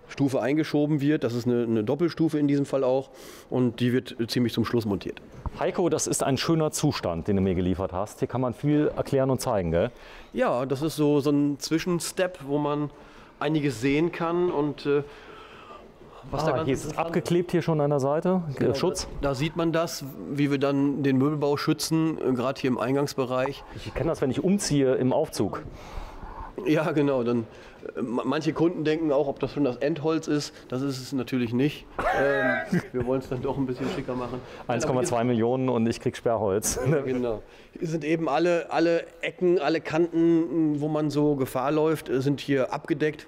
Speaker 2: Stufe eingeschoben wird. Das ist eine Doppelstufe in diesem Fall auch und die wird ziemlich zum Schluss montiert.
Speaker 1: Heiko, das ist ein schöner Zustand, den du mir geliefert hast. Hier kann man viel erklären und zeigen, gell?
Speaker 2: Ja, das ist so ein Zwischenstep, wo man einiges sehen kann und was da ganz
Speaker 1: hier ist es abgeklebt hier schon an der Seite,
Speaker 2: genau,
Speaker 1: Schutz.
Speaker 2: Da sieht man das, wie wir dann den Möbelbau schützen, gerade hier im Eingangsbereich.
Speaker 1: Ich kenne das, wenn ich umziehe im Aufzug.
Speaker 2: Ja, genau. Dann, manche Kunden denken auch, ob das schon das Endholz ist. Das ist es natürlich nicht. Wir wollen es dann doch ein bisschen schicker machen.
Speaker 1: 1,2 Millionen und ich krieg Sperrholz.
Speaker 2: Genau. Hier sind eben alle Ecken, alle Kanten, wo man so Gefahr läuft, sind hier abgedeckt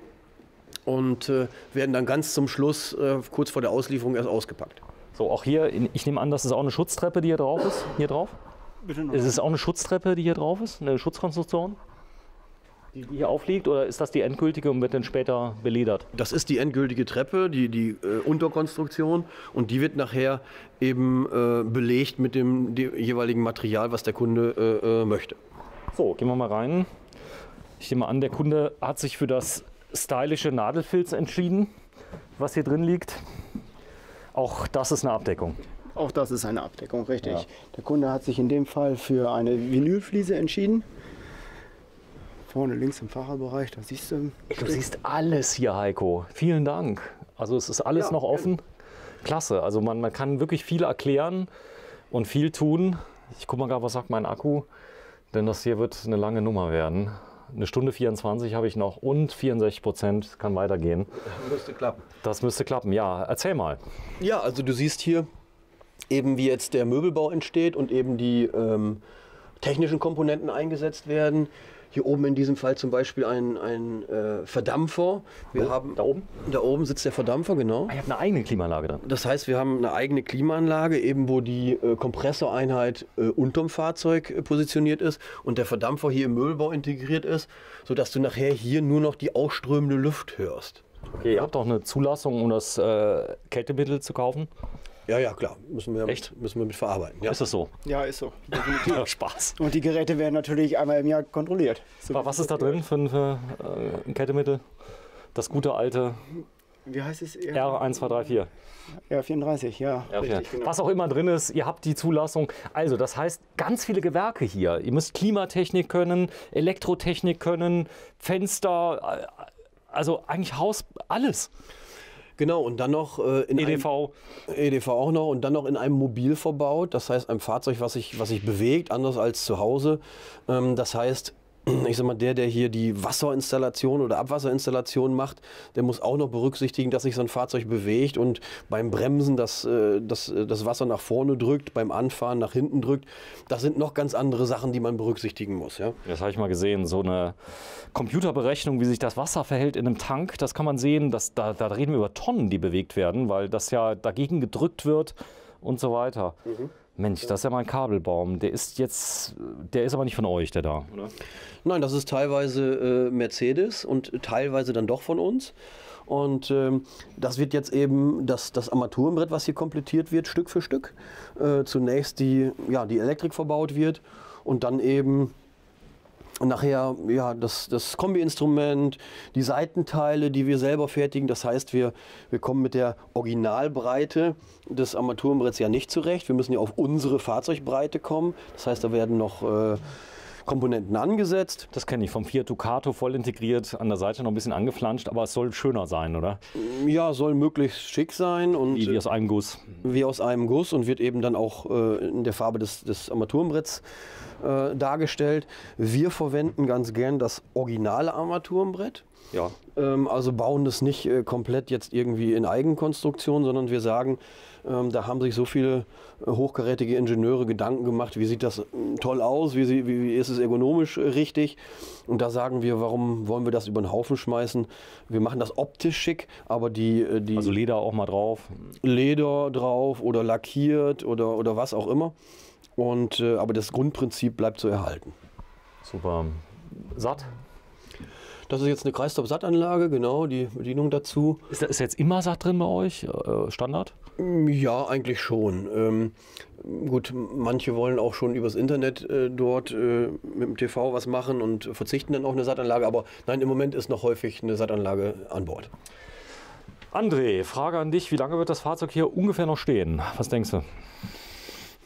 Speaker 2: und werden dann ganz zum Schluss, kurz vor der Auslieferung, erst ausgepackt.
Speaker 1: So, auch hier, ich nehme an, das ist auch eine Schutztreppe, die hier drauf ist. Hier drauf?
Speaker 3: Bitte noch.
Speaker 1: Ist es auch eine Schutztreppe, die hier drauf ist? Eine Schutzkonstruktion? Die hier aufliegt, oder ist das die endgültige und wird dann später beledert?
Speaker 2: Das ist die endgültige Treppe, die Unterkonstruktion, und die wird nachher eben belegt mit dem jeweiligen Material, was der Kunde möchte.
Speaker 1: So, gehen wir mal rein. Ich nehme an, der Kunde hat sich für das stylische Nadelfilz entschieden, was hier drin liegt. Auch das ist eine Abdeckung.
Speaker 3: Auch das ist eine Abdeckung, richtig.
Speaker 1: Ja.
Speaker 3: Der Kunde hat sich in dem Fall für eine Vinylfliese entschieden. Vorne links im Fahrerbereich, da siehst du.
Speaker 1: Du siehst alles hier, Heiko. Vielen Dank. Also es ist alles noch offen. Klasse. Also man kann wirklich viel erklären und viel tun. Ich gucke mal gerade, was sagt mein Akku. Denn das hier wird eine lange Nummer werden. Eine Stunde 24 habe ich noch und 64% kann weitergehen.
Speaker 2: Müsste klappen.
Speaker 1: Das müsste klappen, ja. Erzähl mal.
Speaker 2: Ja, also du siehst hier eben, wie jetzt der Möbelbau entsteht und eben die technischen Komponenten eingesetzt werden. Hier oben in diesem Fall zum Beispiel ein Verdampfer. Wir haben,
Speaker 1: Da oben?
Speaker 2: da oben sitzt der Verdampfer, genau.
Speaker 1: Ich habe eine eigene Klimaanlage drin.
Speaker 2: Das heißt, wir haben eine eigene Klimaanlage, eben wo die Kompressoreinheit unterm Fahrzeug positioniert ist und der Verdampfer hier im Möbelbau integriert ist, sodass du nachher hier nur noch die ausströmende Luft hörst.
Speaker 1: Okay, ihr habt auch eine Zulassung, um das Kältemittel zu kaufen?
Speaker 2: Ja, ja, klar. Müssen wir mit verarbeiten. Ja.
Speaker 1: Ist das so?
Speaker 3: Ja, ist so.
Speaker 1: Ja, Spaß.
Speaker 3: Und die Geräte werden natürlich einmal im Jahr kontrolliert. So,
Speaker 1: Was ist da drin für ein Kältemittel? Das gute alte
Speaker 3: wie heißt es?
Speaker 1: R1234.
Speaker 3: R34, ja. Richtig, genau.
Speaker 1: Was auch immer drin ist, ihr habt die Zulassung. Also das heißt, ganz viele Gewerke hier. Ihr müsst Klimatechnik können, Elektrotechnik können, Fenster, also eigentlich Haus, alles.
Speaker 2: Genau, und dann noch in
Speaker 1: EDV.
Speaker 2: EDV auch noch und dann noch in einem Mobil verbaut. Das heißt, ein Fahrzeug, was sich bewegt, anders als zu Hause. Das heißt, ich sag mal, der hier die Wasserinstallation oder Abwasserinstallation macht, der muss auch noch berücksichtigen, dass sich so ein Fahrzeug bewegt und beim Bremsen das Wasser nach vorne drückt, beim Anfahren nach hinten drückt. Das sind noch ganz andere Sachen, die man berücksichtigen muss. Ja?
Speaker 1: Das habe ich mal gesehen, so eine Computerberechnung, wie sich das Wasser verhält in einem Tank, das kann man sehen, da reden wir über Tonnen, die bewegt werden, weil das ja dagegen gedrückt wird und so weiter. Mensch, das ist ja mal ein Kabelbaum. Der ist aber nicht von euch, der da, oder?
Speaker 2: Nein, das ist teilweise Mercedes und teilweise dann doch von uns. Und das wird jetzt eben das Armaturenbrett, was hier komplettiert wird, Stück für Stück. Zunächst die Elektrik verbaut wird und dann eben nachher das Kombi-Instrument, die Seitenteile, die wir selber fertigen. Das heißt, wir kommen mit der Originalbreite des Armaturenbretts ja nicht zurecht. Wir müssen ja auf unsere Fahrzeugbreite kommen. Das heißt, da werden noch Komponenten angesetzt.
Speaker 1: Das kenne ich vom Fiat Ducato, voll integriert, an der Seite noch ein bisschen angeflanscht, aber es soll schöner sein, oder?
Speaker 2: Ja, soll möglichst schick sein. Und
Speaker 1: wie aus einem Guss.
Speaker 2: Wie aus einem Guss und wird eben dann auch in der Farbe des Armaturenbretts dargestellt. Wir verwenden ganz gern das originale Armaturenbrett.
Speaker 1: Ja.
Speaker 2: Also bauen das nicht komplett jetzt irgendwie in Eigenkonstruktion, sondern wir sagen, da haben sich so viele hochkarätige Ingenieure Gedanken gemacht, wie sieht das toll aus, wie ist es ergonomisch richtig. Und da sagen wir, warum wollen wir das über den Haufen schmeißen? Wir machen das optisch schick, aber
Speaker 1: also Leder auch mal drauf.
Speaker 2: Leder drauf oder lackiert oder was auch immer. Und, aber das Grundprinzip bleibt so erhalten.
Speaker 1: Super. Satt?
Speaker 2: Das ist jetzt eine Kreistop-Sattanlage, genau, die Bedienung dazu.
Speaker 1: Ist jetzt immer Satt drin bei euch? Standard?
Speaker 2: Ja, eigentlich schon. Gut, manche wollen auch schon übers Internet dort mit dem TV was machen und verzichten dann auf eine Sattanlage. Aber nein, im Moment ist noch häufig eine Sattanlage an Bord.
Speaker 1: André, Frage an dich. Wie lange wird das Fahrzeug hier ungefähr noch stehen? Was denkst du?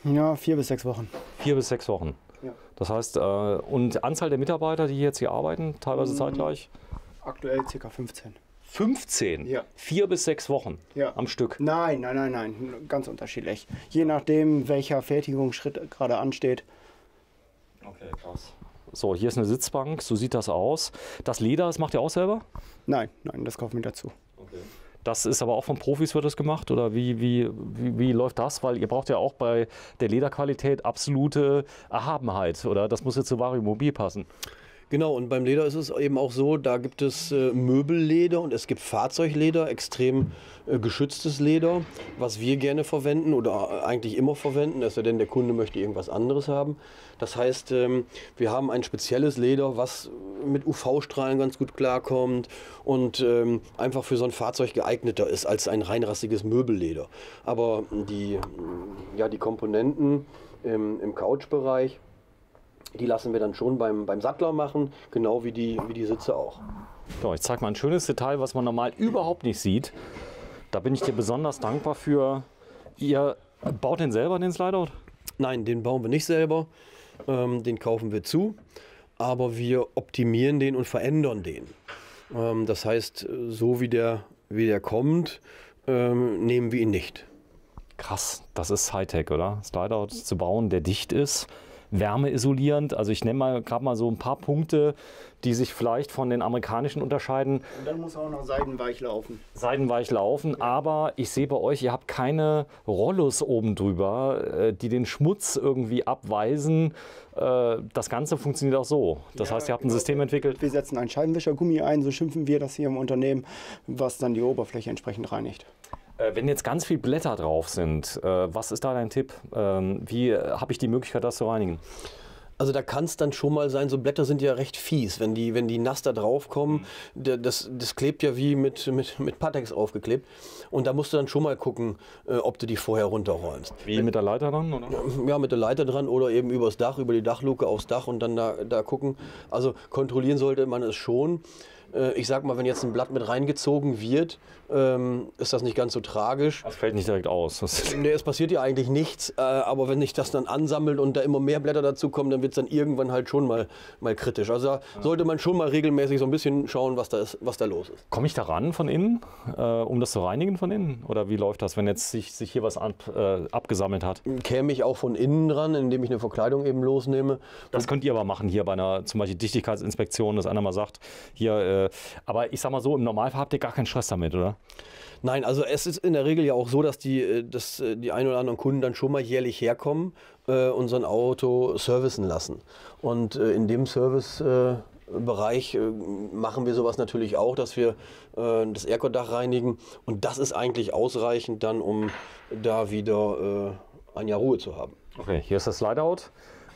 Speaker 3: Ja, 4 bis 6 Wochen.
Speaker 1: 4 bis 6 Wochen.
Speaker 3: Ja.
Speaker 1: Das heißt, und Anzahl der Mitarbeiter, die jetzt hier arbeiten, teilweise zeitgleich?
Speaker 3: Aktuell ca. 15.
Speaker 1: 15?
Speaker 3: Ja.
Speaker 1: 4 bis 6 Wochen am Stück?
Speaker 3: Nein. Ganz unterschiedlich. Je nachdem, welcher Fertigungsschritt gerade ansteht.
Speaker 1: Okay, krass. So, hier ist eine Sitzbank, so sieht das aus. Das Leder, das macht ihr auch selber?
Speaker 3: Nein, das kaufen wir dazu.
Speaker 1: Okay. Das ist aber auch von Profis wird das gemacht oder wie läuft das? Weil ihr braucht ja auch bei der Lederqualität absolute Erhabenheit, oder? Das muss jetzt zu Vario Mobil passen.
Speaker 2: Genau, und beim Leder ist es eben auch so, da gibt es Möbelleder und es gibt Fahrzeugleder, extrem geschütztes Leder, was wir gerne verwenden oder eigentlich immer verwenden, es sei denn, der Kunde möchte irgendwas anderes haben. Das heißt, wir haben ein spezielles Leder, was mit UV-Strahlen ganz gut klarkommt und einfach für so ein Fahrzeug geeigneter ist als ein reinrassiges Möbelleder. Aber die Komponenten im Couchbereich, die lassen wir dann schon beim Sattler machen, genau wie die Sitze auch.
Speaker 1: So, ich zeige mal ein schönes Detail, was man normal überhaupt nicht sieht. Da bin ich dir besonders dankbar für. Ihr baut den selber, den Slider?
Speaker 2: Nein, den bauen wir nicht selber. Den kaufen wir zu. Aber wir optimieren den und verändern den. Das heißt, so wie der kommt, nehmen wir ihn nicht.
Speaker 1: Krass, das ist Hightech, oder? Slider zu bauen, der dicht ist. wärmeisolierend. Also ich nenne mal gerade mal so ein paar Punkte, die sich vielleicht von den amerikanischen unterscheiden.
Speaker 3: Und dann muss auch noch seidenweich laufen.
Speaker 1: Seidenweich laufen, aber ich sehe bei euch, ihr habt keine Rollos oben drüber, die den Schmutz irgendwie abweisen. Das Ganze funktioniert auch so. Das heißt, ihr habt ein System entwickelt.
Speaker 3: Wir setzen ein Scheibenwischergummi ein, so schimpfen wir das hier im Unternehmen, was dann die Oberfläche entsprechend reinigt.
Speaker 1: Wenn jetzt ganz viele Blätter drauf sind, was ist da dein Tipp? Wie habe ich die Möglichkeit, das zu reinigen?
Speaker 2: Also da kann es dann schon mal sein, so Blätter sind ja recht fies, wenn die nass da drauf kommen, das klebt ja wie mit Pateks aufgeklebt und da musst du dann schon mal gucken, ob du die vorher runterräumst.
Speaker 1: Wie mit der Leiter dann? Oder?
Speaker 2: Ja, mit der Leiter dran oder eben übers Dach, über die Dachluke aufs Dach und dann da gucken. Also kontrollieren sollte man es schon. Ich sag mal, wenn jetzt ein Blatt mit reingezogen wird, ist das nicht ganz so tragisch.
Speaker 1: Das fällt nicht direkt aus.
Speaker 2: Nee, es passiert ja eigentlich nichts, aber wenn sich das dann ansammelt und da immer mehr Blätter dazu kommen, dann wird es dann irgendwann halt schon mal kritisch. Also da sollte man schon mal regelmäßig so ein bisschen schauen, was da los ist.
Speaker 1: Komme ich da ran von innen, um das zu reinigen von innen? Oder wie läuft das, wenn jetzt sich hier was abgesammelt hat?
Speaker 2: Käme ich auch von innen dran, indem ich eine Verkleidung eben losnehme.
Speaker 1: Das könnt ihr aber machen hier bei einer zum Beispiel Dichtigkeitsinspektion, dass einer mal sagt, hier, aber ich sag mal so, im Normalfall habt ihr gar keinen Stress damit, oder?
Speaker 2: Nein, also es ist in der Regel ja auch so, dass die ein oder anderen Kunden dann schon mal jährlich herkommen und so ein Auto servicen lassen. Und in dem Servicebereich machen wir sowas natürlich auch, dass wir das Airco-Dach reinigen. Und das ist eigentlich ausreichend dann, um da wieder ein Jahr Ruhe zu haben.
Speaker 1: Okay, hier ist das Slideout.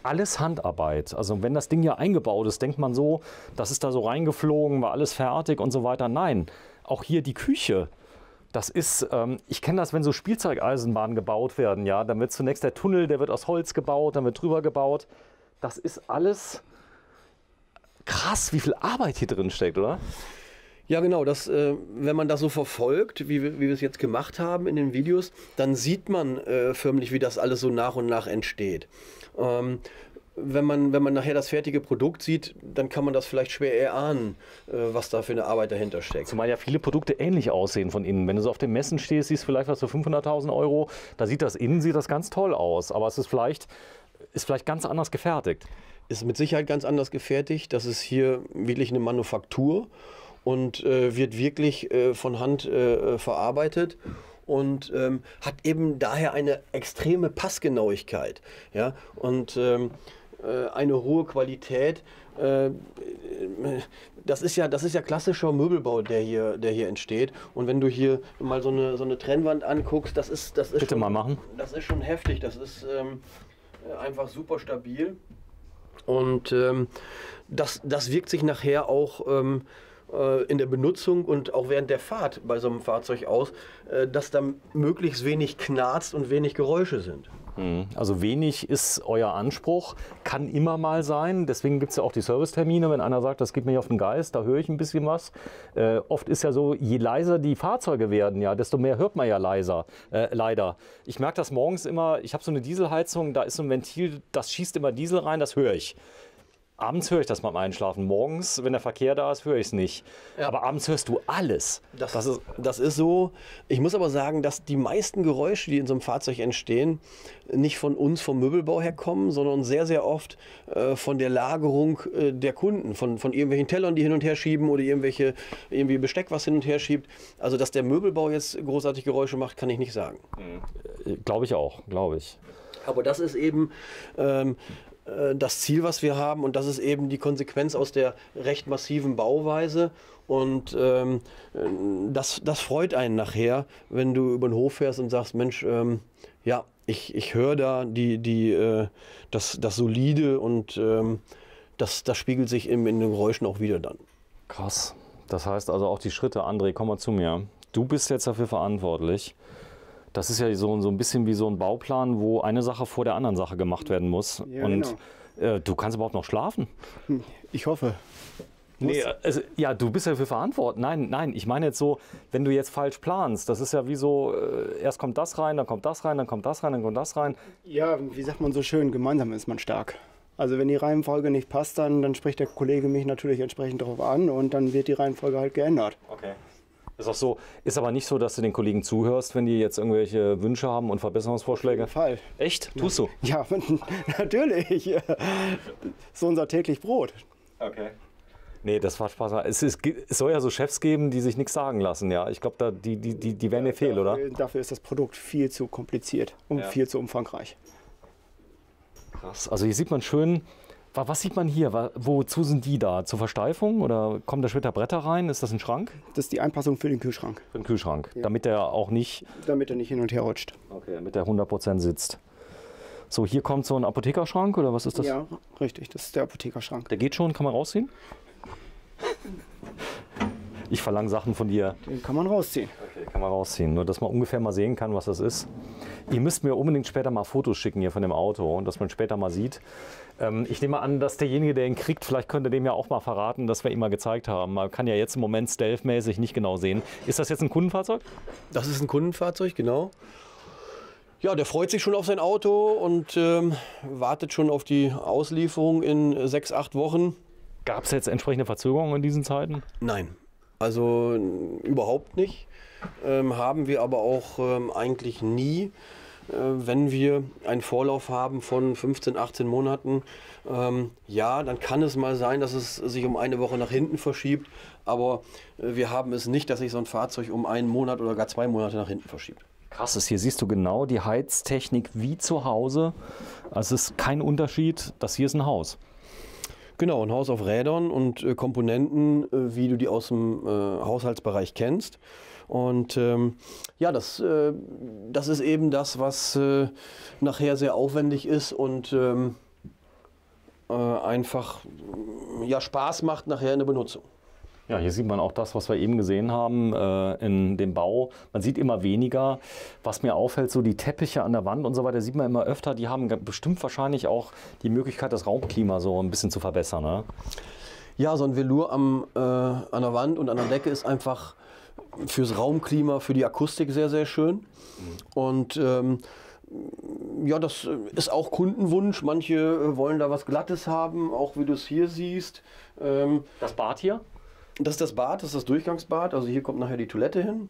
Speaker 1: Alles Handarbeit. Also wenn das Ding ja eingebaut ist, denkt man so, das ist da so reingeflogen, war alles fertig und so weiter. Nein, auch hier die Küche. Das ist, ich kenne das, wenn so Spielzeugeisenbahnen gebaut werden, ja, dann wird zunächst der Tunnel, der wird aus Holz gebaut, dann wird drüber gebaut. Das ist alles krass, wie viel Arbeit hier drin steckt, oder?
Speaker 2: Ja, genau. Wenn man das so verfolgt, wie wir es jetzt gemacht haben in den Videos, dann sieht man förmlich, wie das alles so nach und nach entsteht. Wenn man nachher das fertige Produkt sieht, dann kann man das vielleicht schwer erahnen, was da für eine Arbeit dahinter steckt.
Speaker 1: Zumal ja viele Produkte ähnlich aussehen von innen. Wenn du so auf den Messen stehst, siehst du vielleicht was für 500.000 €, da sieht das ganz toll aus, aber es ist vielleicht ganz anders gefertigt.
Speaker 2: Ist mit Sicherheit ganz anders gefertigt. Das ist hier wirklich eine Manufaktur und wird wirklich von Hand verarbeitet. Und hat eben daher eine extreme Passgenauigkeit, ja, und eine hohe Qualität. Das ist ja klassischer Möbelbau, der hier entsteht. Und wenn du hier mal so eine Trennwand anguckst, das ist
Speaker 1: Bitte
Speaker 2: schon,
Speaker 1: mal machen.
Speaker 2: Das ist schon heftig. Das ist einfach super stabil. Und das wirkt sich nachher auch in der Benutzung und auch während der Fahrt bei so einem Fahrzeug aus, dass da möglichst wenig knarzt und wenig Geräusche sind.
Speaker 1: Also wenig ist euer Anspruch, kann immer mal sein. Deswegen gibt es ja auch die Servicetermine, wenn einer sagt, das geht mir hier auf den Geist, da höre ich ein bisschen was. Oft ist ja so, je leiser die Fahrzeuge werden, ja, desto mehr hört man ja leider. Ich merke das morgens immer, ich habe so eine Dieselheizung, da ist so ein Ventil, das schießt immer Diesel rein, das höre ich. Abends höre ich das beim Einschlafen. Morgens, wenn der Verkehr da ist, höre ich es nicht. Ja. Aber abends hörst du alles.
Speaker 2: Das ist so. Ich muss aber sagen, dass die meisten Geräusche, die in so einem Fahrzeug entstehen, nicht von uns vom Möbelbau herkommen, sondern sehr, sehr oft von der Lagerung der Kunden, von irgendwelchen Tellern, die hin und her schieben oder irgendwie Besteck, was hin und her schiebt. Also, dass der Möbelbau jetzt großartig Geräusche macht, kann ich nicht sagen.
Speaker 1: Glaube ich auch, glaube ich.
Speaker 2: Aber das ist eben das Ziel, was wir haben, und das ist eben die Konsequenz aus der recht massiven Bauweise. Und das freut einen nachher, wenn du über den Hof fährst und sagst, Mensch, ja, ich höre da das Solide und das spiegelt sich in den Geräuschen auch wieder dann.
Speaker 1: Krass. Das heißt also auch die Schritte, André, komm mal zu mir. Du bist jetzt dafür verantwortlich. Das ist ja so ein bisschen wie so ein Bauplan, wo eine Sache vor der anderen Sache gemacht werden muss.
Speaker 3: Ja,
Speaker 1: und
Speaker 3: genau.
Speaker 1: Du kannst überhaupt noch schlafen.
Speaker 3: Ich hoffe.
Speaker 1: Nee, also, ja, du bist ja dafür verantwortlich. Nein, ich meine jetzt so, wenn du jetzt falsch planst, das ist ja wie so, erst kommt das rein, dann kommt das rein, dann kommt das rein, dann kommt das rein.
Speaker 3: Ja, wie sagt man so schön, gemeinsam ist man stark. Also wenn die Reihenfolge nicht passt, dann spricht der Kollege mich natürlich entsprechend darauf an und dann wird die Reihenfolge halt geändert.
Speaker 1: Okay. Ist auch so, ist aber nicht so, dass du den Kollegen zuhörst, wenn die jetzt irgendwelche Wünsche haben und Verbesserungsvorschläge.
Speaker 3: Auf jeden Fall.
Speaker 1: Echt? Tust du?
Speaker 3: Ja, natürlich. So unser täglich Brot.
Speaker 1: Okay. Nee, das war Spaß. Es soll ja so Chefs geben, die sich nichts sagen lassen. Ja, ich glaube, die werden dir fehl, oder?
Speaker 3: Dafür ist das Produkt viel zu kompliziert und viel zu umfangreich.
Speaker 1: Krass. Also hier sieht man schön, was sieht man hier? Wozu sind die da? Zur Versteifung oder kommen da später Bretter rein? Ist das ein Schrank?
Speaker 3: Das ist die Einpassung für den Kühlschrank.
Speaker 1: Für den Kühlschrank, damit der auch nicht...
Speaker 3: Damit er nicht hin und her rutscht.
Speaker 1: Okay, damit der 100% sitzt. So, hier kommt so ein Apothekerschrank oder was ist das?
Speaker 3: Ja, richtig, das ist der Apothekerschrank.
Speaker 1: Der geht schon, kann man rausziehen? Ich verlange Sachen von dir.
Speaker 3: Den kann man rausziehen.
Speaker 1: Okay, kann man rausziehen. Nur, dass man ungefähr mal sehen kann, was das ist. Ihr müsst mir unbedingt später mal Fotos schicken hier von dem Auto und dass man später mal sieht. Ich nehme an, dass derjenige, der ihn kriegt, vielleicht könnte dem ja auch mal verraten, dass wir ihm mal gezeigt haben. Man kann ja jetzt im Moment stealth-mäßig nicht genau sehen. Ist das jetzt ein Kundenfahrzeug?
Speaker 2: Das ist ein Kundenfahrzeug, genau. Ja, der freut sich schon auf sein Auto und wartet schon auf die Auslieferung in 6, 8 Wochen.
Speaker 1: Gab es jetzt entsprechende Verzögerungen in diesen Zeiten?
Speaker 2: Nein, also überhaupt nicht. Haben wir aber auch eigentlich nie. Wenn wir einen Vorlauf haben von 15, 18 Monaten, ja, dann kann es mal sein, dass es sich um eine Woche nach hinten verschiebt. Aber wir haben es nicht, dass sich so ein Fahrzeug um einen Monat oder gar 2 Monate nach hinten verschiebt.
Speaker 1: Krass ist, hier siehst du genau die Heiztechnik wie zu Hause. Also es ist kein Unterschied, das hier ist ein Haus.
Speaker 2: Genau, ein Haus auf Rädern und Komponenten, wie du die aus dem Haushaltsbereich kennst. Und ja, das ist eben das, was nachher sehr aufwendig ist und einfach ja, Spaß macht nachher in der Benutzung.
Speaker 1: Ja, hier sieht man auch das, was wir eben gesehen haben in dem Bau. Man sieht immer weniger. Was mir auffällt, so die Teppiche an der Wand und so weiter, sieht man immer öfter. Die haben bestimmt wahrscheinlich auch die Möglichkeit, das Raumklima so ein bisschen zu verbessern. Ne?
Speaker 2: Ja, so ein Velour an der Wand und an der Decke ist einfach fürs Raumklima, für die Akustik sehr, sehr schön. Und ja, das ist auch Kundenwunsch. Manche wollen da was Glattes haben, auch wie du es hier siehst.
Speaker 1: Das Bad hier?
Speaker 2: Das ist das Bad, das ist das Durchgangsbad. Also hier kommt nachher die Toilette hin.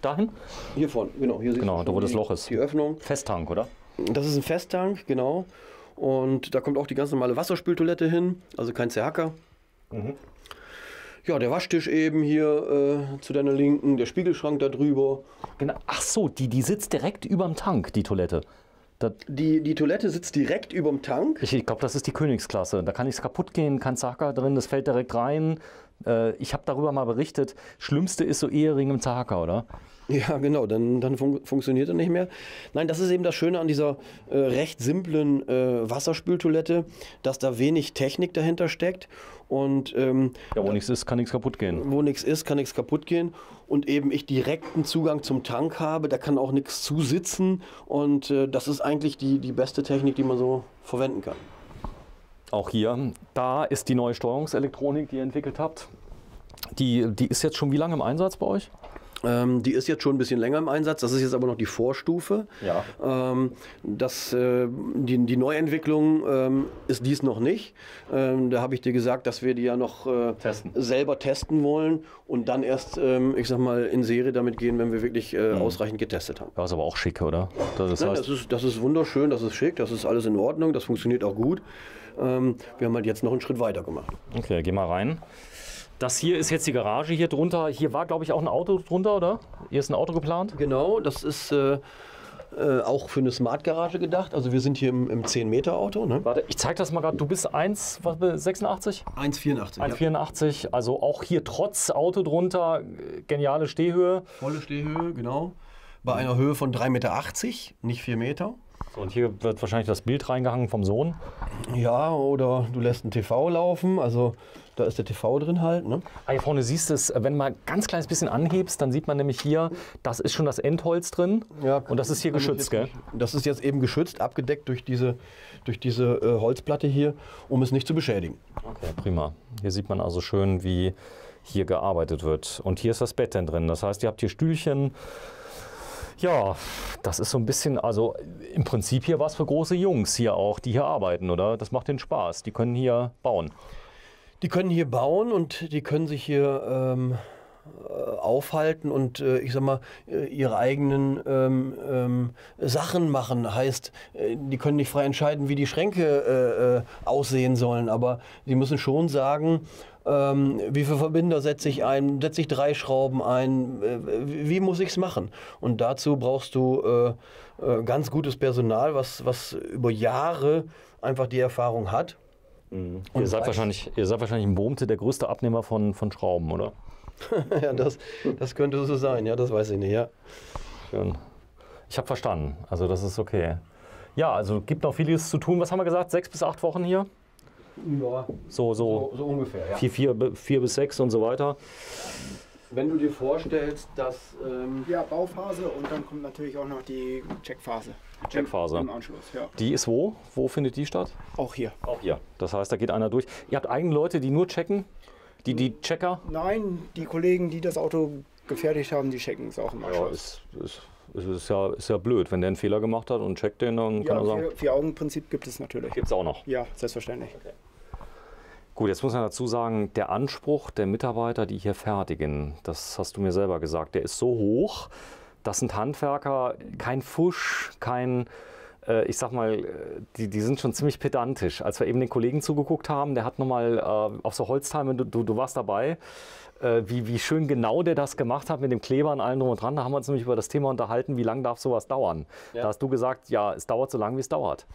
Speaker 1: Dahin?
Speaker 2: Hier vorne, genau. Hier siehst
Speaker 1: Genau,
Speaker 2: du
Speaker 1: da wo das Loch ist.
Speaker 2: Die Öffnung.
Speaker 1: Festtank, oder?
Speaker 2: Das ist ein Festtank, genau. Und da kommt auch die ganz normale Wasserspültoilette hin, also kein Zerhacker. Ja, der Waschtisch eben hier zu deiner Linken, der Spiegelschrank da drüber.
Speaker 1: Genau. Ach so, die sitzt direkt überm Tank, die Toilette.
Speaker 2: Die Toilette sitzt direkt überm Tank.
Speaker 1: Ich glaube, das ist die Königsklasse. Da kann nichts kaputt gehen, kein Zahacker drin, das fällt direkt rein. Ich habe darüber mal berichtet. Schlimmste ist so Ehering im Zahacker, oder?
Speaker 2: Ja, genau, dann funktioniert er nicht mehr. Nein, das ist eben das Schöne an dieser recht simplen Wasserspültoilette, dass da wenig Technik dahinter steckt. Und
Speaker 1: ja, wo nichts ist, kann nichts kaputt gehen.
Speaker 2: Wo nichts ist, kann nichts kaputt gehen. Und eben ich direkten Zugang zum Tank habe, da kann auch nichts zusitzen. Und das ist eigentlich die beste Technik, die man so verwenden kann.
Speaker 1: Auch hier, da ist die neue Steuerungselektronik, die ihr entwickelt habt. Die ist jetzt schon wie lange im Einsatz bei euch?
Speaker 2: Die ist jetzt schon ein bisschen länger im Einsatz. Das ist jetzt aber noch die Vorstufe.
Speaker 1: Ja.
Speaker 2: Die Neuentwicklung ist dies noch nicht. Da habe ich dir gesagt, dass wir die ja noch selber testen wollen und dann erst, ich sag mal, in Serie damit gehen, wenn wir wirklich ausreichend getestet haben.
Speaker 1: Ja, ist aber auch schick, oder? Das
Speaker 2: ist wunderschön, das ist schick, das ist alles in Ordnung, das funktioniert auch gut. Wir haben halt jetzt noch einen Schritt weiter gemacht.
Speaker 1: Okay, geh mal rein. Das hier ist jetzt die Garage hier drunter. Hier war, glaube ich, auch ein Auto drunter, oder? Hier ist ein Auto geplant?
Speaker 2: Genau, das ist auch für eine Smart-Garage gedacht. Also wir sind hier im 10-Meter-Auto. Ne?
Speaker 1: Warte, ich zeige das mal gerade. Du bist 1,86?
Speaker 2: 1,84.
Speaker 1: 1,84. Ja. Also auch hier trotz Auto drunter, geniale Stehhöhe.
Speaker 2: Volle Stehhöhe, genau. Bei einer Höhe von 3,80 Meter, nicht 4 Meter.
Speaker 1: So, und hier wird wahrscheinlich das Bild reingehangen vom Sohn.
Speaker 2: Ja, oder du lässt einen TV laufen. Also da ist der TV drin halt. Ne?
Speaker 1: Ah, hier vorne siehst du es, wenn du mal ein ganz kleines bisschen anhebst, dann sieht man nämlich hier, das ist schon das Endholz drin. Ja, und das ist hier geschützt, gell?
Speaker 2: Das ist jetzt eben geschützt, abgedeckt durch diese Holzplatte hier, um es nicht zu beschädigen.
Speaker 1: Okay, prima. Hier sieht man also schön, wie hier gearbeitet wird. Und hier ist das Bett dann drin. Das heißt, ihr habt hier Stühlchen. Ja, das ist so ein bisschen, also im Prinzip hier was für große Jungs hier auch, die hier arbeiten, oder? Das macht den Spaß. Die können hier bauen.
Speaker 2: Die können hier bauen und die können sich hier aufhalten und ich sag mal, ihre eigenen Sachen machen. Heißt, die können nicht frei entscheiden, wie die Schränke aussehen sollen, aber sie müssen schon sagen, wie viele Verbinder setze ich ein, setze ich 3 Schrauben ein, wie muss ich es machen? Und dazu brauchst du ganz gutes Personal, was über Jahre einfach die Erfahrung hat.
Speaker 1: Und ihr seid wahrscheinlich im Boomte der größte Abnehmer von Schrauben, oder?
Speaker 2: Ja, das könnte so sein, ja, das weiß ich nicht, ja.
Speaker 1: Schön. Ich habe verstanden, also das ist okay. Ja, also gibt noch vieles zu tun. Was haben wir gesagt? 6 bis 8 Wochen hier?
Speaker 2: Ja,
Speaker 1: So
Speaker 2: ungefähr, ja.
Speaker 1: 4 bis 6 und so weiter.
Speaker 2: Wenn du dir vorstellst, dass...
Speaker 3: Ja, Bauphase und dann kommt natürlich auch noch die Checkphase.
Speaker 1: Checkphase.
Speaker 3: Im Anschluss, ja.
Speaker 1: Die ist wo? Wo findet die statt?
Speaker 3: Auch hier.
Speaker 1: Auch hier. Das heißt, da geht einer durch. Ihr habt eigene Leute, die nur checken? Die Checker?
Speaker 3: Nein, die Kollegen, die das Auto gefertigt haben, die checken es auch im
Speaker 1: Ja,
Speaker 3: Anschluss.
Speaker 1: ist ja blöd. Wenn der einen Fehler gemacht hat und checkt den, dann kann er sagen.
Speaker 3: 4-Augen-Prinzip gibt es natürlich.
Speaker 1: Gibt es auch noch.
Speaker 3: Ja, selbstverständlich.
Speaker 1: Okay. Gut, jetzt muss man dazu sagen, der Anspruch der Mitarbeiter, die hier fertigen, das hast du mir selber gesagt, der ist so hoch, das sind Handwerker, kein Fusch, ich sag mal, die sind schon ziemlich pedantisch. Als wir eben den Kollegen zugeguckt haben, der hat nochmal auf so Holzteilen, du warst dabei, wie schön genau der das gemacht hat mit dem Kleber und allem drum und dran. Da haben wir uns nämlich über das Thema unterhalten, wie lange darf sowas dauern. Ja. Da hast du gesagt, ja, es dauert so lange, wie es dauert.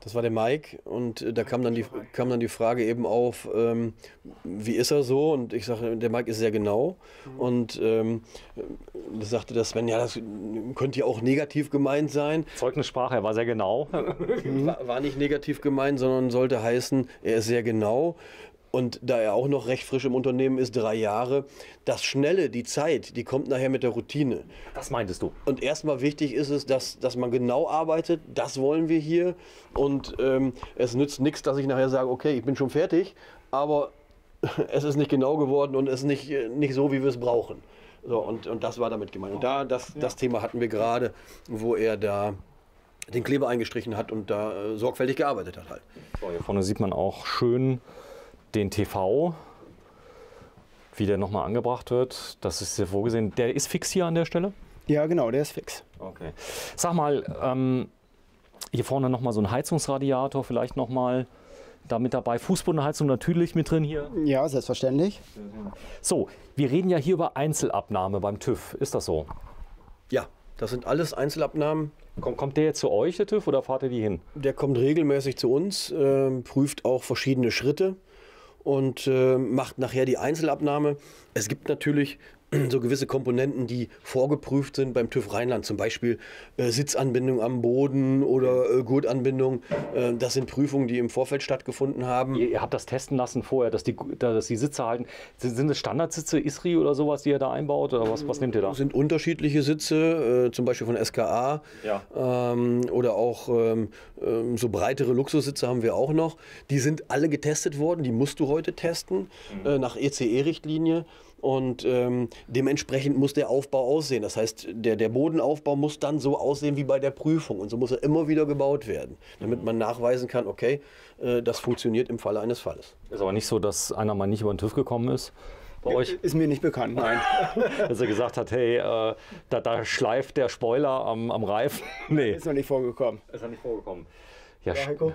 Speaker 2: Das war der Mike und da kam dann die Frage eben auf, wie ist er so? Und ich sage, der Mike ist sehr genau. Und da sagte das Sven, ja, das könnte ja auch negativ gemeint sein.
Speaker 1: Zeugnissprache, er war sehr genau.
Speaker 2: War nicht negativ gemeint, sondern sollte heißen, er ist sehr genau. Und da er auch noch recht frisch im Unternehmen ist, 3 Jahre, das Schnelle, die Zeit, die kommt nachher mit der Routine.
Speaker 1: Das meintest du?
Speaker 2: Und erstmal wichtig ist es, dass man genau arbeitet, das wollen wir hier. Und es nützt nichts, dass ich nachher sage, okay, ich bin schon fertig, aber es ist nicht genau geworden und es ist nicht so, wie wir es brauchen. So, und das war damit gemeint. Und das Thema hatten wir gerade, wo er da den Kleber eingestrichen hat und da sorgfältig gearbeitet hat halt.
Speaker 1: So, hier vorne sieht man auch schön den TV, wie der nochmal angebracht wird. Das ist ja vorgesehen. Der ist fix hier an der Stelle?
Speaker 3: Ja, genau, der ist fix.
Speaker 1: Okay. Sag mal, hier vorne nochmal so ein Heizungsradiator, vielleicht nochmal da mit dabei. Fußbodenheizung natürlich mit drin hier.
Speaker 3: Ja, selbstverständlich.
Speaker 1: So, wir reden ja hier über Einzelabnahme beim TÜV. Ist das so?
Speaker 2: Ja, das sind alles Einzelabnahmen.
Speaker 1: Kommt der jetzt zu euch, der TÜV, oder fahrt ihr die hin?
Speaker 2: Der kommt regelmäßig zu uns, prüft auch verschiedene Schritte und macht nachher die Einzelabnahme. Es gibt natürlich so gewisse Komponenten, die vorgeprüft sind beim TÜV Rheinland, zum Beispiel Sitzanbindung am Boden oder Gurtanbindung. Das sind Prüfungen, die im Vorfeld stattgefunden haben.
Speaker 1: Ihr habt das testen lassen vorher, dass die Sitze halten. Sind das Standardsitze, ISRI oder sowas, die ihr da einbaut? Oder was nehmt ihr da?
Speaker 2: Das sind unterschiedliche Sitze, zum Beispiel von SKA.
Speaker 1: Ja.
Speaker 2: Oder auch so breitere Luxussitze haben wir auch noch. Die sind alle getestet worden, die musst du heute testen, nach ECE-Richtlinie. Und dementsprechend muss der Aufbau aussehen. Das heißt, der Bodenaufbau muss dann so aussehen wie bei der Prüfung. Und so muss er immer wieder gebaut werden, damit man nachweisen kann, okay, das funktioniert im Falle eines Falles.
Speaker 1: Ist aber nicht so, dass einer mal nicht über den TÜV gekommen ist bei euch?
Speaker 3: Ist mir nicht bekannt, nein.
Speaker 1: Dass er gesagt hat, hey, da schleift der Spoiler am Reifen. Nee.
Speaker 3: Ist noch nicht vorgekommen.
Speaker 1: Ist noch nicht vorgekommen. Ja,
Speaker 3: Heiko?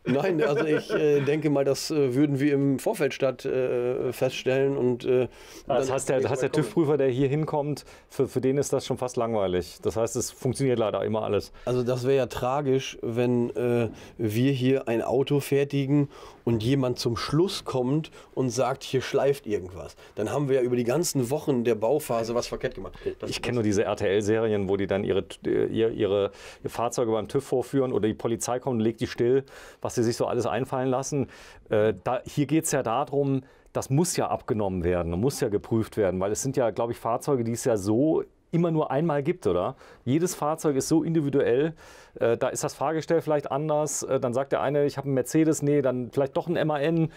Speaker 2: Nein, also ich denke mal, das würden wir im Vorfeld feststellen. Und,
Speaker 1: das heißt, der TÜV-Prüfer, der hier hinkommt, für den ist das schon fast langweilig. Das heißt, es funktioniert leider immer alles.
Speaker 2: Also das wäre ja tragisch, wenn wir hier ein Auto fertigen und jemand zum Schluss kommt und sagt, hier schleift irgendwas. Dann haben wir ja über die ganzen Wochen der Bauphase was verkehrt gemacht.
Speaker 1: Ich kenne nur diese RTL-Serien, wo die dann ihre Fahrzeuge beim TÜV vorführen oder die Polizei kommt und legt die still, was sie sich so alles einfallen lassen. Hier geht es ja darum, das muss ja abgenommen werden und muss ja geprüft werden, weil es sind ja, glaube ich, Fahrzeuge, die es ja so immer nur einmal gibt, oder? Jedes Fahrzeug ist so individuell, da ist das Fahrgestell vielleicht anders, dann sagt der eine, ich habe einen Mercedes, nee, dann vielleicht doch ein MAN.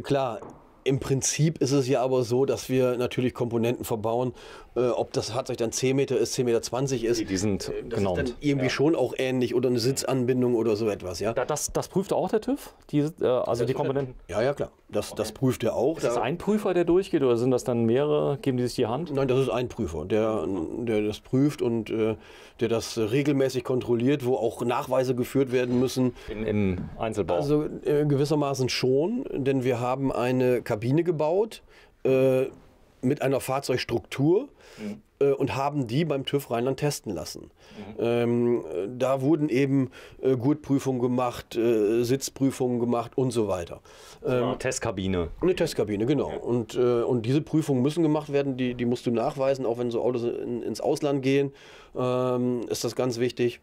Speaker 2: Klar, Im Prinzip ist es ja aber so, dass wir natürlich Komponenten verbauen, ob das Fahrzeug dann 10 Meter ist, 10,20 Meter ist.
Speaker 1: Die sind
Speaker 2: das
Speaker 1: genormt.
Speaker 2: ist dann irgendwie schon auch ähnlich oder eine Sitzanbindung oder so etwas. Ja?
Speaker 1: Das prüft auch der TÜV? Die Komponenten?
Speaker 2: Ja, klar. Das prüft er auch.
Speaker 1: Ist das ein Prüfer, der durchgeht, oder sind das dann mehrere? Geben die sich die Hand?
Speaker 2: Nein, das ist ein Prüfer, der das prüft und der das regelmäßig kontrolliert, wo auch Nachweise geführt werden müssen.
Speaker 1: Im Einzelbau?
Speaker 2: Also gewissermaßen schon, denn wir haben eine Kabine gebaut mit einer Fahrzeugstruktur und haben die beim TÜV Rheinland testen lassen. Da wurden eben Gurtprüfungen gemacht, Sitzprüfungen gemacht und so weiter.
Speaker 1: Testkabine.
Speaker 2: Eine Testkabine, genau. Und diese Prüfungen müssen gemacht werden, die musst du nachweisen, auch wenn so Autos ins Ausland gehen, ist das ganz wichtig.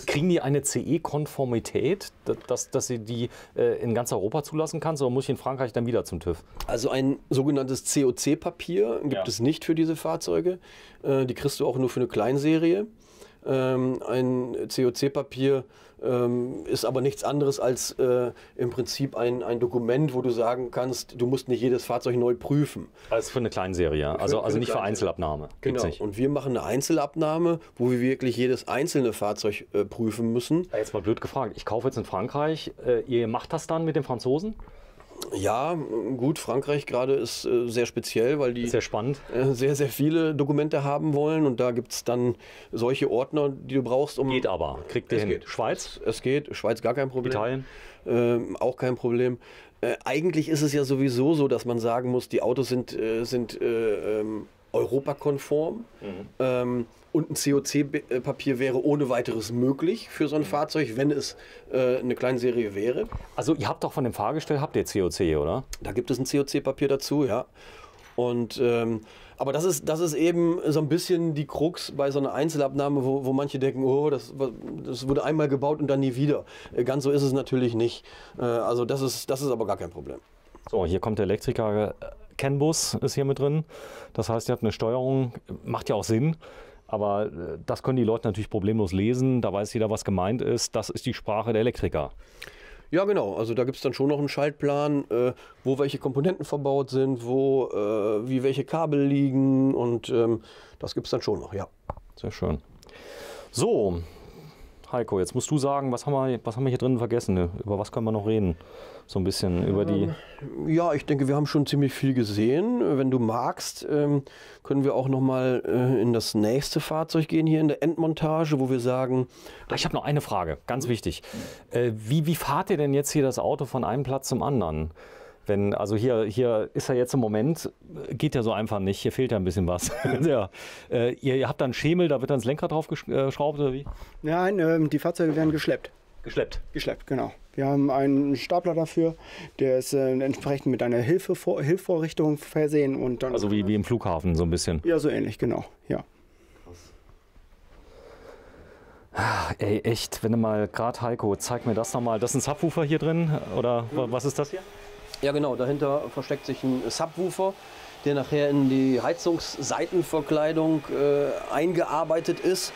Speaker 1: Kriegen die eine CE-Konformität, dass sie die in ganz Europa zulassen kannst, oder muss ich in Frankreich dann wieder zum TÜV?
Speaker 2: Also ein sogenanntes COC-Papier gibt es nicht für diese Fahrzeuge. Die kriegst du auch nur für eine Kleinserie. Ein COC-Papier ist aber nichts anderes als im Prinzip ein Dokument, wo du sagen kannst, du musst nicht jedes Fahrzeug neu prüfen.
Speaker 1: Also für eine Kleinserie, also nicht für Einzelabnahme. Gibt's
Speaker 2: Genau,
Speaker 1: nicht.
Speaker 2: und wir machen eine Einzelabnahme, wo wir wirklich jedes einzelne Fahrzeug prüfen müssen.
Speaker 1: Jetzt mal blöd gefragt, ich kaufe jetzt in Frankreich, ihr macht das dann mit den Franzosen?
Speaker 2: Ja, gut, Frankreich gerade ist sehr speziell, weil die
Speaker 1: Sehr spannend.
Speaker 2: sehr, sehr viele Dokumente haben wollen und da gibt es dann solche Ordner, die du brauchst, um...
Speaker 1: Geht aber, kriegt ihr hin.
Speaker 2: geht.
Speaker 1: Schweiz?
Speaker 2: Es geht, Schweiz gar kein Problem.
Speaker 1: Italien?
Speaker 2: Auch kein Problem. Eigentlich ist es ja sowieso so, dass man sagen muss, die Autos sind europakonform. Und ein COC-Papier wäre ohne weiteres möglich für so ein Fahrzeug, wenn es eine Kleinserie wäre.
Speaker 1: Also ihr habt doch von dem Fahrgestell, habt ihr COC, oder?
Speaker 2: Da gibt es ein COC-Papier dazu, ja. Und, aber das ist eben so ein bisschen die Krux bei so einer Einzelabnahme, wo manche denken, oh, das wurde einmal gebaut und dann nie wieder. Ganz so ist es natürlich nicht. Also das ist aber gar kein Problem.
Speaker 1: So, hier kommt der Elektriker. CAN-Bus ist hier mit drin. Das heißt, ihr habt eine Steuerung, macht ja auch Sinn. Aber das können die Leute natürlich problemlos lesen. Da weiß jeder, was gemeint ist. Das ist die Sprache der Elektriker.
Speaker 2: Ja, genau. Also da gibt es dann schon noch einen Schaltplan, wo welche Komponenten verbaut sind, wie welche Kabel liegen. Und das gibt es dann schon noch, ja.
Speaker 1: Sehr schön. So, Heiko, jetzt musst du sagen, was haben wir hier drin vergessen? Über was können wir noch reden? So ein bisschen über die...
Speaker 2: Ja, ich denke, wir haben schon ziemlich viel gesehen. Wenn du magst, können wir auch noch mal in das nächste Fahrzeug gehen, hier in der Endmontage, wo wir sagen...
Speaker 1: Ich habe noch eine Frage, ganz wichtig. Wie fahrt ihr denn jetzt hier das Auto von einem Platz zum anderen? Also hier ist ja jetzt im Moment, geht ja so einfach nicht, hier fehlt ja ein bisschen was. Ja. Ihr habt dann Schemel, da wird dann das Lenkrad drauf geschraubt oder wie?
Speaker 3: Nein, die Fahrzeuge werden geschleppt.
Speaker 1: Geschleppt?
Speaker 3: Geschleppt, genau. Wir haben einen Stapler dafür, der ist entsprechend mit einer Hilfsvorrichtung versehen. Und dann,
Speaker 1: also wie im Flughafen so ein bisschen?
Speaker 3: Ja, so ähnlich, genau, ja.
Speaker 1: Ey, echt, wenn du mal, gerade Heiko, zeig mir das nochmal. Das ist ein Subwoofer hier drin, oder was ist das hier?
Speaker 2: Ja genau, dahinter versteckt sich ein Subwoofer, der nachher in die Heizungsseitenverkleidung eingearbeitet ist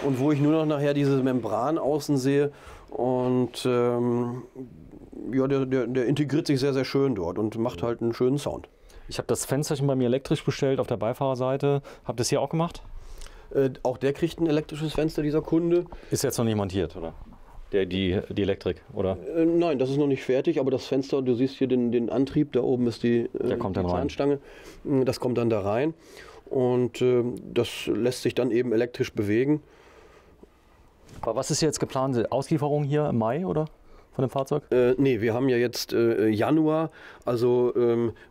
Speaker 2: und wo ich nur noch nachher diese Membran außen sehe. Und ja, der integriert sich sehr, sehr schön dort und macht halt einen schönen Sound.
Speaker 1: Ich habe das Fensterchen bei mir elektrisch bestellt auf der Beifahrerseite. Habt ihr das hier auch gemacht?
Speaker 2: Auch der kriegt ein elektrisches Fenster, dieser Kunde.
Speaker 1: Ist jetzt noch nicht montiert, oder? Die Elektrik, oder?
Speaker 2: Nein, das ist noch nicht fertig, aber das Fenster, du siehst hier den Antrieb, da oben ist die Zahnstange. Das kommt dann da rein und das lässt sich dann eben elektrisch bewegen.
Speaker 1: Aber was ist jetzt geplant? Auslieferung hier im Mai, oder? Von dem Fahrzeug?
Speaker 2: Nee, wir haben ja jetzt Januar, also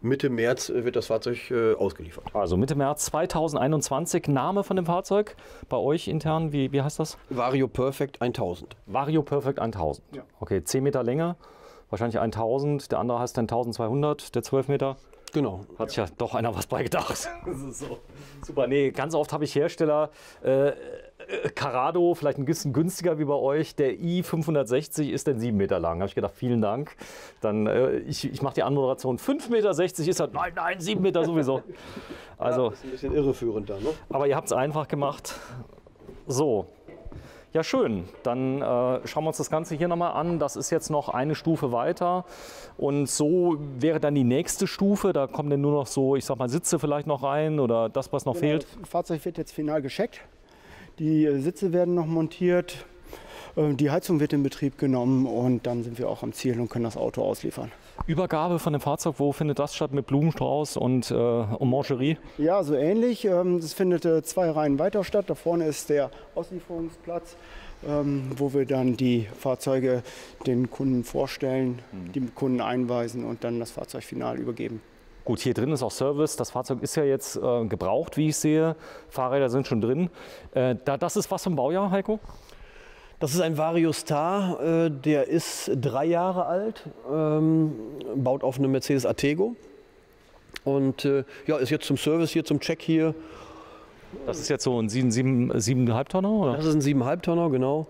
Speaker 2: Mitte März wird das Fahrzeug ausgeliefert.
Speaker 1: Also Mitte März 2021, Name von dem Fahrzeug bei euch intern, wie heißt das?
Speaker 2: Vario Perfect 1000.
Speaker 1: Vario Perfect 1000. Ja. Okay, 10 Meter Länge, wahrscheinlich 1000, der andere heißt dann 1200, der 12 Meter.
Speaker 2: Genau.
Speaker 1: Hat sich ja doch einer was beigedacht. Das ist so super. Nee, ganz oft habe ich Hersteller, Carrado, vielleicht ein bisschen günstiger wie bei euch, der i560 ist dann 7 Meter lang. Da habe ich gedacht, vielen Dank. Dann, ich mache die Anmoderation, 5,60 Meter ist halt, nein, 7 Meter sowieso. Also,
Speaker 2: ja, das ist ein bisschen irreführend da, ne?
Speaker 1: Aber ihr habt es einfach gemacht. So. Ja, schön. Dann schauen wir uns das Ganze hier nochmal an. Das ist jetzt noch eine Stufe weiter. Und so wäre dann die nächste Stufe. Da kommen dann nur noch so, ich sag mal, Sitze vielleicht noch rein oder das, was noch fehlt.
Speaker 3: Das Fahrzeug wird jetzt final gescheckt. Die Sitze werden noch montiert. Die Heizung wird in Betrieb genommen und dann sind wir auch am Ziel und können das Auto ausliefern.
Speaker 1: Übergabe von dem Fahrzeug, wo findet das statt? Mit Blumenstrauß und Mancherie?
Speaker 3: Ja, so ähnlich. Das findet 2 Reihen weiter statt. Da vorne ist der Auslieferungsplatz, wo wir dann die Fahrzeuge den Kunden vorstellen, die Kunden einweisen und dann das Fahrzeug final übergeben.
Speaker 1: Gut, hier drin ist auch Service. Das Fahrzeug ist ja jetzt gebraucht, wie ich sehe. Fahrräder sind schon drin. Das ist was vom Baujahr, Heiko?
Speaker 2: Das ist ein Vario Star, der ist 3 Jahre alt, baut auf eine Mercedes Atego und ja, ist jetzt zum Service hier, zum Check hier.
Speaker 1: Das ist jetzt so ein 7,5 Tonner, oder?
Speaker 2: Das ist ein 7,5 Tonner, genau,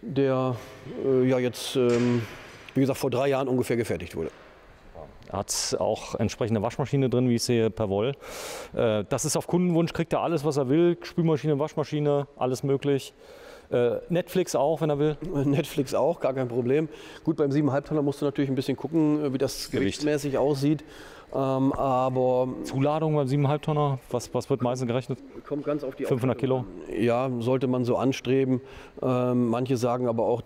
Speaker 2: der ja jetzt, wie gesagt, vor 3 Jahren ungefähr gefertigt wurde.
Speaker 1: Er hat auch entsprechende Waschmaschine drin, wie ich sehe, per Woll. Das ist auf Kundenwunsch, kriegt er alles, was er will, Spülmaschine, Waschmaschine, alles möglich. Netflix auch, wenn er will.
Speaker 2: Netflix auch, gar kein Problem. Gut, beim 7,5 Tonner musst du natürlich ein bisschen gucken, wie das gewichtmäßig aussieht. Aber
Speaker 1: Zuladung beim 7,5 Tonner, was wird meistens gerechnet?
Speaker 2: Kommt ganz auf die
Speaker 1: 500 Kilo?
Speaker 2: Ja, sollte man so anstreben. Manche sagen aber auch,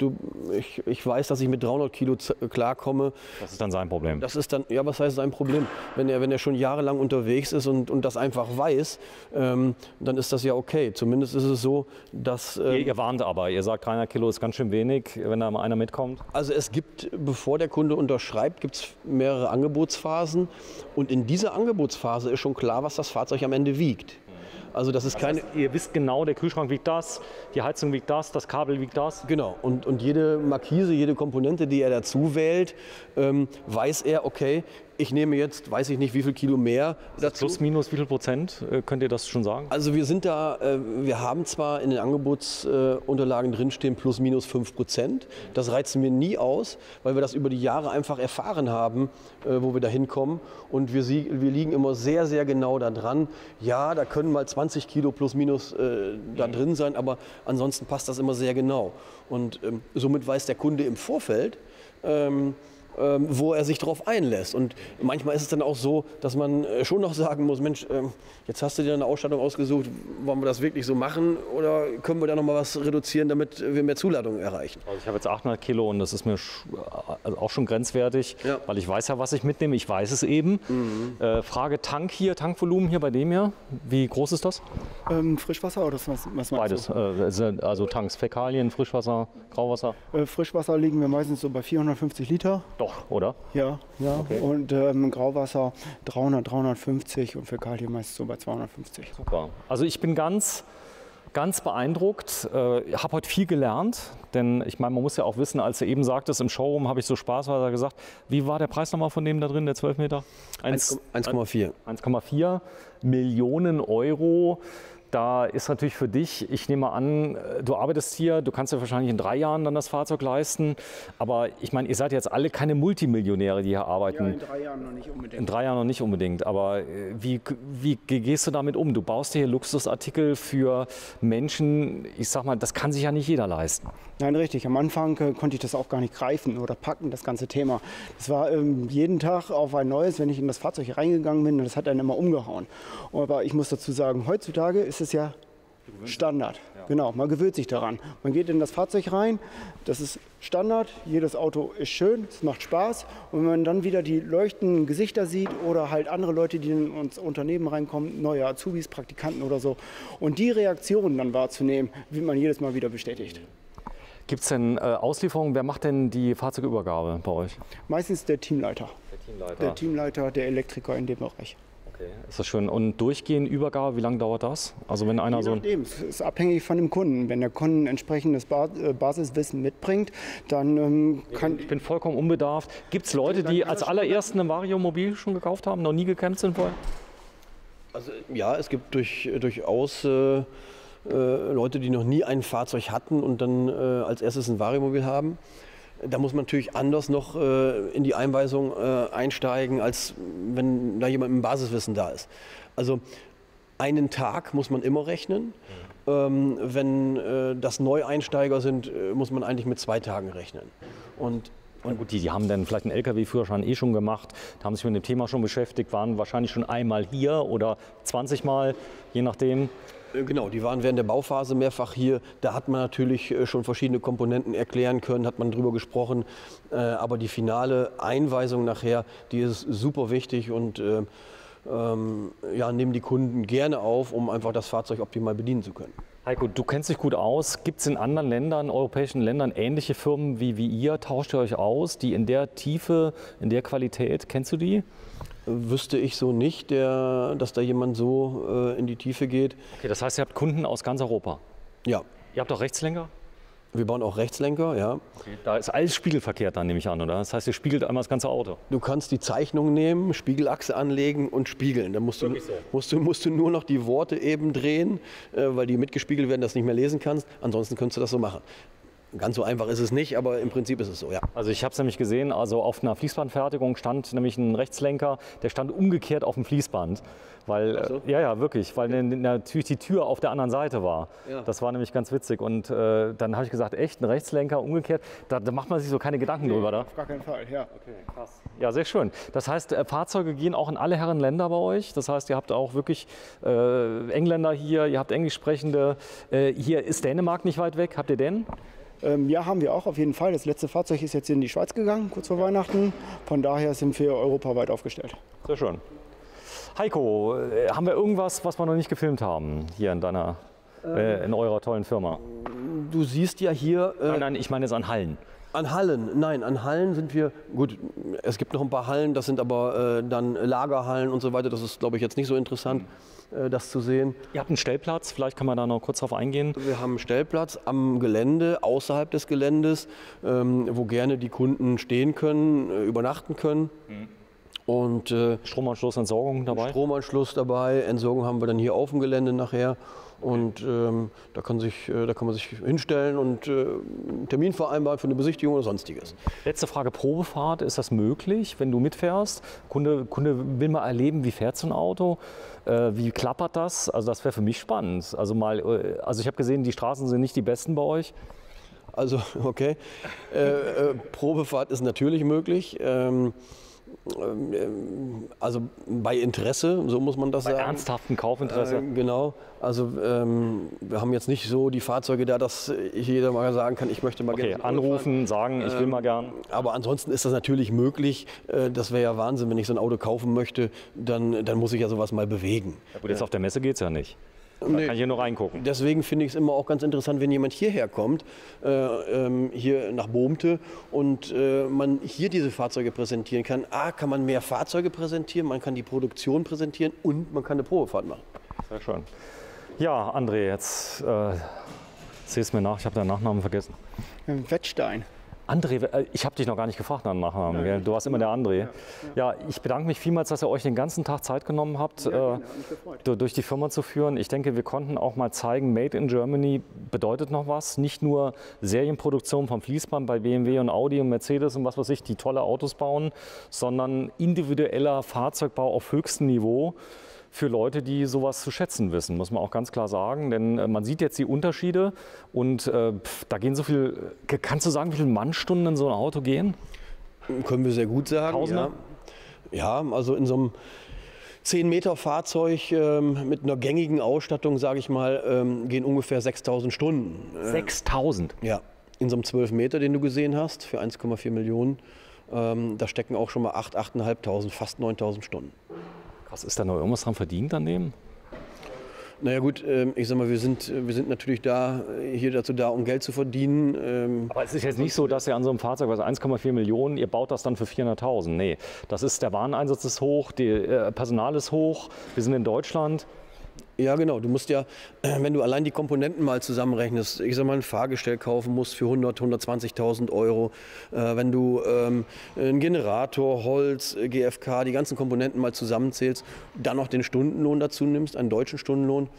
Speaker 2: ich weiß, dass ich mit 300 Kilo klarkomme.
Speaker 1: Das ist dann sein Problem.
Speaker 2: Das ist dann, ja, was heißt sein Problem? Wenn er schon jahrelang unterwegs ist und das einfach weiß, dann ist das ja okay. Zumindest ist es so, dass...
Speaker 1: Ihr warnt aber, ihr sagt 300 Kilo ist ganz schön wenig, wenn da mal einer mitkommt.
Speaker 2: Also es gibt, bevor der Kunde unterschreibt, gibt es mehrere Angebotsphasen. Und in dieser Angebotsphase ist schon klar, was das Fahrzeug am Ende wiegt. Also das ist keine.
Speaker 1: Ihr wisst genau, der Kühlschrank wiegt das, die Heizung wiegt das Kabel wiegt das.
Speaker 2: Genau. Und jede Markise, jede Komponente, die er dazu wählt, weiß er, okay, ich nehme jetzt, weiß ich nicht, wie viel Kilo mehr dazu.
Speaker 1: Plus, minus, wie viel Prozent? Könnt ihr das schon sagen?
Speaker 2: Also wir sind da, wir haben zwar in den Angebotsunterlagen drinstehen plus, minus 5%. Das reizen wir nie aus, weil wir das über die Jahre einfach erfahren haben, wo wir da hinkommen. Und wir liegen immer sehr, sehr genau da dran. Ja, da können mal 20 Kilo plus, minus da drin sein, aber ansonsten passt das immer sehr genau. Und somit weiß der Kunde im Vorfeld, wo er sich darauf einlässt. Und manchmal ist es dann auch so, dass man schon noch sagen muss, Mensch, jetzt hast du dir eine Ausstattung ausgesucht, wollen wir das wirklich so machen oder können wir da noch mal was reduzieren, damit wir mehr Zuladung erreichen?
Speaker 1: Also ich habe jetzt 800 Kilo und das ist mir auch schon grenzwertig, ja, weil ich weiß ja, was ich mitnehme, ich weiß es eben. Frage Tankvolumen hier bei dem hier, wie groß ist das?
Speaker 3: Frischwasser oder was meinst du?
Speaker 1: Beides, also Tanks, Fäkalien, Frischwasser, Grauwasser?
Speaker 3: Frischwasser liegen wir meistens so bei 450 Liter.
Speaker 1: Doch, oder?
Speaker 3: Ja. Okay. Und Grauwasser 300, 350 und Fäkalien meist so bei 250.
Speaker 1: Super. Also ich bin ganz beeindruckt. Ich habe heute viel gelernt, denn ich meine, man muss ja auch wissen, als du eben sagtest, im Showroom habe ich so spaßweise gesagt, wie war der Preis nochmal von dem da drin, der 12 Meter?
Speaker 2: 1,4.
Speaker 1: 1,4 Millionen Euro. Da ist natürlich für dich, ich nehme an, du arbeitest hier, du kannst dir wahrscheinlich in 3 Jahren dann das Fahrzeug leisten. Aber ich meine, ihr seid jetzt alle keine Multimillionäre, die hier arbeiten.
Speaker 3: Ja, in 3 Jahren noch nicht unbedingt.
Speaker 1: In 3 Jahren noch nicht unbedingt. Aber wie gehst du damit um? Du baust dir hier Luxusartikel für Menschen, ich sag mal, das kann sich ja nicht jeder leisten.
Speaker 3: Nein, richtig. Am Anfang konnte ich das auch gar nicht greifen oder packen, das ganze Thema. Es war jeden Tag auf ein neues, wenn ich in das Fahrzeug reingegangen bin, das hat dann immer umgehauen. Aber ich muss dazu sagen, heutzutage ist es ja Standard. Ja. Genau, man gewöhnt sich daran. Man geht in das Fahrzeug rein, das ist Standard, jedes Auto ist schön, es macht Spaß. Und wenn man dann wieder die leuchtenden Gesichter sieht oder halt andere Leute, die in uns Unternehmen reinkommen, neue Azubis, Praktikanten oder so, und die Reaktionen dann wahrzunehmen, wird man jedes Mal wieder bestätigt.
Speaker 1: Gibt es denn Auslieferungen? Wer macht denn die Fahrzeugübergabe bei euch?
Speaker 3: Meistens der Teamleiter. Der Teamleiter, der Elektriker in dem Bereich.
Speaker 1: Okay, ist das schön. Und durchgehend Übergabe, wie lange dauert das? Also wenn einer
Speaker 3: Je nachdem, es ist abhängig von dem Kunden. Wenn der Kunde ein entsprechendes Basiswissen mitbringt, dann kann...
Speaker 1: Ich bin vollkommen unbedarft. Gibt es Leute, die als allerersten ein Vario Mobil schon gekauft haben, noch nie gekämpft sind vorher?
Speaker 2: Also ja, es gibt durchaus Leute, die noch nie ein Fahrzeug hatten und dann als erstes ein Variomobil haben. Da muss man natürlich anders noch in die Einweisung einsteigen, als wenn da jemand mit Basiswissen da ist. Also einen Tag muss man immer rechnen. Wenn das Neueinsteiger sind, muss man eigentlich mit 2 Tagen rechnen. Und
Speaker 1: Na gut, die haben dann vielleicht einen LKW-Führerschein schon gemacht, haben sich mit dem Thema schon beschäftigt, waren wahrscheinlich schon einmal hier oder 20 Mal, je nachdem.
Speaker 2: Genau, die waren während der Bauphase mehrfach hier. Da hat man natürlich schon verschiedene Komponenten erklären können, hat man drüber gesprochen. Aber die finale Einweisung nachher, die ist super wichtig und nehmen die Kunden gerne auf, um einfach das Fahrzeug optimal bedienen zu können.
Speaker 1: Heiko, du kennst dich gut aus. Gibt es in anderen Ländern, europäischen Ländern, ähnliche Firmen wie ihr? Tauscht ihr euch aus, die in der Tiefe, in der Qualität, kennst du die?
Speaker 2: Wüsste ich so nicht, dass da jemand so in die Tiefe geht.
Speaker 1: Okay, das heißt, ihr habt Kunden aus ganz Europa.
Speaker 2: Ja,
Speaker 1: Ihr habt auch Rechtslenker?
Speaker 2: wir bauen auch Rechtslenker, ja.
Speaker 1: Okay. Da ist alles spiegelverkehrt dann, nehme ich an, oder? Das heißt, ihr spiegelt einmal das ganze Auto.
Speaker 2: Du kannst die Zeichnung nehmen, Spiegelachse anlegen und spiegeln. Dann musst du nur noch die Worte eben drehen, weil die mitgespiegelt werden, dass du nicht mehr lesen kannst. Ansonsten könntest du das so machen. Ganz so einfach ist es nicht, aber im Prinzip ist es so, ja.
Speaker 1: Also ich habe es nämlich gesehen, also auf einer Fließbandfertigung stand nämlich ein Rechtslenker, der stand umgekehrt auf dem Fließband. Weil,
Speaker 2: Ach so?
Speaker 1: ja, wirklich, weil natürlich die Tür auf der anderen Seite war.
Speaker 2: Ja.
Speaker 1: Das war nämlich ganz witzig. Und dann habe ich gesagt, echt, ein Rechtslenker umgekehrt, da macht man sich so keine Gedanken drüber, da?
Speaker 3: Auf gar keinen Fall, ja.
Speaker 1: Okay, krass. Ja, sehr schön. Das heißt, Fahrzeuge gehen auch in alle Herren Länder bei euch. Das heißt, ihr habt auch wirklich Engländer hier, ihr habt Englisch sprechende. Hier ist Dänemark nicht weit weg. Habt ihr den?
Speaker 3: Ja, haben wir auch auf jeden Fall. Das letzte Fahrzeug ist jetzt in die Schweiz gegangen, kurz vor Weihnachten. Von daher sind wir europaweit aufgestellt.
Speaker 1: Sehr schön. Heiko, haben wir irgendwas, was wir noch nicht gefilmt haben hier in in eurer tollen Firma?
Speaker 2: Du siehst ja hier
Speaker 1: Nein, ich meine jetzt an Hallen.
Speaker 2: an Hallen. Nein, an Hallen sind wir, gut, es gibt noch ein paar Hallen, das sind aber dann Lagerhallen und so weiter. Das ist, glaube ich, jetzt nicht so interessant, das zu sehen.
Speaker 1: Ihr habt einen Stellplatz, vielleicht kann man da noch kurz drauf eingehen.
Speaker 2: Wir haben einen Stellplatz am Gelände, außerhalb des Geländes, wo gerne die Kunden stehen können, übernachten können. Und
Speaker 1: Stromanschluss, Entsorgung dabei?
Speaker 2: Stromanschluss dabei, Entsorgung haben wir dann hier auf dem Gelände nachher. Und da kann man sich hinstellen und einen Termin vereinbaren für eine Besichtigung oder sonstiges.
Speaker 1: Letzte Frage, Probefahrt, ist das möglich, wenn du mitfährst? Kunde will mal erleben, wie fährt so ein Auto, wie klappert das? Also das wäre für mich spannend. Also ich habe gesehen, die Straßen sind nicht die besten bei euch.
Speaker 2: Also okay, Probefahrt ist natürlich möglich. Also bei Interesse, so muss man das
Speaker 1: Bei
Speaker 2: sagen.
Speaker 1: ernsthaftem Kaufinteresse.
Speaker 2: Genau, also wir haben jetzt nicht so die Fahrzeuge da, dass jeder mal sagen kann, ich möchte mal
Speaker 1: Okay,
Speaker 2: gerne
Speaker 1: anrufen, sagen, ich will mal gern.
Speaker 2: Aber ansonsten ist das natürlich möglich. Das wäre ja Wahnsinn, wenn ich so ein Auto kaufen möchte, dann muss ich ja sowas mal bewegen.
Speaker 1: Ja, gut, jetzt auf der Messe geht es ja nicht. Da kann ich hier nur reingucken.
Speaker 2: Deswegen finde ich es immer auch ganz interessant, wenn jemand hierher kommt, hier nach Bohmte und man hier diese Fahrzeuge präsentieren kann. Kann man mehr Fahrzeuge präsentieren, man kann die Produktion präsentieren und man kann eine Probefahrt machen.
Speaker 1: Sehr schön. Ja, André, jetzt seh es mir nach, ich habe deinen Nachnamen vergessen.
Speaker 3: Wettstein.
Speaker 1: André, ich habe dich noch gar nicht gefragt nach dem Nachnamen, gell? Du warst immer der André. Ja, ich bedanke mich vielmals, dass ihr euch den ganzen Tag Zeit genommen habt, durch die Firma zu führen. Ich denke, wir konnten auch mal zeigen, Made in Germany bedeutet noch was. Nicht nur Serienproduktion vom Fließband bei BMW und Audi und Mercedes und was weiß ich, die tolle Autos bauen, sondern individueller Fahrzeugbau auf höchstem Niveau. Für Leute, die sowas zu schätzen wissen, muss man auch ganz klar sagen. Denn man sieht jetzt die Unterschiede und da gehen so viel, kannst du sagen, wie viele Mannstunden in so ein Auto gehen?
Speaker 2: Können wir sehr gut sagen.
Speaker 1: Tausende?
Speaker 2: Ja, also in so einem 10-Meter-Fahrzeug mit einer gängigen Ausstattung, sage ich mal, gehen ungefähr 6.000 Stunden.
Speaker 1: 6.000?
Speaker 2: Ja, in so einem 12 Meter, den du gesehen hast, für 1,4 Millionen, da stecken auch schon mal 8.500, fast 9.000 Stunden.
Speaker 1: Krass, ist da noch irgendwas dran verdient an dem?
Speaker 2: Naja gut, ich sag mal, wir sind natürlich hier dazu da, um Geld zu verdienen.
Speaker 1: Aber es ist jetzt nicht so, dass ihr an so einem Fahrzeug, was 1,4 Millionen, ihr baut das dann für 400.000. Nee, das ist, der Wareneinsatz ist hoch, Personal ist hoch, wir sind in Deutschland.
Speaker 2: Ja genau, du musst ja, wenn du allein die Komponenten mal zusammenrechnest, ich sag mal ein Fahrgestell kaufen musst für 120.000 Euro, wenn du einen Generator, Holz, GFK, die ganzen Komponenten mal zusammenzählst, dann noch den Stundenlohn dazu nimmst, einen deutschen Stundenlohn,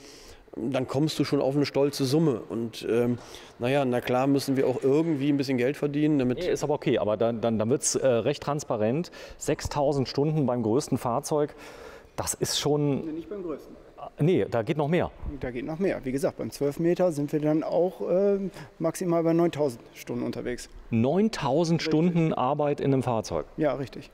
Speaker 2: dann kommst du schon auf eine stolze Summe. Und na klar müssen wir auch irgendwie ein bisschen Geld verdienen. Damit
Speaker 1: Nee, ist aber okay, aber dann wird es recht transparent. 6.000 Stunden beim größten Fahrzeug. Das ist schon...
Speaker 3: Nicht beim größten.
Speaker 1: Nee, da geht noch mehr.
Speaker 3: Da geht noch mehr. Wie gesagt, beim 12 Meter sind wir dann auch maximal bei 9.000 Stunden unterwegs.
Speaker 1: 9.000 Stunden Arbeit in einem Fahrzeug.
Speaker 3: Ja, richtig.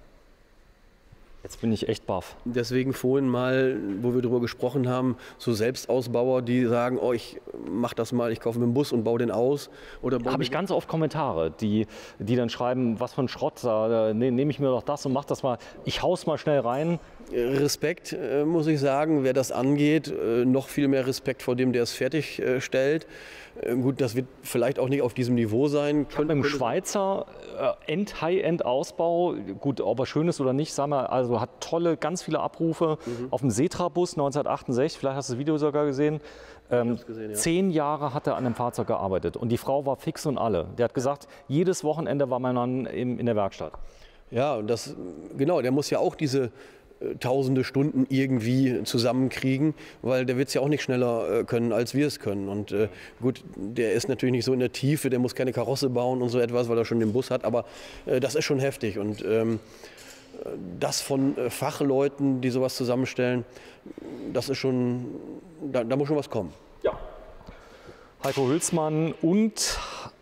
Speaker 1: Jetzt bin ich echt baff.
Speaker 2: Deswegen vorhin mal, wo wir darüber gesprochen haben, so Selbstausbauer, die sagen, oh, ich mach das mal, ich kaufe mir einen Bus und baue den aus. Oder
Speaker 1: Habe ich ganz oft Kommentare, die dann schreiben, was für ein Schrott, da nehme ich mir doch das und mach das mal, ich hau's mal schnell rein.
Speaker 2: Respekt, muss ich sagen, wer das angeht, noch viel mehr Respekt vor dem, der es fertigstellt. Gut, das wird vielleicht auch nicht auf diesem Niveau sein.
Speaker 1: Beim Schweizer High-End-Ausbau, gut, ob er schön ist oder nicht, sagen wir, also hat tolle, ganz viele Abrufe. Auf dem Setra-Bus 1968, vielleicht hast du das Video sogar gesehen. 10 Jahre hat er an dem Fahrzeug gearbeitet und die Frau war fix und alle. Der hat gesagt, jedes Wochenende war mein Mann in der Werkstatt.
Speaker 2: Ja, und das, genau, der muss ja auch diese tausende Stunden irgendwie zusammenkriegen, weil der wird es ja auch nicht schneller können, als wir es können. Und gut, der ist natürlich nicht so in der Tiefe, der muss keine Karosse bauen und so etwas, weil er schon den Bus hat, aber das ist schon heftig. Und das von Fachleuten, die sowas zusammenstellen, das ist schon, da muss schon was kommen.
Speaker 1: Ja. Heiko Hülsmann und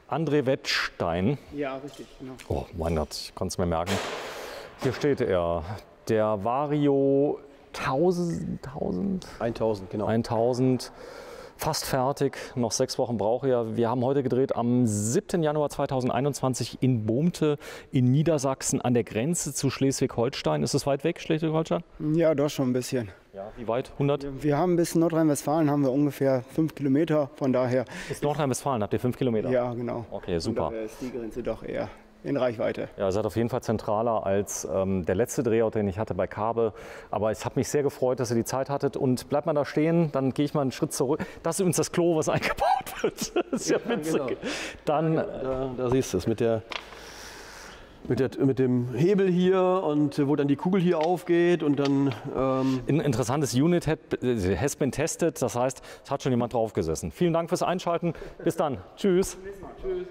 Speaker 1: André Wettstein.
Speaker 3: Ja, richtig, genau.
Speaker 1: Oh mein Gott, ich konnte es mir merken. Hier steht er. Der Vario 1000, 1000, fast fertig, noch 6 Wochen braucht er. Wir haben heute gedreht am 7. Januar 2021 in Bohmte in Niedersachsen an der Grenze zu Schleswig-Holstein. Ist es weit weg, Schleswig-Holstein?
Speaker 3: Ja, doch schon ein bisschen.
Speaker 1: Ja, wie weit? 100?
Speaker 3: Wir haben bis Nordrhein-Westfalen haben wir ungefähr 5 Kilometer, von daher.
Speaker 1: Bis Nordrhein-Westfalen habt ihr 5 Kilometer?
Speaker 3: Ja, genau.
Speaker 1: Okay, super.
Speaker 3: Und daher ist die Grenze doch eher in Reichweite.
Speaker 1: Ja, ihr seid auf jeden Fall zentraler als der letzte Drehort, den ich hatte bei Kabe. Aber es hat mich sehr gefreut, dass ihr die Zeit hattet. Und bleibt mal da stehen, dann gehe ich mal einen Schritt zurück. Das ist übrigens das Klo, was eingebaut wird. Das ist ja witzig. Genau. Dann,
Speaker 2: da siehst du es mit dem Hebel hier und wo dann die Kugel hier aufgeht und dann...
Speaker 1: Ein interessantes Unit has been tested. Das heißt, es hat schon jemand drauf gesessen. Vielen Dank fürs Einschalten. Bis dann. Tschüss.
Speaker 3: Tschüss.